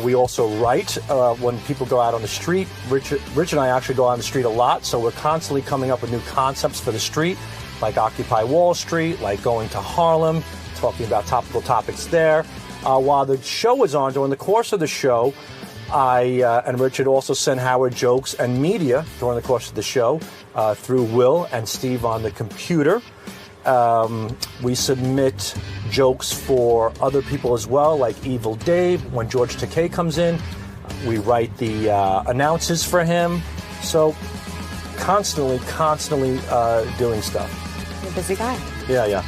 We also write when people go out on the street. Rich and I actually go out on the street a lot, so we're constantly coming up with new concepts for the street, like Occupy Wall Street, like going to Harlem, talking about topical topics there. While the show is on, during the course of the show, And Richard also sent Howard jokes and media during the course of the show through Will and Steve on the computer. We submit jokes for other people as well, like Evil Dave. When George Takei comes in, we write the announces for him. So constantly doing stuff. You're a busy guy. Yeah.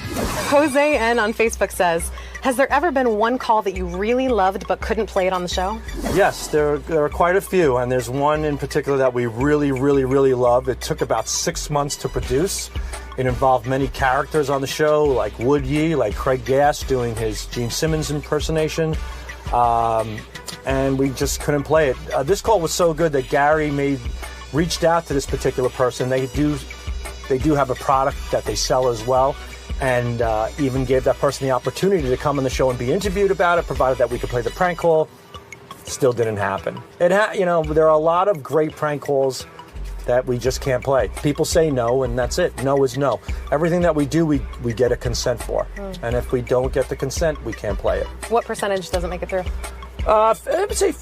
Jose N on Facebook says, has there ever been one call that you really loved but couldn't play it on the show? Yes, there are quite a few, and there's one in particular that we really love. It took about 6 months to produce. It involved many characters on the show, like Wood Yee, like Craig Gass doing his Gene Simmons impersonation, and we just couldn't play it. This call was so good that Gary reached out to this particular person. They do have a product that they sell as well, and even gave that person the opportunity to come on the show and be interviewed about it, provided that we could play the prank call. Still didn't happen. There are a lot of great prank calls that we just can't play. People say no, and that's it. No is no. Everything that we do, we get a consent for. And if we don't get the consent, we can't play it. What percentage doesn't make it through? I would say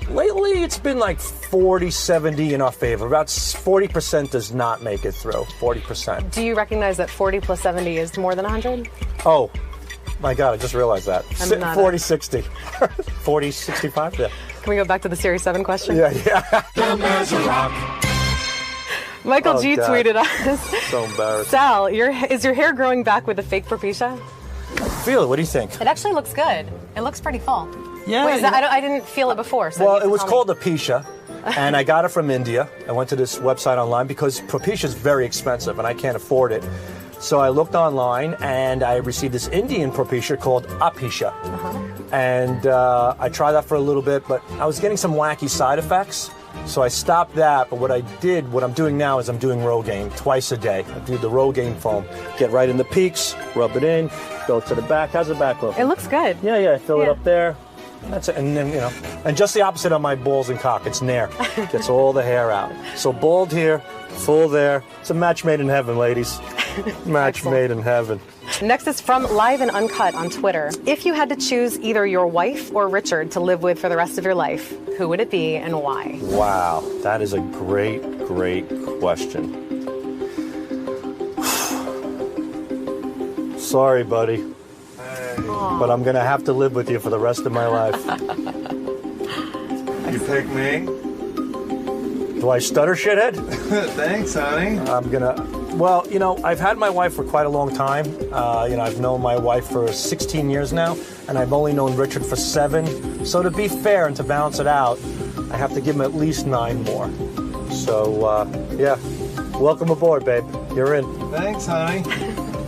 lately it's been like 40-70 in our favor. About 40% does not make it through. 40%. Do you recognize that 40 plus 70 is more than 100? Oh, my God, I just realized that. 40-60. 40-65, yeah. Can we go back to the Series 7 question? Yeah. Michael G tweeted us. So embarrassed. Sal, is your hair growing back with a fake Propecia? Feel it. What do you think? It actually looks good. It looks pretty full. Yeah. Wait, I didn't feel it before. So well, it was called Propecia, and I got it from India. I went to this website online because Propecia is very expensive, and I can't afford it. So I looked online, and I received this Indian Propecia called Apecia. And I tried that for a little bit, but I was getting some wacky side effects. So I stopped that, but what I'm doing now is I'm doing Rogaine twice a day. I do the Rogaine foam. Get right in the peaks, rub it in, go to the back. How's the back look? It looks good. Yeah, fill it up there. That's it. And then, and just the opposite on my balls and cock. It's nair. Gets all the hair out. So bald here, full there. It's a match made in heaven, ladies. Match made in heaven. Next is from Live and Uncut on Twitter. If you had to choose either your wife or Richard to live with for the rest of your life, who would it be and why? Wow, that is a great question. Sorry, buddy. But I'm going to have to live with you for the rest of my life. You pick me? Do I stutter, shithead? Thanks, honey. Well, I've had my wife for quite a long time. I've known my wife for 16 years now, and I've only known Richard for 7. So to be fair and to balance it out, I have to give him at least 9 more. So, yeah. Welcome aboard, babe. You're in. Thanks, honey.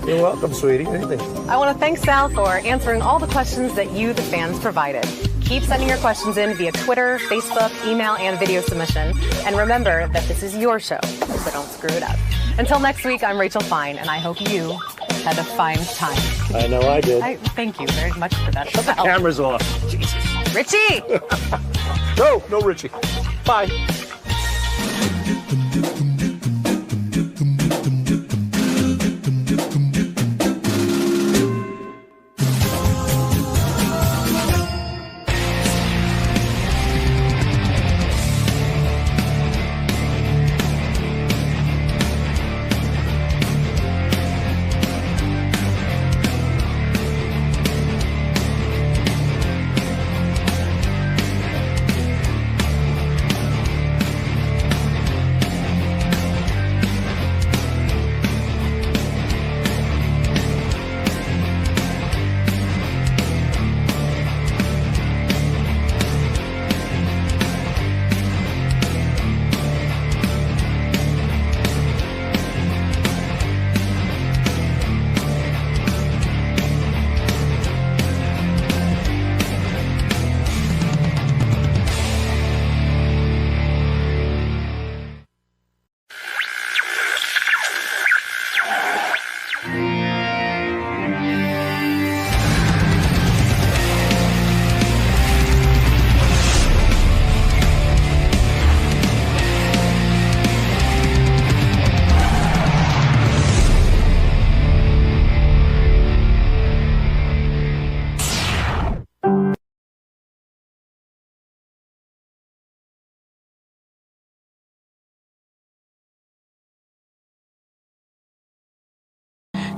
You're welcome, sweetie. Anything. I want to thank Sal for answering all the questions that you, the fans, provided. Keep sending your questions in via Twitter, Facebook, email, and video submission. And remember that this is your show, so don't screw it up. Until next week, I'm Rachel Fine, and I hope you had a fine time. I know I did. Thank you very much for that. Shut the cameras off. Jesus. Richie! No, Richie. Bye.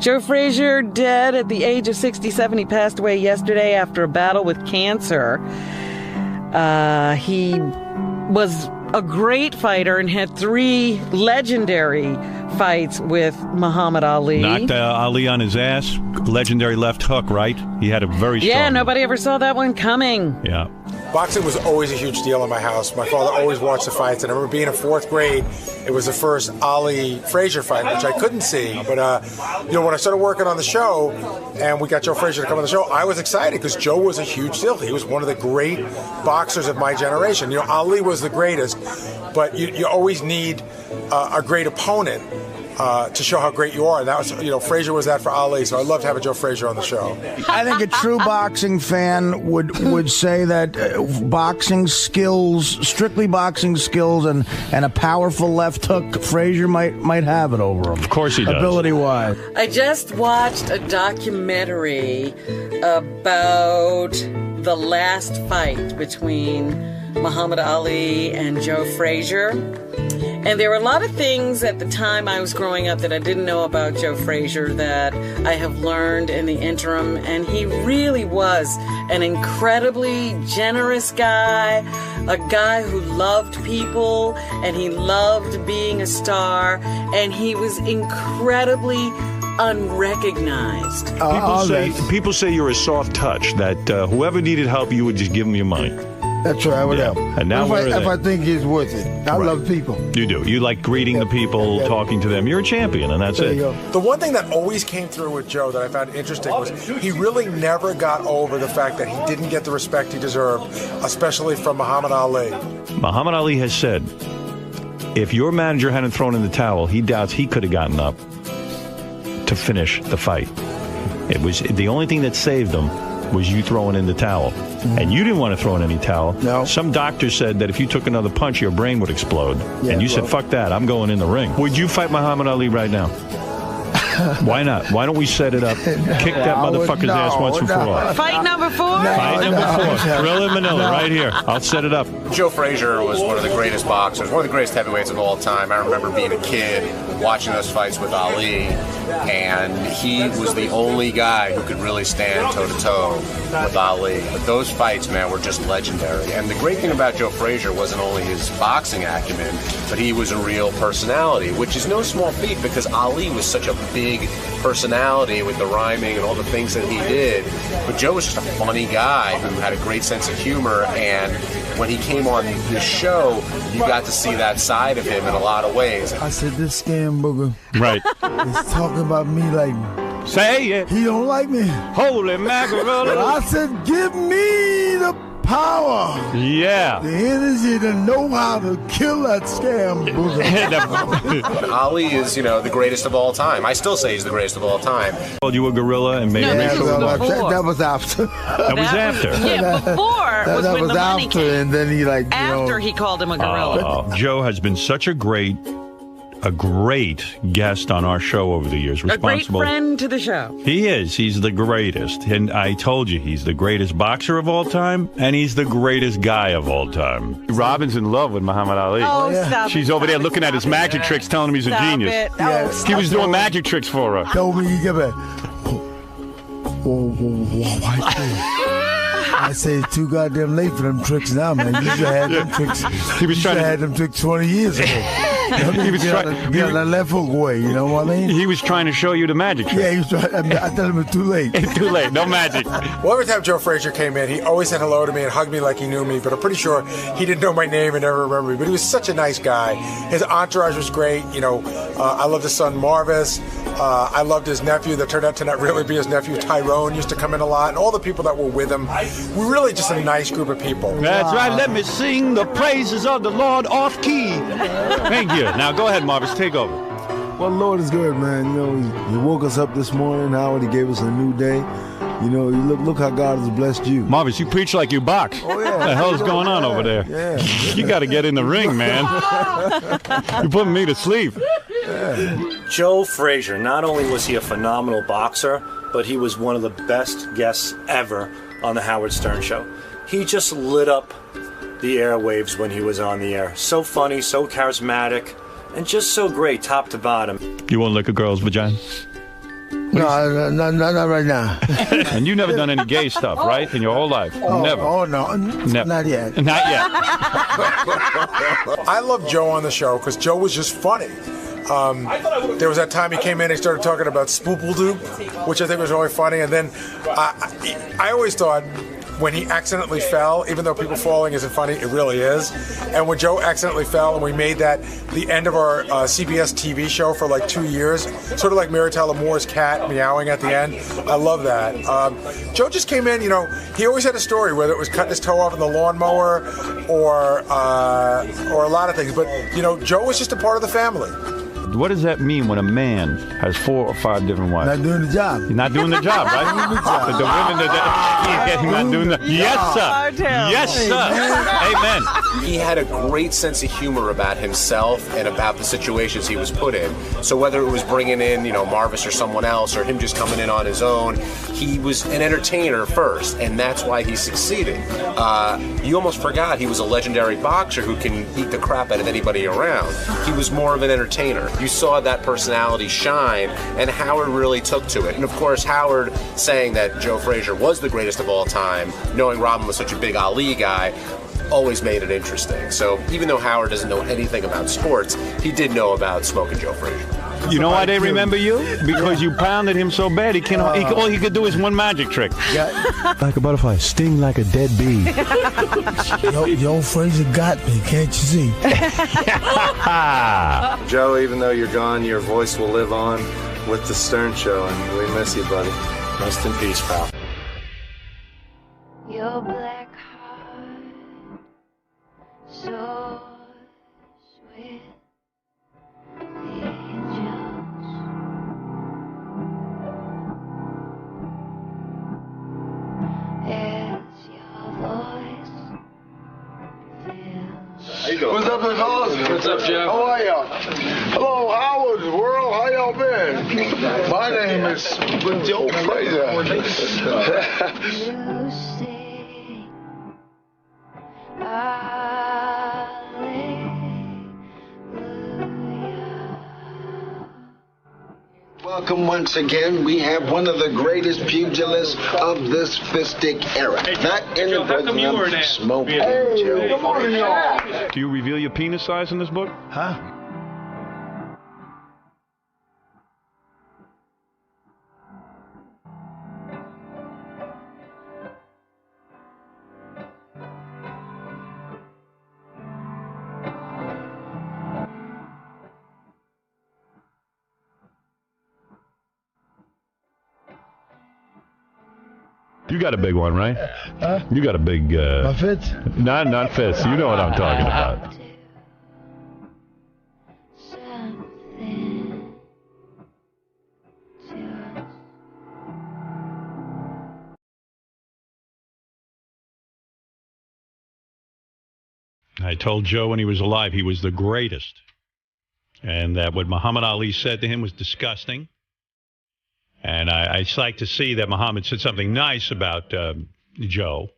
Joe Frazier dead at the age of 67. He passed away yesterday after a battle with cancer. He was a great fighter and had 3 legendary fights with Muhammad Ali. Knocked Ali on his ass. Legendary left hook, right? He had a very strong... Yeah, nobody ever saw that one coming. Yeah. Boxing was always a huge deal in my house. My father always watched the fights, and I remember being in 4th grade. It was the first Ali-Frazier fight, which I couldn't see. But, when I started working on the show, and we got Joe Frazier to come on the show, I was excited because Joe was a huge deal. He was one of the great boxers of my generation. Ali was the greatest, but you always need a great opponent to show how great you are. And that was, Frazier was that for Ali, so I loved having Joe Frazier on the show. I think a true boxing fan would say that boxing skills, strictly boxing skills, and a powerful left hook, Frazier might have it over him. Of course he does. Ability-wise. I just watched a documentary about the last fight between Muhammad Ali and Joe Frazier. And there were a lot of things at the time I was growing up that I didn't know about Joe Frazier that I have learned in the interim. And he really was an incredibly generous guy, a guy who loved people, and he loved being a star, and he was incredibly unrecognized. People say you're a soft touch, that whoever needed help, you would just give them your money. That's right, whatever. And now if I think he's worth it. I love people. You do. You like greeting the people, talking to them. You're a champion, and that's it. The one thing that always came through with Joe that I found interesting was he really never got over the fact that he didn't get the respect he deserved, especially from Muhammad Ali. Muhammad Ali has said, if your manager hadn't thrown in the towel, he doubts he could have gotten up to finish the fight. It was the only thing that saved him was you throwing in the towel. And you didn't want to throw in any towel. No. Some doctor said that if you took another punch, your brain would explode. Yeah, and you said, fuck that, I'm going in the ring. Would you fight Muhammad Ali right now? Why not? Why don't we set it up? Kick that motherfucker's ass once and for all. Fight number 4? Fight number 4. Gorilla in Manila, right here. I'll set it up. Joe Frazier was one of the greatest boxers, one of the greatest heavyweights of all time. I remember being a kid, watching those fights with Ali, and he was the only guy who could really stand toe-to-toe with Ali. But those fights, man, were just legendary. And the great thing about Joe Frazier wasn't only his boxing acumen, but he was a real personality, which is no small feat because Ali was such a big personality with the rhyming and all the things that he did. But Joe was just a funny guy who had a great sense of humor, and when he came on this show, you got to see that side of him in a lot of ways. I said, this scam booger. Right. He's talking about me like... Say it. He don't like me. Holy mackerel. I said, give me the power. Yeah. The energy to know how to kill that scam booger. Ali is, the greatest of all time. I still say he's the greatest of all time. Called you a gorilla and made a racial remark. That was after. That was after. Yeah, before was that when was the money after, came. and then he After he called him a gorilla. Joe has been such a great guest on our show over the years. Responsible. A great friend to the show. He is. He's the greatest. And I told you, he's the greatest boxer of all time, and he's the greatest guy of all time. Robin's in love with Muhammad Ali. Oh, stop She's over there looking at his magic tricks, telling him he's a genius. It. Oh, he was doing magic tricks for her. Told me you give it. I say it's too goddamn late for them tricks now, man. You should have had them tricks. He was trying to have them tricks 20 years ago. He was trying to get that left hook way. You know what I mean? He was trying to show you the magic trick. Yeah, he was trying. I told him it's too late. It's too late. No magic. Well, every time Joe Frazier came in, he always said hello to me and hugged me like he knew me. But I'm pretty sure he didn't know my name and never remember me. But he was such a nice guy. His entourage was great. I loved his son Marvis. I loved his nephew that turned out to not really be his nephew. Tyrone used to come in a lot, and all the people that were with him. We're really just a nice group of people. That's right. Let me sing the praises of the Lord off key. Thank you. Now go ahead, Marvis. Take over. Well, Lord is good, man. He woke us up this morning, Howard. He gave us a new day. Look how God has blessed you. Marvis, you preach like you box. Oh, yeah. What the hell's going on over there? Yeah. You got to get in the ring, man. You're putting me to sleep. Yeah. Joe Frazier, not only was he a phenomenal boxer, but he was one of the best guests ever on the Howard Stern Show. He just lit up the airwaves when he was on the air. So funny, so charismatic, and just so great top to bottom. You want to lick a girl's vagina? No, not right now. And you never done any gay stuff, right? In your whole life? Never. Oh, no. Never. Not yet. Not yet. I love Joe on the show because Joe was just funny. There was that time he came in and started talking about Spoopledoop, which I think was really funny. And then I always thought when he accidentally fell, even though people falling isn't funny, it really is. And when Joe accidentally fell and we made that the end of our CBS TV show for like 2 years, sort of like Mary Tyler Moore's cat meowing at the end. I love that. Joe just came in, he always had a story, whether it was cutting his toe off in the lawnmower or a lot of things. But, Joe was just a part of the family. What does that mean when a man has 4 or 5 different wives? Not doing the job. You're not doing the job, right? The women he's not doing the... Yes, sir. Yes, sir. Amen. He had a great sense of humor about himself and about the situations he was put in. So whether it was bringing in, Marvis or someone else, or him just coming in on his own, he was an entertainer first, and that's why he succeeded. You almost forgot he was a legendary boxer who can beat the crap out of anybody around. He was more of an entertainer. You saw that personality shine, and Howard really took to it. And of course, Howard saying that Joe Frazier was the greatest of all time, knowing Robin was such a big Ali guy, always made it interesting. So even though Howard doesn't know anything about sports, he did know about Smoking Joe Frazier. You know why they remember you? Because you pounded him so bad, all he could do is one magic trick. Like a butterfly, sting like a dead bee. Joe Frazier got me, can't you see? Joe, even though you're gone, your voice will live on with the Stern Show, and we miss you, buddy. Rest in peace, pal. Your black heart, so sweet. What's up, fellas? What's up, Jeff? How are y'all? Hello, Howard, world. How y'all been? My name is Joe Frazier. Welcome once again. We have one of the greatest pugilists of this fistic era. That in the program, Smoking Joe. Good morning, y'all. Do you reveal your penis size in this book? Huh? You got a big one, right? You got a big... My fits? Not fits. You know what I'm talking about. I told Joe when he was alive he was the greatest. And that what Muhammad Ali said to him was disgusting. And I just like to see that Muhammad said something nice about Joe.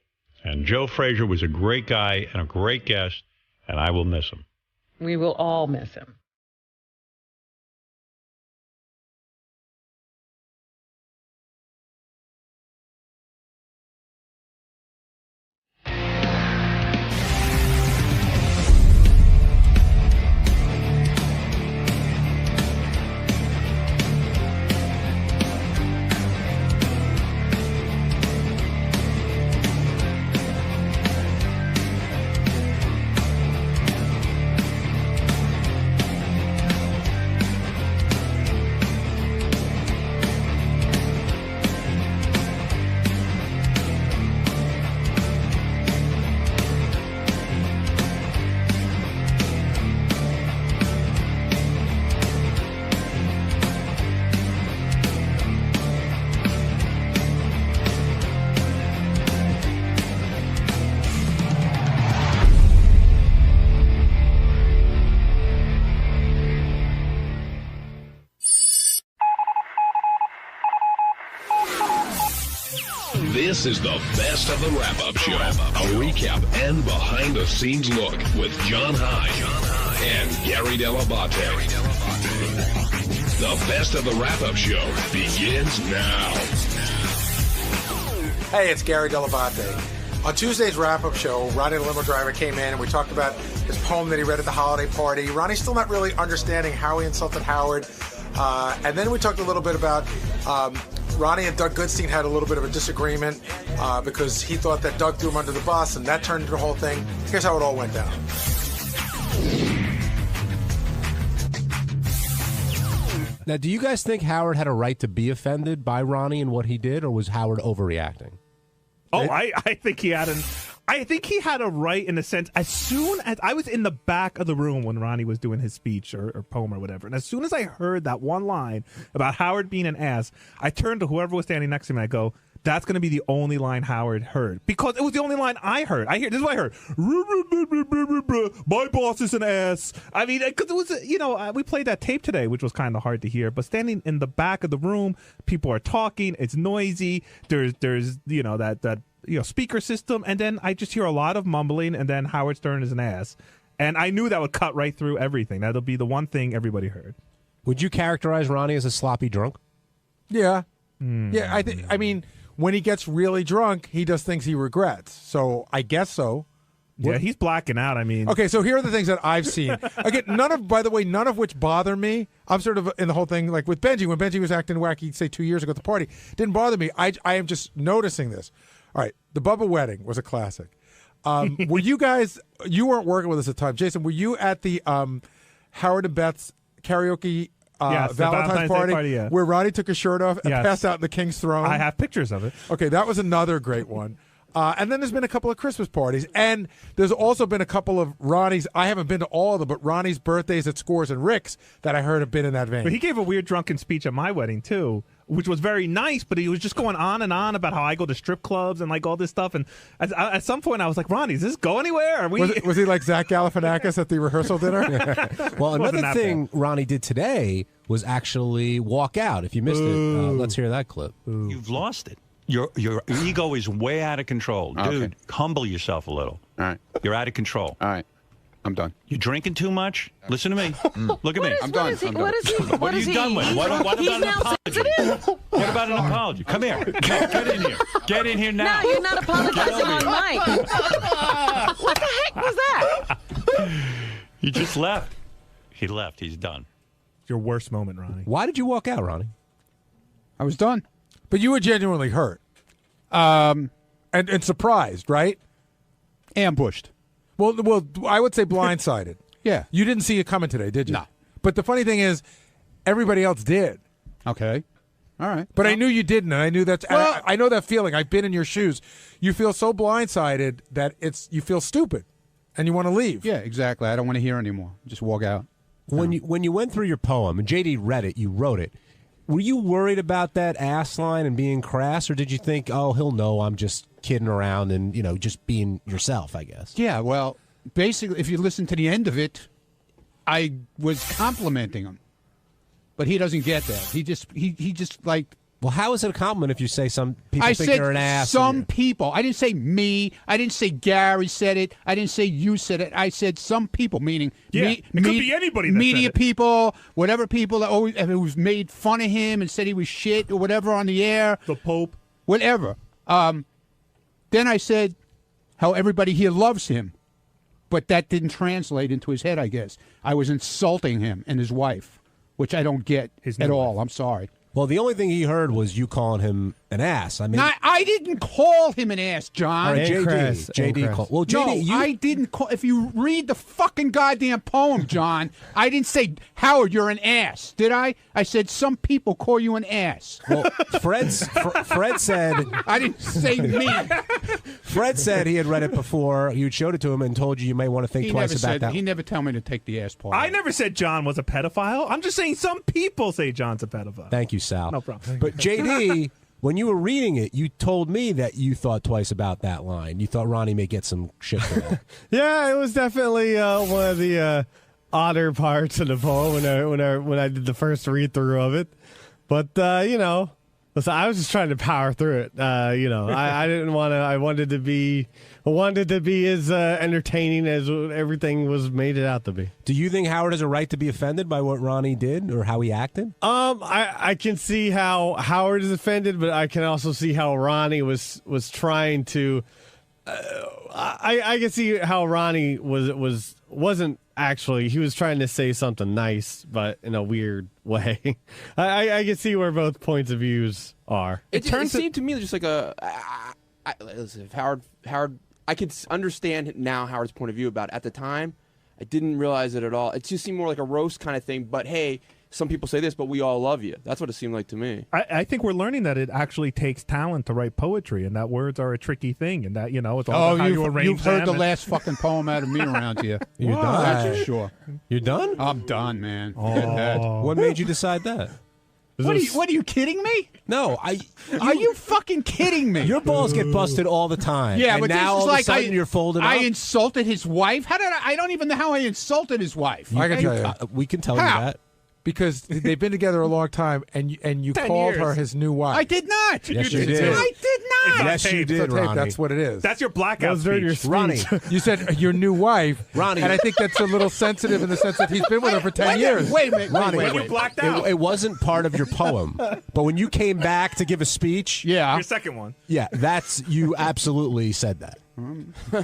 And Joe Frazier was a great guy and a great guest, and I will miss him. We will all miss him. This is the best of the wrap-up show. A recap and behind-the-scenes look with John High and Gary Dell'Abate. The Best of the Wrap-Up Show begins now. Hey, it's Gary Dell'Abate. On Tuesday's wrap-up show, Ronnie the limo driver came in and we talked about his poem that he read at the holiday party. Ronnie's still not really understanding how he insulted Howard. And then we talked a little bit about Ronnie and Doug Goodstein had a little bit of a disagreement because he thought that Doug threw him under the bus, and that turned into the whole thing. Here's how it all went down. Now, do you guys think Howard had a right to be offended by Ronnie and what he did, or was Howard overreacting? Oh, I think he had a right in a sense. As soon as I was in the back of the room when Ronnie was doing his speech or poem or whatever, and as soon as I heard that one line about Howard being an ass, I turned to whoever was standing next to me and I go, that's going to be the only line Howard heard. Because it was the only line I heard. This is what I heard. My boss is an ass. I mean, because it was, we played that tape today, which was kind of hard to hear. But standing in the back of the room, people are talking. It's noisy. There's that speaker system. And then I just hear a lot of mumbling. And then Howard Stern is an ass. And I knew that would cut right through everything. That'll be the one thing everybody heard. Would you characterize Ronnie as a sloppy drunk? Yeah. Yeah, I mean, when he gets really drunk, he does things he regrets. So I guess so. Yeah, he's blacking out. I mean, okay. So here are the things that I've seen. Again, none of which bother me. I'm sort of in the whole thing like with Benji. When Benji was acting wacky, say 2 years ago at the party, didn't bother me. I am just noticing this. All right, the Bubba wedding was a classic. Were you guys? You weren't working with us at the time, Jason. Were you at the Howard and Beth's karaoke? Yes, Valentine's party yeah. where Ronnie took his shirt off and passed out in the King's Throne. I have pictures of it. Okay, that was another great one. And then there's been a couple of Christmas parties. And there's also been a couple of Ronnie's, I haven't been to all of them, but Ronnie's birthdays at Scores and Rick's that I heard have been in that vein. But he gave a weird drunken speech at my wedding, too, which was very nice, but he was just going on and on about how I go to strip clubs and like all this stuff. And at some point I was like, Ronnie, does this go anywhere? Was he like Zach Galifianakis at the rehearsal dinner? Well, another thing Ronnie did today was actually walk out. If you missed it, let's hear that clip. You've lost it. Your ego is way out of control. Dude, humble yourself a little. All right. You're out of control. All right. I'm done. You're drinking too much? Listen to me. Look at me. I'm done. What are you done with? What about an apology? What about an apology? Come here. Get in here. Get in here now. No, you're not apologizing on mic. What the heck was that? He just left. He left. He's done. Your worst moment, Ronnie. Why did you walk out, Ronnie? I was done. But you were genuinely hurt. And surprised, right? Ambushed. Well, I would say blindsided. Yeah. You didn't see it coming today, did you? No. But the funny thing is, everybody else did. Okay. All right. But I knew you didn't, and I knew that's. Well, I know that feeling. I've been in your shoes. You feel so blindsided that you feel stupid, and you want to leave. Yeah, exactly. I don't want to hear anymore. Just walk out. When you went through your poem, and JD read it, you wrote it. Were you worried about that ass line and being crass, or did you think, oh, he'll know I'm just kidding around and, just being yourself, I guess? Yeah, well, basically, if you listen to the end of it, I was complimenting him. But he doesn't get that. He just like... Well, how is it a compliment if you say some people think you're an ass? Some people. I didn't say me. I didn't say Gary said it. I didn't say you said it. I said some people, meaning it could be anybody. Media people, whatever people that always who's made fun of him and said he was shit or whatever on the air. The Pope. Whatever. Then I said how everybody here loves him. But that didn't translate into his head, I guess. I was insulting him and his wife, which I don't get at all. I'm sorry. Well, the only thing he heard was you calling him an ass. I mean, I didn't call him an ass, John. All right, JD called. Well, JD, no, I didn't call. If you read the fucking goddamn poem, John, I didn't say Howard, you're an ass, did I? I said some people call you an ass. Well, Fred said I didn't say me. Fred said he had read it before. You showed it to him and told you might want to think twice about that. He never told me to take the ass part. I never said John was a pedophile. I'm just saying some people say John's a pedophile. Thank you, Sal. No problem. But JD, when you were reading it, you told me that you thought twice about that line. You thought Ronnie may get some shit for that. Yeah, it was definitely one of the odder parts of the poem when I did the first read through of it. But listen, I was just trying to power through it. I didn't want to. I wanted to be wanted to be as entertaining as everything was made it out to be. Do you think Howard has a right to be offended by what Ronnie did or how he acted? I can see how Howard is offended, but I can also see how Ronnie was trying to. I can see how Ronnie wasn't actually. He was trying to say something nice, but in a weird way. I can see where both points of views are. It seemed to me just like listen, if Howard, I could understand now Howard's point of view about it. At the time, I didn't realize it at all. It just seemed more like a roast kind of thing. But hey, some people say this, but we all love you. That's what it seemed like to me. I think we're learning that it actually takes talent to write poetry, and that words are a tricky thing, and that it's all about how you arrange you've heard them the last fucking poem out of me around here. You're done? That's for sure. You're done? I'm done, man. What made you decide that? What are you kidding me? No, Are you fucking kidding me? Your balls get busted all the time. Yeah, and but now this is all like of a sudden you're folded I up. insulted his wife. How did I don't even know how I insulted his wife. I can tell you. We can tell How? you that. Because they've been together a long time, and you 10 called years. her his new wife. I did not. Yes, you did. I did not. Yes, you It's did, on tape, Ronnie. that's what it is. That's your blackout speech. Ronnie. You said your new wife, Ronnie. and I think that's a little sensitive in the sense that he's been with her for 10 years. Wait a minute. Ronnie, wait. You blacked out. It wasn't part of your poem, but when you came back to give a speech, Yeah. Your second one. yeah, you absolutely said that.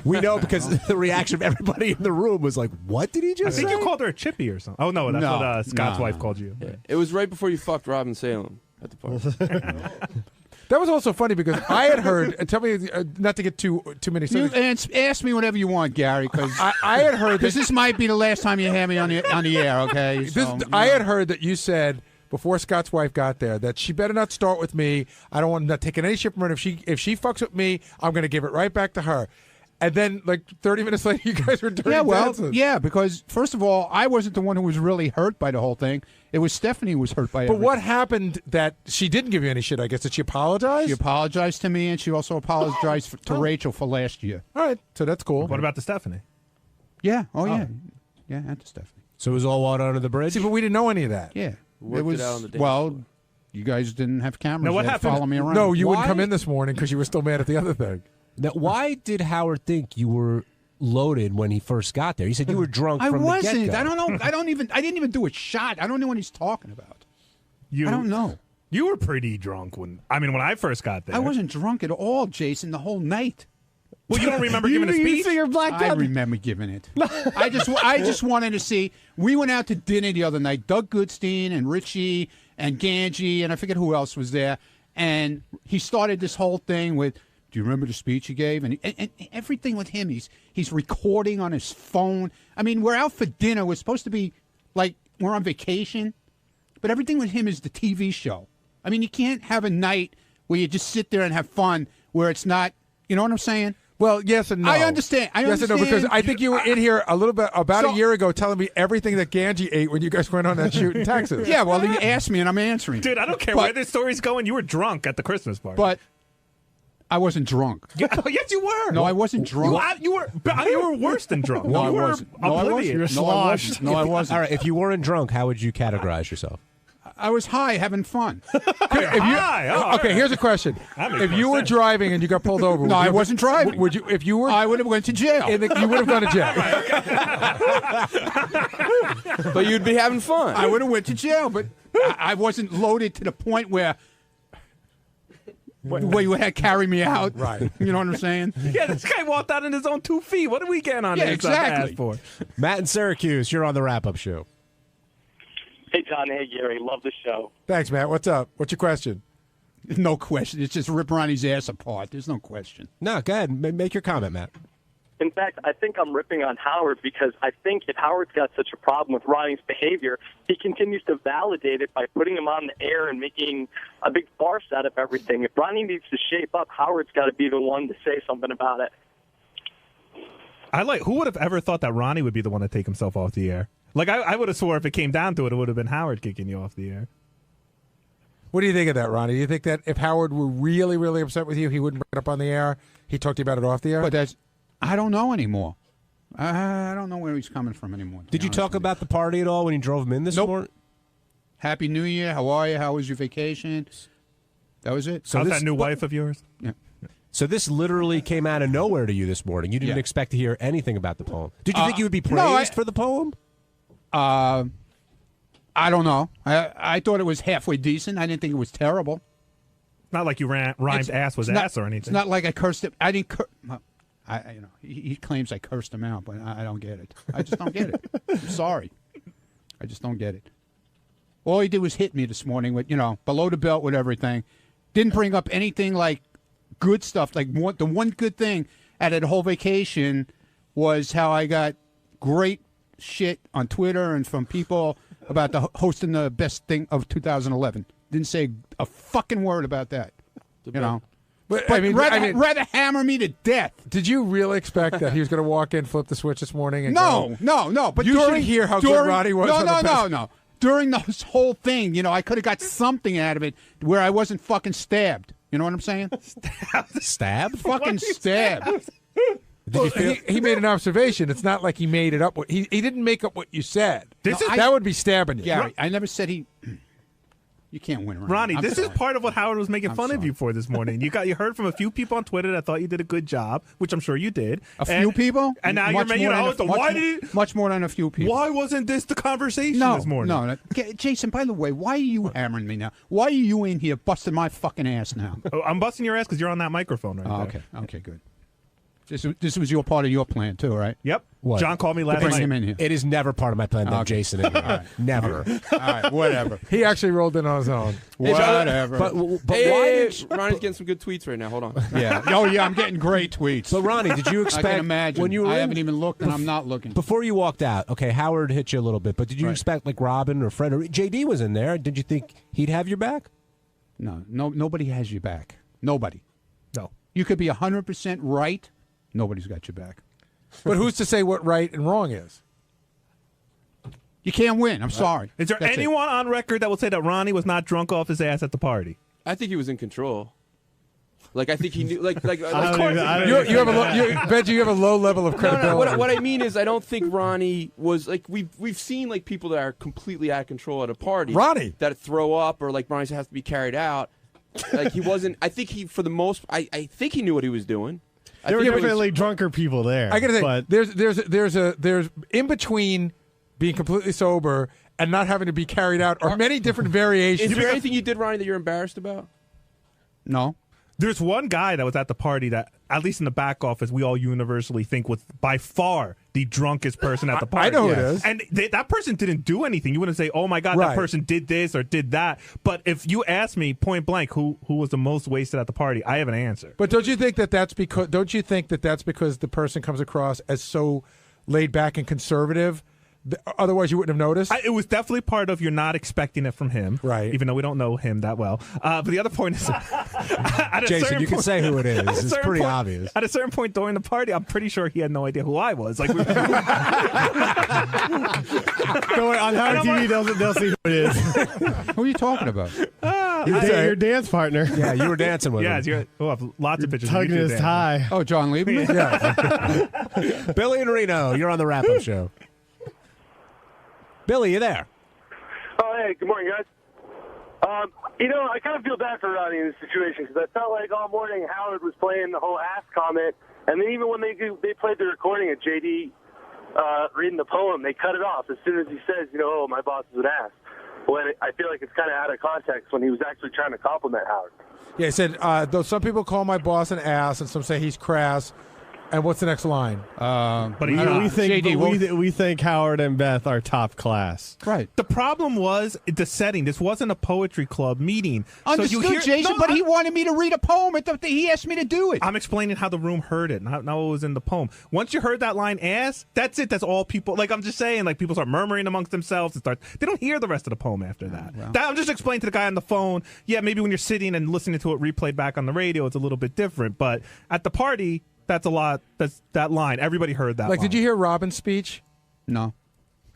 We know because the reaction of everybody in the room was like, "What did he I just think say?" you called her a chippy or something. Oh no, that's what Scott's wife called you. Yeah. It was right before you fucked Robin Salem at the party. That was also funny because I had heard. Tell me not to get too many. You ask me whatever you want, Gary, because I had heard that this might be the last time you have me on the air. Okay. I had heard that you said before Scott's wife got there that she better not start with me. I don't want not taking any shit from her. If she fucks with me, I'm going to give it right back to her. And then, like 30 minutes later, you guys were dirty dancing. Yeah, because first of all, I wasn't the one who was really hurt by the whole thing. It was Stephanie who was hurt by it. But what happened that she didn't give you any shit? I guess did she apologize? She apologized to me, and she also apologized to Rachel for last year. All right, so that's cool. What about the Stephanie? Yeah. Oh yeah. Yeah, and to Stephanie. So it was all water under the bridge. See, but we didn't know any of that. Yeah. Worked it was out on the dance well. floor. You guys didn't have cameras. Now, what You had to happened? Follow me around. No, you Why? wouldn't come in this morning because you were still mad at the other thing. Now, why did Howard think you were loaded when he first got there? He said you were drunk I from wasn't. the get-go. I don't know. I didn't even do a shot. I don't know what he's talking about. I don't know. You were pretty drunk when I first got there. I wasn't drunk at all, Jason, the whole night. Well, you don't remember giving a speech? So you're blacked I out. remember giving it. I just wanted to see. We went out to dinner the other night. Doug Goodstein and Richie and Ganji and I forget who else was there. And he started this whole thing with, "Do you remember the speech he gave?" And everything with him, he's recording on his phone. I mean, we're out for dinner. We're supposed to be like we're on vacation, but everything with him is the TV show. I mean, you can't have a night where you just sit there and have fun where it's not. You know what I'm saying? Well, yes and no. I understand. Yes and no, because I think you were in here a little bit about So- a year ago telling me everything that Ganji ate when you guys went on that shoot in Texas. Yeah, well, you asked me and I'm answering. Dude, I don't care But- where this story's going. You were drunk at the Christmas party. But I wasn't drunk. Yeah, yes, you were. No, I wasn't drunk. You were worse than drunk. No, I you were wasn't. No, I oblivious. wasn't. No, I wasn't. No, I wasn't. All right, if you weren't drunk, how would you categorize yourself? I was high, having fun. Okay, here's a question: if you were driving and you got pulled over, No, I wasn't driving. Would you? If you were, I would have went to jail. you would have gone to jail. But you'd be having fun. I would have went to jail, but I wasn't loaded to the point where you had to carry me out. Right. You know what I'm saying? Yeah, this guy walked out on his own 2 feet. What are we getting on Yeah, this exactly. ass for? Matt in Syracuse, you're on the wrap-up show. Hey, John. Hey, Gary. Love the show. Thanks, Matt. What's up? What's your question? No question. It's just rip Ronnie's ass apart. There's no question. No, go ahead. Make your comment, Matt. In fact, I think I'm ripping on Howard because I think if Howard's got such a problem with Ronnie's behavior, he continues to validate it by putting him on the air and making a big farce out of everything. If Ronnie needs to shape up, Howard's got to be the one to say something about it. Who would have ever thought that Ronnie would be the one to take himself off the air? Like, I would have swore if it came down to it, it would have been Howard kicking you off the air. What do you think of that, Ronnie? Do you think that if Howard were really, really upset with you, he wouldn't bring it up on the air? He'd talk to you about it off the air? But I don't know anymore. I don't know where he's coming from anymore. Did you talk about the party at all when you drove him in this morning? Happy New Year. How are you? How was your vacation? That was it. How's that new wife of yours? Yeah. So this literally came out of nowhere to you this morning. You didn't expect to hear anything about the poem. Did you think you would be praised for the poem? I don't know. I thought it was halfway decent. I didn't think it was terrible. Not like you rhymed ass with ass or anything. It's not like I cursed him. I didn't. He claims I cursed him out, but I don't get it. I just don't get it. I'm sorry. I just don't get it. All he did was hit me this morning with, below the belt with everything. Didn't bring up anything like good stuff. Like the one good thing out of the whole vacation was how I got great shit on Twitter and from people about hosting the best thing of 2011. Didn't say a fucking word about that. But rather hammer me to death. Did you really expect that he was going to walk in, flip the switch this morning? And No. But you should hear how good Ronnie was. No. During this whole thing, I could have got something out of it where I wasn't fucking stabbed. You know what I'm saying? Stabbed? Fucking stabbed. Did you feel he made an observation. It's not like he made it up. He didn't make up what you said. That would be stabbing you. Gary, I never said he... You can't win, Ronnie. This is part of what Howard was making fun of you for this morning. You heard from a few people on Twitter that thought you did a good job, which I'm sure you did. Few people? And now much more than a few people. Why wasn't this the conversation this morning? No. Jason, by the way, why are you hammering me now? Why are you in here busting my fucking ass now? Oh, I'm busting your ass because you're on that microphone right there. Okay, good. This was your part of your plan too, right? Yep. What? John called me last Bring night. him in here. It is never part of my plan to have Jason in here. Right. Never. All right, whatever. He actually rolled in on his own. Whatever. But Ronnie's getting some good tweets right now. Hold on. Yeah. Oh, yeah, I'm getting great tweets. But, Ronnie, did you expect... I can imagine. When you were I haven't even looked, and I'm not looking. Before you walked out, okay, Howard hit you a little bit, but did you expect, like, Robin or Fred or... JD was in there. Did you think he'd have your back? No, nobody has your back. Nobody. No. You could be 100% right. Nobody's got your back. But who's to say what right and wrong is? You can't win. I'm sorry. Is there anyone on record that will say that Ronnie was not drunk off his ass at the party? I think he was in control. Like I think he knew. Benji, you have a low level of credibility. No, what I mean is, I don't think Ronnie was like we've seen like people that are completely out of control at a party. Ronnie that throw up or like Ronnie has to be carried out. Like he wasn't. I think he, for the most, I think he knew what he was doing. There were definitely drunker people there. I gotta say, but there's in between being completely sober and not having to be carried out are many different variations. Is there anything you did, Ronnie, that you're embarrassed about? No. There's one guy that was at the party that, at least in the back office, we all universally think was by far the drunkest person at the party. I know who it is. And that person didn't do anything. You wouldn't say, oh, my God, that person did this or did that. But if you ask me point blank who was the most wasted at the party, I have an answer. But don't you think that's because the person comes across as so laid back and conservative? Otherwise, you wouldn't have noticed. It was definitely part of you're not expecting it from him, right? Even though we don't know him that well. But the other point is, Jason, you can say who it is. It's pretty obvious. At a certain point during the party, I'm pretty sure he had no idea who I was. Like, don't worry, on Howard TV, they'll see who it is. Who are you talking about? Your dance partner. Yeah, you were dancing with him. Yeah, lots of pictures. Tugging his tie. Oh, John Lieberman? Yeah. Billy and Reno, you're on the wrap-up show. Billy, you there? Oh, hey, good morning, guys. I kind of feel bad for Ronnie in this situation because I felt like all morning Howard was playing the whole ass comment, and then even when they played the recording of JD reading the poem, they cut it off as soon as he says, oh, my boss is an ass. When I feel like it's kind of out of context when he was actually trying to compliment Howard. Yeah, he said, though some people call my boss an ass and some say he's crass. And what's the next line? But we think Howard and Beth are top class. Right. The problem was the setting. This wasn't a poetry club meeting. Understood, Jason, but he wanted me to read a poem. He asked me to do it. I'm explaining how the room heard it, not what was in the poem. Once you heard that line, ass, that's it. That's all people. Like, I'm just saying, like, people start murmuring amongst themselves and they don't hear the rest of the poem after that. Well. I'm just explaining to the guy on the phone, yeah, maybe when you're sitting and listening to it replayed back on the radio, it's a little bit different. But at the party, that's a lot. That's that line. Everybody heard that. Like, line. did you hear Robin's speech? No.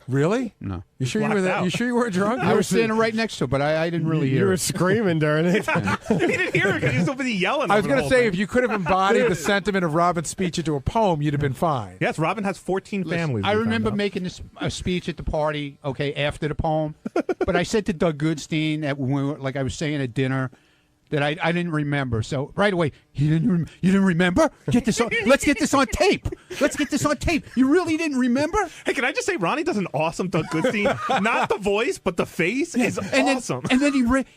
Really? No. You sure you were there? You sure you weren't drunk? I was standing right next to it, but I didn't really hear it. You were screaming during it. You didn't hear it because he was so busy yelling. I was going to say, if you could have embodied the sentiment of Robin's speech into a poem, you'd have been fine. Yes, Robin has 14 families. I remember making a speech at the party, after the poem. But I said to Doug Goodstein, I was saying at dinner, that I didn't remember. So right away, you didn't remember? Get this on. Let's get this on tape. Let's get this on tape. You really didn't remember? Hey, can I just say Ronnie does an awesome Doug Goodstein? Not the voice, but the face is awesome. Then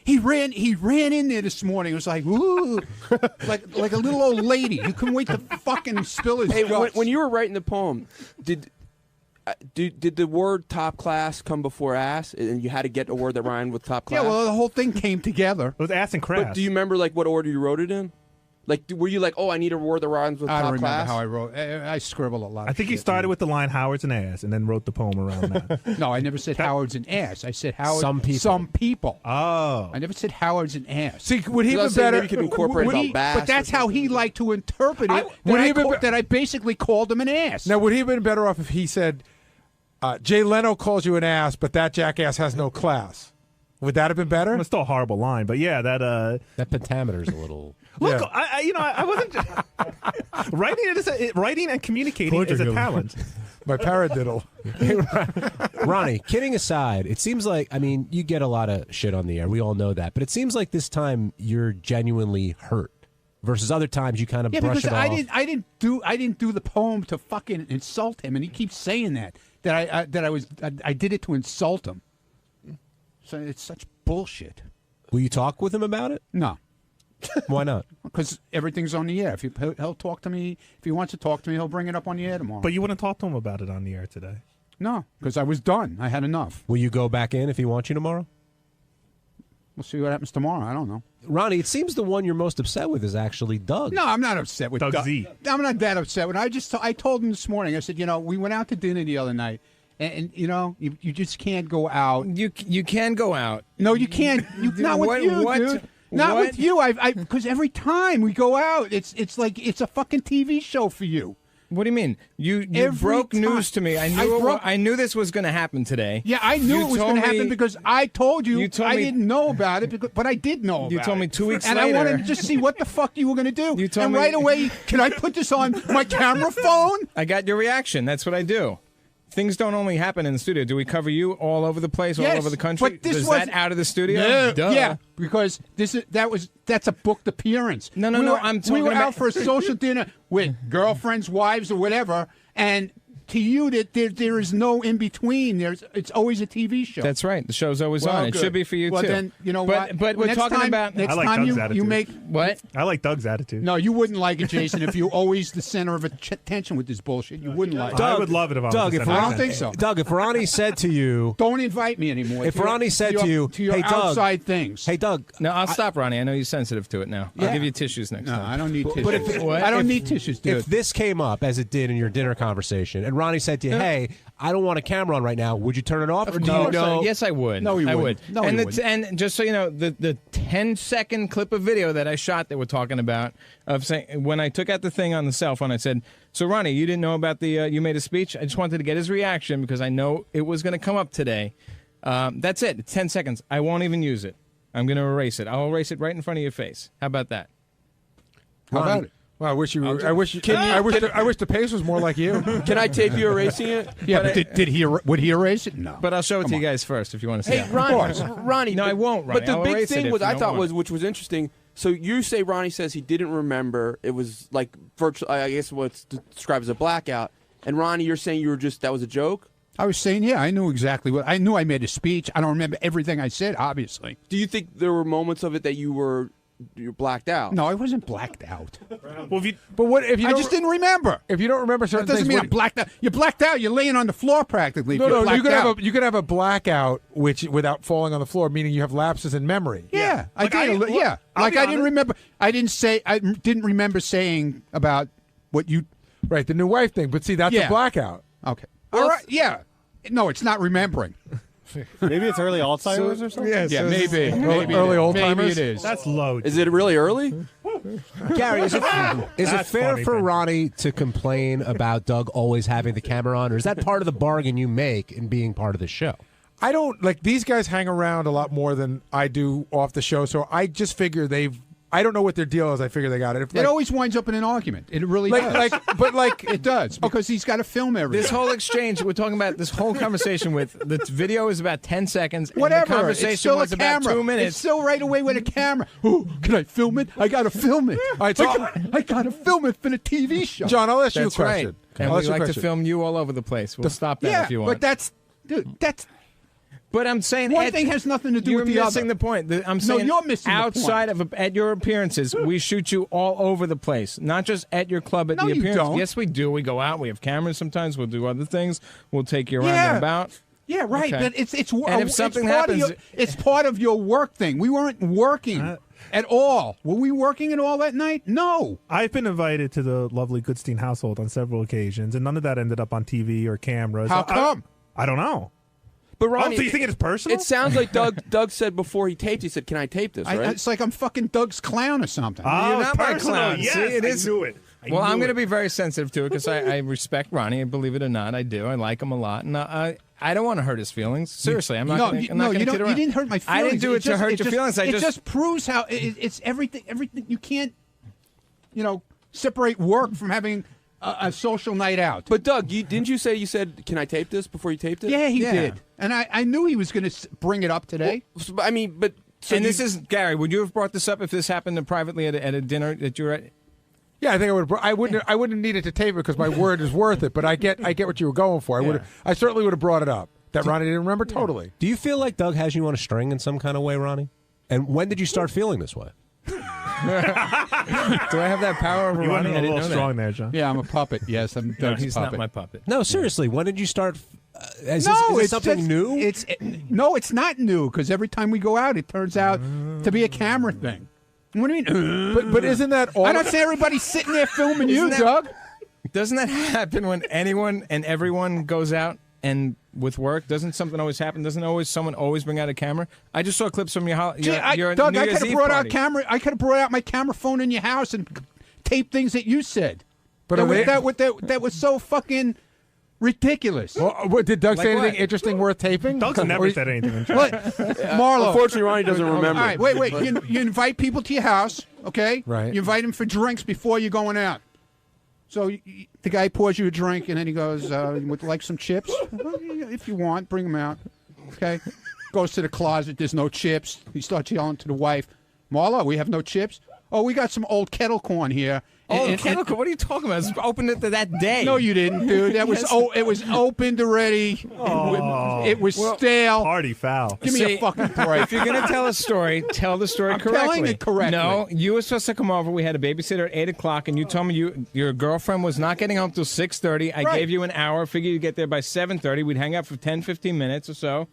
he ran in there this morning. It was like, ooh, like a little old lady. You couldn't wait to fucking spill his guts. When you were writing the poem, did the word top class come before ass, and you had to get a word that rhymed with top class? Yeah, well, the whole thing came together. It was ass and crass. But do you remember like what order you wrote it in? Like, were you like, oh, I need a word that rhymes with I top don't class? remember how I wrote. I scribble a lot. I think he started with the line Howard's an ass, and then wrote the poem around that. No, I never said Howard's an ass. I said Howard. Some people. Oh. I never said Howard's an ass. See, would he have been better? Maybe you could incorporate about bass. But that's how he liked to interpret it. That I basically called him an ass. Now, would he have been better off if he said, Jay Leno calls you an ass, but that jackass has no class? Would that have been better? It's still a horrible line, but yeah, that pentameter's a little. Look, yeah. I wasn't. Writing and communicating is a talent. My paradiddle. Ronnie, kidding aside, it seems like, I mean, you get a lot of shit on the air. We all know that. But it seems like this time you're genuinely hurt versus other times you kind of brush it off. I didn't do the poem to fucking insult him, and he keeps saying that I did it to insult him. So it's such bullshit. Will you talk with him about it? No. Why not? Because everything's on the air. He'll talk to me. If he wants to talk to me, he'll bring it up on the air tomorrow. But you wouldn't talk to him about it on the air today? No, because I was done. I had enough. Will you go back in if he wants you tomorrow? We'll see what happens tomorrow. I don't know. Ronnie, it seems the one you're most upset with is actually Doug. No, I'm not upset with Doug. Z. I'm not that upset with him. I told him this morning. I said, we went out to dinner the other night. And you just can't go out. You can go out. No, you can't. Not with you, dude. Not with you. Because every time we go out, it's like it's a fucking TV show for you. What do you mean? You broke news to me. I knew this was going to happen today. Yeah, I knew it was going to happen because I told you. I didn't know about it, but I did know about it. You told me 2 weeks later. And I wanted to just see what the fuck you were going to do. You told me right away, can I put this on my camera phone? I got your reaction. That's what I do. Things don't only happen in the studio. Do we cover you all over the place, all over the country? But this is that out of the studio? No, Duh. yeah, because that's a booked appearance. No. I'm talking we were about out for a social dinner with girlfriends, wives, or whatever, and to you that there is no in between. It's always a TV show. That's right. The show's always on. Good. It should be for you too. Then you know what? But we're talking about next I like time Doug's attitude. you make what? I like Doug's attitude. No, you wouldn't like it, Jason. If you're always the center of attention with this bullshit, you wouldn't like it. I would love it if I was. I don't think so. Doug, if Ronnie said to you, don't invite me anymore. If Ronnie said to you, your hey Doug, outside things. Hey Doug, no, I'll stop, Ronnie. I know you're sensitive to it now. Yeah. I'll give you tissues next time. No, I don't need tissues. But I don't need tissues, dude. If this came up as it did in your dinner conversation, and Ronnie said to you, hey, I don't want a camera on right now. Would you turn it off? Or do you know? Yes, I would. No, you I wouldn't. would. No, and you wouldn't. And just so you know, the 10-second clip of video that I shot that we're talking about of saying when I took out the thing on the cell phone, I said, "So Ronnie, you didn't know about the you made a speech. I just wanted to get his reaction because I know it was going to come up today." That's it. It's 10 seconds. I won't even use it. I'm going to erase it. I'll erase it right in front of your face. How about that? How about it? Well, I wish you. I wish the pace was more like you. Can I tape you erasing it? Yeah, but would he erase it? No. But I'll show it to you guys first if you want to see it. Hey, Ronnie. No, I won't, Ronnie. But the I'll big erase thing it was, if you I don't thought want. which was interesting. So you say Ronnie says he didn't remember. It was like virtual. I guess what's described as a blackout. And Ronnie, you're saying that was a joke? I was saying, yeah, I knew exactly what I knew. I made a speech. I don't remember everything I said, obviously. Do you think there were moments of it that you're blacked out? No, I wasn't blacked out. Well, I just didn't remember. If you don't remember certain that doesn't things, mean I'm blacked out. You're blacked out. You're laying on the floor practically. No, you could have a blackout without falling on the floor, meaning you have lapses in memory. Yeah, I did. Yeah, I didn't remember. I didn't remember saying about what you. Right, the new wife thing. But see, that's a blackout. Okay. All right. Yeah. No, it's not remembering. Maybe it's early Alzheimer's or something? Yeah, maybe. Early old timers? Maybe it is. That's low. Is it really early? Gary, is it fair for Ronnie to complain about Doug always having the camera on, or is that part of the bargain you make in being part of the show? I don't, these guys hang around a lot more than I do off the show, so I just figure they've I don't know what their deal is. I figure they got it. It always winds up in an argument. It really does. It does, because he's got to film everything. This whole exchange, we're talking about this whole conversation with, the video is about 10 seconds. Whatever. And the conversation it's still was a about camera. 2 minutes. It's still right away with a camera. Oh, can I film it? I got to film it. All right, so I got to film it for the TV show. John, I'll ask you a That's question. right. And we like to film you all over the place. We'll stop that if you want. But that's... But I'm saying one thing has nothing to do with the other. You're missing the point. I'm saying you're missing outside the point. at your appearances, we shoot you all over the place, not just at your club at the appearance. Don't. Yes, we do. We go out. We have cameras sometimes. We'll do other things. We'll take you around and about. Yeah, right. Okay. But it's and if something happens, it's part of your work thing. We weren't working at all. Were we working at all that night? No. I've been invited to the lovely Goodstein household on several occasions, and none of that ended up on TV or cameras. How come? I don't know. But Ronnie, so you think it's personal? It sounds like Doug said before he taped, he said, "Can I tape this?" Right? It's like I'm fucking Doug's clown or something. Oh, You're not my personal. clown. Yes, See, it is. I knew it. Well, I'm going to be very sensitive to it because I respect Ronnie. Believe it or not, I do. I like him a lot, and I don't want to hurt his feelings. Seriously, I'm not. No, going to kid around. You didn't hurt my feelings. I didn't do it to hurt your feelings. It just proves how it's everything. Everything you can't, separate work from having a social night out. But Doug, didn't you say you said, "Can I tape this?" before you taped it? Yeah, he did, and I knew he was going to bring it up today. Well, I mean, but and this is Gary. Would you have brought this up if this happened privately at a dinner that you were at? Yeah, I think I would. I wouldn't need it to tape it because my word is worth it. But I get what you were going for. I certainly would have brought it up. That Ronnie didn't remember totally. Do you feel like Doug has you on a string in some kind of way, Ronnie? And when did you start feeling this way? Do I have that power over You Ronnie? went a little strong there, John. Yeah, I'm a puppet. Yes, I'm Doug's he's puppet. not my puppet. No, seriously. When did you start? Is No, this it's something just- new? It's not new because every time we go out, it turns out to be a camera thing. What do you mean? But isn't that all? I don't see everybody sitting there filming you, Doug. Doesn't that happen when anyone and everyone goes out and with work? Doesn't something always happen? Doesn't someone always bring out a camera? I just saw clips from your Doug, New I Year's could have Eve brought party. out camera. I could have brought out my camera phone in your house and taped things that you said. But that was so fucking ridiculous. Well, did Doug say Like anything what? interesting worth taping? Doug's never said anything interesting. What? Marlo. Unfortunately, Ronnie doesn't remember. All right, wait. You invite people to your house, okay? Right. You invite them for drinks before you're going out. So the guy pours you a drink, and then he goes, would like some chips? If you want, bring them out. Okay? Goes to the closet. There's no chips. He starts yelling to the wife, Marla, we have no chips? Oh, we got some old kettle corn here. Kettle corn? What are you talking about? It's opened it that day. No, you didn't, dude. That was it was opened already. It was stale. Party foul. Give me a fucking break. If you're going to tell a story, tell the story correctly. telling it correctly. No, you were supposed to come over. We had a babysitter at 8 o'clock, and you told me your girlfriend was not getting home till 6:30. I gave you an hour. Figured you'd get there by 7:30. We'd hang out for 10, 15 minutes or so.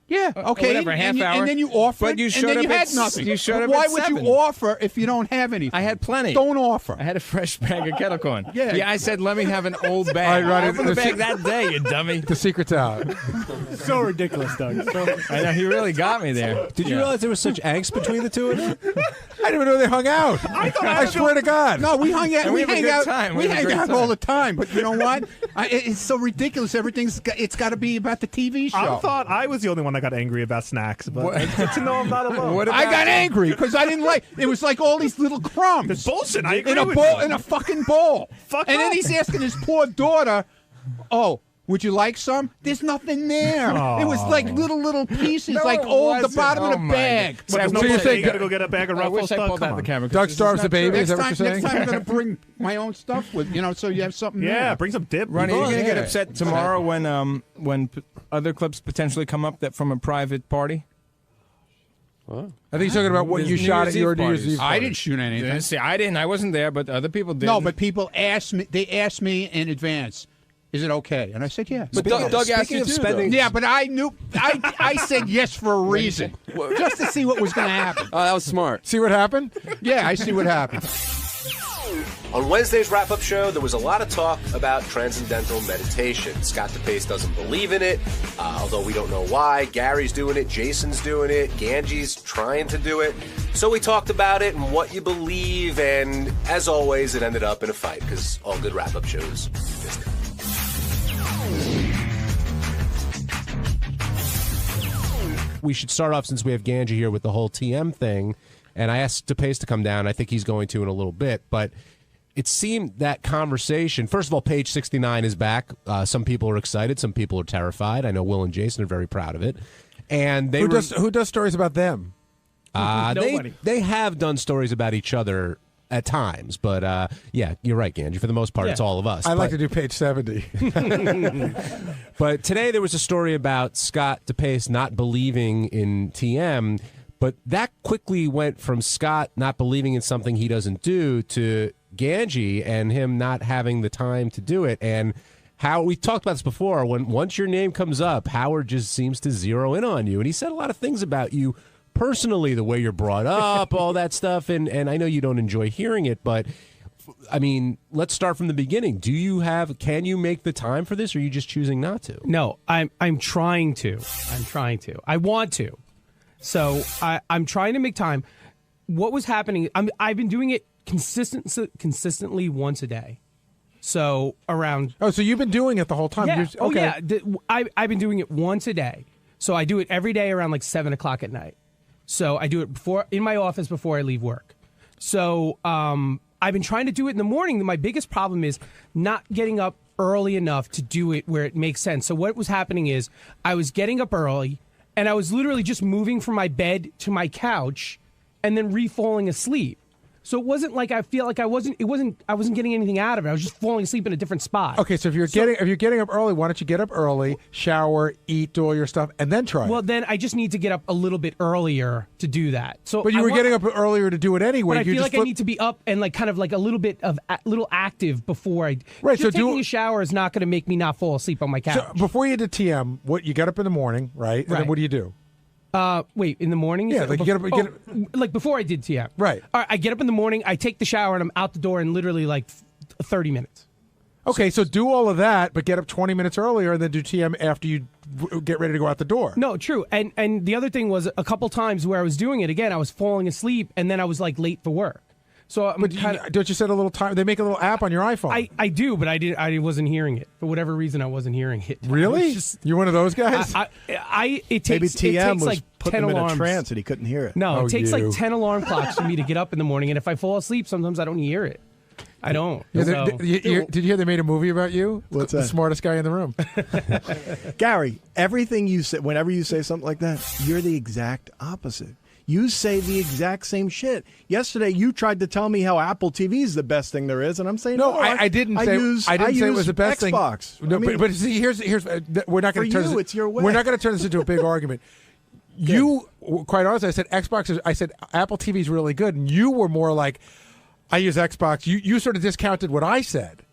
Yeah, okay. Whatever, half hour. And then you offered, But you and showed then up you had at nothing. You showed up Why at would 7. you offer if you don't have anything? I had plenty. Don't offer. I had a fresh bag of kettle corn. Yeah. I said, let me have an old bag. All right, Ronnie, Open the bag that day, you dummy. The secret's out. So ridiculous, Doug. I know, he really got me there. Did you realize there was such angst between the two of you? I didn't even know they hung out. I swear to God. No, we hung out. And We we have a hang good out. time. We We have a hang great out time. all the time. But you know what? It's so ridiculous. It's got to be about the TV show. I thought I was the only one that got angry about snacks, but it's good to know I'm not alone. What I about got you? angry because I didn't like. It was like all these little crumbs. It's bullshit. I agree in a with bowl, you. in a fucking bowl. Fuck and then up. he's asking his poor daughter, "Oh, would you like some?" There's nothing there. It was like little pieces, No, like it the wasn't. bottom of Oh, the my bag. God. So there's no So you're bullshit. saying- You gotta go get a bag of I Ruffles. wish I Doug? pulled Come out the on. camera. 'cause Doug this is starves not the baby. true. Is that what you're saying? Next time I'm going to bring my own stuff with, so you have something Yeah, there. bring some dip. Ronnie, are you going to get yeah. upset tomorrow when other clips potentially come up that from a private party? I think he's talking about what There's you New shot Year's at your Eve New Year's parties. Eve. I party. didn't shoot anything. See, I didn't. I wasn't there, but other people did. No, but people asked me. They asked me in advance, "Is it okay?" And I said, "Yeah." But Doug asked speaking you of too, spending- though. Yeah, but I knew. I said yes for a reason, just to see what was going to happen. Oh, that was smart. See what happened? Yeah, I see what happened. On Wednesday's wrap-up show, there was a lot of talk about transcendental meditation. Scott DePace doesn't believe in it, although we don't know why. Gary's doing it, Jason's doing it, Ganji's trying to do it. So we talked about it and what you believe, and as always, it ended up in a fight, because all good wrap-up shows missed it. We should start off, since we have Ganji here, with the whole TM thing. And I asked DePace to come down. I think he's going to in a little bit. But it seemed that conversation, first of all, Page 69 is back. Some people are excited. Some people are terrified. I know Will and Jason are very proud of it. And they who does stories about them? They have done stories about each other at times, but yeah, you're right, Ganji. For the most part, it's all of us. I like to do Page 70. But today there was a story about Scott DePace not believing in TM, but that quickly went from Scott not believing in something he doesn't do to Ganji and him not having the time to do it. And how we talked about this before, once your name comes up, Howard just seems to zero in on you, and he said a lot of things about you personally, the way you're brought up, all that stuff, and I know you don't enjoy hearing it, but I mean, let's start from the beginning. Can you make the time for this, or are you just choosing not to? No, I'm trying to. I want to. So I'm trying to make time. What was happening, I've been doing it consistently once a day. So around... Oh, so you've been doing it the whole time? Yeah. Okay. I've been doing it once a day. So I do it every day around like 7 o'clock at night. So I do it in my office before I leave work. So I've been trying to do it in the morning. My biggest problem is not getting up early enough to do it where it makes sense. So what was happening is I was getting up early, and I was literally just moving from my bed to my couch and then re-falling asleep. So it wasn't like I feel like I wasn't getting anything out of it. I was just falling asleep in a different spot. Okay, so if you're getting up early, why don't you get up early, shower, eat, do all your stuff, and then try it? Well, then I just need to get up a little bit earlier to do that. So, but you were getting up earlier to do it anyway. But I feel like I need to be up and like kind of like a little bit of little active before I. Right. Just taking a shower is not going to make me not fall asleep on my couch. So before you did TM, you get up in the morning, right? And then what do you do? Wait, in the morning? Yeah, like you get up, like before I did TM. Right. All right, I get up in the morning, I take the shower, and I'm out the door in literally like 30 minutes. Okay, so do all of that, but get up 20 minutes earlier and then do TM after you get ready to go out the door. No, true. And the other thing was a couple times where I was doing it, again, I was falling asleep, and then I was like late for work. So don't you set a little time? They make a little app on your iPhone. I do, but I wasn't hearing it for whatever reason. I wasn't hearing it. Really? You're one of those guys. It takes maybe TM was like putting 10 him alarms. in a trance and he couldn't hear it. No, it takes like 10 alarm clocks for me to get up in the morning, and if I fall asleep, sometimes I don't hear it. I don't. Yeah, did you hear they made a movie about you? What's that? The smartest guy in the room. Gary, everything you say, whenever you say something like that, you're the exact opposite. You say the exact same shit. Yesterday, you tried to tell me how Apple TV is the best thing there is, and I'm saying no. I didn't say it was the best Xbox. thing. No, but see, here's we're not going to turn this. It's your way. We're not going to turn this into a big argument. You, quite honestly, I said Xbox. I said Apple TV is really good, and you were more like, I use Xbox. You sort of discounted what I said.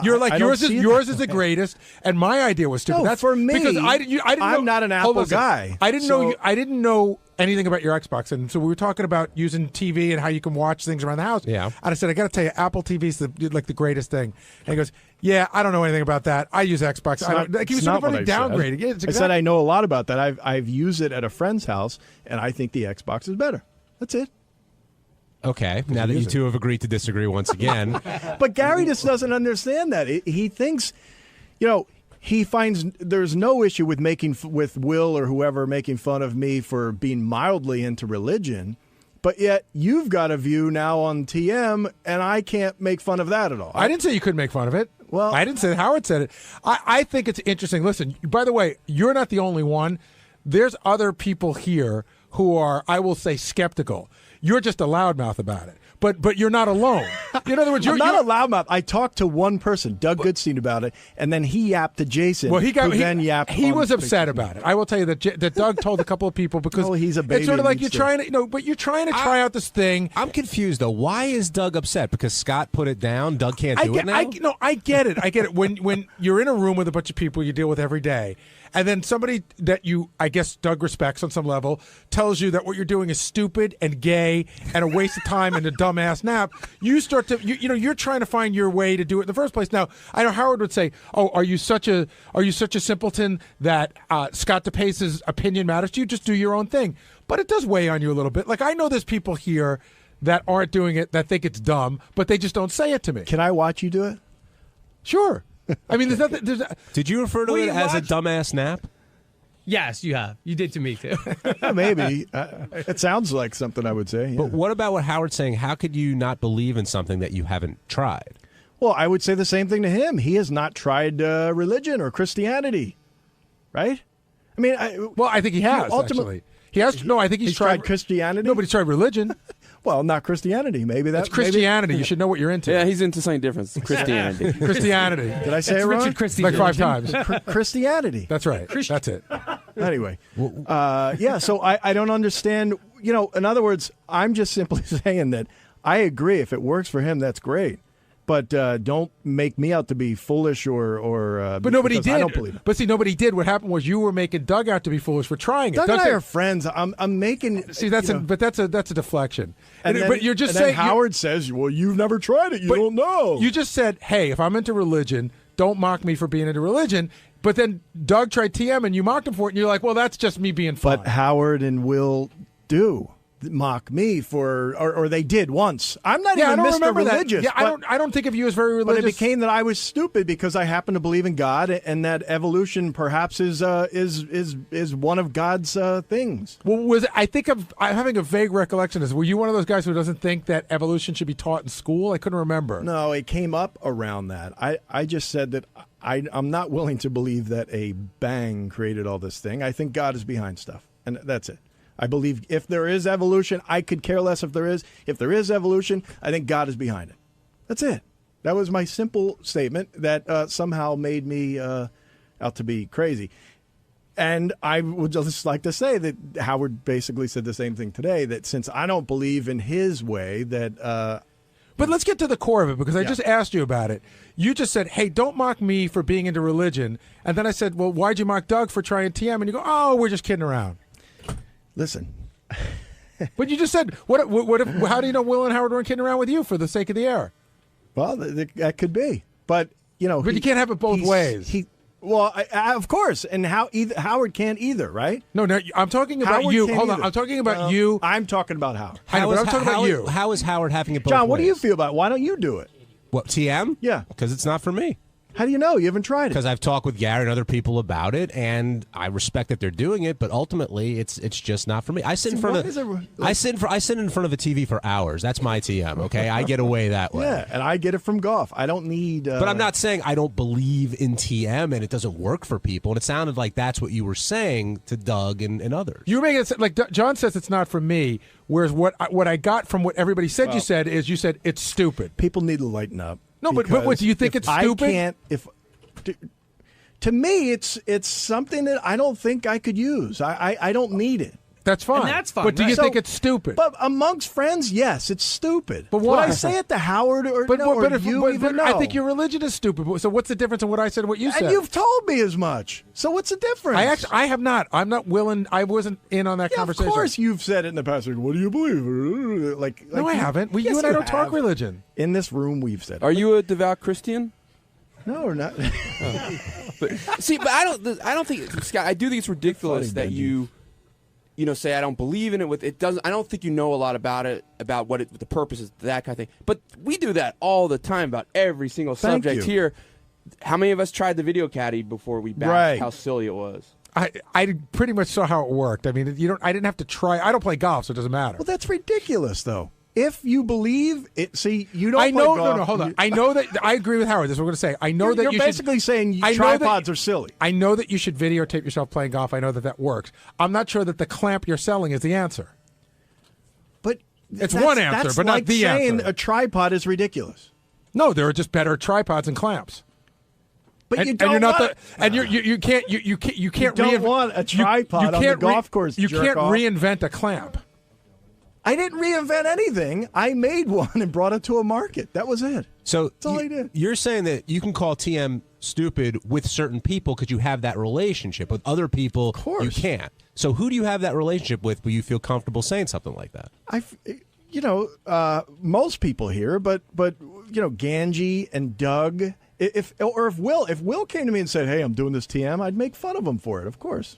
You're like yours is the greatest, and my idea was stupid. No, that's for me. Because I didn't know, I'm not an Apple guy. I didn't know. I didn't know anything about your Xbox, and so we were talking about using TV and how you can watch things around the house. Yeah. And I said, I got to tell you, Apple TV is the greatest thing. And he goes, yeah, I don't know anything about that. I use Xbox. He was sort of really downgrading. Yeah, I said I know a lot about that. I've used it at a friend's house, and I think the Xbox is better. That's it. Okay, now that you two have agreed to disagree once again. But Gary just doesn't understand that. He thinks, he finds there's no issue with Will or whoever making fun of me for being mildly into religion, but yet you've got a view now on TM, and I can't make fun of that at all. I didn't say you couldn't make fun of it. Well, I didn't say it. Howard said it. I think it's interesting. Listen, by the way, you're not the only one. There's other people here who are, I will say, skeptical. You're just a loudmouth about it. But you're not alone. In other words, I'm not a loudmouth. I talked to one person, Doug Goodstein, about it, and then he yapped to Jason. Well, he yapped. He was upset about it. I will tell you that Doug told a couple of people because he's a baby. It's sort of like you're trying to try out this thing. I'm confused though. Why is Doug upset? Because Scott put it down. Doug can't do it now. I get it. I get it. When you're in a room with a bunch of people you deal with every day, and then somebody that I guess Doug respects on some level, tells you that what you're doing is stupid and gay and a waste of time and a dumbass nap, you start to, you're trying to find your way to do it in the first place. Now, I know Howard would say, "Oh, are you such a simpleton that Scott DePace's opinion matters to you? Just do your own thing." But it does weigh on you a little bit. Like, I know there's people here that aren't doing it, that think it's dumb, but they just don't say it to me. Can I watch you do it? Sure. I mean, there's nothing. Did you refer to it as a dumbass nap? Yes, you have. You did to me, too. Maybe. It sounds like something I would say. Yeah. But what about what Howard's saying? How could you not believe in something that you haven't tried? Well, I would say the same thing to him. He has not tried religion or Christianity, right? I mean, I think he has, actually. He has. No, I think he's tried Christianity. No, but he's tried religion. Well, not Christianity. Maybe that's Christianity. You should know what you're into. Yeah, he's into something different. Christianity. Christianity. Did I say it wrong? Like 5 times. Christianity. That's right. That's it. Anyway, so I don't understand. In other words, I'm just simply saying that I agree. If it works for him, that's great. But don't make me out to be foolish or. But nobody did. I don't believe it. But see, nobody did. What happened was you were making Doug out to be foolish for trying it. Doug and I are friends. I'm making. See, that's a deflection. But you're just saying. Howard says, "Well, you've never tried it. You don't know." You just said, "Hey, if I'm into religion, don't mock me for being into religion." But then Doug tried TM and you mocked him for it, and you're like, "Well, that's just me being fun." But Howard and Will do mock me for, or they did once. I'm not even Mr. Religious. Yeah, I don't think of you as very religious. But it became that I was stupid because I happen to believe in God, and that evolution perhaps is one of God's things. Well, I'm having a vague recollection. Were you one of those guys who doesn't think that evolution should be taught in school? I couldn't remember. No, it came up around that. I just said that I'm not willing to believe that a bang created all this thing. I think God is behind stuff, and that's it. I believe if there is evolution, I could care less if there is. If there is evolution, I think God is behind it. That's it. That was my simple statement that somehow made me out to be crazy. And I would just like to say that Howard basically said the same thing today, that since I don't believe in his way, that... But let's get to the core of it, because I just asked you about it. You just said, hey, don't mock me for being into religion. And then I said, well, why'd you mock Doug for trying TM? And you go, oh, we're just kidding around. Listen. But you just said, how do you know Will and Howard weren't kidding around with you for the sake of the air? Well, that could be. But, But you can't have it both ways. Of course. And Howard can't either, right? No, I'm talking about Howard you. Can't Hold either. on. I'm talking about you. I'm talking about Howard. I know, but I'm talking about you. How is Howard having it both John, what ways? do you feel about it? Why don't you do it? What, TM? Yeah. Because it's not for me. How do you know? You haven't tried it. Because I've talked with Gary and other people about it, and I respect that they're doing it, but ultimately it's just not for me. I sit in front of I sit in front of a TV for hours. That's my TM. Okay, I get away that way. Yeah, and I get it from golf. I don't need. But I'm not saying I don't believe in TM and it doesn't work for people. And it sounded like that's what you were saying to Doug and others. You were making it like John says it's not for me. Whereas what I got from what everybody said you said is you said it's stupid. People need to lighten up. No, but what do you think it's stupid? I can't. To me, it's something that I don't think I could use. I don't need it. That's fine. And that's fine. But do you think it's stupid? But amongst friends, yes, it's stupid. But why? Would I say it to Howard or you even know? I think your religion is stupid. So what's the difference in what I said and what you said? And you've told me as much. So what's the difference? I have not. I'm not willing. I wasn't in on that conversation. Of course you've said it in the past. What do you believe? No, I haven't. You and I don't talk religion. In this room, we've said it. Are you a devout Christian? No, we're not. But I don't think, Scott, I do think it's ridiculous that you say I don't believe in it. I don't think you know a lot about it, about what the purpose is, that kind of thing. But we do that all the time about every single subject here. How many of us tried the video caddy before we bashed how silly it was? I pretty much saw how it worked. I mean, I didn't have to try. I don't play golf, so it doesn't matter. Well, that's ridiculous, though. If you believe it, see, you don't. I know. Play golf, no, hold on. I know that. I agree with Howard. This is what we're going to say. I know that you're basically saying tripods are silly. I know that you should videotape yourself playing golf. I know that works. I'm not sure that the clamp you're selling is the answer. But it's one answer, but not the answer. Saying a tripod is ridiculous. No, there are just better tripods and clamps. But you don't you can't don't want a tripod on the golf course. You can't reinvent a clamp. I didn't reinvent anything. I made one and brought it to a market. That was it. So that's all I did. You're saying that you can call TM stupid with certain people because you have that relationship. With other people, of course, you can't. So who do you have that relationship with where you feel comfortable saying something like that? Most people here, but Ganji and Doug. If Will came to me and said, "Hey, I'm doing this TM," I'd make fun of him for it. Of course.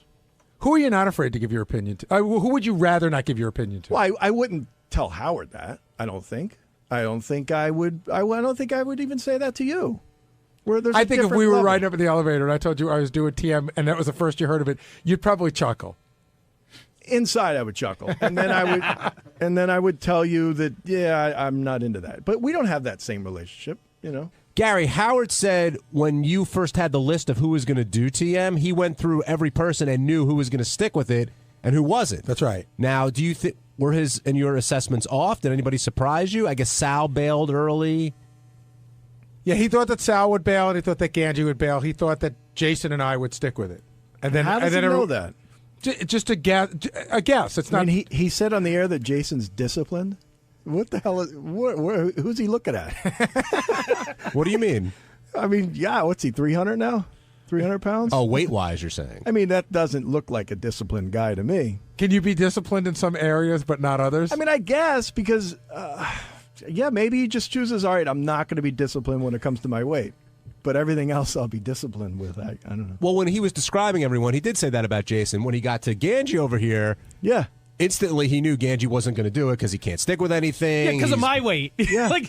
Who are you not afraid to give your opinion to? Who would you rather not give your opinion to? Well, I wouldn't tell Howard that. I don't think. I don't think I would even say that to you. There's I a think if different we were level. riding up in the elevator and I told you I was doing TM and that was the first you heard of it, you'd probably chuckle. Inside, I would chuckle, and then I would tell you that I'm not into that. But we don't have that same relationship, you know. Gary, Howard said when you first had the list of who was going to do TM, he went through every person and knew who was going to stick with it and who wasn't. That's right. Now, do you think were his and your assessments off? Did anybody surprise you? I guess Sal bailed early. Yeah, he thought that Sal would bail and he thought that Ganji would bail. He thought that Jason and I would stick with it. And then how does he know that? Just a guess. It's not. I mean, he said on the air that Jason's disciplined. What the hell is? Who's he looking at? What do you mean? I mean, what's he? 300 now? 300 pounds? Oh, weight wise, you're saying? I mean, that doesn't look like a disciplined guy to me. Can you be disciplined in some areas but not others? I mean, I guess because, maybe he just chooses. All right, I'm not going to be disciplined when it comes to my weight. But everything else I'll be disciplined with. I don't know. Well, when he was describing everyone, he did say that about Jason. When he got to Ganji over here, instantly he knew Ganji wasn't going to do it because he can't stick with anything. Yeah, because of my weight. Yeah. Like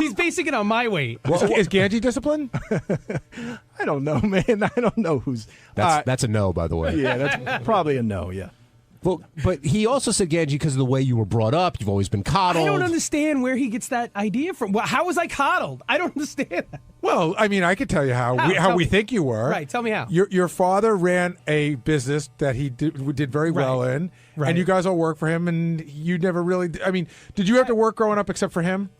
he's basing it on my weight. Well, is Ganji disciplined? I don't know, man. I don't know who's. That's a no, by the way. Yeah, that's probably a no. Yeah. Well, but he also said, Ganji, because of the way you were brought up, you've always been coddled. I don't understand where he gets that idea from. Well, how was I coddled? I don't understand that. Well, I mean, I could tell you how we think you were. Right, tell me how. Your father ran a business that he did very well in, and you guys all worked for him, and you never really. I mean, did you have to work growing up except for him?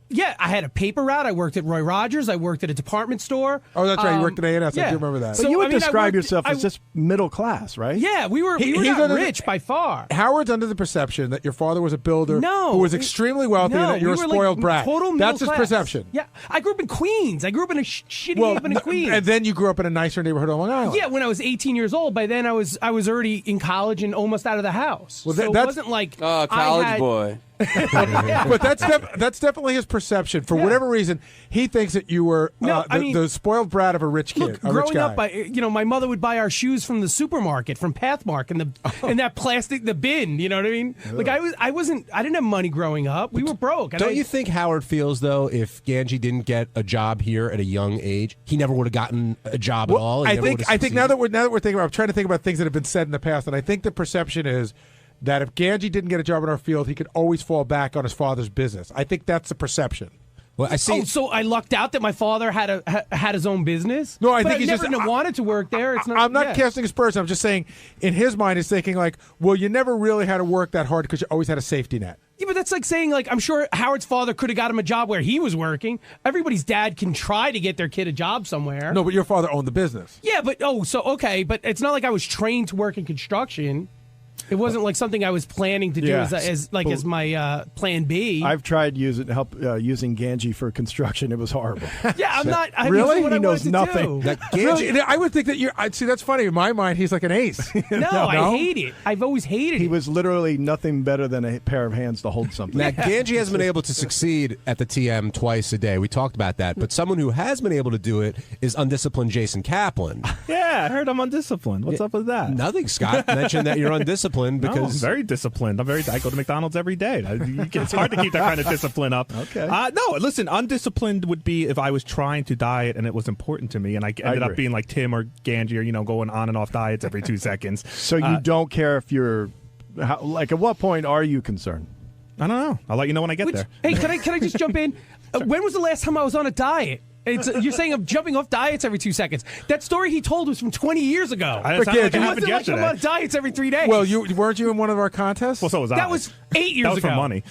Yeah, I had a paper route. I worked at Roy Rogers. I worked at a department store. Oh, that's right. You worked at A&S. I do remember that. So you would describe yourself as just middle class, right? Yeah, we were not rich by far. Howard's under the perception that your father was a builder who was extremely wealthy and that you're a spoiled brat. Total that's his class. perception. Yeah, I grew up in Queens. I grew up in a shitty neighborhood in Queens. And then you grew up in a nicer neighborhood on Long Island. Yeah, when I was 18 years old. By then I was already in college and almost out of the house. Well, so it wasn't like college boy. But that's definitely his perception. For whatever reason, he thinks that you were the spoiled brat of a rich kid. Growing up, my mother would buy our shoes from the supermarket, from Pathmark, and that plastic, the bin. You know what I mean? Like I didn't have money growing up. We were broke. Don't you think Howard feels though, if Ganji didn't get a job here at a young age, he never would have gotten a job at all? I think now that we're thinking about, I'm trying to think about things that have been said in the past, and I think the perception is that if Ganji didn't get a job in our field, he could always fall back on his father's business. I think that's the perception. Well, I see. Oh, so I lucked out that my father had his own business? No, I think he never wanted to work there. I'm not casting aspersions. I'm just saying, in his mind, he's thinking like, well, you never really had to work that hard because you always had a safety net. Yeah, but that's like saying, like, I'm sure Howard's father could have got him a job where he was working. Everybody's dad can try to get their kid a job somewhere. No, but your father owned the business. Yeah, but okay, but it's not like I was trained to work in construction. It wasn't like something I was planning to do as my plan B. I've tried using Ganji for construction. It was horrible. Yeah, I'm not. Really? He knows nothing. Ganji, I would think that you're. See, that's funny. In my mind, he's like an ace. No, I hate it. I've always hated it. He was literally nothing better than a pair of hands to hold something. Now, Ganji hasn't been able to succeed at the TM twice a day. We talked about that. But someone who has been able to do it is undisciplined Jason Kaplan. Yeah, I heard I'm undisciplined. What's up with that? Nothing. Scott mentioned that you're undisciplined because I'm very disciplined. I go to McDonald's every day. It's hard to keep that kind of discipline up. Okay. No, listen, undisciplined would be if I was trying to diet and it was important to me, and I ended up being like Tim or Ganji, or going on and off diets every 2 seconds. So you don't care if you're like, at what point are you concerned? I don't know. I'll let you know when I get there. Hey, can I just jump in? When was the last time I was on a diet? You're saying I'm jumping off diets every 2 seconds. That story he told was from 20 years ago. It wasn't like I'm on diets every 3 days. Well, weren't you in one of our contests? Well, so was I. That was 8 years ago. That was for money.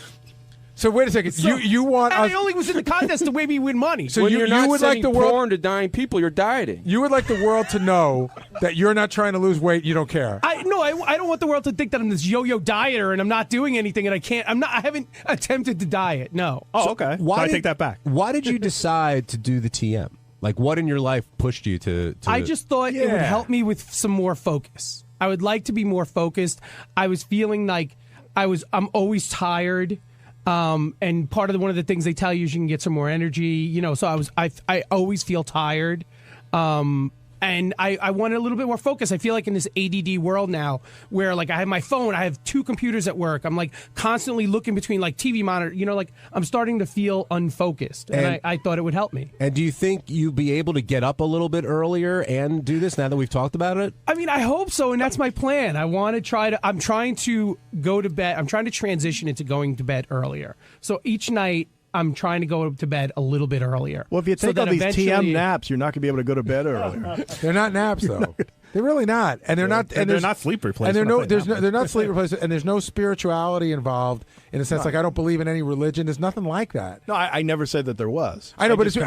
So wait a second. You want and us? I only was in the contest to maybe win money. So you're not would like the world porn to dying people. You're dieting. You would like the world to know that you're not trying to lose weight. You don't care. I don't want the world to think that I'm this yo-yo dieter and I'm not doing anything and I can't. I haven't attempted to diet. No. Oh, okay. I take that back. Why did you decide to do the TM? Like, what in your life pushed you to I just thought it would help me with some more focus. I would like to be more focused. I was feeling like I'm always tired. And one of the things they tell you is you can get some more energy, so I always feel tired. And And I wanted a little bit more focus. I feel like in this ADD world now, where like I have my phone, I have 2 computers at work. I'm like constantly looking between like TV monitor. You know, like I'm starting to feel unfocused, and I thought it would help me. And do you think you'd be able to get up a little bit earlier and do this now that we've talked about it? I mean, I hope so, and that's my plan. I want to try to. I'm trying to go to bed. I'm trying to transition into going to bed earlier. So each night, I'm trying to go to bed a little bit earlier. Well, if you take all these TM naps, you're not going to be able to go to bed earlier. They're not naps, though. They're really not, and they're not. And they're not sleep replacement. And they're not sleep replacement, and there's no spirituality involved in a sense. Like I don't believe in any religion. There's nothing like that. No, I never said that there was. I know, but it's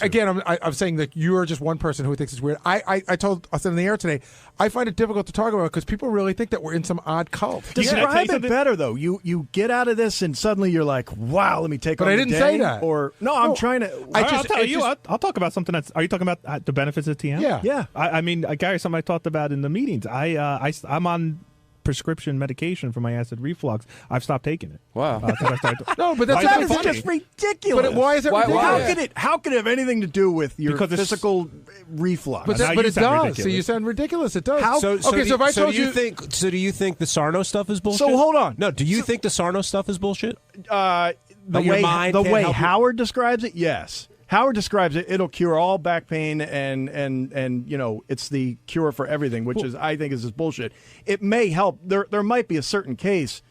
again. I'm saying that you are just one person who thinks it's weird. I said in the air today, I find it difficult to talk about because people really think that we're in some odd cult. Describe it better though. You get out of this and suddenly you're like, wow, let me take. But on I the didn't day. say that. Or no, I'm trying to. I'll tell you. I'll talk about something that's. Are you talking about the benefits of TM? Yeah. I mean, Gary, something I talked about in the meetings. I'm on prescription medication for my acid reflux. I've stopped taking it. Wow. No, but that's just ridiculous. But why is it ridiculous? How could it have anything to do with your physical reflux? But it does. Ridiculous. So you sound ridiculous. It does. So if I told you, do you think the Sarno stuff is bullshit? So hold on. No, do you think the Sarno stuff is bullshit? The way Howard describes it, yes. Howard describes it. It'll cure all back pain, and you know it's the cure for everything, which is I think is just bullshit. It may help. There might be a certain case.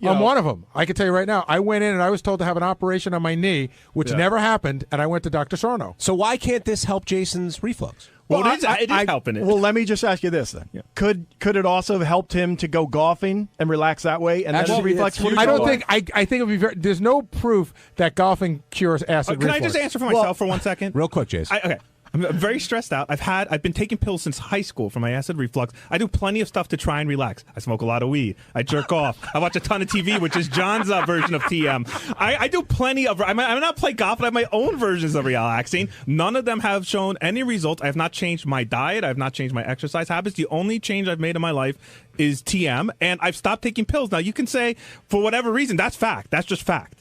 I'm one of them. I can tell you right now. I went in and I was told to have an operation on my knee, which never happened, and I went to Dr. Sarno. So why can't this help Jason's reflux? Well, it is helping it. Well, let me just ask you this then: Could it also have helped him to go golfing and relax that way? And then his reflex would I don't think. I think it would be very. There's no proof that golfing cures acid reflux. Can I just answer for myself for 1 second? Real quick, Jason. Okay. I'm very stressed out. I've been taking pills since high school for my acid reflux. I do plenty of stuff to try and relax. I smoke a lot of weed. I jerk off. I watch a ton of TV, which is John's version of TM. I do plenty of. I'm not play golf, but I have my own versions of relaxing. None of them have shown any results. I have not changed my diet. I have not changed my exercise habits. The only change I've made in my life is TM, and I've stopped taking pills. Now you can say for whatever reason that's fact. That's just fact.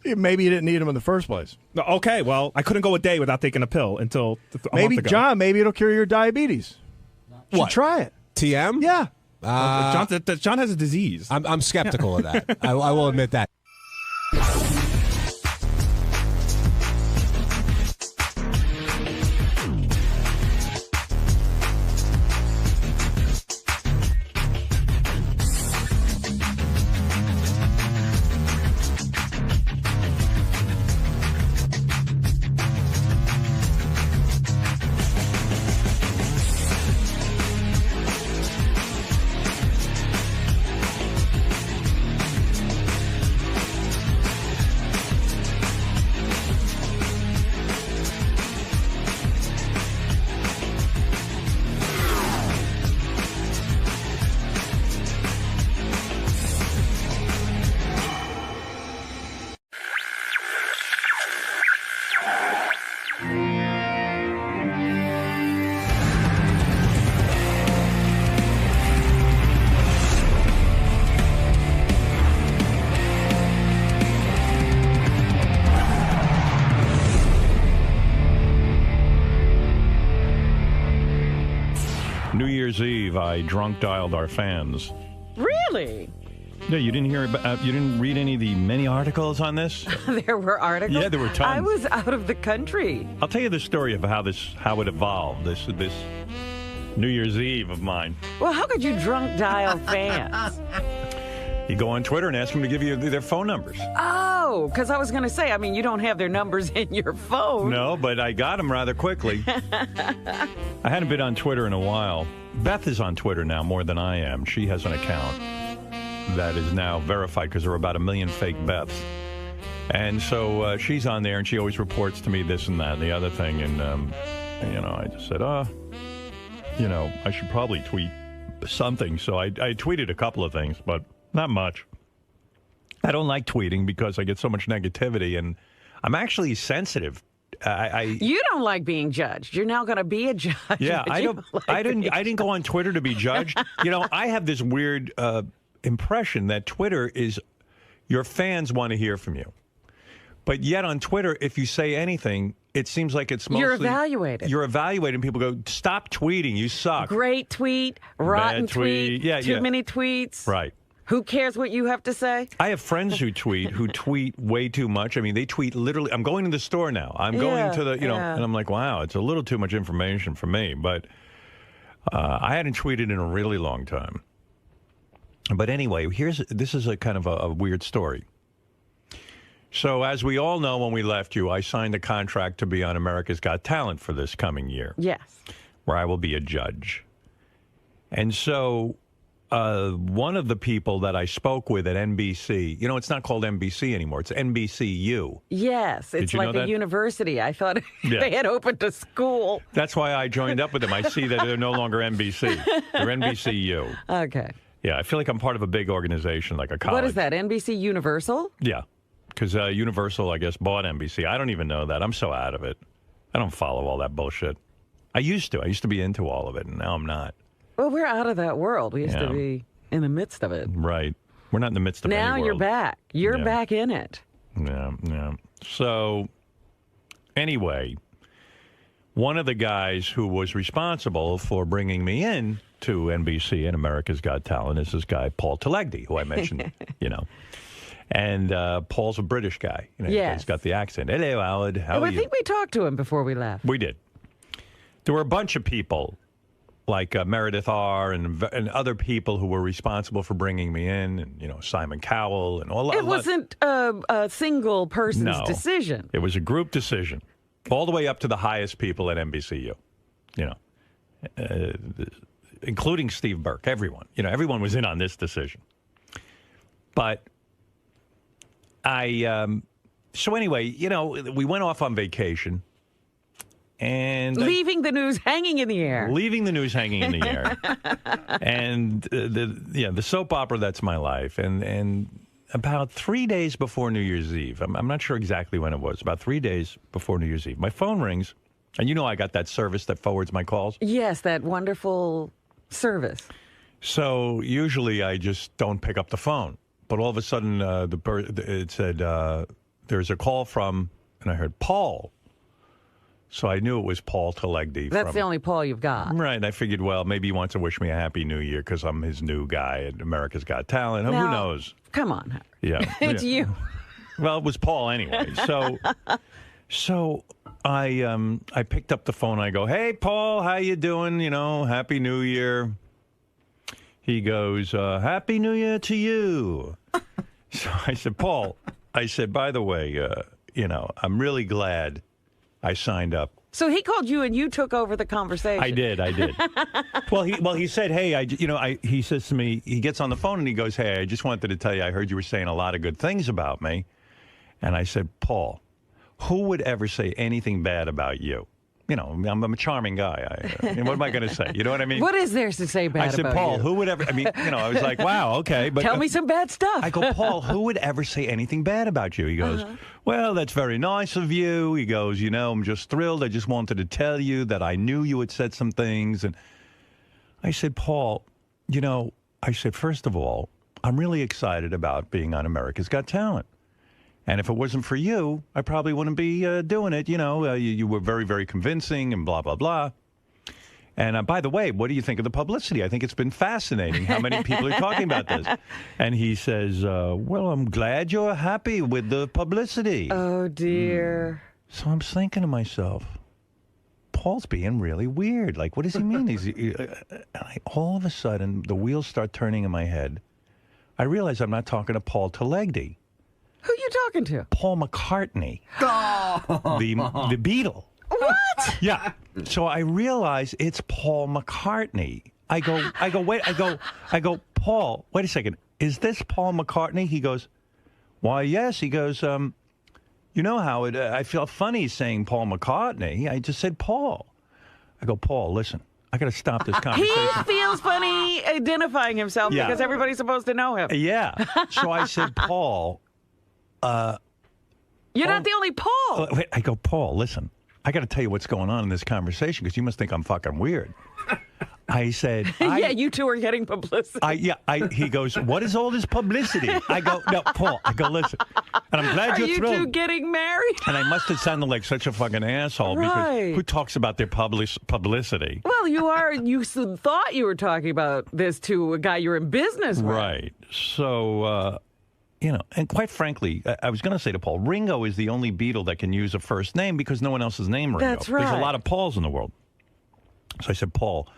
Maybe you didn't need them in the first place. Okay, well, I couldn't go a day without taking a pill until a maybe month ago. John. Maybe it'll cure your diabetes. Should try it. TM? Yeah. John has a disease. I'm skeptical of that. I will admit that. New Year's Eve, I drunk dialed our fans. Really? Yeah, you didn't hear about, you didn't read any of the many articles on this? There were articles? Yeah, there were tons. I was out of the country. I'll tell you the story of how it evolved, this New Year's Eve of mine. Well, how could you drunk dial fans? You go on Twitter and ask them to give you their phone numbers. Oh, because I was going to say, I mean, you don't have their numbers in your phone. No, but I got them rather quickly. I hadn't been on Twitter in a while. Beth is on Twitter now more than I am. She has an account that is now verified because there are about 1 million fake Beths. And so she's on there, and she always reports to me this and that and the other thing. And, I just said, I should probably tweet something. So I tweeted a couple of things, but not much. I don't like tweeting because I get so much negativity, and I'm actually sensitive. You don't like being judged. You're now going to be a judge. Yeah, I didn't go on Twitter to be judged. I have this weird impression that Twitter is your fans want to hear from you. But yet on Twitter, if you say anything, it seems like it's mostly... You're evaluated. You're evaluating. People go, stop tweeting. You suck. Great tweet, rotten Bad tweet. Yeah, too many tweets. Right. Who cares what you have to say? I have friends who tweet way too much. I mean, they tweet literally, I'm going to the store now. I'm going to the, and I'm like, wow, it's a little too much information for me. But I hadn't tweeted in a really long time. But anyway, this is a kind of a weird story. So as we all know, when we left you, I signed a contract to be on America's Got Talent for this coming year. Yes. Where I will be a judge. And so one of the people that I spoke with at NBC, it's not called NBC anymore. It's NBCU. Yes. It's like a university. I thought they had opened a school. That's why I joined up with them. I see that they're no longer NBC. They're NBCU. Okay. Yeah, I feel like I'm part of a big organization, like a college. What is that, NBC Universal? Yeah. Because Universal, I guess, bought NBC. I don't even know that. I'm so out of it. I don't follow all that bullshit. I used to be into all of it, and now I'm not. Well, we're out of that world. We used to be in the midst of it. Right. We're not in the midst of now any world. You're back. You're back in it. Yeah. So, anyway, one of the guys who was responsible for bringing me in to NBC and America's Got Talent is this guy, Paul Telegdi, who I mentioned, And Paul's a British guy. He's got the accent. Hello, Howard. How are you? I think we talked to him before we left. We did. There were a bunch of people, like Meredith R. and other people who were responsible for bringing me in, and, Simon Cowell and all that. It wasn't a single person's decision. It was a group decision, all the way up to the highest people at NBCU, including Steve Burke, everyone. Everyone was in on this decision. But so anyway, we went off on vacation. And leaving the news hanging in the air. Leaving the news hanging in the air. And the soap opera, that's my life. And about 3 days before New Year's Eve, I'm not sure exactly when it was, about 3 days before New Year's Eve, my phone rings. And I got that service that forwards my calls. Yes, that wonderful service. So usually I just don't pick up the phone. But all of a sudden it said, there's a call from, and I heard, Paul. So I knew it was Paul Telegdi. That's the only Paul you've got. Right. And I figured, well, maybe he wants to wish me a happy new year because I'm his new guy at America's Got Talent. Who knows? Come on, Howard. Yeah. It's you. Well, it was Paul anyway. So I picked up the phone. I go, hey, Paul, how you doing? Happy New Year. He goes, Happy New Year to you. So I said, Paul, by the way, I'm really glad I signed up. So he called you and you took over the conversation. I did. Well, he said, hey, he says to me, he gets on the phone and he goes, hey, I just wanted to tell you, I heard you were saying a lot of good things about me. And I said, Paul, who would ever say anything bad about you? I'm a charming guy. What am I going to say? You know what I mean? What is there to say bad about you? I said, Paul, who would ever... I was like, wow, okay. But tell me some bad stuff. I go, Paul, who would ever say anything bad about you? He goes, well, that's very nice of you. He goes, I'm just thrilled. I just wanted to tell you that I knew you had said some things. And I said, Paul, first of all, I'm really excited about being on America's Got Talent. And if it wasn't for you, I probably wouldn't be doing it. You were very, very convincing and blah, blah, blah. And by the way, what do you think of the publicity? I think it's been fascinating how many people are talking about this. And he says, well, I'm glad you're happy with the publicity. Oh, dear. So I'm thinking to myself, Paul's being really weird. Like, what does he mean? All of a sudden, the wheels start turning in my head. I realize I'm not talking to Paul Telegdi. Who are you talking to? Paul McCartney. Oh. The Beatle. What? Yeah. So I realize it's Paul McCartney. I go, Paul, wait a second. Is this Paul McCartney? He goes, why, yes. He goes, Howard, I feel funny saying Paul McCartney. I just said Paul. I go, Paul, listen. I got to stop this conversation. He feels funny identifying himself because everybody's supposed to know him. Yeah. So I said, Paul... You're not the only Paul. Wait, I go, Paul, listen, I got to tell you what's going on in this conversation because you must think I'm fucking weird. I said, yeah, you two are getting publicity. He goes, what is all this publicity? I go, no, Paul. I go, listen. And I'm glad are you're you thrilled. two getting married? And I must have sounded like such a fucking asshole because who talks about their publicity? Well, you are. You thought you were talking about this to a guy you're in business with. Right. So, and quite frankly, I was going to say to Paul, Ringo is the only Beatle that can use a first name because no one else is named Ringo. That's right. There's a lot of Pauls in the world. So I said, Paul,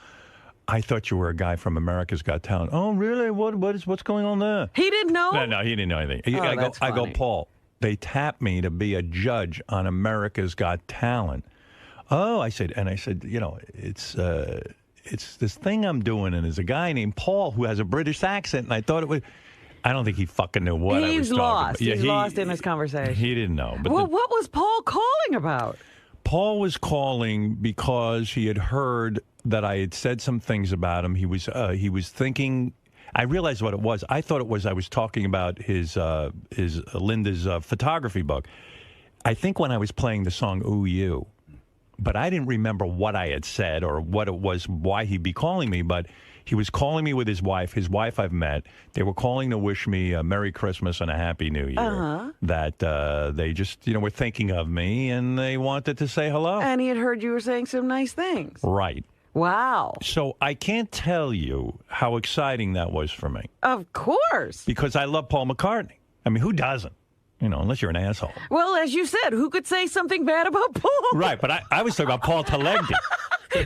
I thought you were a guy from America's Got Talent. Oh, really? What's going on there? He didn't know? No, he didn't know anything. That's I go, funny. Paul, they tapped me to be a judge on America's Got Talent. Oh, I said, it's this thing I'm doing, and there's a guy named Paul who has a British accent, and I thought it was. I don't think he fucking knew what I was talking about. He's lost in his conversation. He didn't know. But what was Paul calling about? Paul was calling because he had heard that I had said some things about him. He was thinking. I realized what it was. I thought it was I was talking about his Linda's photography book. I think when I was playing the song "Ooh You," but I didn't remember what I had said or what it was, why he'd be calling me. But he was calling me with his wife. His wife I've met. They were calling to wish me a Merry Christmas and a Happy New Year. That they just, were thinking of me and they wanted to say hello. And he had heard you were saying some nice things. Right. Wow. So I can't tell you how exciting that was for me. Of course. Because I love Paul McCartney. I mean, who doesn't? Unless you're an asshole. Well, as you said, who could say something bad about Paul? Right, but I was talking about Paul Talegdi.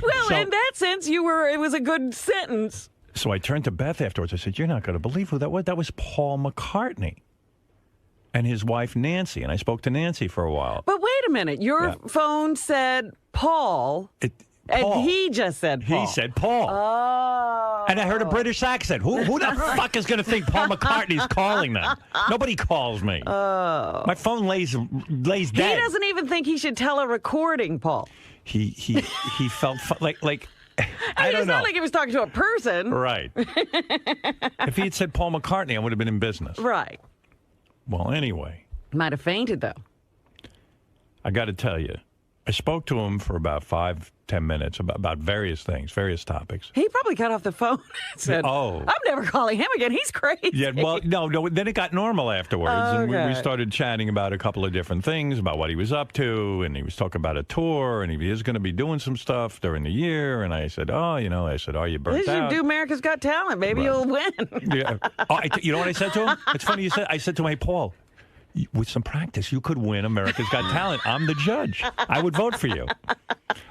Well, in that sense, it was a good sentence. So I turned to Beth afterwards. I said, you're not going to believe who that was. That was Paul McCartney and his wife, Nancy. And I spoke to Nancy for a while. But wait a minute. Your phone said Paul. And he just said Paul. He said Paul. Oh. And I heard a British accent. Who the fuck is going to think Paul McCartney's calling them? Nobody calls me. Oh. My phone lays dead. He doesn't even think he should tell a recording, Paul. He felt like I don't it's know. not like he was talking to a person. Right. If he had said Paul McCartney, I would have been in business. Right. Well, anyway. Might have fainted, though. I got to tell you, I spoke to him for about 5-10 minutes about various things, various topics. He probably got off the phone and said, I'm never calling him again. He's crazy. Yeah, well, no. Then it got normal afterwards. And we started chatting about a couple of different things, about what he was up to. And he was talking about a tour. And he is going to be doing some stuff during the year. And I said, are you burnt out? You should do America's Got Talent. Maybe you'll win. Yeah. You know what I said to him? It's funny you said. I said to him, hey, Paul, with some practice, you could win America's Got Talent. I'm the judge. I would vote for you.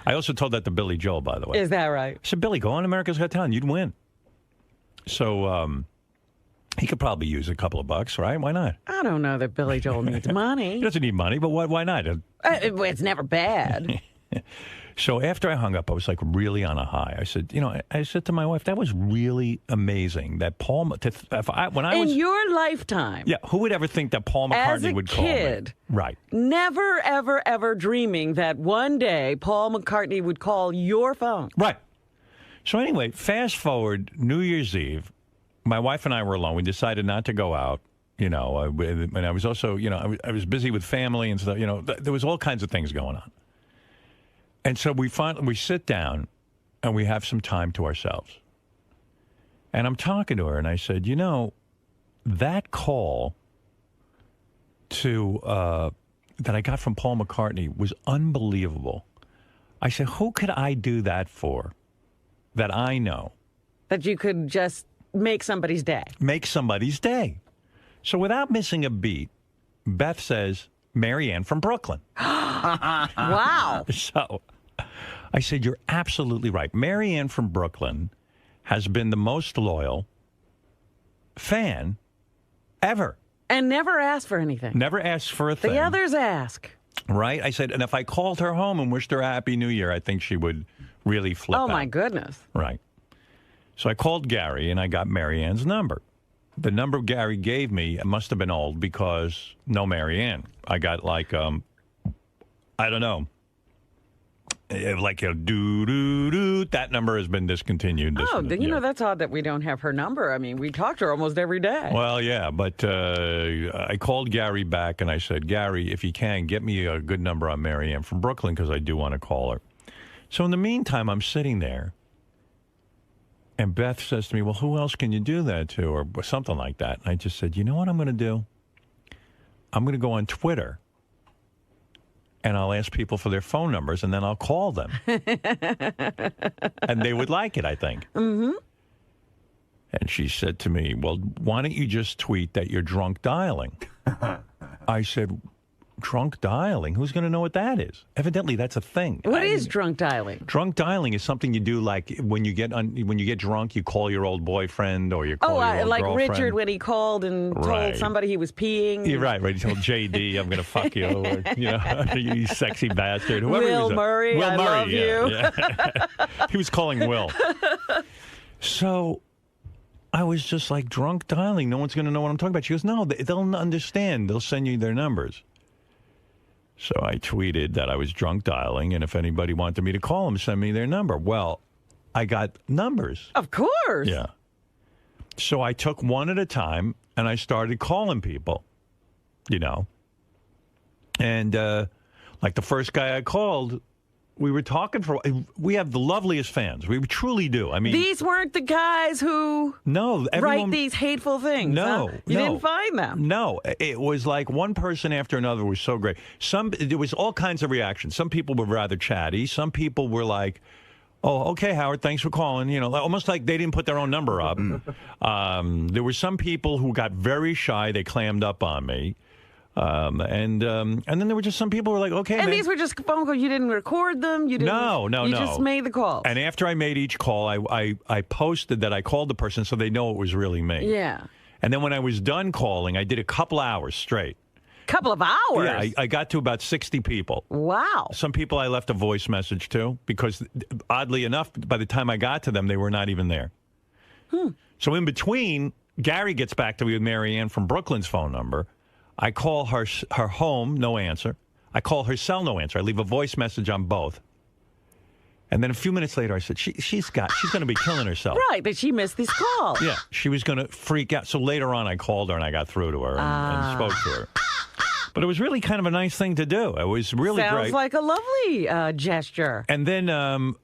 I also told that to Billy Joel, by the way. Is that right? I said, Billy, go on America's Got Talent. You'd win. So he could probably use a couple of bucks, right? Why not? I don't know that Billy Joel needs money. He doesn't need money, but why not? It's never bad. So after I hung up, I was like really on a high. I said, I said to my wife, that was really amazing that Paul. In your lifetime. Yeah, who would ever think that Paul McCartney would call me? As a kid, right? Never, ever, ever dreaming that one day Paul McCartney would call your phone. Right. So anyway, fast forward New Year's Eve, my wife and I were alone. We decided not to go out. And I was also, I was busy with family and stuff. There was all kinds of things going on. And so we sit down and we have some time to ourselves. And I'm talking to her and I said, that call that I got from Paul McCartney was unbelievable. I said, who could I do that for that I know? That you could just make somebody's day. Make somebody's day. So without missing a beat, Beth says, Marianne from Brooklyn. Wow. So I said, you're absolutely right. Marianne from Brooklyn has been the most loyal fan ever. And never asked for anything. Never asked for a thing. The others ask. Right? I said, and if I called her home and wished her a Happy New Year, I think she would really flip out. Oh, my goodness. Right. So I called Gary and I got Marianne's number. The number Gary gave me must have been old because no Marianne. I got like, I don't know. Like a doo-doo-doo. That number has been discontinued. That's odd that we don't have her number. I mean, we talk to her almost every day. Well, yeah, but I called Gary back and I said, Gary, if you can, get me a good number on Marianne from Brooklyn because I do want to call her. So in the meantime, I'm sitting there And Beth says to me, well, who else can you do that to? Or something like that. And I just said, you know what I'm going to do? I'm going to go on Twitter. And I'll ask people for their phone numbers, and then I'll call them. And they would like it, I think. Mm-hmm. And she said to me, well, why don't you just tweet that you're drunk dialing? I said, drunk dialing? Who's going to know what that is? Evidently, that's a thing. What is drunk dialing? Drunk dialing is something you do, like when you get drunk, you call your old boyfriend or you call your old like girlfriend. Richard when he called and told somebody he was peeing. You're right. He told JD, I'm going to fuck you. Or, you sexy bastard. Whoever Will he was, Murray, I love you. Yeah. He was calling Will. So I was just like, drunk dialing. No one's going to know what I'm talking about. She goes, no, they'll understand. They'll send you their numbers. So I tweeted that I was drunk dialing, and if anybody wanted me to call them, send me their number. Well, I got numbers. Of course. Yeah. So I took one at a time, and I started calling people, And like the first guy I called, we were talking we have the loveliest fans. We truly do. I mean, these weren't the guys who write these hateful things. No, huh? You didn't find them. No, it was like one person after another was so great. There was all kinds of reactions. Some people were rather chatty. Some people were like, "Oh, okay, Howard, thanks for calling." Almost like they didn't put their own number up. There were some people who got very shy. They clammed up on me. And then there were just some people who were like, okay, and man. These were just phone calls. You didn't record them. You didn't. No. You just made the call. And after I made each call, I posted that I called the person so they know it was really me. Yeah. And then when I was done calling, I did a couple hours straight. Couple of hours? Yeah, I got to about 60 people. Wow. Some people I left a voice message to because, oddly enough, by the time I got to them, they were not even there. So in between, Gary gets back to me with Mary Ann from Brooklyn's phone number. I call her home, no answer. I call her cell, no answer. I leave a voice message on both. And then a few minutes later, I said, she's going to be killing herself. Right, but she missed this call. Yeah, she was going to freak out. So later on, I called her and I got through to her and spoke to her. But it was really kind of a nice thing to do. It was really great. Sounds like a lovely gesture. And then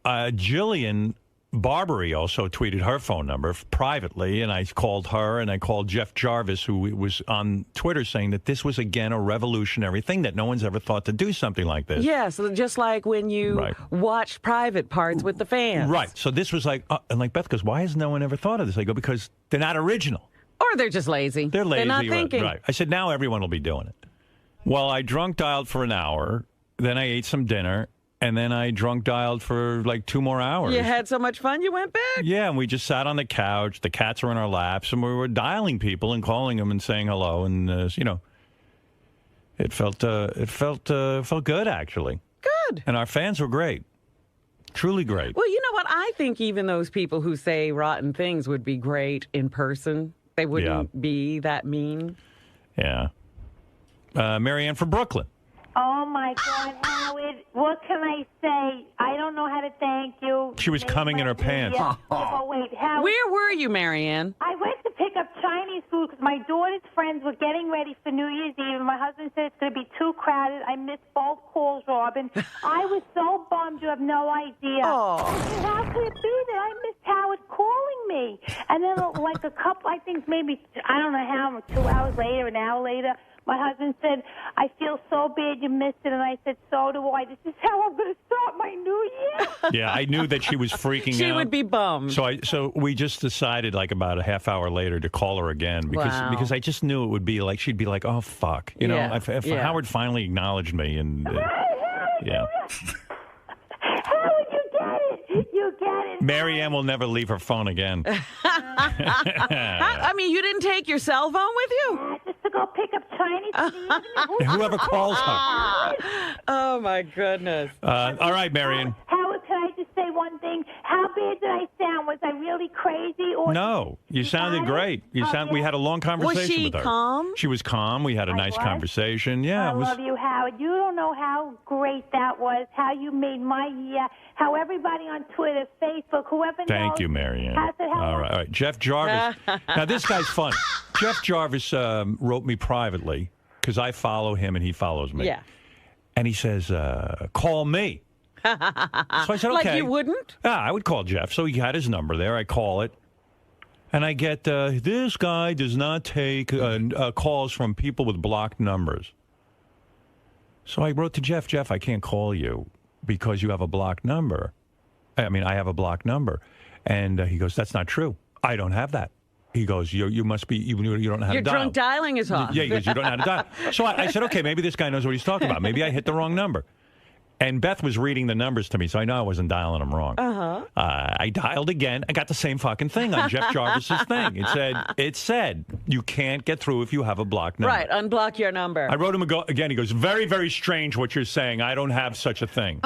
Jillian Barbary also tweeted her phone number privately, and I called her, and I called Jeff Jarvis, who was on Twitter, saying that this was, again, a revolutionary thing, that no one's ever thought to do something like this. Yeah, so just like when you watched private parts with the fans. Right. So this was like, and like Beth goes, why has no one ever thought of this? I go, because they're not original. Or they're just lazy. They're lazy. They're not thinking. Right. I said, now everyone will be doing it. Well, I drunk dialed for an hour, then I ate some dinner, and then I drunk dialed for like 2 more hours. You had so much fun, you went back? Yeah, and we just sat on the couch. The cats were in our laps, and we were dialing people and calling them and saying hello. And it felt good, actually. Good. And our fans were great, truly great. Well, you know what? I think even those people who say rotten things would be great in person. They wouldn't be that mean. Yeah. Mary Ann from Brooklyn. Oh, my God, Howard. What can I say? I don't know how to thank you. She was coming in her pants. Oh, wait, Howard. Where were you, Marianne? I went to pick up Chinese food because my daughter's friends were getting ready for New Year's Eve, and my husband said it's going to be too crowded. I missed both calls, Robin. I was so bummed, you have no idea. Oh. How could it be that I missed Howard calling me? And then, like a couple, I think maybe, I don't know how, 2 hours later, an hour later, my husband said, I feel so bad you missed it. And I said, so do I. This is how I'm going to start my new year. Yeah, I knew that she was freaking out. She would be bummed. So we just decided, like, about a half hour later to call her again because I just knew it would be like, she'd be like, oh, fuck. You know, if Howard finally acknowledged me. And yeah. Howard, you get it. You get it. Mary Ann will never leave her phone again. I mean, you didn't take your cell phone with you? Just to go pick up Chinese food. Whoever calls her. Oh, my goodness. All right, Marion. Howard, can I just say one thing? How bad did I sound? Was I really crazy? Or No, you sounded great. We had a long conversation with her. Was she calm? She was calm. We had a nice conversation. Yeah, I love you, Howard. You don't know how great that was, how you made my year, how everybody on Twitter, Facebook, whoever knows. Thank you, Marianne. All right. Jeff Jarvis. Now, this guy's fun. Jeff Jarvis wrote me privately because I follow him and he follows me. Yeah. And he says, call me. So I said, okay. Like you wouldn't? Yeah, I would call Jeff. So he had his number there. I call it. And I get, this guy does not take calls from people with blocked numbers. So I wrote to Jeff, I can't call you because you have a blocked number. I mean, I have a blocked number. And he goes, that's not true. I don't have that. He goes, you must be, you don't know how Your to dial. drunk dialing is off. Yeah, he goes, you don't know how to dial. So I said, okay, maybe this guy knows what he's talking about. Maybe I hit the wrong number. And Beth was reading the numbers to me, so I know I wasn't dialing them wrong. I dialed again. I got the same fucking thing on Jeff Jarvis's thing. It said, you can't get through if you have a blocked number. Right, unblock your number. I wrote him again. He goes, very, very strange what you're saying. I don't have such a thing.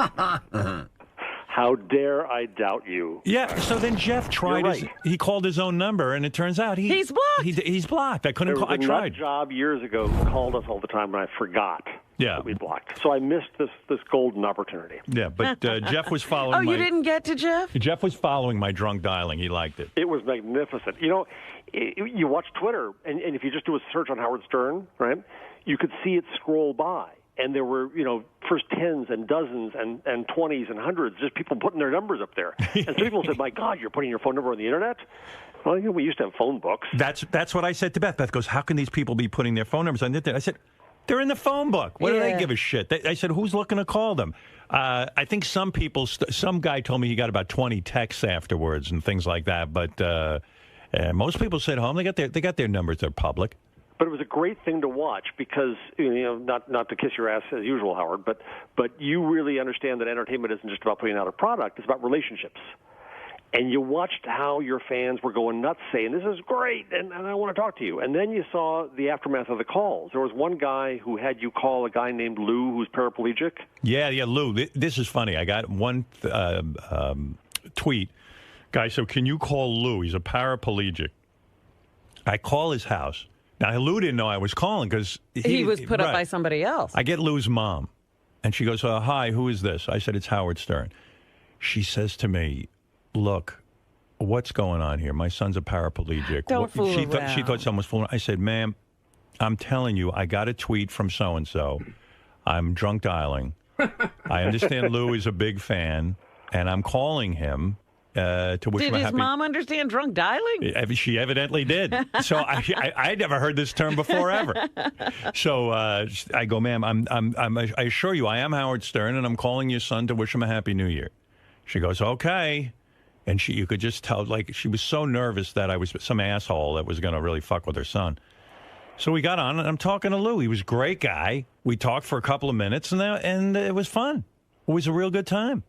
How dare I doubt you? Yeah, so then Jeff tried, he called his own number, and it turns out he's blocked. He's blocked. I couldn't call, I tried. There was a nut job years ago who called us all the time, and I forgot that we blocked. So I missed this golden opportunity. Yeah, but Jeff was following you didn't get to Jeff? Jeff was following my drunk dialing. He liked it. It was magnificent. You know, you watch Twitter, and if you just do a search on Howard Stern, right, you could see it scroll by. And there were, first tens and dozens and 20s and hundreds, just people putting their numbers up there. And some people said, my God, you're putting your phone number on the Internet? Well, we used to have phone books. That's what I said to Beth. Beth goes, how can these people be putting their phone numbers on the Internet? I said, they're in the phone book. What do they give a shit? I said, who's looking to call them? I think some people, some guy told me he got about 20 texts afterwards and things like that. But most people said home. They got their numbers. They're public. But it was a great thing to watch because, not to kiss your ass as usual, Howard, but you really understand that entertainment isn't just about putting out a product. It's about relationships. And you watched how your fans were going nuts saying, this is great, and I want to talk to you. And then you saw the aftermath of the calls. There was one guy who had you call a guy named Lou who's paraplegic. Yeah, Lou. This is funny. I got one tweet. Guy, so can you call Lou? He's a paraplegic. I call his house. Now, Lou didn't know I was calling because he was put up by somebody else. I get Lou's mom, and she goes, hi, who is this? I said, it's Howard Stern. She says to me, look, what's going on here? My son's a paraplegic. Don't fool around. She thought someone was fooling. I said, ma'am, I'm telling you, I got a tweet from so-and-so. I'm drunk dialing. I understand Lou is a big fan, and I'm calling him. To wish did him a his happy... mom understand drunk dialing? She evidently did. So I'd never heard this term before ever. So I go, ma'am, I assure you, I am Howard Stern, and I'm calling your son to wish him a happy New Year. She goes, okay. And you could just tell, like, she was so nervous that I was some asshole that was going to really fuck with her son. So we got on, and I'm talking to Lou. He was a great guy. We talked for a couple of minutes, and it was fun. It was a real good time.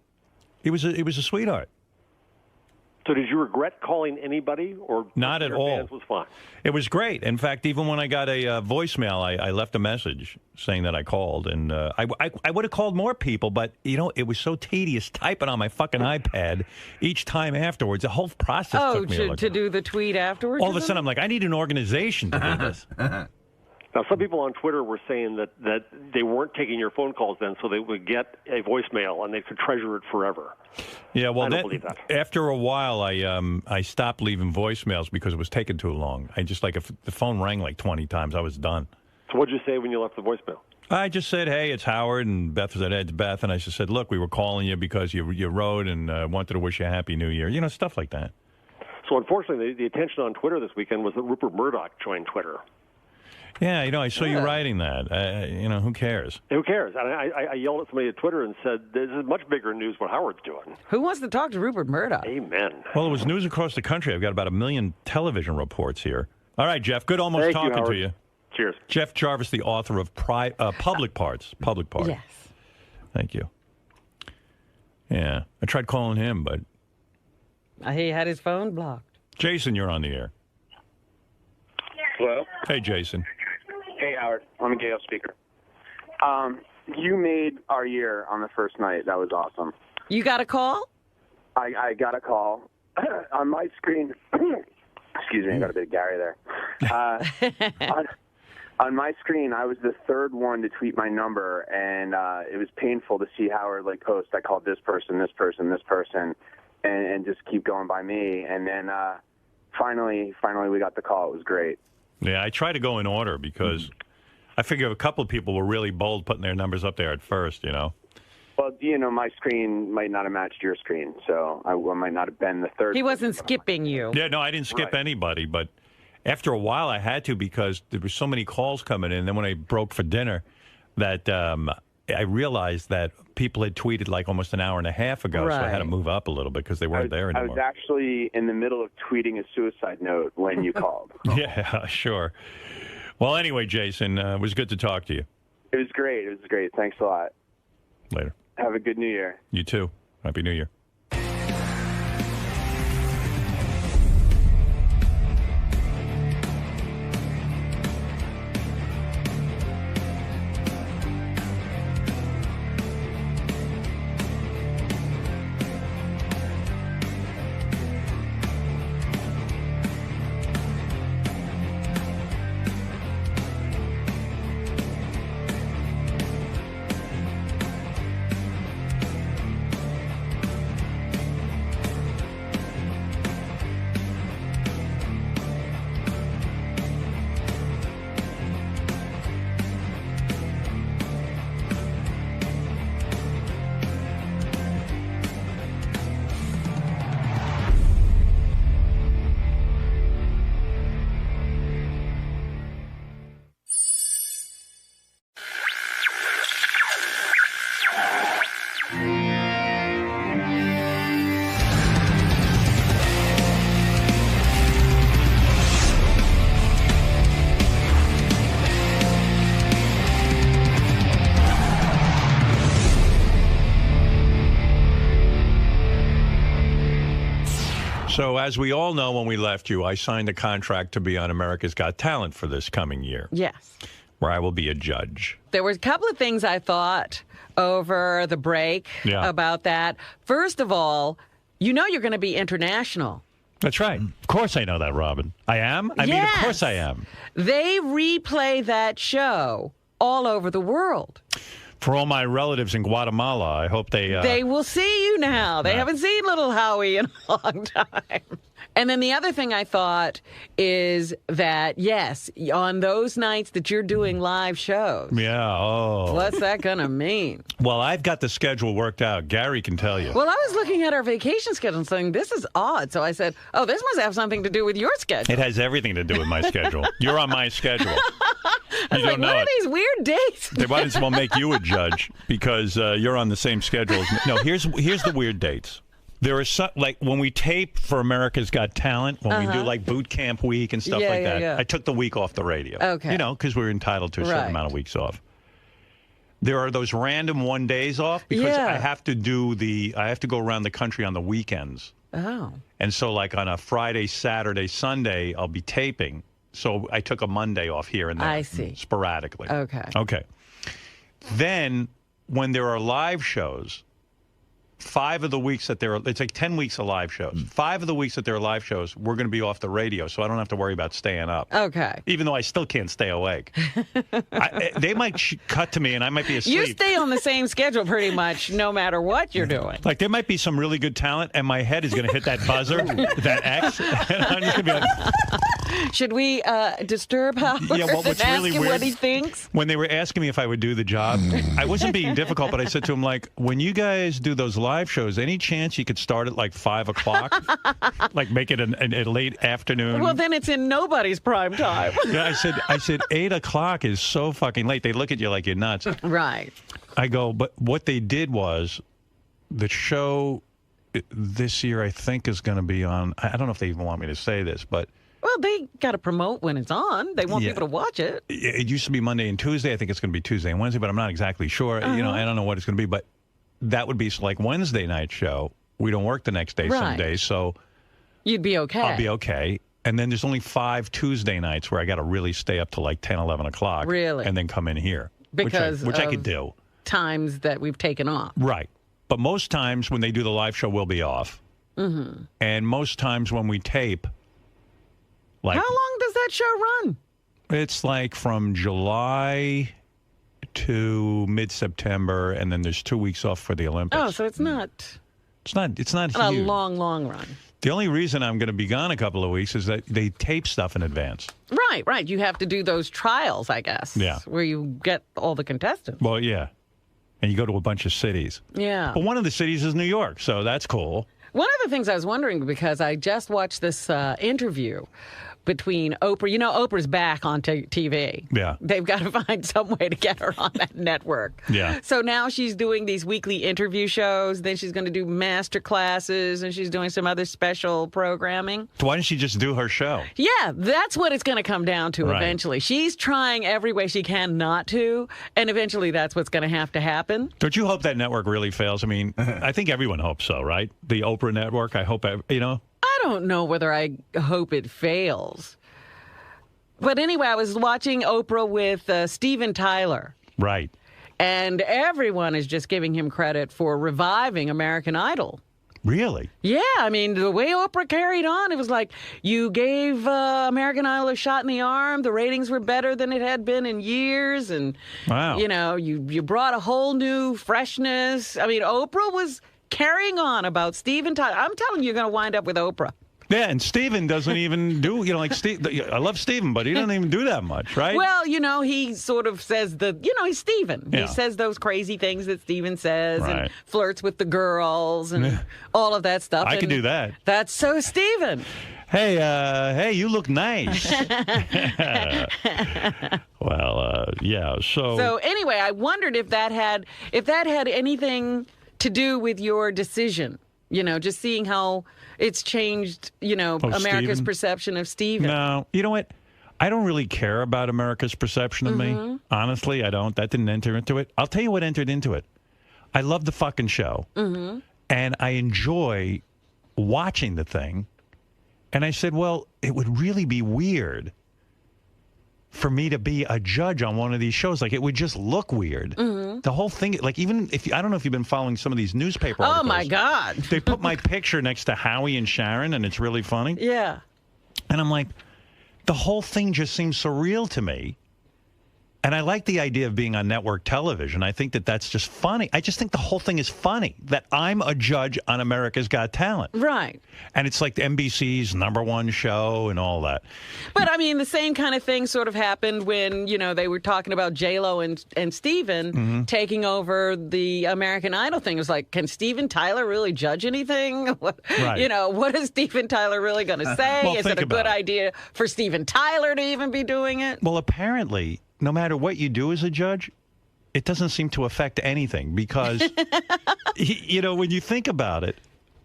He was a sweetheart. So did you regret calling anybody, or not at all? Fans was fine. It was great. In fact, even when I got a voicemail, I left a message saying that I called, and I would have called more people, but it was so tedious typing on my fucking iPad each time afterwards. The whole process took me to do the tweet afterwards. All of a sudden, I'm like, I need an organization to do this. Now, some people on Twitter were saying that they weren't taking your phone calls then, so they would get a voicemail and they could treasure it forever. Yeah, well, I don't believe that. After a while, I stopped leaving voicemails because it was taking too long. If the phone rang like 20 times, I was done. So what did you say when you left the voicemail? I just said, hey, it's Howard, and Beth said, hey, it's Beth, and I just said, look, we were calling you because you wrote and wanted to wish you a Happy New Year. Stuff like that. So unfortunately, the attention on Twitter this weekend was that Rupert Murdoch joined Twitter. Yeah, I saw you writing that. Who cares? Who cares? And I yelled at somebody at Twitter and said, this is much bigger news what Howard's doing. Who wants to talk to Rupert Murdoch? Amen. Well, it was news across the country. I've got about 1 million television reports here. All right, Jeff, good almost talking to you. Cheers. Jeff Jarvis, the author of Public Parts. Public Parts. Yes. Thank you. Yeah, I tried calling him, but... He had his phone blocked. Jason, you're on the air. Hello? Hey, Jason. Hey, Howard. I'm a Gale speaker. You made our year on the first night. That was awesome. You got a call? I got a call. On my screen, excuse me, I got a bit of Gary there. On my screen, I was the third one to tweet my number, and it was painful to see Howard post, I called this person, this person, this person, and just keep going by me. And then finally we got the call. It was great. Yeah, I try to go in order because I figure a couple of people were really bold putting their numbers up there at first, Well, my screen might not have matched your screen, so I might not have been the third. He wasn't skipping you. Yeah, no, I didn't skip anybody, but after a while I had to because there were so many calls coming in. And then when I broke for dinner, that I realized that people had tweeted like almost an hour and a half ago, so I had to move up a little bit because they weren't there anymore. I was actually in the middle of tweeting a suicide note when you called. Yeah, sure. Well, anyway, Jason, it was good to talk to you. It was great. It was great. Thanks a lot. Later. Have a good New Year. You too. Happy New Year. So, as we all know, when we left you, I signed a contract to be on America's Got Talent for this coming year. Yes. Where I will be a judge. There was a couple of things I thought over the break about that. First of all, you're going to be international. That's right. Of course I know that, Robin. I am? I mean, of course I am. They replay that show all over the world. For all my relatives in Guatemala, I hope they... They will see you now. They haven't seen little Howie in a long time. And then the other thing I thought is that, yes, on those nights that you're doing live shows. Yeah, what's that going to mean? Well, I've got the schedule worked out. Gary can tell you. Well, I was looking at our vacation schedule and saying, this is odd. So I said, oh, this must have something to do with your schedule. It has everything to do with my schedule. You're on my schedule. I was like, what are these weird dates? They might as well make you a judge because you're on the same schedule as me. No, here's the weird dates. There are some, like when we tape for America's Got Talent, when we do like boot camp week and stuff like that, I took the week off the radio. Okay. You know, because we're entitled to a certain amount of weeks off. There are those random one days off because I have to go around the country on the weekends. Oh. And so like on a Friday, Saturday, Sunday, I'll be taping. So I took a Monday off here and there. I see. Sporadically. Okay. Okay. Then when there are live shows, 5 of the weeks that it's like 10 weeks of live shows. 5 of the weeks that there are live shows, we're going to be off the radio, so I don't have to worry about staying up. Okay. Even though I still can't stay awake. They might cut to me and I might be asleep. You stay on the same schedule pretty much no matter what you're doing. Like there might be some really good talent and my head is going to hit that buzzer, that X, and I'm just going to be like... Should we disturb Howard and ask him what he thinks? When they were asking me if I would do the job, I wasn't being difficult, but I said to him, like, when you guys do those live shows, any chance you could start at like 5 o'clock? Like make it a late afternoon? Well, then it's in nobody's prime time. Yeah, I said 8 o'clock is so fucking late. They look at you like you're nuts. Right. I go, but what they did was the show this year, I think, is going to be on, I don't know if they even want me to say this, but well, they got to promote when it's on. They want people to watch it. It used to be Monday and Tuesday. I think it's going to be Tuesday and Wednesday, but I'm not exactly sure. You know, I don't know what it's going to be, but that would be like Wednesday night show. We don't work the next day some days, so you'd be okay. I'll be okay. And then there's only 5 Tuesday nights where I got to really stay up to like 10, 11 o'clock. Really? And then come in here. Because which I could do. Times that we've taken off. Right. But most times when they do the live show, we'll be off. Mm-hmm. And most times when we tape, like, how long does that show run? It's like from July to mid-September, and then there's 2 weeks off for the Olympics. Oh, so it's not huge. A long run. The only reason I'm going to be gone a couple of weeks is that they tape stuff in advance. Right. You have to do those trials, I guess. Yeah. Where you get all the contestants. Well, yeah. and you go to a bunch of cities. Yeah. But one of the cities is New York, so that's cool. One of the things I was wondering, because I just watched this interview between Oprah. You know, Oprah's back on TV. Yeah. They've got to find some way to get her on that network. Yeah. So now she's doing these weekly interview shows. Then she's going to do master classes, and she's doing some other special programming. So why didn't she just do her show? Yeah, that's what it's going to come down to Right. eventually. She's trying every way she can not to, and eventually that's what's going to happen. Don't you hope that network really fails? I mean, I think everyone hopes so, right? The Oprah network, I hope, you know? I don't know whether I hope it fails. But anyway, I was watching Oprah with Steven Tyler. Right. And everyone is just giving him credit for reviving American Idol. Really? Yeah, I mean, the way Oprah carried on, it was like you gave American Idol a shot in the arm. The ratings were better than it had been in years. And, wow. You know, you brought a whole new freshness. I mean, Oprah was carrying on about Steven Tyler. I'm telling you, you're going to wind up with Oprah. Yeah, and Steven doesn't even do, you know, like, I love Steven, but he doesn't even do that much, right? Well, you know, he sort of says he's Steven. Yeah. He says those crazy things that Steven says Right. and flirts with the girls and all of that stuff. I and could do that. That's so Steven. Hey, you look nice. Well, yeah, So anyway, I wondered if that had anything to do with your decision. You know, just seeing how it's changed, America's Steven? perception of Steven. No, you know what? I don't really care about America's perception of me. Honestly, I don't. That didn't enter into it. I'll tell you what entered into it. I love the fucking show. And I enjoy watching the thing. And I said, well, it would really be weird for me to be a judge on one of these shows. Like, it would just look weird. The whole thing, like, even if I don't know if you've been following some of these newspaper articles. Oh, my God. They put my picture next to Howie and Sharon, and it's really funny. Yeah. And I'm like, the whole thing just seems surreal to me. And I like the idea of being on network television. I think that that's just funny. I just think the whole thing is funny, that I'm a judge on America's Got Talent. Right. And it's like the NBC's #1 show and all that. But, I mean, the same kind of thing sort of happened when, they were talking about J-Lo and Steven taking over the American Idol thing. It was like, can Steven Tyler really judge anything? Right. What is Steven Tyler really going to say? Well, is it a good idea for Steven Tyler to even be doing it? Well, apparently, no matter what you do as a judge, it doesn't seem to affect anything because, when you think about it,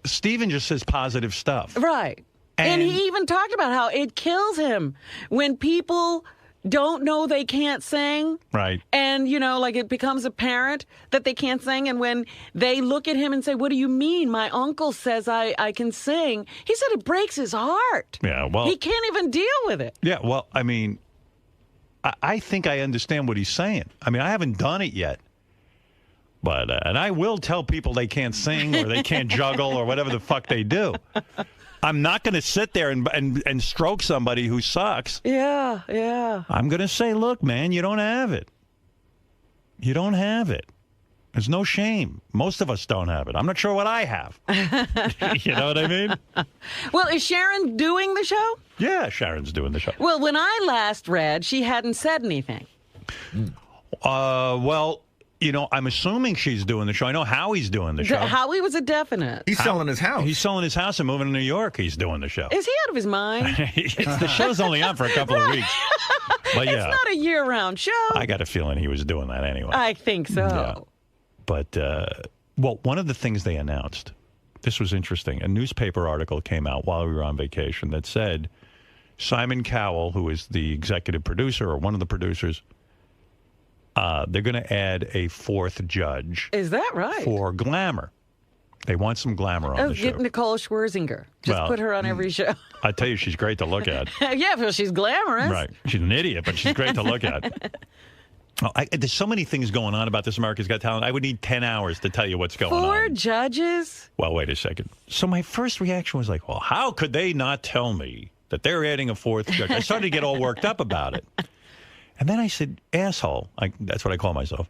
Steven just says positive stuff. Right. And he even talked about how it kills him when people don't know they can't sing. Right. And, it becomes apparent that they can't sing. And when they look at him and say, what do you mean? My uncle says I can sing. He said it breaks his heart. Yeah, well. He can't even deal with it. Yeah, well, I mean, I think I understand what he's saying. I mean, I haven't done it yet. But, and I will tell people they can't sing or they can't juggle or whatever the fuck they do. I'm not going to sit there and stroke somebody who sucks. Yeah, yeah. I'm going to say, look, man, you don't have it. You don't have it. There's no shame. Most of us don't have it. I'm not sure what I have. You know what I mean? Well, is Sharon doing the show? Yeah, Sharon's doing the show. Well, when I last read, she hadn't said anything. Well, I'm assuming she's doing the show. I know Howie's doing the show. Howie was a definite. He's selling his house. He's selling his house and moving to New York. He's doing the show. Is he out of his mind? The show's only on for a couple of weeks. But yeah, it's not a year-round show. I got a feeling he was doing that anyway. I think so. Yeah. But, well, one of the things they announced, this was interesting. A newspaper article came out while we were on vacation that said Simon Cowell, who is the executive producer or one of the producers, they're going to add a 4th judge. Is that right? For glamour. They want some glamour on the show. Get Nicole Scherzinger. Just put her on every show. I tell you, she's great to look at. Yeah, well, she's glamorous. Right. She's an idiot, but she's great to look at. There's so many things going on about this America's Got Talent. I would need 10 hours to tell you what's going on. 4 judges? Well, wait a second. So my first reaction was like, well, how could they not tell me that they're adding a 4th judge? I started to get all worked up about it. And then I said, asshole. That's what I call myself.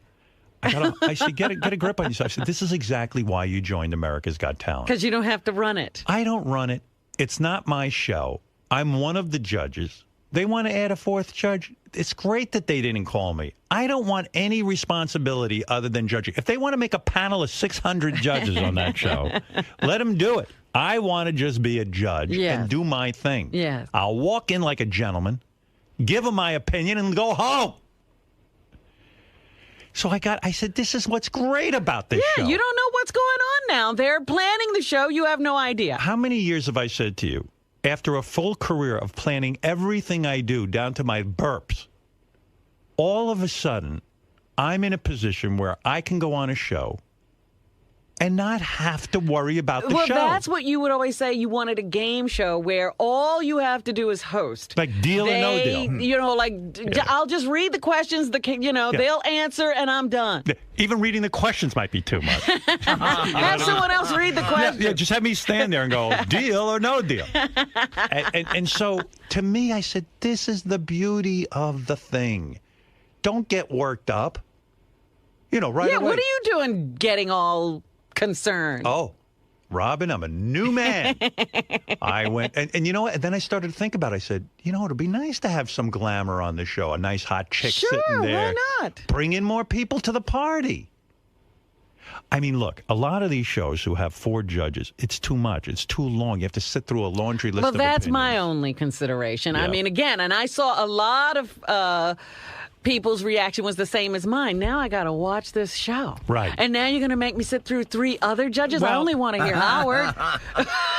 I said, get a grip on yourself. I said, this is exactly why you joined America's Got Talent. Because you don't have to run it. I don't run it. It's not my show. I'm one of the judges. They want to add a fourth judge. It's great that they didn't call me. I don't want any responsibility other than judging. If they want to make a panel of 600 judges on that show, let them do it. I want to just be a judge and do my thing. Yes. I'll walk in like a gentleman, give them my opinion, and go home. So I said, this is what's great about this show. Yeah, you don't know what's going on now. They're planning the show. You have no idea. How many years have I said to you, after a full career of planning everything I do down to my burps, all of a sudden, I'm in a position where I can go on a show and not have to worry about the show. Well, that's what you would always say. You wanted a game show where all you have to do is host. Like deal or no deal. You know, like, I'll just read the questions, they'll answer, and I'm done. Even reading the questions might be too much. Have someone else read the questions. Yeah, just have me stand there and go, deal or no deal. And so, to me, I said, this is the beauty of the thing. Don't get worked up. Right away. Yeah, what are you doing getting all concerned? Oh, Robin, I'm a new man. I went, and you know what? And then I started to think about it. I said, it'd be nice to have some glamour on the show. A nice hot chick sitting there. Why not? Bring in more people to the party. I mean, look, a lot of these shows who have 4 judges, it's too much. It's too long. You have to sit through a laundry list of that's opinions. my only consideration. Yeah. I mean, again, and I saw a lot of people's reaction was the same as mine. Now I got to watch this show. Right. And now you're going to make me sit through 3 other judges? I only want to hear Howard.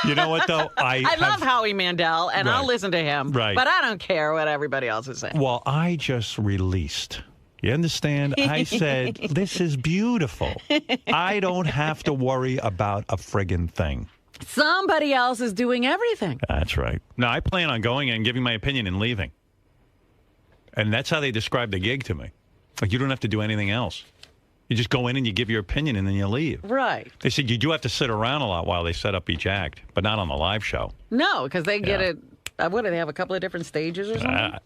You know what, though? I love Howie Mandel, and Right. I'll listen to him. Right. But I don't care what everybody else is saying. Well, I just released. You understand? I said, this is beautiful. I don't have to worry about a friggin' thing. Somebody else is doing everything. That's right. No, I plan on going and giving my opinion and leaving. And that's how they describe the gig to me. Like, you don't have to do anything else. You just go in and you give your opinion and then you leave. Right. They said you do have to sit around a lot while they set up each act, but not on the live show. No, because they get it. What do they have? A couple of different stages or something?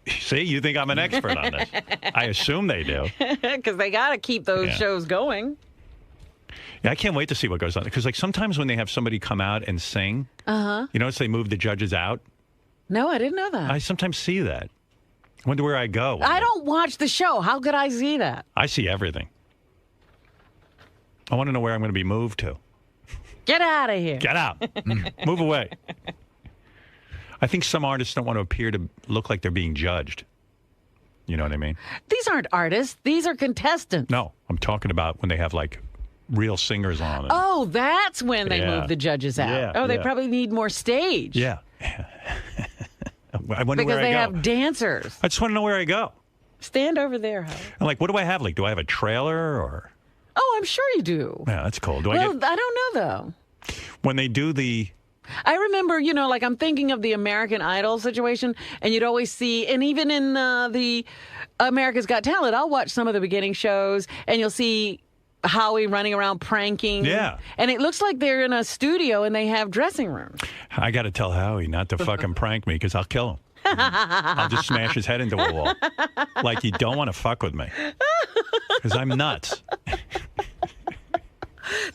See, you think I'm an expert on this. I assume they do. Because they got to keep those shows going. Yeah, I can't wait to see what goes on. Because, like, sometimes when they have somebody come out and sing, you notice they move the judges out? No, I didn't know that. I sometimes see that. I wonder where I go. I don't watch the show. How could I see that? I see everything. I want to know where I'm going to be moved to. Get out of here. Get out. Move away. I think some artists don't want to appear to look like they're being judged. You know what I mean? These aren't artists. These are contestants. No, I'm talking about when they have, like, real singers on it. Oh, that's when they move the judges out. Yeah, they probably need more stage. Yeah. I wonder because where they I go. have dancers. I just want to know where I go. Stand over there, Howard. I'm like, what do I have? Like, do I have a trailer or? Oh, I'm sure you do. Yeah, that's cool. I don't know, though. When they do the... I remember, like I'm thinking of the American Idol situation, and you'd always see, and even in the America's Got Talent, I'll watch some of the beginning shows, and you'll see Howie running around pranking. Yeah. And it looks like they're in a studio and they have dressing rooms. I got to tell Howie not to fucking prank me because I'll kill him. I'll just smash his head into a wall. Like, you don't want to fuck with me because I'm nuts.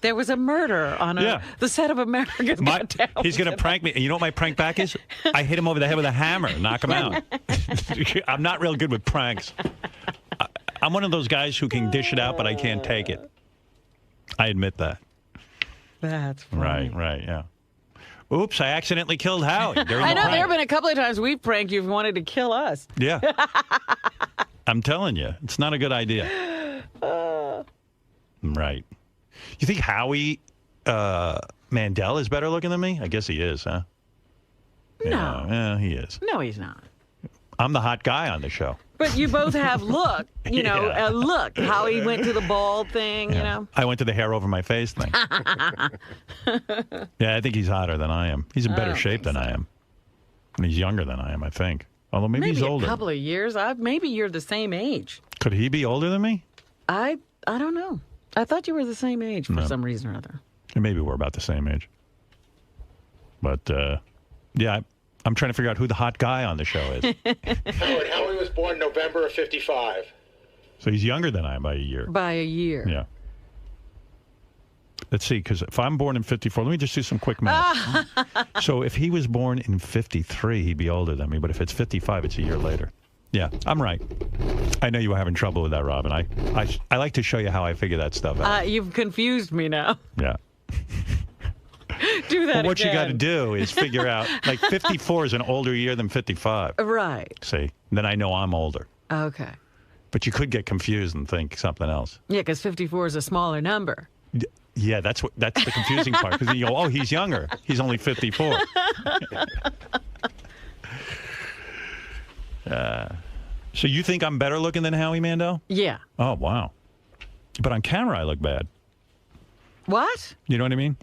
There was a murder on the set of America's Got Talent. He's going to prank me. And you know what my prank back is? I hit him over the head with a hammer, knock him out. I'm not real good with pranks. I'm one of those guys who can dish it out, but I can't take it. I admit that. That's funny. Right, yeah. Oops, I accidentally killed Howie. I know, there have been a couple of times we've pranked you if you wanted to kill us. Yeah. I'm telling you, it's not a good idea. Right. You think Howie Mandel is better looking than me? I guess he is, huh? No. Yeah, he is. No, he's not. I'm the hot guy on the show. But you both have look, look. Howie went to the bald thing, I went to the hair over my face thing. Yeah, I think he's hotter than I am. He's in better shape than I am. And he's younger than I am, I think. Although maybe he's older. A couple of years. Maybe you're the same age. Could he be older than me? I don't know. I thought you were the same age for some reason or other. Maybe we're about the same age. But, yeah, I'm trying to figure out who the hot guy on the show is. Howie was born November of 55. So he's younger than I am by a year. By a year. Yeah. Let's see, because if I'm born in 54, let me just do some quick math. So if he was born in 53, he'd be older than me. But if it's 55, it's a year later. Yeah, I'm right. I know you were having trouble with that, Robin. I like to show you how I figure that stuff out. You've confused me now. Yeah. Do that Well, what you again. got to do is figure out, like 54 is an older year than 55. Right. See? Then I know I'm older. Okay. But you could get confused and think something else. Yeah, because 54 is a smaller number. Yeah, that's the confusing part. Because you go, oh, he's younger. He's only 54. So you think I'm better looking than Howie Mandel? Yeah. Oh, wow. But on camera, I look bad. What? You know what I mean?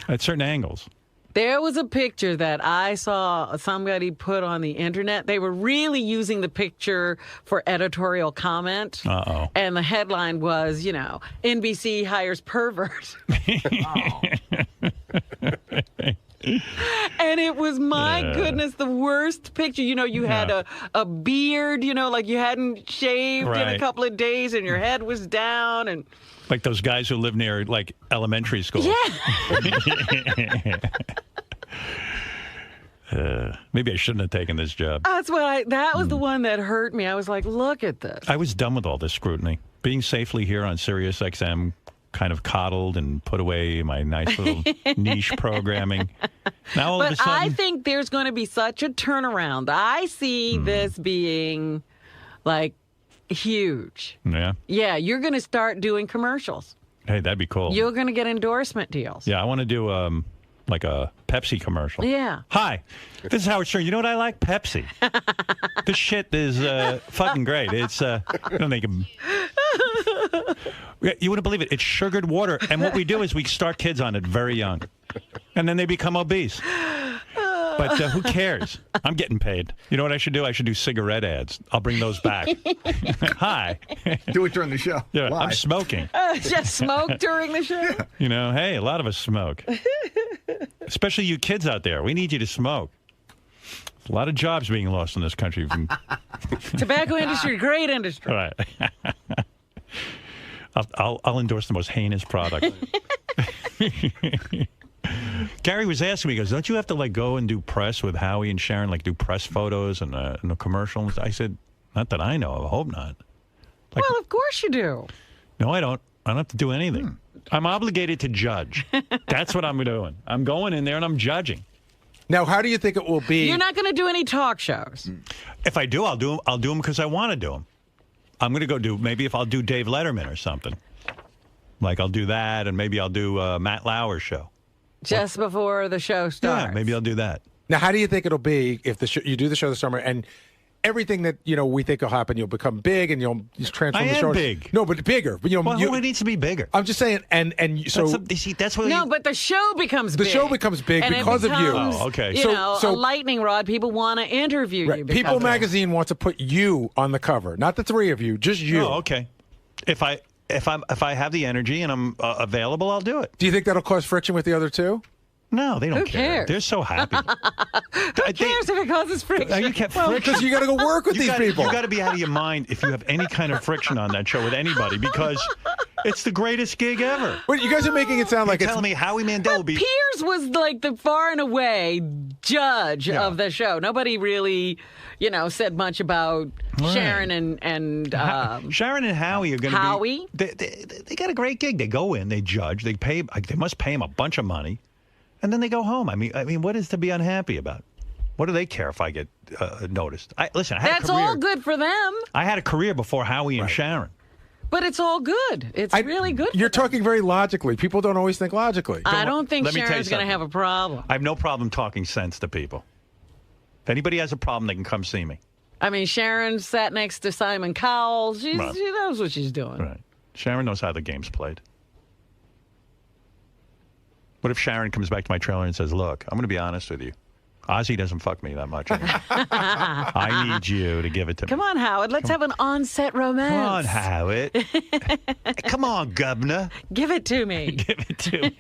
At certain angles. There was a picture that I saw somebody put on the internet. They were really using the picture for editorial comment. Uh-oh. And the headline was, NBC hires pervert. And it was, my goodness, the worst picture. You had a beard, like you hadn't shaved in a couple of days and your head was down. And like those guys who live near, like, elementary school. Yeah. Maybe I shouldn't have taken this job. That was the one that hurt me. I was like, look at this. I was done with all this scrutiny. Being safely here on Sirius XM, kind of coddled and put away my nice little niche programming. Now all of a sudden, I think there's going to be such a turnaround. I see this being, like, huge. Yeah? Yeah, you're going to start doing commercials. Hey, that'd be cool. You're going to get endorsement deals. Yeah, I want to do, like a Pepsi commercial. Yeah. Hi, this is Howard Stern. You know what I like? Pepsi. This shit is fucking great. It's, they can... You wouldn't believe it. It's sugared water. And what we do is we start kids on it very young. And then they become obese. But who cares? I'm getting paid. You know what I should do? I should do cigarette ads. I'll bring those back. Hi. Do it during the show. Yeah, Live. I'm smoking. Just smoke during the show? Hey, a lot of us smoke. Especially you kids out there. We need you to smoke. There's a lot of jobs being lost in this country. Tobacco industry, great industry. All right. I'll endorse the most heinous product. Gary was asking me, he goes, don't you have to, like, go and do press with Howie and Sharon, like, do press photos and the commercials? I said, not that I know of. I hope not. Like, well, of course you do. No, I don't. I don't have to do anything. I'm obligated to judge. That's what I'm doing. I'm going in there and I'm judging. Now, how do you think it will be? You're not going to do any talk shows. If I do, I'll do them because I want to do them. I'm going to go maybe if I'll do Dave Letterman or something. Like, I'll do that, and maybe I'll do Matt Lauer's show. Just before the show starts. Yeah, maybe I'll do that. Now, how do you think it'll be if you do the show this summer and everything that we think will happen, you'll become big and you'll just transform the show? Big. No, but bigger. But, who needs to be bigger? I'm just saying, and so that's what. No, but the show becomes big. The show becomes big and because of you. Oh, okay. A lightning rod. People want to interview you. People Magazine wants to put you on the cover, not the three of you, just you. Oh, okay. If I have the energy and I'm available, I'll do it. Do you think that'll cause friction with the other two? No, they don't Who care. cares? They're so happy. Who cares if it causes friction? You can't friction. Because you got to go work with these people. You got to be out of your mind if you have any kind of friction on that show with anybody, because it's the greatest gig ever. But you guys are making it sound like You're telling me Howie Mandel will be. Piers was like the far and away judge of the show. Nobody really, said much about Sharon and Sharon and Howie are going to be. Howie? They got a great gig. They go in, they judge, they pay. They must pay him a bunch of money. And then they go home. I mean, what is to be unhappy about? What do they care if I get noticed? Listen, I had That's a career. all good for them. I had a career before Howie and Sharon. But it's all good. It's really good. You're talking very logically. People don't always think logically. I don't think Let me tell you Sharon's going to have a problem. I have no problem talking sense to people. If anybody has a problem, they can come see me. I mean, Sharon sat next to Simon Cowell. She knows what she's doing. Right. Sharon knows how the game's played. What if Sharon comes back to my trailer and says, look, I'm going to be honest with you. Ozzy doesn't fuck me that much anymore. I need you to give it to me. Come on, Howard. Let's have an on-set romance. Come on, Howard. Come on, governor. Give it to me. Give it to me.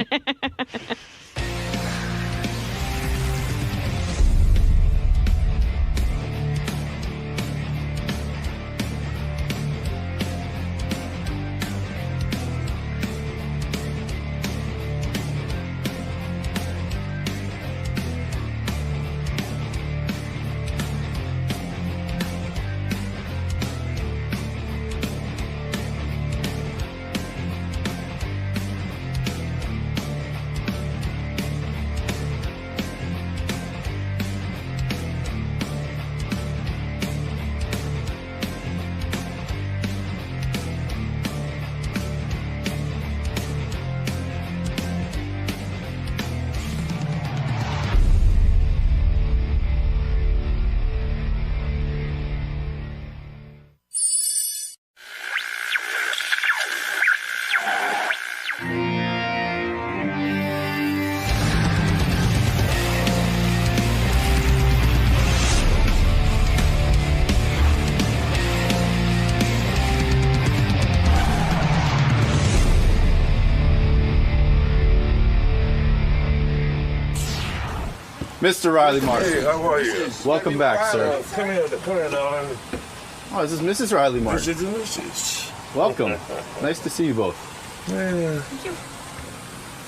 Mr. Riley Martin. Hey, how are you? Welcome back, sir. Come here, darling. Oh, this is Mrs. Riley Martin. This is Mrs. Welcome. Nice to see you both. Yeah. Thank you.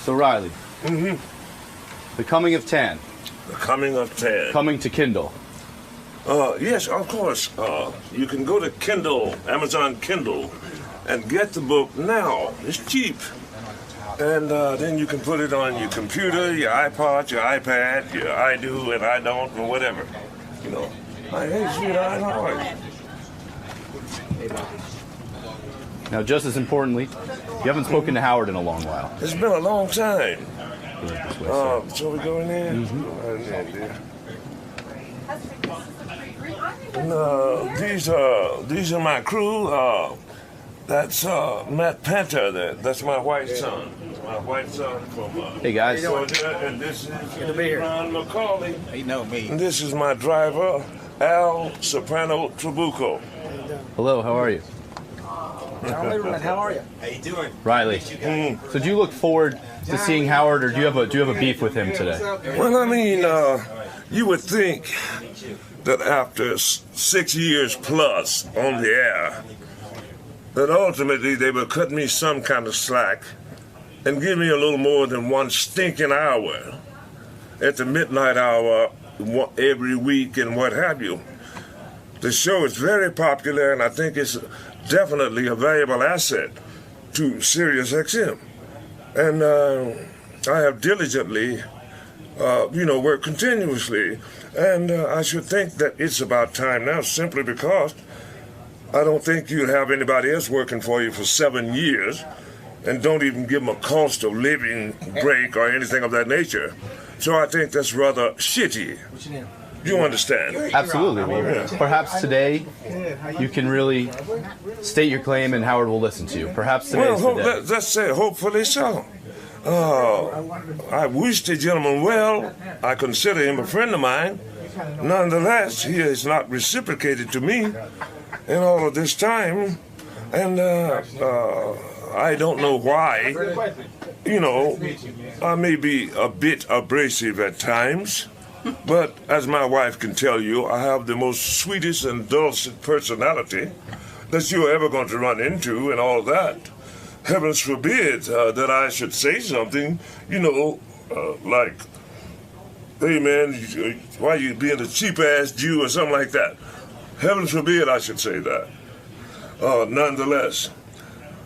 So, Riley. Mm-hmm. The Coming of 10. The Coming of 10. Coming to Kindle. Yes, of course. You can go to Kindle, Amazon Kindle, and get the book now. It's cheap. And then you can put it on your computer, your iPod, your iPad, your I do and I don't, or whatever. You know. Hey, sweetheart, how are you? Now, just as importantly, you haven't spoken to Howard in a long while. It's been a long time. So we go in there? Mm-hmm. These are my crew. That's Matt Panther. That's my white son. My white son from hey guys. Georgia. And this is Ron McCauley. He know me. And this is my driver, Al Soprano Trabuco. Hello, how are you? How are you? How you doing? Riley. So do you look forward to seeing Howard, or do you have a beef with him today? Well, I mean, you would think that after 6 years plus on the air, that ultimately they would cut me some kind of slack and give me a little more than one stinking hour at the midnight hour every week and what have you. The show is very popular, and I think it's definitely a valuable asset to Sirius XM. And I have diligently, worked continuously. And I should think that it's about time now, simply because I don't think you'd have anybody else working for you for 7 years and don't even give them a cost of living break or anything of that nature. So I think that's rather shitty. You understand? Absolutely. Well, perhaps today you can really state your claim and Howard will listen to you. Perhaps today is the day. Let's say hopefully so. I wish the gentleman well. I consider him a friend of mine. Nonetheless, he has not reciprocated to me in all of this time. And I don't know why. You know, I may be a bit abrasive at times. But as my wife can tell you, I have the most sweetest and dulcet personality that you're ever going to run into and all that. Heavens forbid that I should say something, like, hey man, why you being a cheap-ass Jew or something like that. Heavens forbid I should say that. Nonetheless,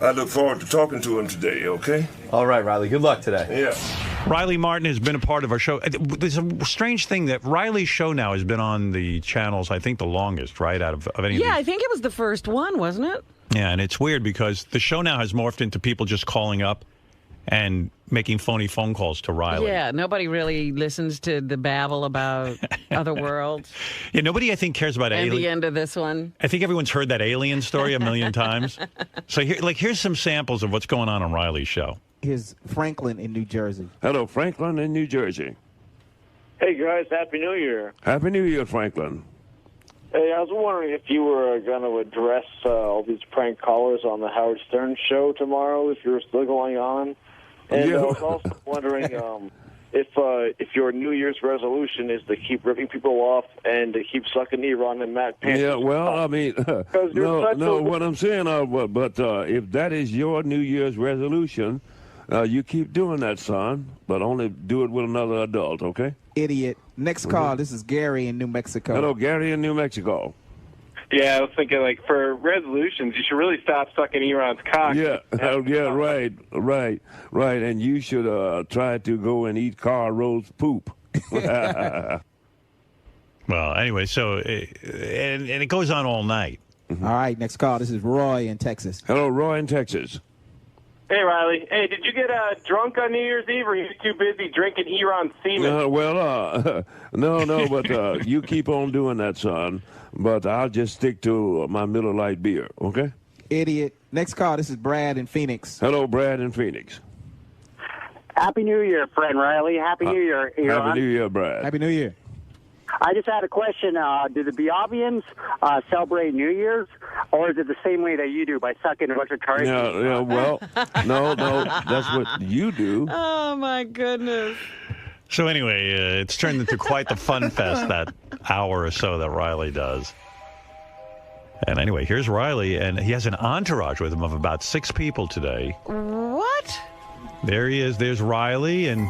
I look forward to talking to him today, okay? All right, Riley. Good luck today. Yeah. Riley Martin has been a part of our show. There's a strange thing that Riley's show now has been on the channels, I think, the longest, right, out of any of these. Yeah, I think it was the first one, wasn't it? Yeah, and it's weird because the show now has morphed into people just calling up and making phony phone calls to Riley. Yeah, nobody really listens to the babble about other worlds. Yeah, nobody, I think, cares about And aliens. the end of this one. I think everyone's heard that alien story a million times. So here's some samples of what's going on Riley's show. Here's Franklin in New Jersey. Hello, Franklin in New Jersey. Hey, guys, Happy New Year. Happy New Year, Franklin. Hey, I was wondering if you were going to address all these prank callers on the Howard Stern show tomorrow, if you're still going on. And I was also wondering if your New Year's resolution is to keep ripping people off and to keep sucking Iran and Matt Panther. Yeah, well, I mean, what I'm saying, but if that is your New Year's resolution, you keep doing that, son, but only do it with another adult, okay? Idiot. Next call. This is Gary in New Mexico. Hello, Gary in New Mexico. Yeah, I was thinking, for resolutions, you should really stop sucking Iran's cock. Yeah, right. And you should try to go and eat Carl Rose poop. Well, anyway, so, and it goes on all night. All right, next call. This is Roy in Texas. Hello, Roy in Texas. Hey, Riley. Hey, did you get drunk on New Year's Eve, or are you too busy drinking Iran semen? No, but you keep on doing that, son. But I'll just stick to my Miller Lite beer, okay? Idiot. Next call. This is Brad in Phoenix. Hello, Brad in Phoenix. Happy New Year, friend Riley. Happy New Year, Iran. Happy New Year, Brad. Happy New Year. I just had a question. Do the Biavians celebrate New Year's, or is it the same way that you do, by sucking a bunch of turkeys? No, that's what you do. Oh, my goodness. So anyway, it's turned into quite the fun fest, that hour or so that Riley does. And anyway, here's Riley, and he has an entourage with him of about 6 people today. What? There he is. There's Riley and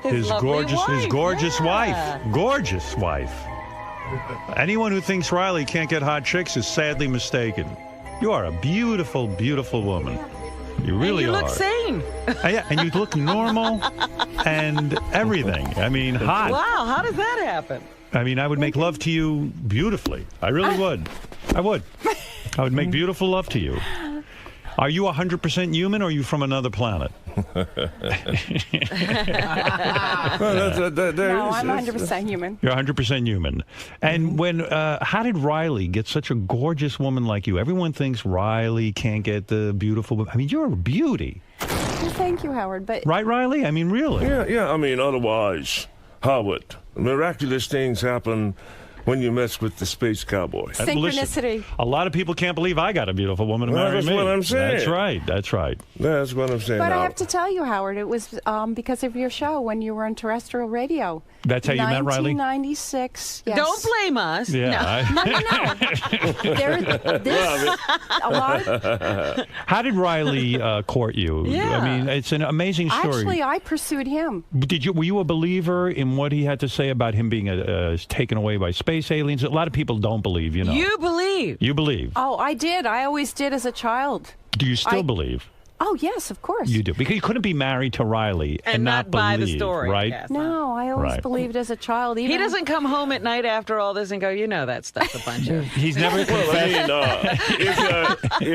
his gorgeous wife. Gorgeous wife. Anyone who thinks Riley can't get hot chicks is sadly mistaken. You are a beautiful, beautiful woman. You really and you are. look sane. Yeah, and you look normal and everything. I mean, hot. Wow, how does that happen? I mean, I would make love to you beautifully. I really would. I would. I would make beautiful love to you. Are you 100% human, or are you from another planet? No, I'm 100% human. You're 100% human. And when, how did Riley get such a gorgeous woman like you? Everyone thinks Riley can't get the beautiful woman. I mean, you're a beauty. Well, thank you, Howard. But right, Riley? I mean, really? Yeah. I mean, otherwise, Howard, miraculous things happen when you mess with the space cowboy. Synchronicity. Listen, a lot of people can't believe I got a beautiful woman to marry me. That's what I'm saying. That's right. That's right. That's what I'm saying. But I have to tell you, Howard, it was because of your show when you were on terrestrial radio. That's how you met Riley? 1996. Yes. Don't blame us. Yeah. No. A lot of... How did Riley court you? Yeah. I mean, it's an amazing story. Actually, I pursued him. Were you a believer in what he had to say about him being taken away by space aliens? A lot of people don't believe, you know. You believe. You believe. Oh, I did. I always did as a child. Do you still believe? Oh, yes, of course. You do. Because you couldn't be married to Riley and not buy believe, the story, right? yes. No, I always believed as a child. Even He doesn't come home at night after all this and go, you know that stuff's a bunch of... He's never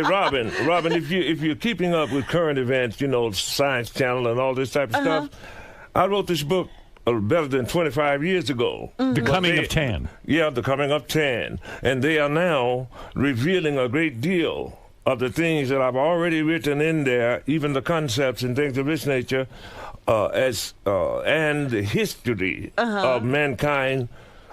Robin, if you're keeping up with current events, you know, Science Channel and all this type of stuff, I wrote this book better than 25 years ago. The Coming of Tan. Yeah, The Coming of Tan. And they are now revealing a great deal of the things that I've already written in there, even the concepts and things of this nature, and the history of mankind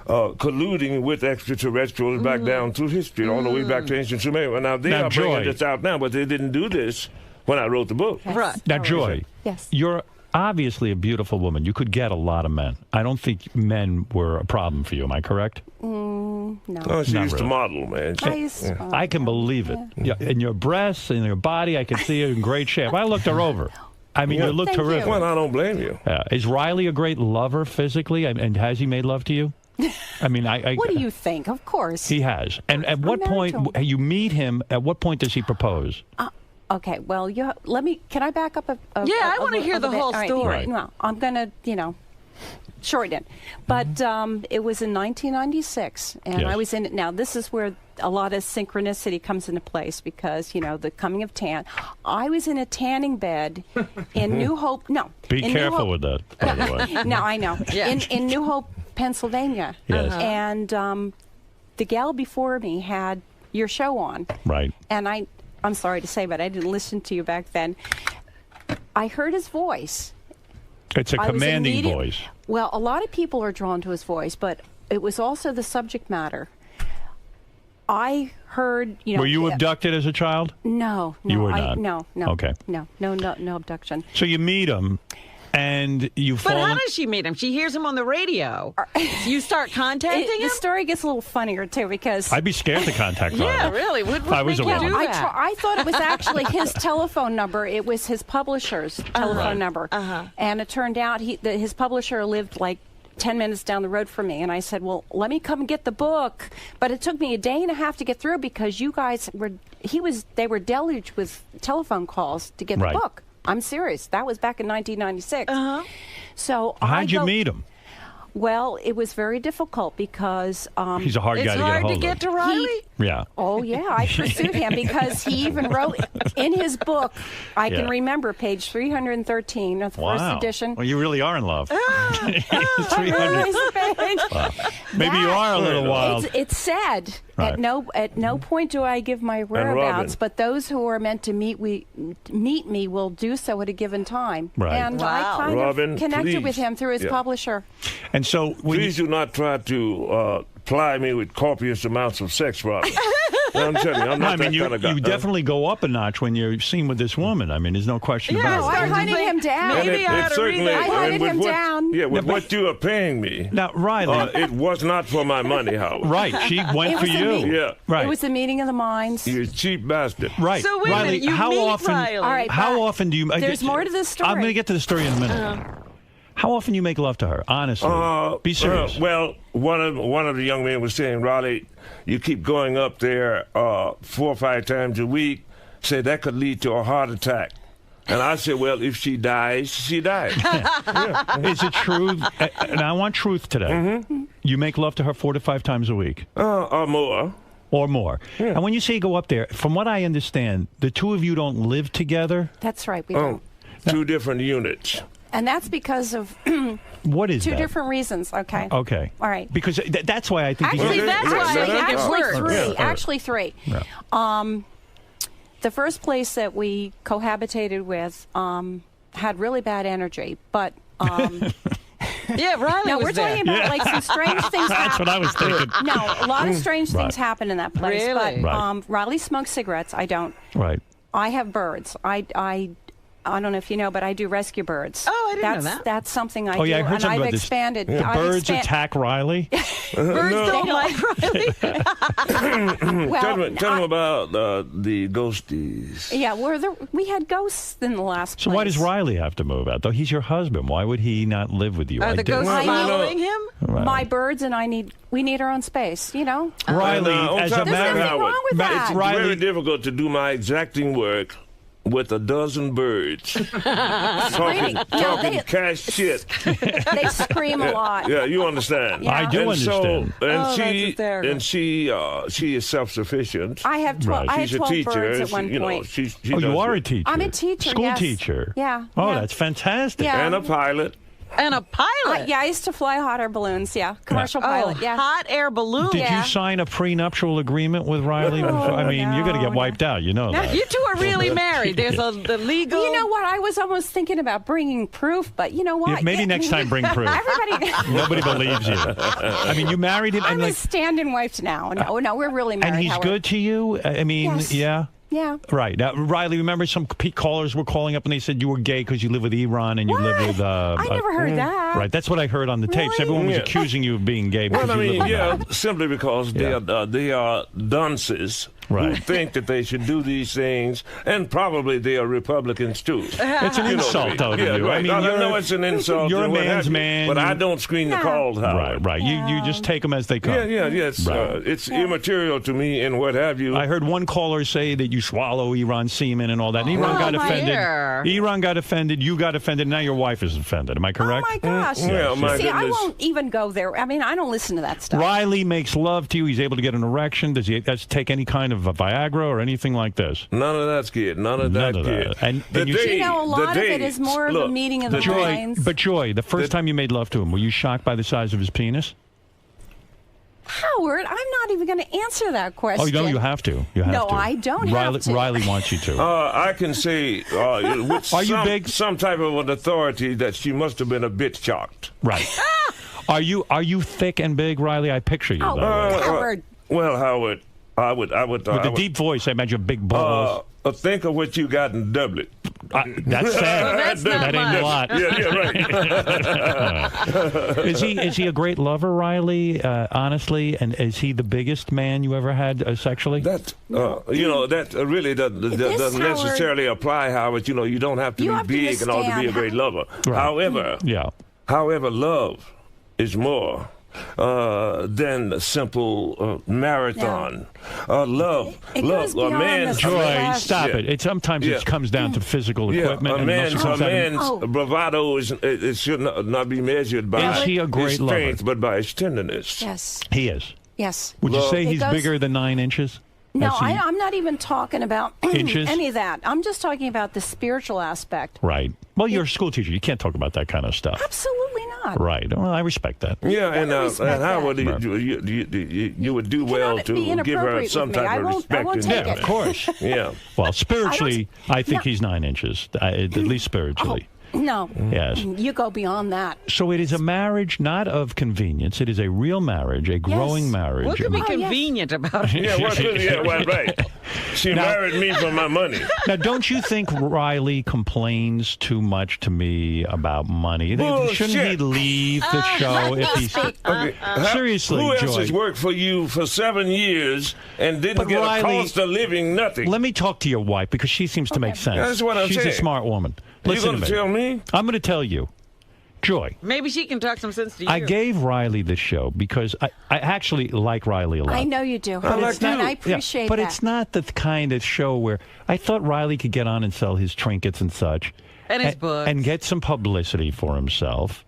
colluding with extraterrestrials back down through history, all the way back to ancient Sumeria. Now, they are bringing this out now, but they didn't do this when I wrote the book. Yes. Right. Now, Joy, you're obviously a beautiful woman. You could get a lot of men. I don't think men were a problem for you. Am I correct? No. Oh, she Not used to really. model, man. I can believe it. Yeah. In your breasts and your body, I can see you in great shape. I looked her over. I mean, you look terrific. Well, I don't blame you. Is Riley a great lover physically? And has he made love to you? I mean, what do you think? Of course. He has. And at what point you meet him? At what point does he propose? Okay, well, can I back up I want to hear the whole story. Right. Well, I'm going to, shorten it. But it was in 1996, and I was in it. Now, this is where a lot of synchronicity comes into place because, the coming of tan. I was in a tanning bed in New Hope. No. Be careful with that, by the way. No, I know. In New Hope, Pennsylvania. Yes. And the gal before me had your show on. Right. And I'm sorry to say, but I didn't listen to you back then. I heard his voice. It's a commanding voice. Well, a lot of people are drawn to his voice, but it was also the subject matter. I heard, Were you abducted as a child? No. You were not? No. Okay. No abduction. So you meet him, and you fall... But how does she meet him? She hears him on the radio. You start contacting him? The story gets a little funnier, too, because... I'd be scared to contact Riley. Yeah, really. What if I was a woman. I thought it was actually his telephone number. It was his publisher's telephone number. And it turned out his publisher lived like 10 minutes down the road from me. And I said, well, let me come and get the book. But it took me a day and a half to get through because you guys they were deluged with telephone calls to get the book. I'm serious. That was back in 1996. So how'd you meet him? Well, it was very difficult because he's a hard guy to get a hold of. It's hard to get to Riley? Yeah. Oh, yeah. I pursued him because he even wrote in his book, I can remember, page 313 of the first edition. Well, you really are in love. 300. Wow. Maybe you are a little wild. It's sad. Right. At no point do I give my whereabouts, but those who are meant to meet me will do so at a given time. Right. And I kind of connected with him through his publisher. And so, please do not try to ply me with copious amounts of sex, Robin. I'm telling you, I'm not that kind of guy. You definitely go up a notch when you're seen with this woman. I mean, there's no question about it. I hunted him down. I hunted him down. phone. Yeah, with what you are paying me. Now, Riley. It was not for my money, Howard. Right, she went for you. Yeah. Right. It was a meeting of the minds. You cheap bastard. Right. So wait a Riley, minute, you how meet often? Riley. All right, How but often do you? there's more to this story. I'm going to get to the story in a minute. How often do you make love to her? Honestly, be serious. Well, one of the young men was saying, Riley, you keep going up there 4 or 5 times a week. Said that could lead to a heart attack. And I said, well, if she dies, she dies. Is it true? And I want truth today. Mm-hmm. You make love to her 4 to 5 times a week, or more. Or more. Yeah. And when you say you go up there, from what I understand, the two of you don't live together. That's right. We don't. 2 different units. And that's because of what is 2 that? different reasons. Okay. Okay. All right. Because that's why I think. Actually, actually 3. Yeah. Actually 3. Yeah. The first place that we cohabitated with had really bad energy, but. Yeah, Riley No, was we're there. talking about like some strange things. That's what I was thinking. No, a lot of strange Right. things happen in that place. Really? But Riley smokes cigarettes. I don't. Right. I have birds. I don't know if you know, but I do rescue birds. Oh, I didn't know that. That's something I Oh do, yeah, I heard and something I've about this. expanded. The I've birds attack Riley. Birds don't like Riley. Tell me about the ghosties. Yeah, we had ghosts in the last So place. why does Riley have to move out? Though he's your husband, why would he not live with you? Are the ghosts following him? Right. My birds and we need our own space, you know? Riley, as a There's nothing wrong with that. It's very difficult to do my exacting work with a dozen birds. talking cash shit. They scream a lot. Yeah, you understand. Yeah. I do understand. And she is self-sufficient. I have 12. I had She's a 12 teacher. birds at one You know, point. she Oh, you does are it. a teacher. I'm a teacher. School yes. teacher. Yeah. Oh, yeah. that's fantastic. Yeah. And a pilot. And a pilot. Yeah, I used to fly hot air balloons. Yeah, commercial pilot. Yeah, hot air balloon. Did you sign a prenuptial agreement with Riley? I mean, you're going to get wiped out. You know that. You two are really married. There's the legal. You know what? I was almost thinking about bringing proof, but you know what? Yeah, maybe next time bring proof. Everybody. Nobody believes you. I mean, you married him, I'm and a stand-in wife now. No, we're really married. and he's Howard. good to you. I mean, Yes. yeah. Yeah. Right. Now, Riley, remember some callers were calling up and they said you were gay because you live with Iran and you live with... I never heard that. Right. That's what I heard on the tapes. Everyone was accusing you of being gay because Well, I you mean, live with simply because they are dunces who think that they should do these things, and probably they are Republicans too. It's an insult, though, to you. Right. I mean, I know it's an insult. You're a and what man's have you, man. but I don't screen the calls, Howard. Right. You just take them as they come. Yes. Right. It's immaterial to me and what have you. I heard one caller say that you swallow Iran semen and all that. And Iran got offended. Iran got offended. You got offended. Now your wife is offended. Am I correct? Oh my gosh! See, I won't even go there. I mean, I don't listen to that stuff. Riley makes love to you. He's able to get an erection. Does he take any kind of Viagra or anything like this? None of that, kid. None of that, kid. And you know, a lot of it is more of a meeting of the minds. But Joy, the first time you made love to him, were you shocked by the size of his penis? Howard, I'm not even going to answer that question. Oh, no, you have to. You have no, to. I don't Riley, have to. Riley wants you to. I can say with Are you big? Some type of an authority that she must have been a bit shocked. Right. Are you thick and big, Riley? I picture you. Howard. Well, Howard, I would. With the deep voice, I imagine big balls. Think of what you got in Dublin. That's sad. That ain't a lot. Right. Is he a great lover, Riley? Honestly, and is he the biggest man you ever had sexually? That that really doesn't necessarily apply, Howard. You don't have to be big in order to be a great lover. Right. However, love is more than a simple marathon. Love. A man's Joy. Stop it. It comes down to physical equipment. A man's bravado should not be measured by is he a great his strength, lover? but by his tenderness. Yes. He is. Yes. Would you say he's bigger than 9 inches? No, I'm not even talking about Inches? any of that. I'm just talking about the spiritual aspect. Right. Well, you're a school teacher. You can't talk about that kind of stuff. Absolutely not. Right. Well, I respect that. Yeah, and Howard, you would do well to give her some type of respect. Of course. Yeah. Well, spiritually, I think he's 9 inches, at least spiritually. No. Yes. You go beyond that. So it is a marriage not of convenience. It is a real marriage, a growing marriage. What could be convenient about it? Right. She married me for my money. Now, don't you think Riley complains too much to me about money? Bullshit. Shouldn't he leave the show if he's... Seriously, Who else Joy. has worked for you for 7 years and didn't get Riley, a cost of living nothing? Let me talk to your wife, because she seems to make sense. That's what I'm She's saying. a smart woman. You Listen gonna to me. tell me? I'm going to tell you. Joy. Maybe she can talk some sense to you. I gave Riley this show because I actually like Riley a lot. I know you do. But it's not, and I appreciate but that. it's not the kind of show where I thought Riley could get on and sell his trinkets and such. And his books. And get some publicity for himself.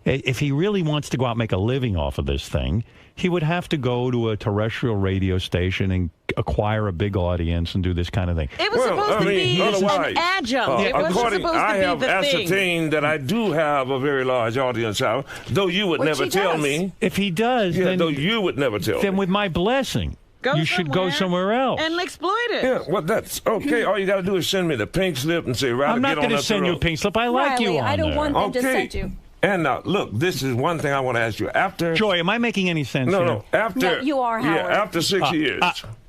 If he really wants to go out and make a living off of this thing, he would have to go to a terrestrial radio station and acquire a big audience and do this kind of thing. It was supposed to be an adjunct. It wasn't supposed to I have be the thing. ascertained that I do have a very large audience, though you would never tell me. If he does, then though you would never tell me. Then with my blessing, you should go somewhere else. And exploit it. Yeah, well, that's okay. All you got to do is send me the pink slip and say, Riley, I'm not going to send you a pink slip. I like you on I don't there. want them to send you. And now, look, this is one thing I want to ask you. After Joy, am I making any sense? No. After No, you are, Howard. Yeah, after 6 years.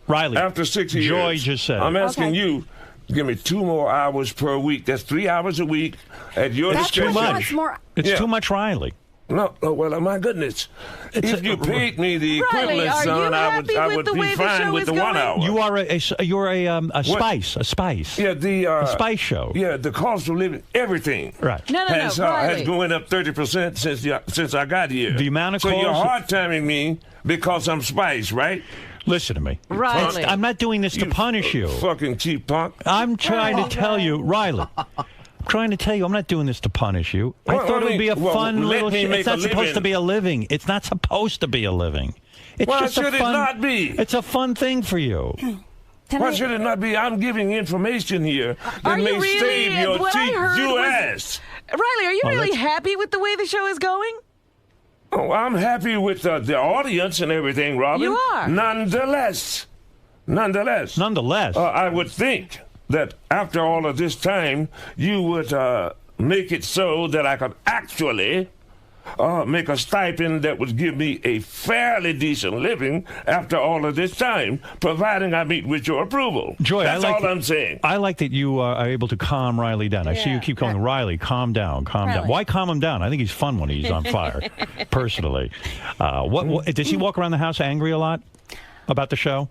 Riley. After 6 years. Joy just said. I'm asking you. Give me 2 more hours per week. That's 3 hours a week at your discretion. It's too much, Riley. No, well, my goodness. If you paid me the equivalent, son, I would be fine with the 1 hour. You are a spice. Yeah, a spice show. Yeah, the cost of living, everything. Right. Has going up 30% since I got here. The amount of so calls. you're hard timing me because I'm spice, right? Listen to me. Riley. I'm not doing this to punish you. Fucking cheap punk. I'm trying to tell you, Riley. Trying to tell you, I'm not doing this to punish you. I thought it would be a fun little show. It's not supposed to be a living. It's not supposed to be a living. It's Why just should a fun, it not be? It's a fun thing for you. Why should it not be? I'm giving information here that may save your cheap Jew ass. Riley, are you really happy with the way the show is going? Oh, I'm happy with the audience and everything, Robin. You are. Nonetheless, I would think that after all of this time, you would make it so that I could actually make a stipend that would give me a fairly decent living after all of this time, providing I meet with your approval. Joy, that's I like all I'm saying. I like that you are able to calm Riley down. I see you keep calling Riley, calm down, calm down. Why calm him down? I think he's fun when he's on fire, personally. What does he walk around the house angry a lot about the show?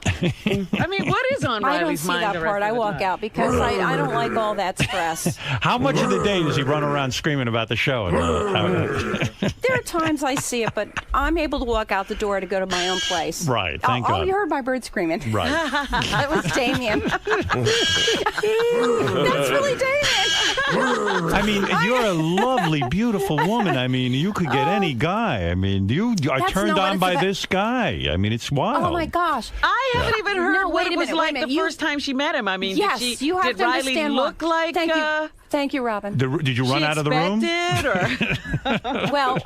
I mean, what is on Riley's mind? I don't see that part. I walk out because I don't like all that stress. How much of the day does he run around screaming about the show? There are times I see it, but I'm able to walk out the door to go to my own place. Right, thank God. God. Oh, you heard my bird screaming. Right. That was Damien. That's really Damien. I mean, you're a lovely, beautiful woman. I mean, you could get any guy. I mean, you are turned on by this guy. I mean, it's wild. Oh, my gosh. I haven't even heard what it was like the You- first time she met him. I mean, Yes, you have did to Riley understand look like... Thank you. Thank you, Robin. Did you run out of the room? Well,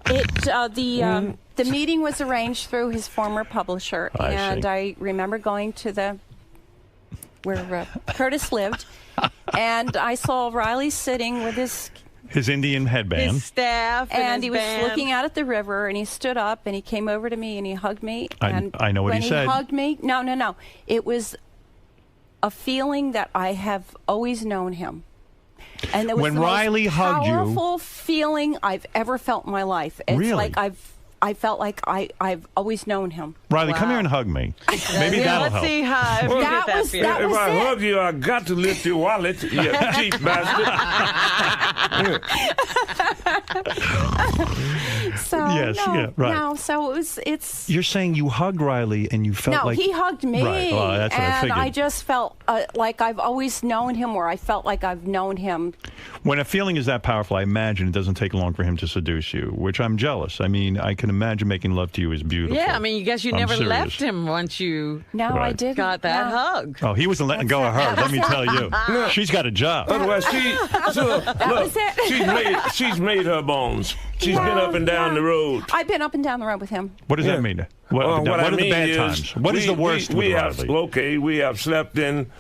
the meeting was arranged through his former publisher, and I remember going to where Curtis lived, and I saw Riley sitting with his Indian headband. His staff and he was band. looking out at the river, and he stood up and he came over to me and he hugged me. And I know what he said. When he hugged me, no, it was a feeling that I have always known him. And it was when the Riley most hugged you, powerful feeling I've ever felt in my life. It's Really? like I felt like I've always known him. Riley, come here and hug me. Maybe that'll help. Let's see how Well, that was if I it. hug you, I got to lift your wallet, you cheap bastard. So Yes, no, yeah, right. no, so it's. You're saying you hugged Riley and you felt No, like... he hugged me, Right. Well, that's what I and figured. I just felt like I've always known him, or I felt like I've known him. When a feeling is that powerful, I imagine it doesn't take long for him to seduce you, which I'm jealous. I mean, I can imagine making love to you is beautiful. Yeah, I mean, you guess you I'm never serious. left him once you I didn't. got that No. hug. Oh, he wasn't letting go of her, let me tell you. She's got a job. Otherwise, she's made her bones. She's been up and down the road. I've been up and down the road with him. What does that mean? What I are the mean bad times? What is the worst with Riley? We have slept in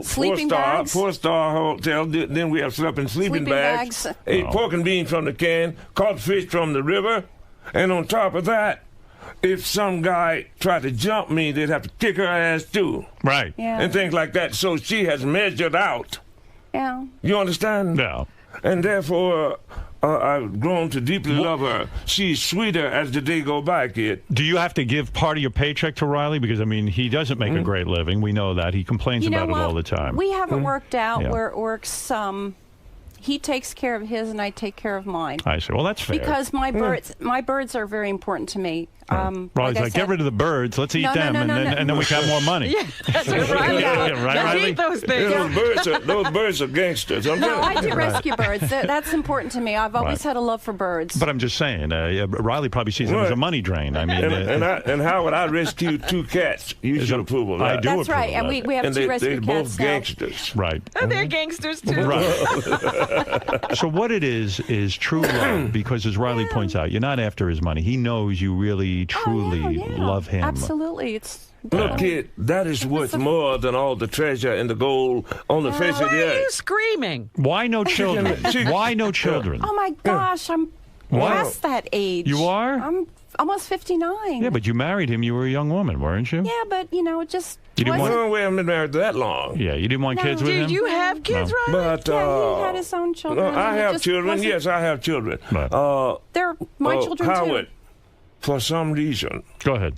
Sleeping bags. Four-star hotel. Then we have slept in sleeping bags. Ate pork and beans from the can. Caught fish from the river. And on top of that, if some guy tried to jump me, they'd have to kick her ass too. Right. Yeah. And things like that. So she has measured out. Yeah. You understand? Yeah. And therefore, I've grown to deeply love her. She's sweeter as the day go by, kid. Do you have to give part of your paycheck to Riley? Because, I mean, he doesn't make a great living. We know that. He complains about it all the time. We haven't worked out Yeah. where it works. He takes care of his, and I take care of mine. I see. Well, that's fair. Because my birds are very important to me. Riley's like, get rid of the birds. Let's eat them, and then we got more money. Yeah, that's right. Right, Riley? Eat those things. Those birds are gangsters. No, I do rescue birds. That's important to me. I've always had a love for birds. But I'm just saying, Riley probably sees him as a money drain. I mean, and Howard, I rescued 2 cats. You should approve of that. I do That's approve right, of and that. we have 2 rescue they're cats both now. gangsters. Right. Oh, they're gangsters too. Right. So what it is true love, because as Riley points out, you're not after his money. He knows you really, truly love him. Absolutely. Look, kid, that is worth more than all the treasure and the gold on the face of the Why are you earth. screaming? Why no children? Why no children? Oh my gosh, I'm past that age. You are? I'm almost 59. Yeah, but you married him. You were a young woman, weren't you? Yeah, but it just. You didn't want. We haven't been married that long. Yeah, you didn't want kids with him. Did you have kids, Riley? But he had his own children. No, I It have just children. wasn't- Yes, I have children. They're my children Howard, too. for some reason, go ahead.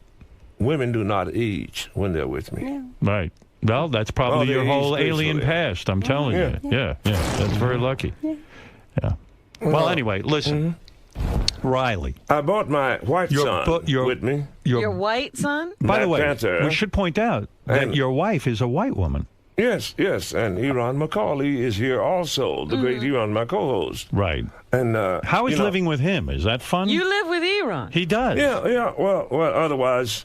Women do not age when they're with me. Yeah. Right. Well, that's probably they your age whole alien gracefully. past. I'm telling you. Yeah. That's very lucky. Yeah. Well, anyway, listen. Riley. I bought my white son with me. Your white son? By the way, Panther. we should point out that your wife is a white woman. Yes, and Eron McCauley is here also, the great Eron, my co-host. Right. And how is living with him? Is that fun? You live with Eron. He does. Yeah. Well, otherwise,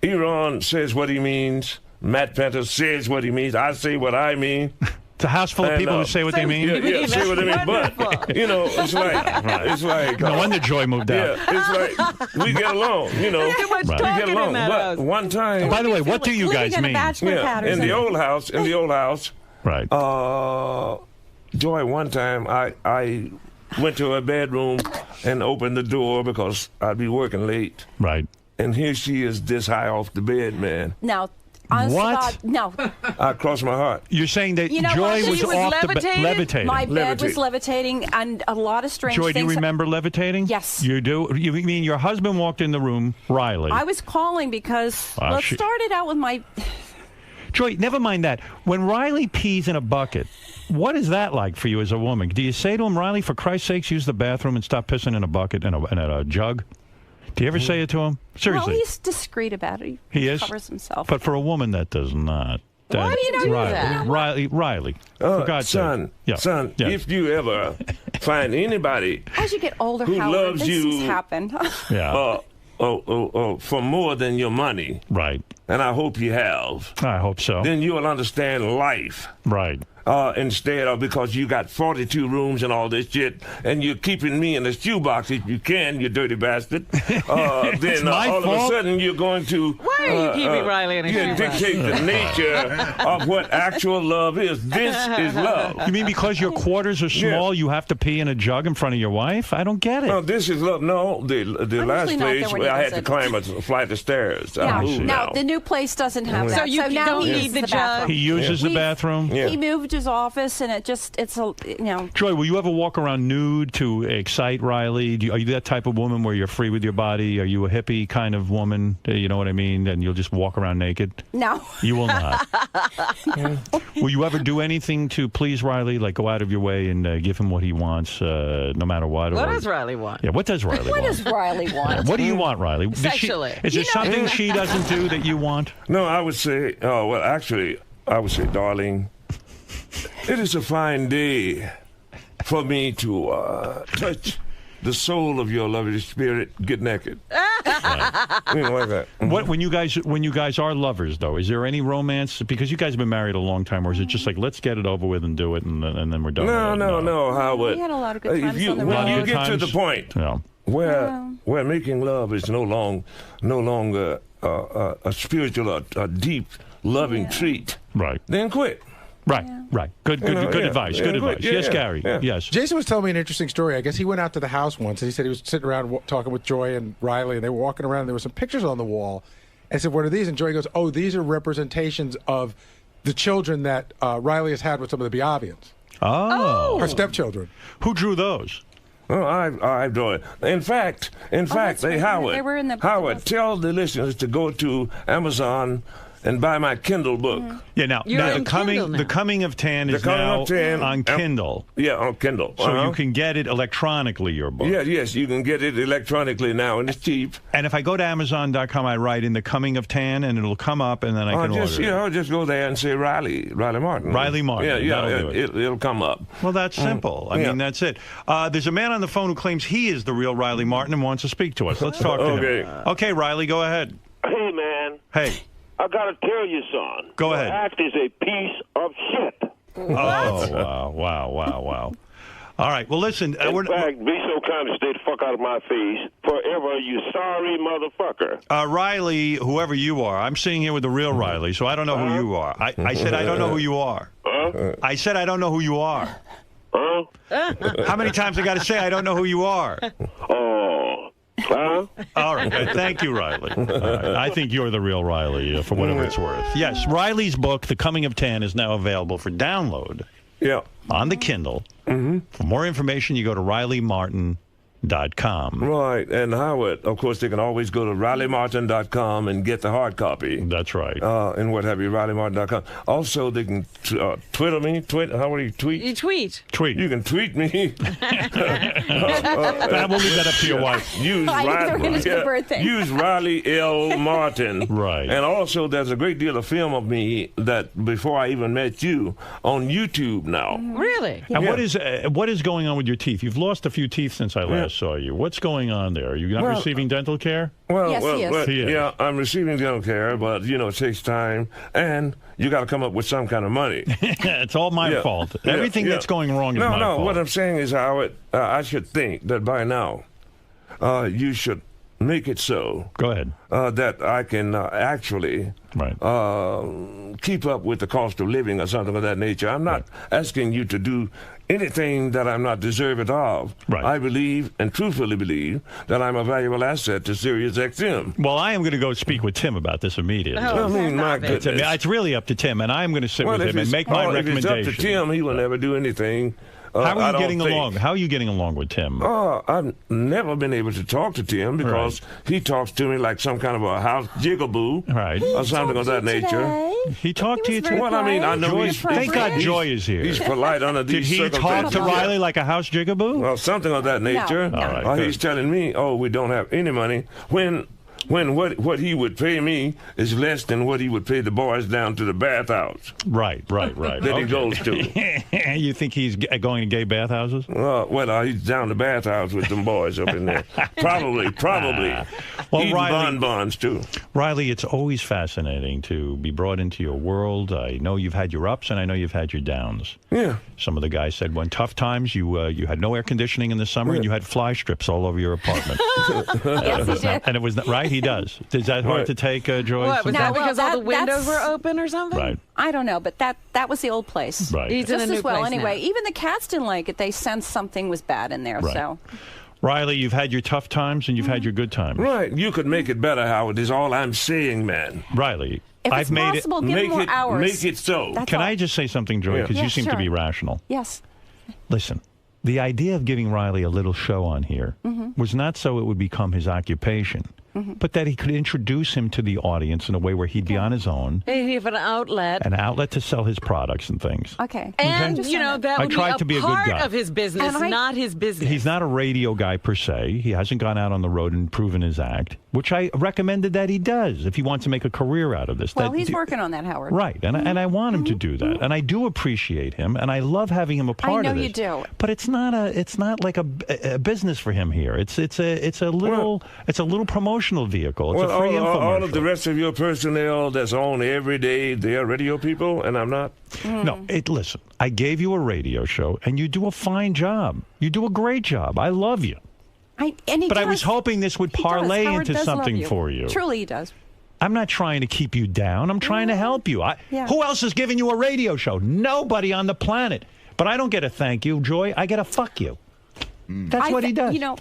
Eron says what he means. Matt Panther says what he means. I say what I mean. It's a house full of people who say what they mean. Yeah, say what they mean. But it's like no wonder Joy moved out. Yeah, it's like we get along. Too much we talking get along. in that But house. one time, By the way, what do you guys mean? in the old house, right? Joy, one time I went to her bedroom and opened the door because I'd be working late. Right. And here she is, this high off the bed, man. Now, honest to God, no. I crossed my heart. You're saying that You know Joy what? was She was off levitating? levitating. My bed was levitating, and a lot of strange Joy, things. do you remember levitating? Yes. You do? You mean your husband walked in the room, Riley? I was calling because let's she- start it out with my. Joy, never mind that. When Riley pees in a bucket, what is that like for you as a woman? Do you say to him, Riley, for Christ's sakes, use the bathroom and stop pissing in a bucket and a jug? Do you ever say it to him? Seriously. Well, he's discreet about it. He is? Covers himself. But for a woman, that does not. Why do you do Riley, that? Riley, for God's son, sake. son, Yeah. if you ever find anybody As you get older, who Howard, loves these things you, happen. for more than your money, right? And I hope you have. I hope so. Then you will understand life, right? Instead of because you got 42 rooms and all this shit, and you're keeping me in a shoebox if you can, you dirty bastard. Then all of a sudden you're going to Why are you keeping Riley in a shoebox? dictate the nature of what actual love is. This is love. You mean because your quarters are small, you have to pee in a jug in front of your wife? I don't get it. No, this is love. No, the last place where I had to climb a flight of stairs. I moved now now. the new place doesn't have So that. you now don't he need uses the the jug? bathroom. He uses the bathroom? He moved his office, and it's a Joy, will you ever walk around nude to excite Riley? Are you that type of woman where you're free with your body? Are you a hippie kind of woman? You know what I mean? And you'll just walk around naked? No. You will not. Will you ever do anything to please Riley, like go out of your way and give him what he wants, no matter what? What or, does Riley want? Yeah, what does Riley want? What does Riley want? What do you want, Riley? Does Sexually. Is there something she doesn't do that you want? No, I would say, I would say, darling, it is a fine day for me to touch the soul of your lovely spirit. Get naked. You know, like that. What when you guys are lovers though? Is there any romance? Because you guys have been married a long time, or is it just like let's get it over with and do it, and then we're done? No, Howard. We had a lot of good times on the road. When you get to the point where making love is no longer a spiritual or deep loving treat, right, then quit. Right, right. Good advice. Good advice. Yes, Gary. Yes. Jason was telling me an interesting story. I guess he went out to the house once, and he said he was sitting around talking with Joy and Riley, and they were walking around, and there were some pictures on the wall. And I said, what are these? And Joy goes, oh, these are representations of the children that Riley has had with some of the Biavians. Oh. Her stepchildren. Who drew those? Oh, I drew it. In fact, hey, Howard, They were in the tell the listeners to go to Amazon and buy my Kindle book. Yeah, now the coming of Tan is now on Kindle. Yeah, on Kindle. So you can get it electronically, your book. Yes, you can get it electronically now, and it's cheap. And if I go to Amazon.com, I write in the coming of Tan, and it'll come up, and then I can order it. Just go there and say Riley Martin. Riley Martin. Yeah, it'll come up. Well, that's simple. I mean, that's it. There's a man on the phone who claims he is the real Riley Martin and wants to speak to us. Let's talk to him. Okay, Riley, go ahead. Hey, man. Hey. I gotta tell you, son. Go ahead. Your act is a piece of shit. Oh, wow. All right, well, listen. In fact, be so kind to stay the fuck out of my face forever, you sorry motherfucker. Riley, whoever you are, I'm sitting here with the real Riley, so I don't know who you are. I said I don't know who you are. I said I don't know who you are. How many times I got to say I don't know who you are? All right. Thank you, Riley. I think you're the real Riley, for whatever it's worth. Yes, Riley's book, The Coming of Tan, is now available for download on the Kindle. For more information, you go to RileyMartin.com. Right, and Howard, of course, they can always go to RileyMartin.com and get the hard copy. That's right. And what have you, RileyMartin.com. Also, they can Twitter me. How do you tweet? You tweet. You can tweet me. We'll leave that up to your wife. Use Riley L. Martin. Right. And also, there's a great deal of film of me that before I even met you on YouTube now. Really? And what is going on with your teeth? You've lost a few teeth since I last saw you. What's going on there? Are you not receiving dental care? Yes, he is. Yeah, I'm receiving dental care, but, it takes time, and you got to come up with some kind of money. It's all my fault. Everything that's going wrong is my fault. No, what I'm saying is, Howard, I should think that by now you should make it so. Go ahead. That I can actually keep up with the cost of living or something of that nature. I'm not asking you to do anything that I'm not deserved of. Right. I believe and truthfully believe that I'm a valuable asset to Sirius XM. Well, I am going to go speak with Tim about this immediately. I mean, my goodness. It's really up to Tim, and I'm going to sit with him and make my recommendation. If it's up to Tim, he will never do anything. How are you getting along? How are you getting along with Tim? I've never been able to talk to Tim because he talks to me like some kind of a house jigaboo, or something of that nature. He talked to you too. Well, I mean, I know he's. Thank God Joy is here. He's polite under these circumstances. Did he talk to Riley like a house jigaboo? Well, something of that nature. No. All right, he's telling me, we don't have any money when what he would pay me is less than what he would pay the boys down to the bathhouse. Right. That he goes to. You think he's going to gay bathhouses? He's down the bathhouse with them boys up in there. Probably. Well, eating bonbons, too. Riley, it's always fascinating to be brought into your world. I know you've had your ups, and I know you've had your downs. Yeah. Some of the guys said when tough times, you had no air conditioning in the summer, and you had fly strips all over your apartment. Yes, he did. And it was right. He does. Is that hard to take, Joyce? What, was that because all the windows were open or something? Right. I don't know, but that was the old place. Right. He's in a new as well. place Anyway, now. even the cats didn't like it. They sensed something was bad in there. Right. So, Riley, you've had your tough times and you've had your good times. Right. You could make it better, Howard, is all I'm saying, man. Riley, if I've it's made possible, it. give him more hours. Make it so. That's Can all. I just say something, Joy? Because you seem to be rational. Yes. Listen, the idea of giving Riley a little show on here was not so it would become his occupation, but that he could introduce him to the audience in a way where he'd be on his own. He'd have an outlet. An outlet to sell his products and things. Okay. And, that would be a part of his business, not his business. He's not a radio guy per se. He hasn't gone out on the road and proven his act, which I recommended that he does if he wants to make a career out of this. Well, he's working on that, Howard. Right, and I want him to do that, and I do appreciate him, and I love having him a part of this. I know you do. But it's not like a business for him here. It's a little promotional vehicle. It's a free infomercial. All of the rest of your personnel that's on every day, they're radio people, and I'm not. No, listen. I gave you a radio show, and you do a fine job. You do a great job. I love you. I was hoping this would parlay into something for you. Truly, he does. I'm not trying to keep you down. I'm trying to help you. Who else is giving you a radio show? Nobody on the planet. But I don't get a thank you, Joy. I get a fuck you. That's what he does. You know,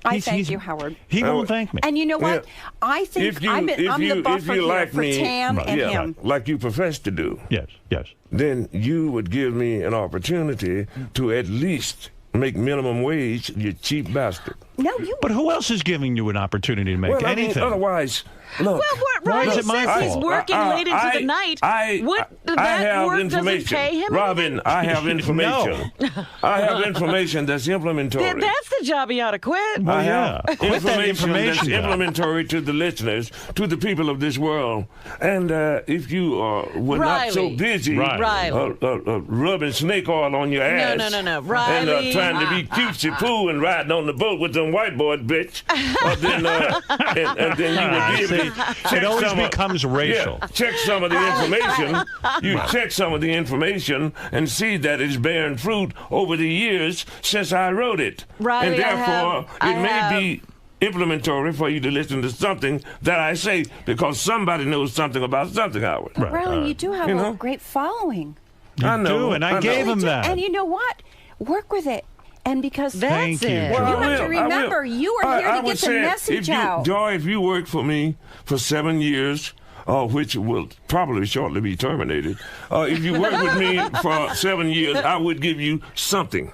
I thank you, Howard. He won't thank me. And you know what? I think I'm the buffer here for Tam and him. Like you profess to do. Yes. Then you would give me an opportunity to at least make minimum wage, you cheap bastard. No, But who else is giving you an opportunity to make anything? Otherwise, look. Well, what Ronnie says he's working late into the night. That work doesn't pay him? Robin, I have information. I have information that's implementary. That's the job he ought to quit. I have information that's implementary to the listeners, to the people of this world. And if you were not so busy rubbing snake oil on your ass No, Riley. and trying to be cutesy-poo and riding on the boat with them white boys, bitch, then you would be able to it always becomes racial. Yeah, check some of the information. You check some of the information and see that it's bearing fruit over the years since I wrote it. Riley, and therefore, it may be implementary for you to listen to something that I say because somebody knows something about something, Howard. Riley, you do have a great following. I know. And I gave him that. And you know what? Work with it. And because that's it. You have to remember, you are here to get the message out. Joy, if you work for me for 7 years, which will probably shortly be terminated, if you work with me for 7 years, I would give you something.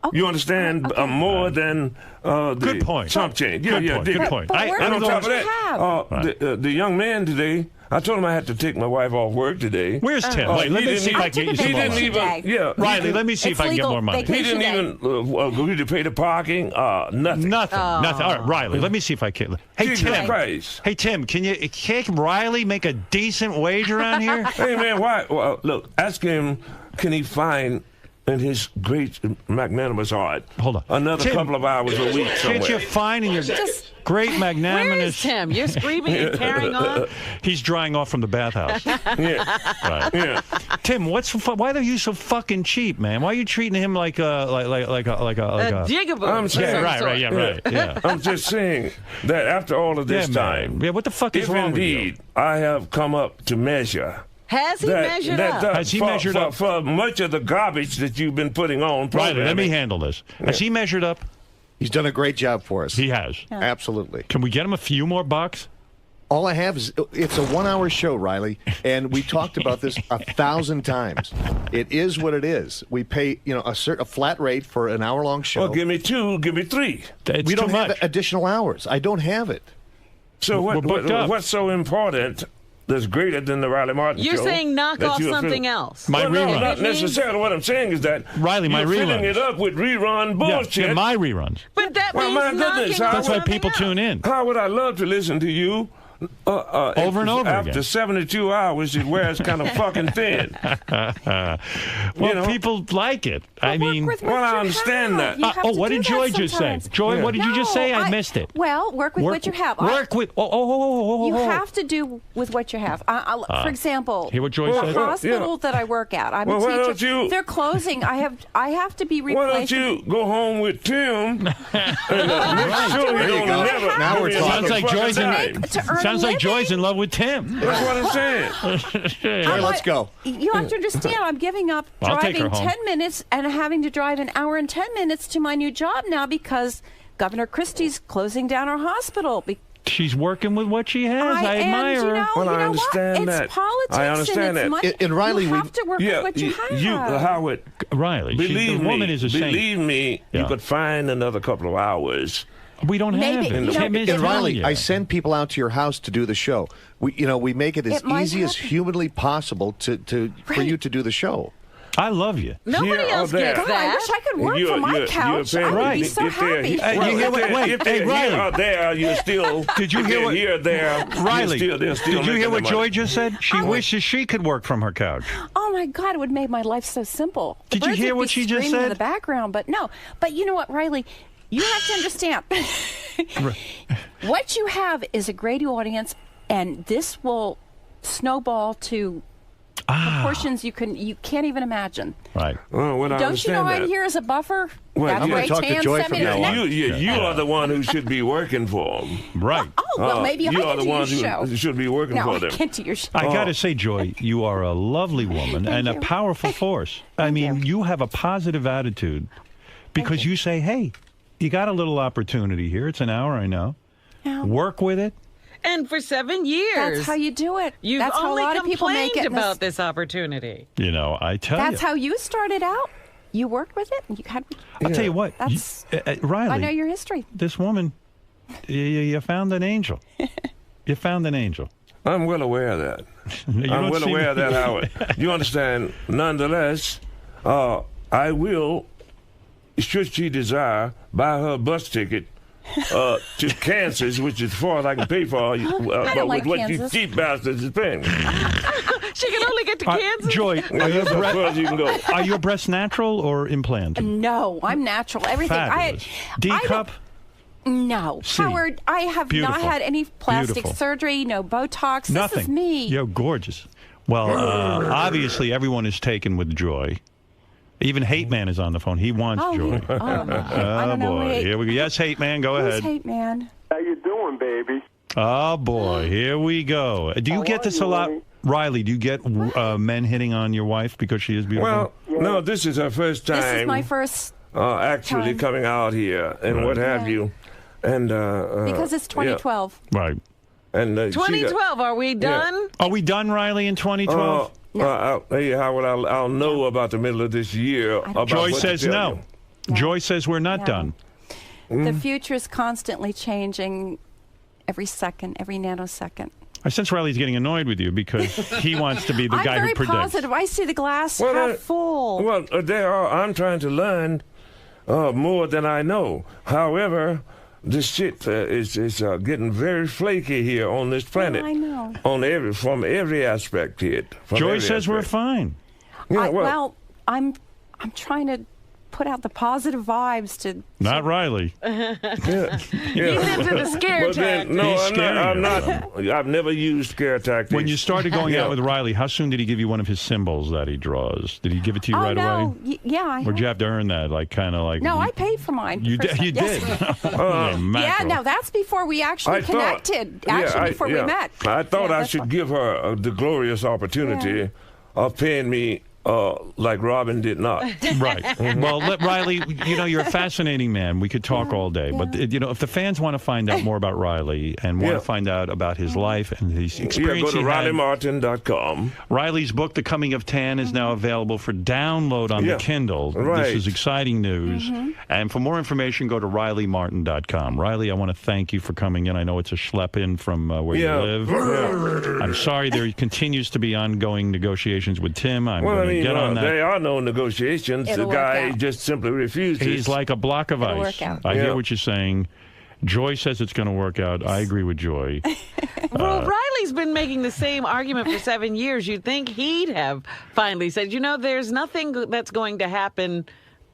Okay. You understand? More than good point. Chump change. Good point. And on top of that, the young man today, I told him I had to take my wife off work today. Where's Tim? Wait, let me see if I can get you some more money. Riley, let me see if I can get more money. He didn't even agree to pay the parking. Nothing. Nothing. All right, Riley, let me see if I can. Hey, Jesus Christ. Hey, Tim, can Riley make a decent wage around here? Hey, man, why? Well, look, ask him, can he find in his great magnanimous heart another couple of hours a week somewhere? Can't you find in your great magnanimous... Where is Tim? You're screaming and carrying on? He's drying off from the bathhouse. Yeah. Tim, why are you so fucking cheap, man? Why are you treating him like a jigaboo? I'm saying, right. I'm just saying that after all of this time, what the fuck is wrong with you? If indeed I have come up to measure. Has he measured up? Has he measured up? For much of the garbage that you've been putting on. Riley, let me handle this. Has he measured up? He's done a great job for us. He has. Yeah. Absolutely. Can we get him a few more bucks? All I have is, it's a 1 hour show, Riley, and we talked about this 1,000 times. It is what it is. We pay, a flat rate for an hour-long show. Well, give me 2, give me 3. We don't have additional hours. I don't have it. So what's so important that's greater than the Riley Martin show? You're saying knock off something else. My rerun. No, not necessarily. What I'm saying is that Riley, you're filling it up with rerun bullshit. Yeah, my reruns. But that means knocking off that's why people tune in. How would I love to listen to you over and over after again. 72 hours, it wears kind of fucking thin. People like it. I mean, I understand that. What did Joy just say? Joy, what did you just say? I missed it. Well, work with what you have. You have to do with what you have. For example, hear what Joy said? The hospital that I work at, I'm a teacher. They're closing. I have to be replaced. Why don't you go home with Tim and make sure you don't never. Now we're talking. Sounds like Joy's in love with Tim. That's what I'm saying. Joy, let's go. You have to understand, I'm giving up driving 10 minutes and having to drive an hour and 10 minutes to my new job now because Governor Christie's closing down our hospital. She's working with what she has. I admire her. Well, I understand that. It's politics. I understand and that. And Riley, you have to work with what you have. Howard, Riley, believe the woman is a saint. Believe me, you could find another couple of hours. We don't have it. And Riley, I send people out to your house to do the show. We make it as easy as humanly possible for you to do the show. I love you. Nobody else gets that. I wish I could work from my couch. I would be so happy. You're still. Did you hear what Riley? Did you hear what Joy just said? She wishes she could work from her couch. Oh my God! It would make my life so simple. Did you hear what she just said? In the background, but no. But you know what, Riley? You have to understand. What you have is a great audience, and this will snowball to proportions you can't even imagine. Right. Don't you know I'm here as a buffer? Well, That's talk Tan to Joy sent me from to now the on. You are the one who should be working for them. Right. well, maybe I you can are the do your ones show. who should be working No, for I them. can't do your show. I got to say, Joy, you are a lovely woman and a powerful force. I mean, you have a positive attitude because you say, hey, you got a little opportunity here. It's an hour, I know. Yeah. Work with it. And for 7 years. That's how you do it. You've That's how a only lot of people make it. about this opportunity. You know, I tell you. That's how you started out. You worked with it. And you had. I'll tell you what, Riley. I know your history. This woman, you found an angel. You found an angel. I'm well aware of that. I'm well aware of that, Howard. You understand? Nonetheless, I will, should she desire, buy her a bus ticket to Kansas, which is far as I can pay for, but with what you cheap bastards is paying. She can only get to Kansas. Joy, are your breasts natural or implanted? No, I'm natural. Everything. Fabulous. D-cup? No. C. Howard, I have not had any plastic surgery, no Botox. Nothing. This is me. You're gorgeous. Well, obviously everyone is taken with Joy. Even Hate Man is on the phone. He wants Joy. I don't know boy. Here we go. Yes, Hate Man, go Who's ahead. Hate Man? How you doing, baby? Oh, boy. Here we go. Do you get this a lot? Riley, do you get men hitting on your wife because she is beautiful? Well, no, this is her first time. This is my first actually time. coming out here and what have you. And because it's 2012. Yeah. Right. And 2012, are we done? Are we done, Riley, in 2012? I'll know about the middle of this year. Joy says no. Joy says we're not done. The future is constantly changing every second, every nanosecond. I sense Riley's getting annoyed with you because he wants to be the guy who predicts. I'm very positive. I see the glass half full. Well, I'm trying to learn more than I know. However, this shit is getting very flaky here on this planet. I know. From every aspect here. Joy says we're fine. Yeah, well, I'm trying to put out the positive vibes to. Not Riley. Yeah. He's into the scare tactics. No, I'm not. I've never used scare tactics. When you started going out with Riley, how soon did he give you one of his symbols that he draws? Did he give it to you right away? Yeah. Or did you have to earn that? No, I paid for mine. You did? Yeah, no, that's before we actually connected. Before we met. I thought I should give her the glorious opportunity of paying me like Robin did not. Right. Well, Riley, you're a fascinating man. We could talk all day. But, if the fans want to find out more about Riley and want to find out about his life and his experience, go to RileyMartin.com. Riley's book, The Coming of Tan, is now available for download on the Kindle. Right. This is exciting news. And for more information, go to RileyMartin.com. Riley, I want to thank you for coming in. I know it's a schlep in from where you live. I'm sorry there continues to be ongoing negotiations with Tim. I'm going to get on that. There are no negotiations. It'll the guy just simply refuses. He's like a block of It'll ice. work out. I hear what you're saying. Joy says it's going to work out. I agree with Joy. Well, Riley's been making the same argument for 7 years. You'd think he'd have finally said, there's nothing that's going to happen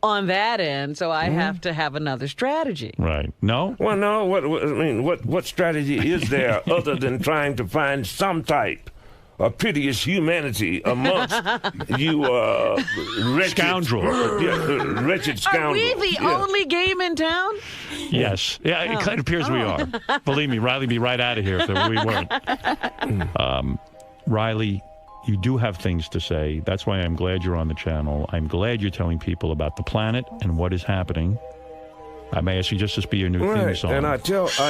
on that end, so I have to have another strategy. Right. No? Well, no. What strategy is there other than trying to find some type of piteous humanity amongst you wretched scoundrel. Wretched scoundrel. Are we the only game in town? Yes. Yeah, it appears we are. Believe me, Riley'd be right out of here if we weren't. Riley, you do have things to say. That's why I'm glad you're on the channel. I'm glad you're telling people about the planet and what is happening. I may ask you just to be your new theme song. And I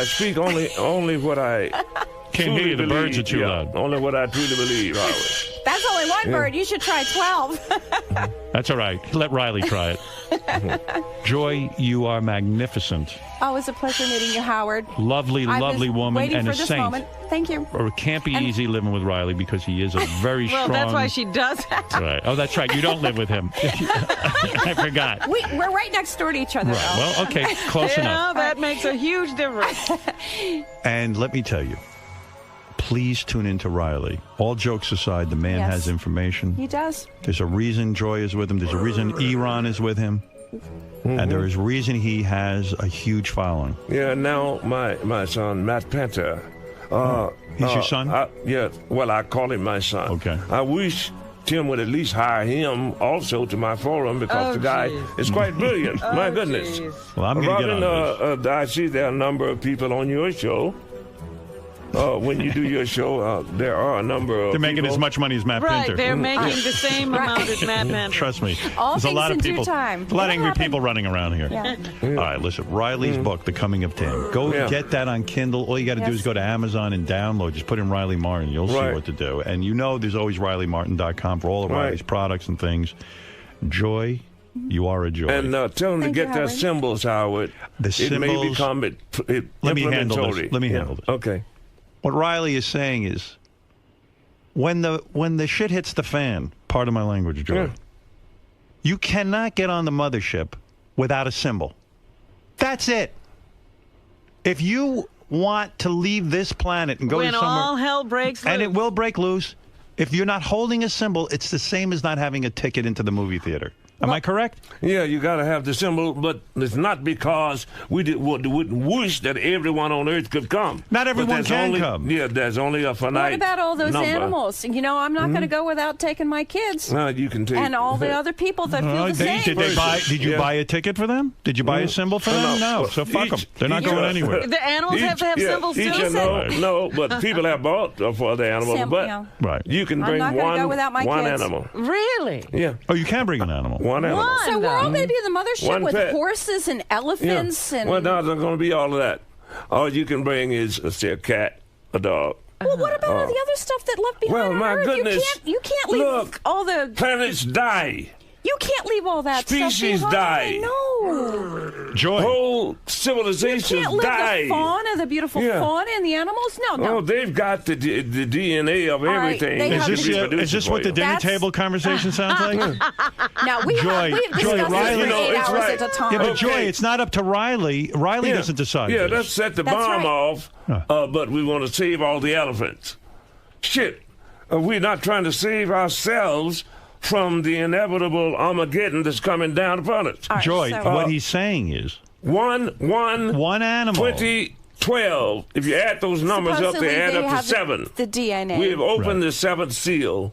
speak only what I can't hear you. The birds are too loud. Only what I truly believe, Howard. That's only one bird. You should try 12. That's all right. Let Riley try it. Joy, you are magnificent. Oh, it was a pleasure meeting you, Howard. Lovely woman and a saint. Moment. Thank you. Or it can't be easy living with Riley because he is a very strong... Well, that's why she does that. Right. Oh, that's right. You don't live with him. I forgot. We're right next door to each other. Right. Well, okay. Close enough. That makes a huge difference. And let me tell you, please tune into Riley. All jokes aside, the man has information. He does. There's a reason Joy is with him. There's a reason Iran is with him. And there is reason he has a huge following. Yeah, now my son, Matt Panther. He's your son? Yeah, well, I call him my son. Okay. I wish Tim would at least hire him also to my forum because the guy is quite brilliant. My goodness. Well, I'm going to get on this. I see there are a number of people on your show. When you do your show, there are a number of They're making as much money as Matt Pinter. Right, they're making the same amount as Matt Pinter. Trust me. All There's a things lot of in due people, time. a lot of angry people running around here. Yeah. All right, listen. Riley's book, The Coming of Tim. Go get that on Kindle. All you got to do is go to Amazon and download. Just put in Riley Martin. You'll see what to do. And you know there's always RileyMartin.com for all of Riley's products and things. Joy, you are a joy. And tell them to get their symbols, Howard. The symbols. It may become Let me handle this. Let me handle this. Okay. What Riley is saying is, when the shit hits the fan, part of my language, Joy, you cannot get on the mothership without a symbol. That's it. If you want to leave this planet and go to somewhere, when all hell breaks loose, and it will break loose, if you're not holding a symbol, it's the same as not having a ticket into the movie theater. Am I correct? Yeah, you got to have the symbol, but it's not because we wouldn't wish that everyone on Earth could come. Not everyone can come. Yeah, there's only a finite What about all those number. animals? You know, I'm not going to go without taking my kids. No, you can take. And all the other people that feel the same. Did you buy a ticket for them? Did you buy a symbol for them? No. So fuck them. They're not going anywhere. The animals have to have symbols too. No, but people have bought for the animals. But you can bring I'm not one go without my kids. animal. Really? Yeah. Oh, you can bring an animal. One animal. So we're all going to be in the mothership One with pet. horses and elephants and. Well, no, there's going to be all of that. All you can bring is, let's say, a cat, a dog. Well, what about all the other stuff that left behind Well, on my Earth? goodness. You can't leave Look, all the planets die. You can't leave all that Species stuff die. behind. No. Joy. Whole civilizations You can't leave die. the fauna, the beautiful fauna, and the animals. No. Oh, they've got the DNA of everything. Is this what the dinner table conversation sounds like? No, we've Riley, discussed this for 8 hours at a time. Yeah, but Joy, it's not up to Riley. Riley doesn't decide. Yeah, this. let's set the bomb off, but we want to save all the elephants. Shit, we're not trying to save ourselves from the inevitable Armageddon that's coming down upon us. Right, Joy, what he's saying is one animal. 2012. If you add those numbers up, they add up to 7. The DNA. We have opened the 7th seal.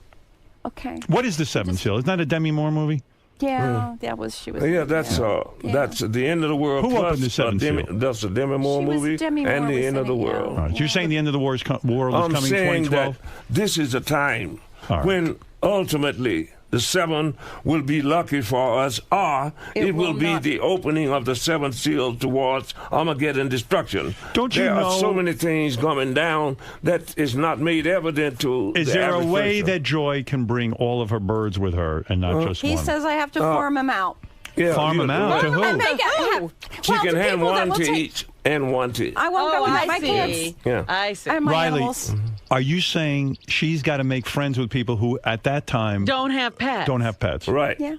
Okay. What is the 7th seal? Isn't that a Demi Moore movie? Yeah, she was. Yeah, that's the end of the world. Who plus opened the 7th seal? That's a Demi Moore movie, and the end of the world. All right, so you're saying the end of the world is coming I'm 2012? saying that this is a time when ultimately the 7 will be lucky for us, or it will be the opening of the 7th seal towards Armageddon destruction. There are so many things coming down that is not made evident to Is the there a average way person. that Joy can bring all of her birds with her and not just He one? says I have to farm them out. Yeah, farm them out to who? She can hand one to each and one to each. I won't go without my kids. Yeah. I see. And my Riley, animals. are you saying she's got to make friends with people who at that time Don't have pets. Right. Yeah.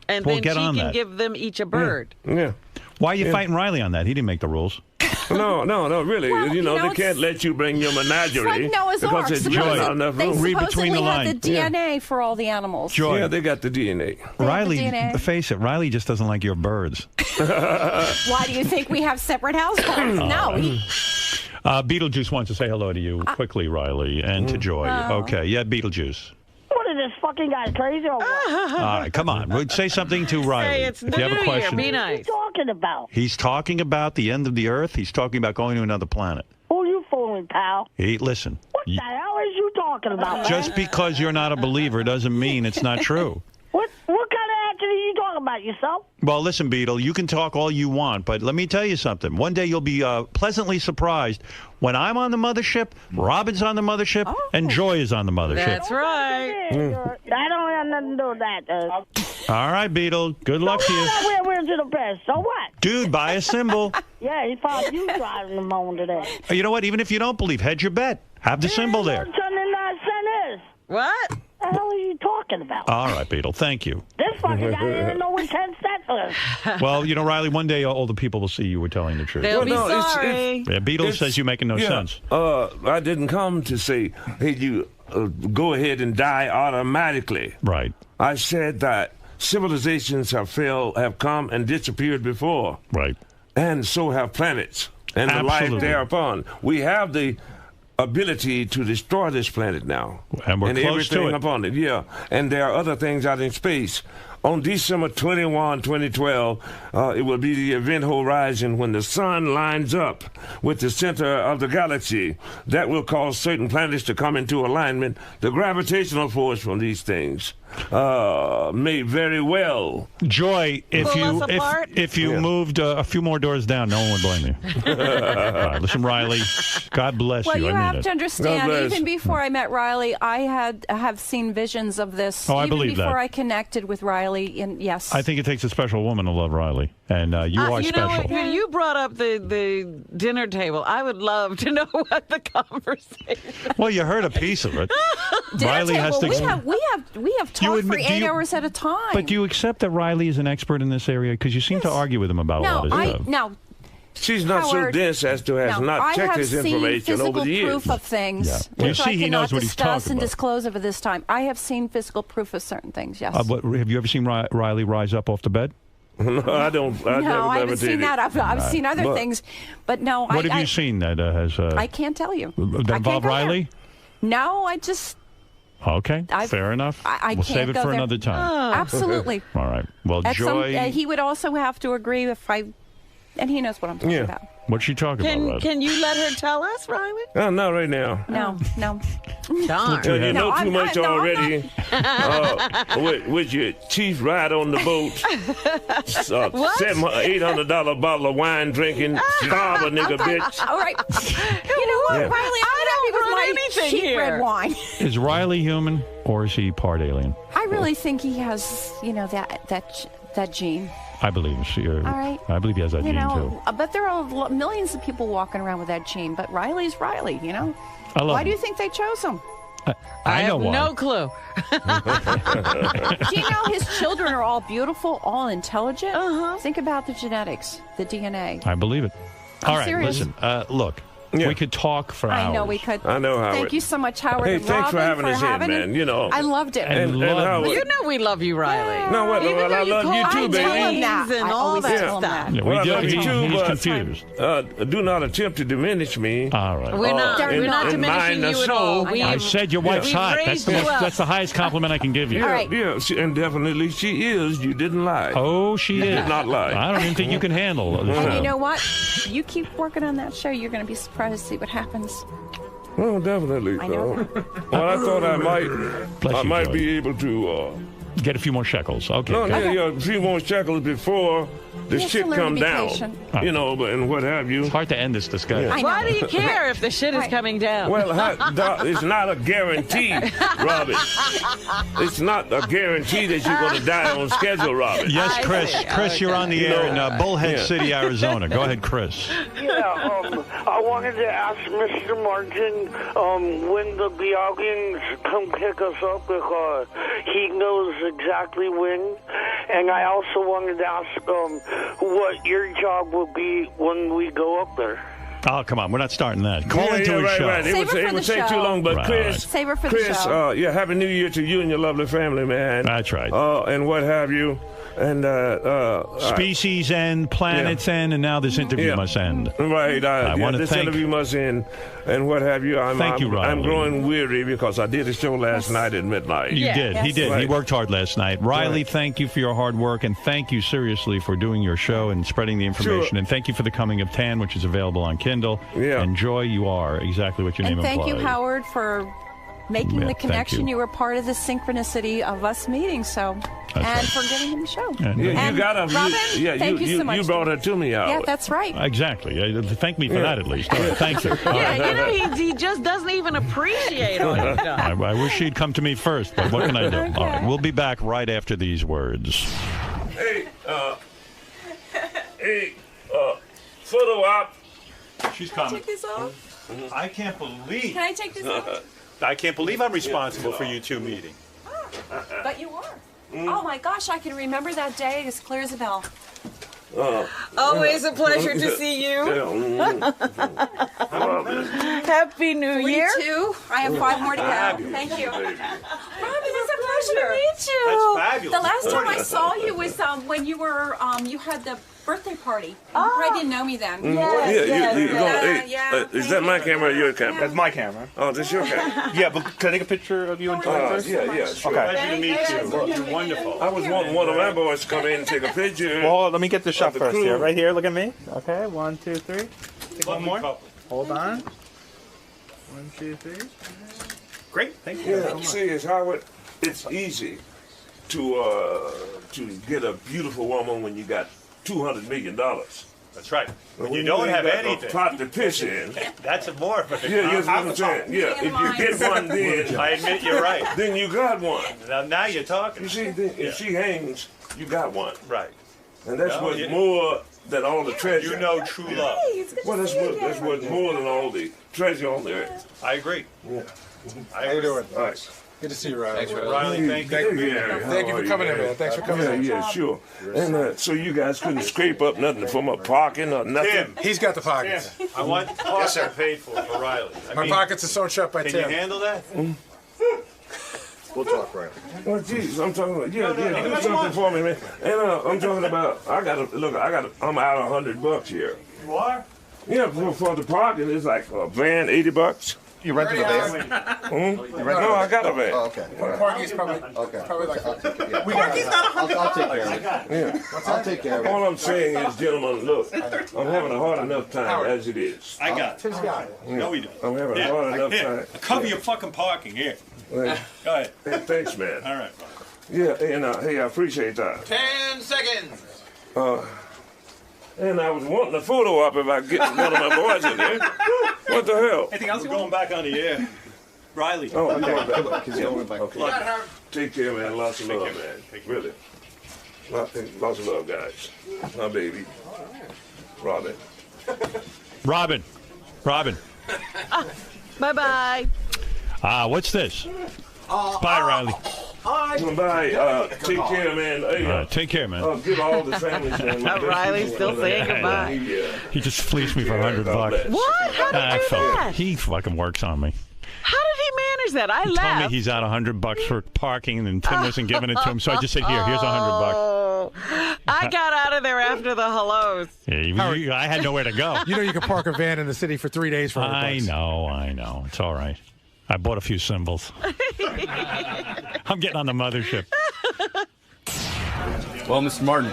And Well, then get she on can that. give them each a bird. Yeah. Why are you fighting Riley on that? He didn't make the rules. No, really. Well, you know, you know, they can't let you bring your menagerie It's like Noah's Ark. because there's not enough They room. Read between the supposedly lines. had the DNA for all the animals. Joy. Yeah, they got the DNA. Riley, DNA. face it, Riley just doesn't like your birds. Why do you think we have separate households? No. Beetlejuice wants to say hello to you quickly, Riley, and to Joy. Okay, yeah, Beetlejuice. What is this fucking guy crazy or what? All right, come on. Say something to Riley. Say it's if the you have a new question. year. Be What are you nice. talking about? He's talking about the end of the earth. He's talking about going to another planet. Who are you fooling, pal? Listen. What the hell is you talking about, Just man? because you're not a believer doesn't mean it's not true. What kind of acting are you talking about, yourself? Well, listen, Beetle, you can talk all you want, but let me tell you something. One day you'll be pleasantly surprised when I'm on the mothership, Robin's on the mothership, and Joy is on the mothership. That's right. I don't have nothing to do with that. All right, Beetle. Good luck to you. We're to the best. So what? Dude, buy a symbol. Yeah, he found you driving the moan today. You know what? Even if you don't believe, hedge your bet. Have the symbol there. 79 cents. What? The hell are you talking about? All right, Beetle. Thank you. This fucking guy didn't know what 10 cents was. Well, you know, Riley, one day all the people will see you were telling the truth. They'll be sorry. Yeah, Beetle says you're making no sense. I didn't come to say, hey, you go ahead and die automatically. Right. I said that civilizations have come and disappeared before. Right. And so have planets and the life Absolutely. thereupon. We have the ability to destroy this planet now. And we're close to everything it. upon it, yeah. And there are other things out in space. On December 21, 2012, it will be the event horizon when the sun lines up with the center of the galaxy. That will cause certain planets to come into alignment. The gravitational force from these things may very well. Joy, if you moved a few more doors down, no one would blame you. All right, listen, Riley, God bless Well, you. you I mean have it. to understand, even before I met Riley, I have seen visions of this. Oh, I even believe before that. I connected with Riley, and yes. I think it takes a special woman to love Riley, and you are you special. know, when you brought up the dinner table, I would love to know what the conversation. Well, you heard a piece of it. Riley has to. We have talked for 8 hours at a time. But do you accept that Riley is an expert in this area? Because you seem to argue with him about a lot of stuff. No. She's not Howard, so dense as to have not checked his information over the years. I have seen physical proof of things, Yeah. which You see, I he cannot knows what he's discuss talking and about. disclose over this time. I have seen physical proof of certain things, yes. But have you ever seen Riley rise up off the bed? No, I don't. I haven't seen that. I've seen other things, but no. What have you seen that has? I can't tell you. That involve Riley? No, I just. Okay, fair enough. I we'll can't save it go for there. another time. Absolutely. All right. Well, At Joy. he would also have to agree if I, and he knows what I'm talking about. What's she talking about, Riley? Can you let her tell us, Riley? Not right now. No. Darn. You know too much already. With your teeth right on the boat. $800 bottle of wine drinking. Starve a nigga, bitch. All right. You know what, Yeah. Riley? I don't run anything cheap here. red wine. Is Riley human or is he part alien? I really think he has, that gene. I believe him. All right. I believe he has that gene too. But there are millions of people walking around with that gene. But Riley's Riley, I love Why him. do you think they chose him? I know have why. no clue. Do you know his children are all beautiful, all intelligent? Think about the genetics, the DNA. I believe it. I'm All right, serious. listen. Look, we could talk for hours. I know we could. I know, Howard. Thank you so much, Howard. Hey, and thanks for Robin, having us in, man. You know. I loved it. And Howard. You know we love you, Riley. No, well, Even well, though I love you call too, him baby. names and I all always that tell him stuff. that. Yeah, Well, I love you too, he's but confused. do not attempt to diminish me. All right. We're not. in- We're not in diminishing mind you or at all. soul. I said your wife's we've hot. raised you up. That's the highest compliment I can give you. Yeah, All right. yeah, and definitely she is. You didn't lie. Oh, she You is. did not lie. I don't even think you can handle this. And you know what? You keep working on that show, you're going to be surprised to see what happens. Well, definitely. I know. Well, I thought I Bless you, might Joey. be able to. Get a few more shekels. Okay. No, good. yeah, a few more shekels before the He has shit to learn to come be down. patient. And what have you. It's hard to end this discussion. I know. Why do you care if the shit is coming down? Well, it's not a guarantee, Robin. It's not a guarantee that you're going to die on schedule, Robin. Yes, I Chris. see. Chris, you're on the You air know, in Bullhead yeah. City, Arizona. Go ahead, Chris. Yeah, I wanted to ask Mr. Martin when the Bialgians come pick us up, if he knows exactly when. And I also wanted to ask what your job will be when we go up there. Oh, come on. We're not starting that. Call Yeah, into his right, show. right. It Save it for would the take too show. long, but Right. Chris, Save it for the Chris, show. yeah, Happy New Year to you and your lovely family, man. That's right. And what have you. And Species end, planets end, and now this interview Yeah. must end. Right. I want to this thank. interview must end, and what have you. Thank you, Riley. I'm growing weary because I did a show last night at midnight. You did. He did. He Right. worked hard last night. Riley, Right. thank you for your hard work, and thank you seriously for doing your show and spreading the information. Sure. And thank you for the coming of Tan, which is available on Kindle. Yeah. And Joy, you are exactly what your And name thank implies. you, Howard, for making Yeah, the thank connection. you. You were part of the synchronicity of us meeting, so That's and right. for getting him the show. And- And you gotta. Robin, thank you so much. You brought her to me, Howard. Yeah, that's right. Exactly. Thank me for that at least. All right, thank you. Yeah, he just doesn't even appreciate all you've done. I wish she'd come to me first, but what can I do? All right, we'll be back right after these words. Hey, photo op. She's Take this off. I can't believe. Can I take this off? I can't believe I'm responsible for you two meeting. But you are. Oh my gosh, I can remember that day as clear as a bell. Always a pleasure to see you. Happy New Year. 42. I have 5 more to go. Thank you. Robin, it's a pleasure. pleasure to meet you. That's fabulous. The last time I saw you was when you were you had the birthday party. You probably didn't know me then. Is that my camera or your camera? That's my camera. Oh, that's your camera. Yeah, but can I take a picture of you and Joy first? Yeah, sure. Okay. Pleasure to meet you. You're wonderful. I was wanting one of my boys to come in and take a picture. Well, let me get the shot the first crew. here. Right here, look at me. Okay, 1, 2, 3. Take one more. Hold on. 1, 2, 3. Great, thank you. Yeah, see, it's Howard. It's easy to get a beautiful woman when you got $200 million. That's right. When you don't have anything. A pot to piss in. That's more of a Yeah, that's what I'm saying. Yeah, if you get one, then I admit you're right. Then you got one. Now you're talking. You see, if she hangs, you got one. Right. And that's what's more than all the treasure. You know true love. Well, that's what's more than all the treasure on the earth. I agree. Yeah. How you doing? All right. Good to see you, Riley. Thanks, Riley. Thank you. Thank you for coming in, man. Thanks for coming in. Yeah, sure. And so you guys couldn't scrape up nothing from a parking or nothing? Tim. He's got the pockets. Tim, I want the pocket paid for Riley. My pockets are sewn shut by Can Tim. you handle that? We'll talk, Riley. Well, geez, I'm talking about, do something for me, man. And I'm talking about, I'm out $100 here. You are? Yeah, for the parking, it's like a van, $80. You rented a van? No, I got a van. Oh, okay. Parking is probably like... Parking's not I'll take care of it. Yeah. I'll take care of it. All I'm saying is, gentlemen, look, I'm having a hard enough time as it is. I got it. Tim's got it. No, we do. I'm having a hard enough time. Cover your fucking parking here. Go ahead. Hey, thanks, man. All right. Yeah, and hey, I appreciate that. 10 seconds. And I was wanting a photo op if I get one of my boys in there. What the hell? Anything else? We're going back on the air. Riley. Oh, I'm going back. He's going back. Okay. Take care, man. Lots of love, man. Really. Lots of love, guys. My baby. Robin. Robin. Bye-bye. What's this? Bye, Riley. Bye. Take care, man. Hey, Take care, man. give all the families, man. Riley's still saying goodbye. He just fleeced me for $100. What? How did he do that? He fucking works on me. How did he manage that? I He left. told me he's out $100 for parking, and Tim wasn't giving it to him, so I just said, here's $100. Oh, I got out of there after the hellos. Yeah, I had nowhere to go. You know you can park a van in the city for 3 days for $100. I know. It's all right. I bought a few symbols. I'm getting on the mothership. Well, Mr. Martin,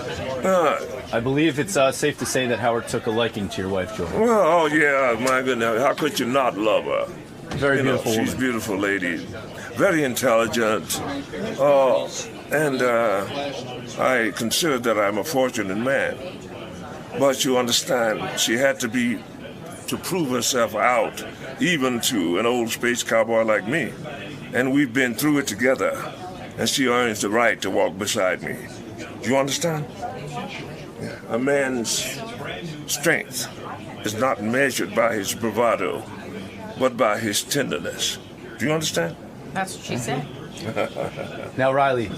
I believe it's safe to say that Howard took a liking to your wife, Joy. Well, yeah, my goodness. How could you not love her? Very beautiful She's a woman. beautiful lady. Very intelligent. And I consider that I'm a fortunate man. But you understand, she had to prove herself out, even to an old space cowboy like me. And we've been through it together. And she earns the right to walk beside me. Do you understand? A man's strength is not measured by his bravado, but by his tenderness. Do you understand? That's what she said. Now, Riley,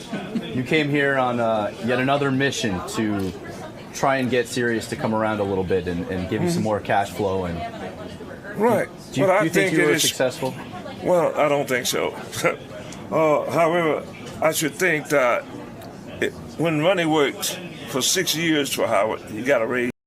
you came here on yet another mission to try and get Sirius to come around a little bit and give you some more cash flow. And Right. Do you think you were successful? Well, I don't think so. However, I should think that when Ronnie worked for 6 years for Howard, he got a raise.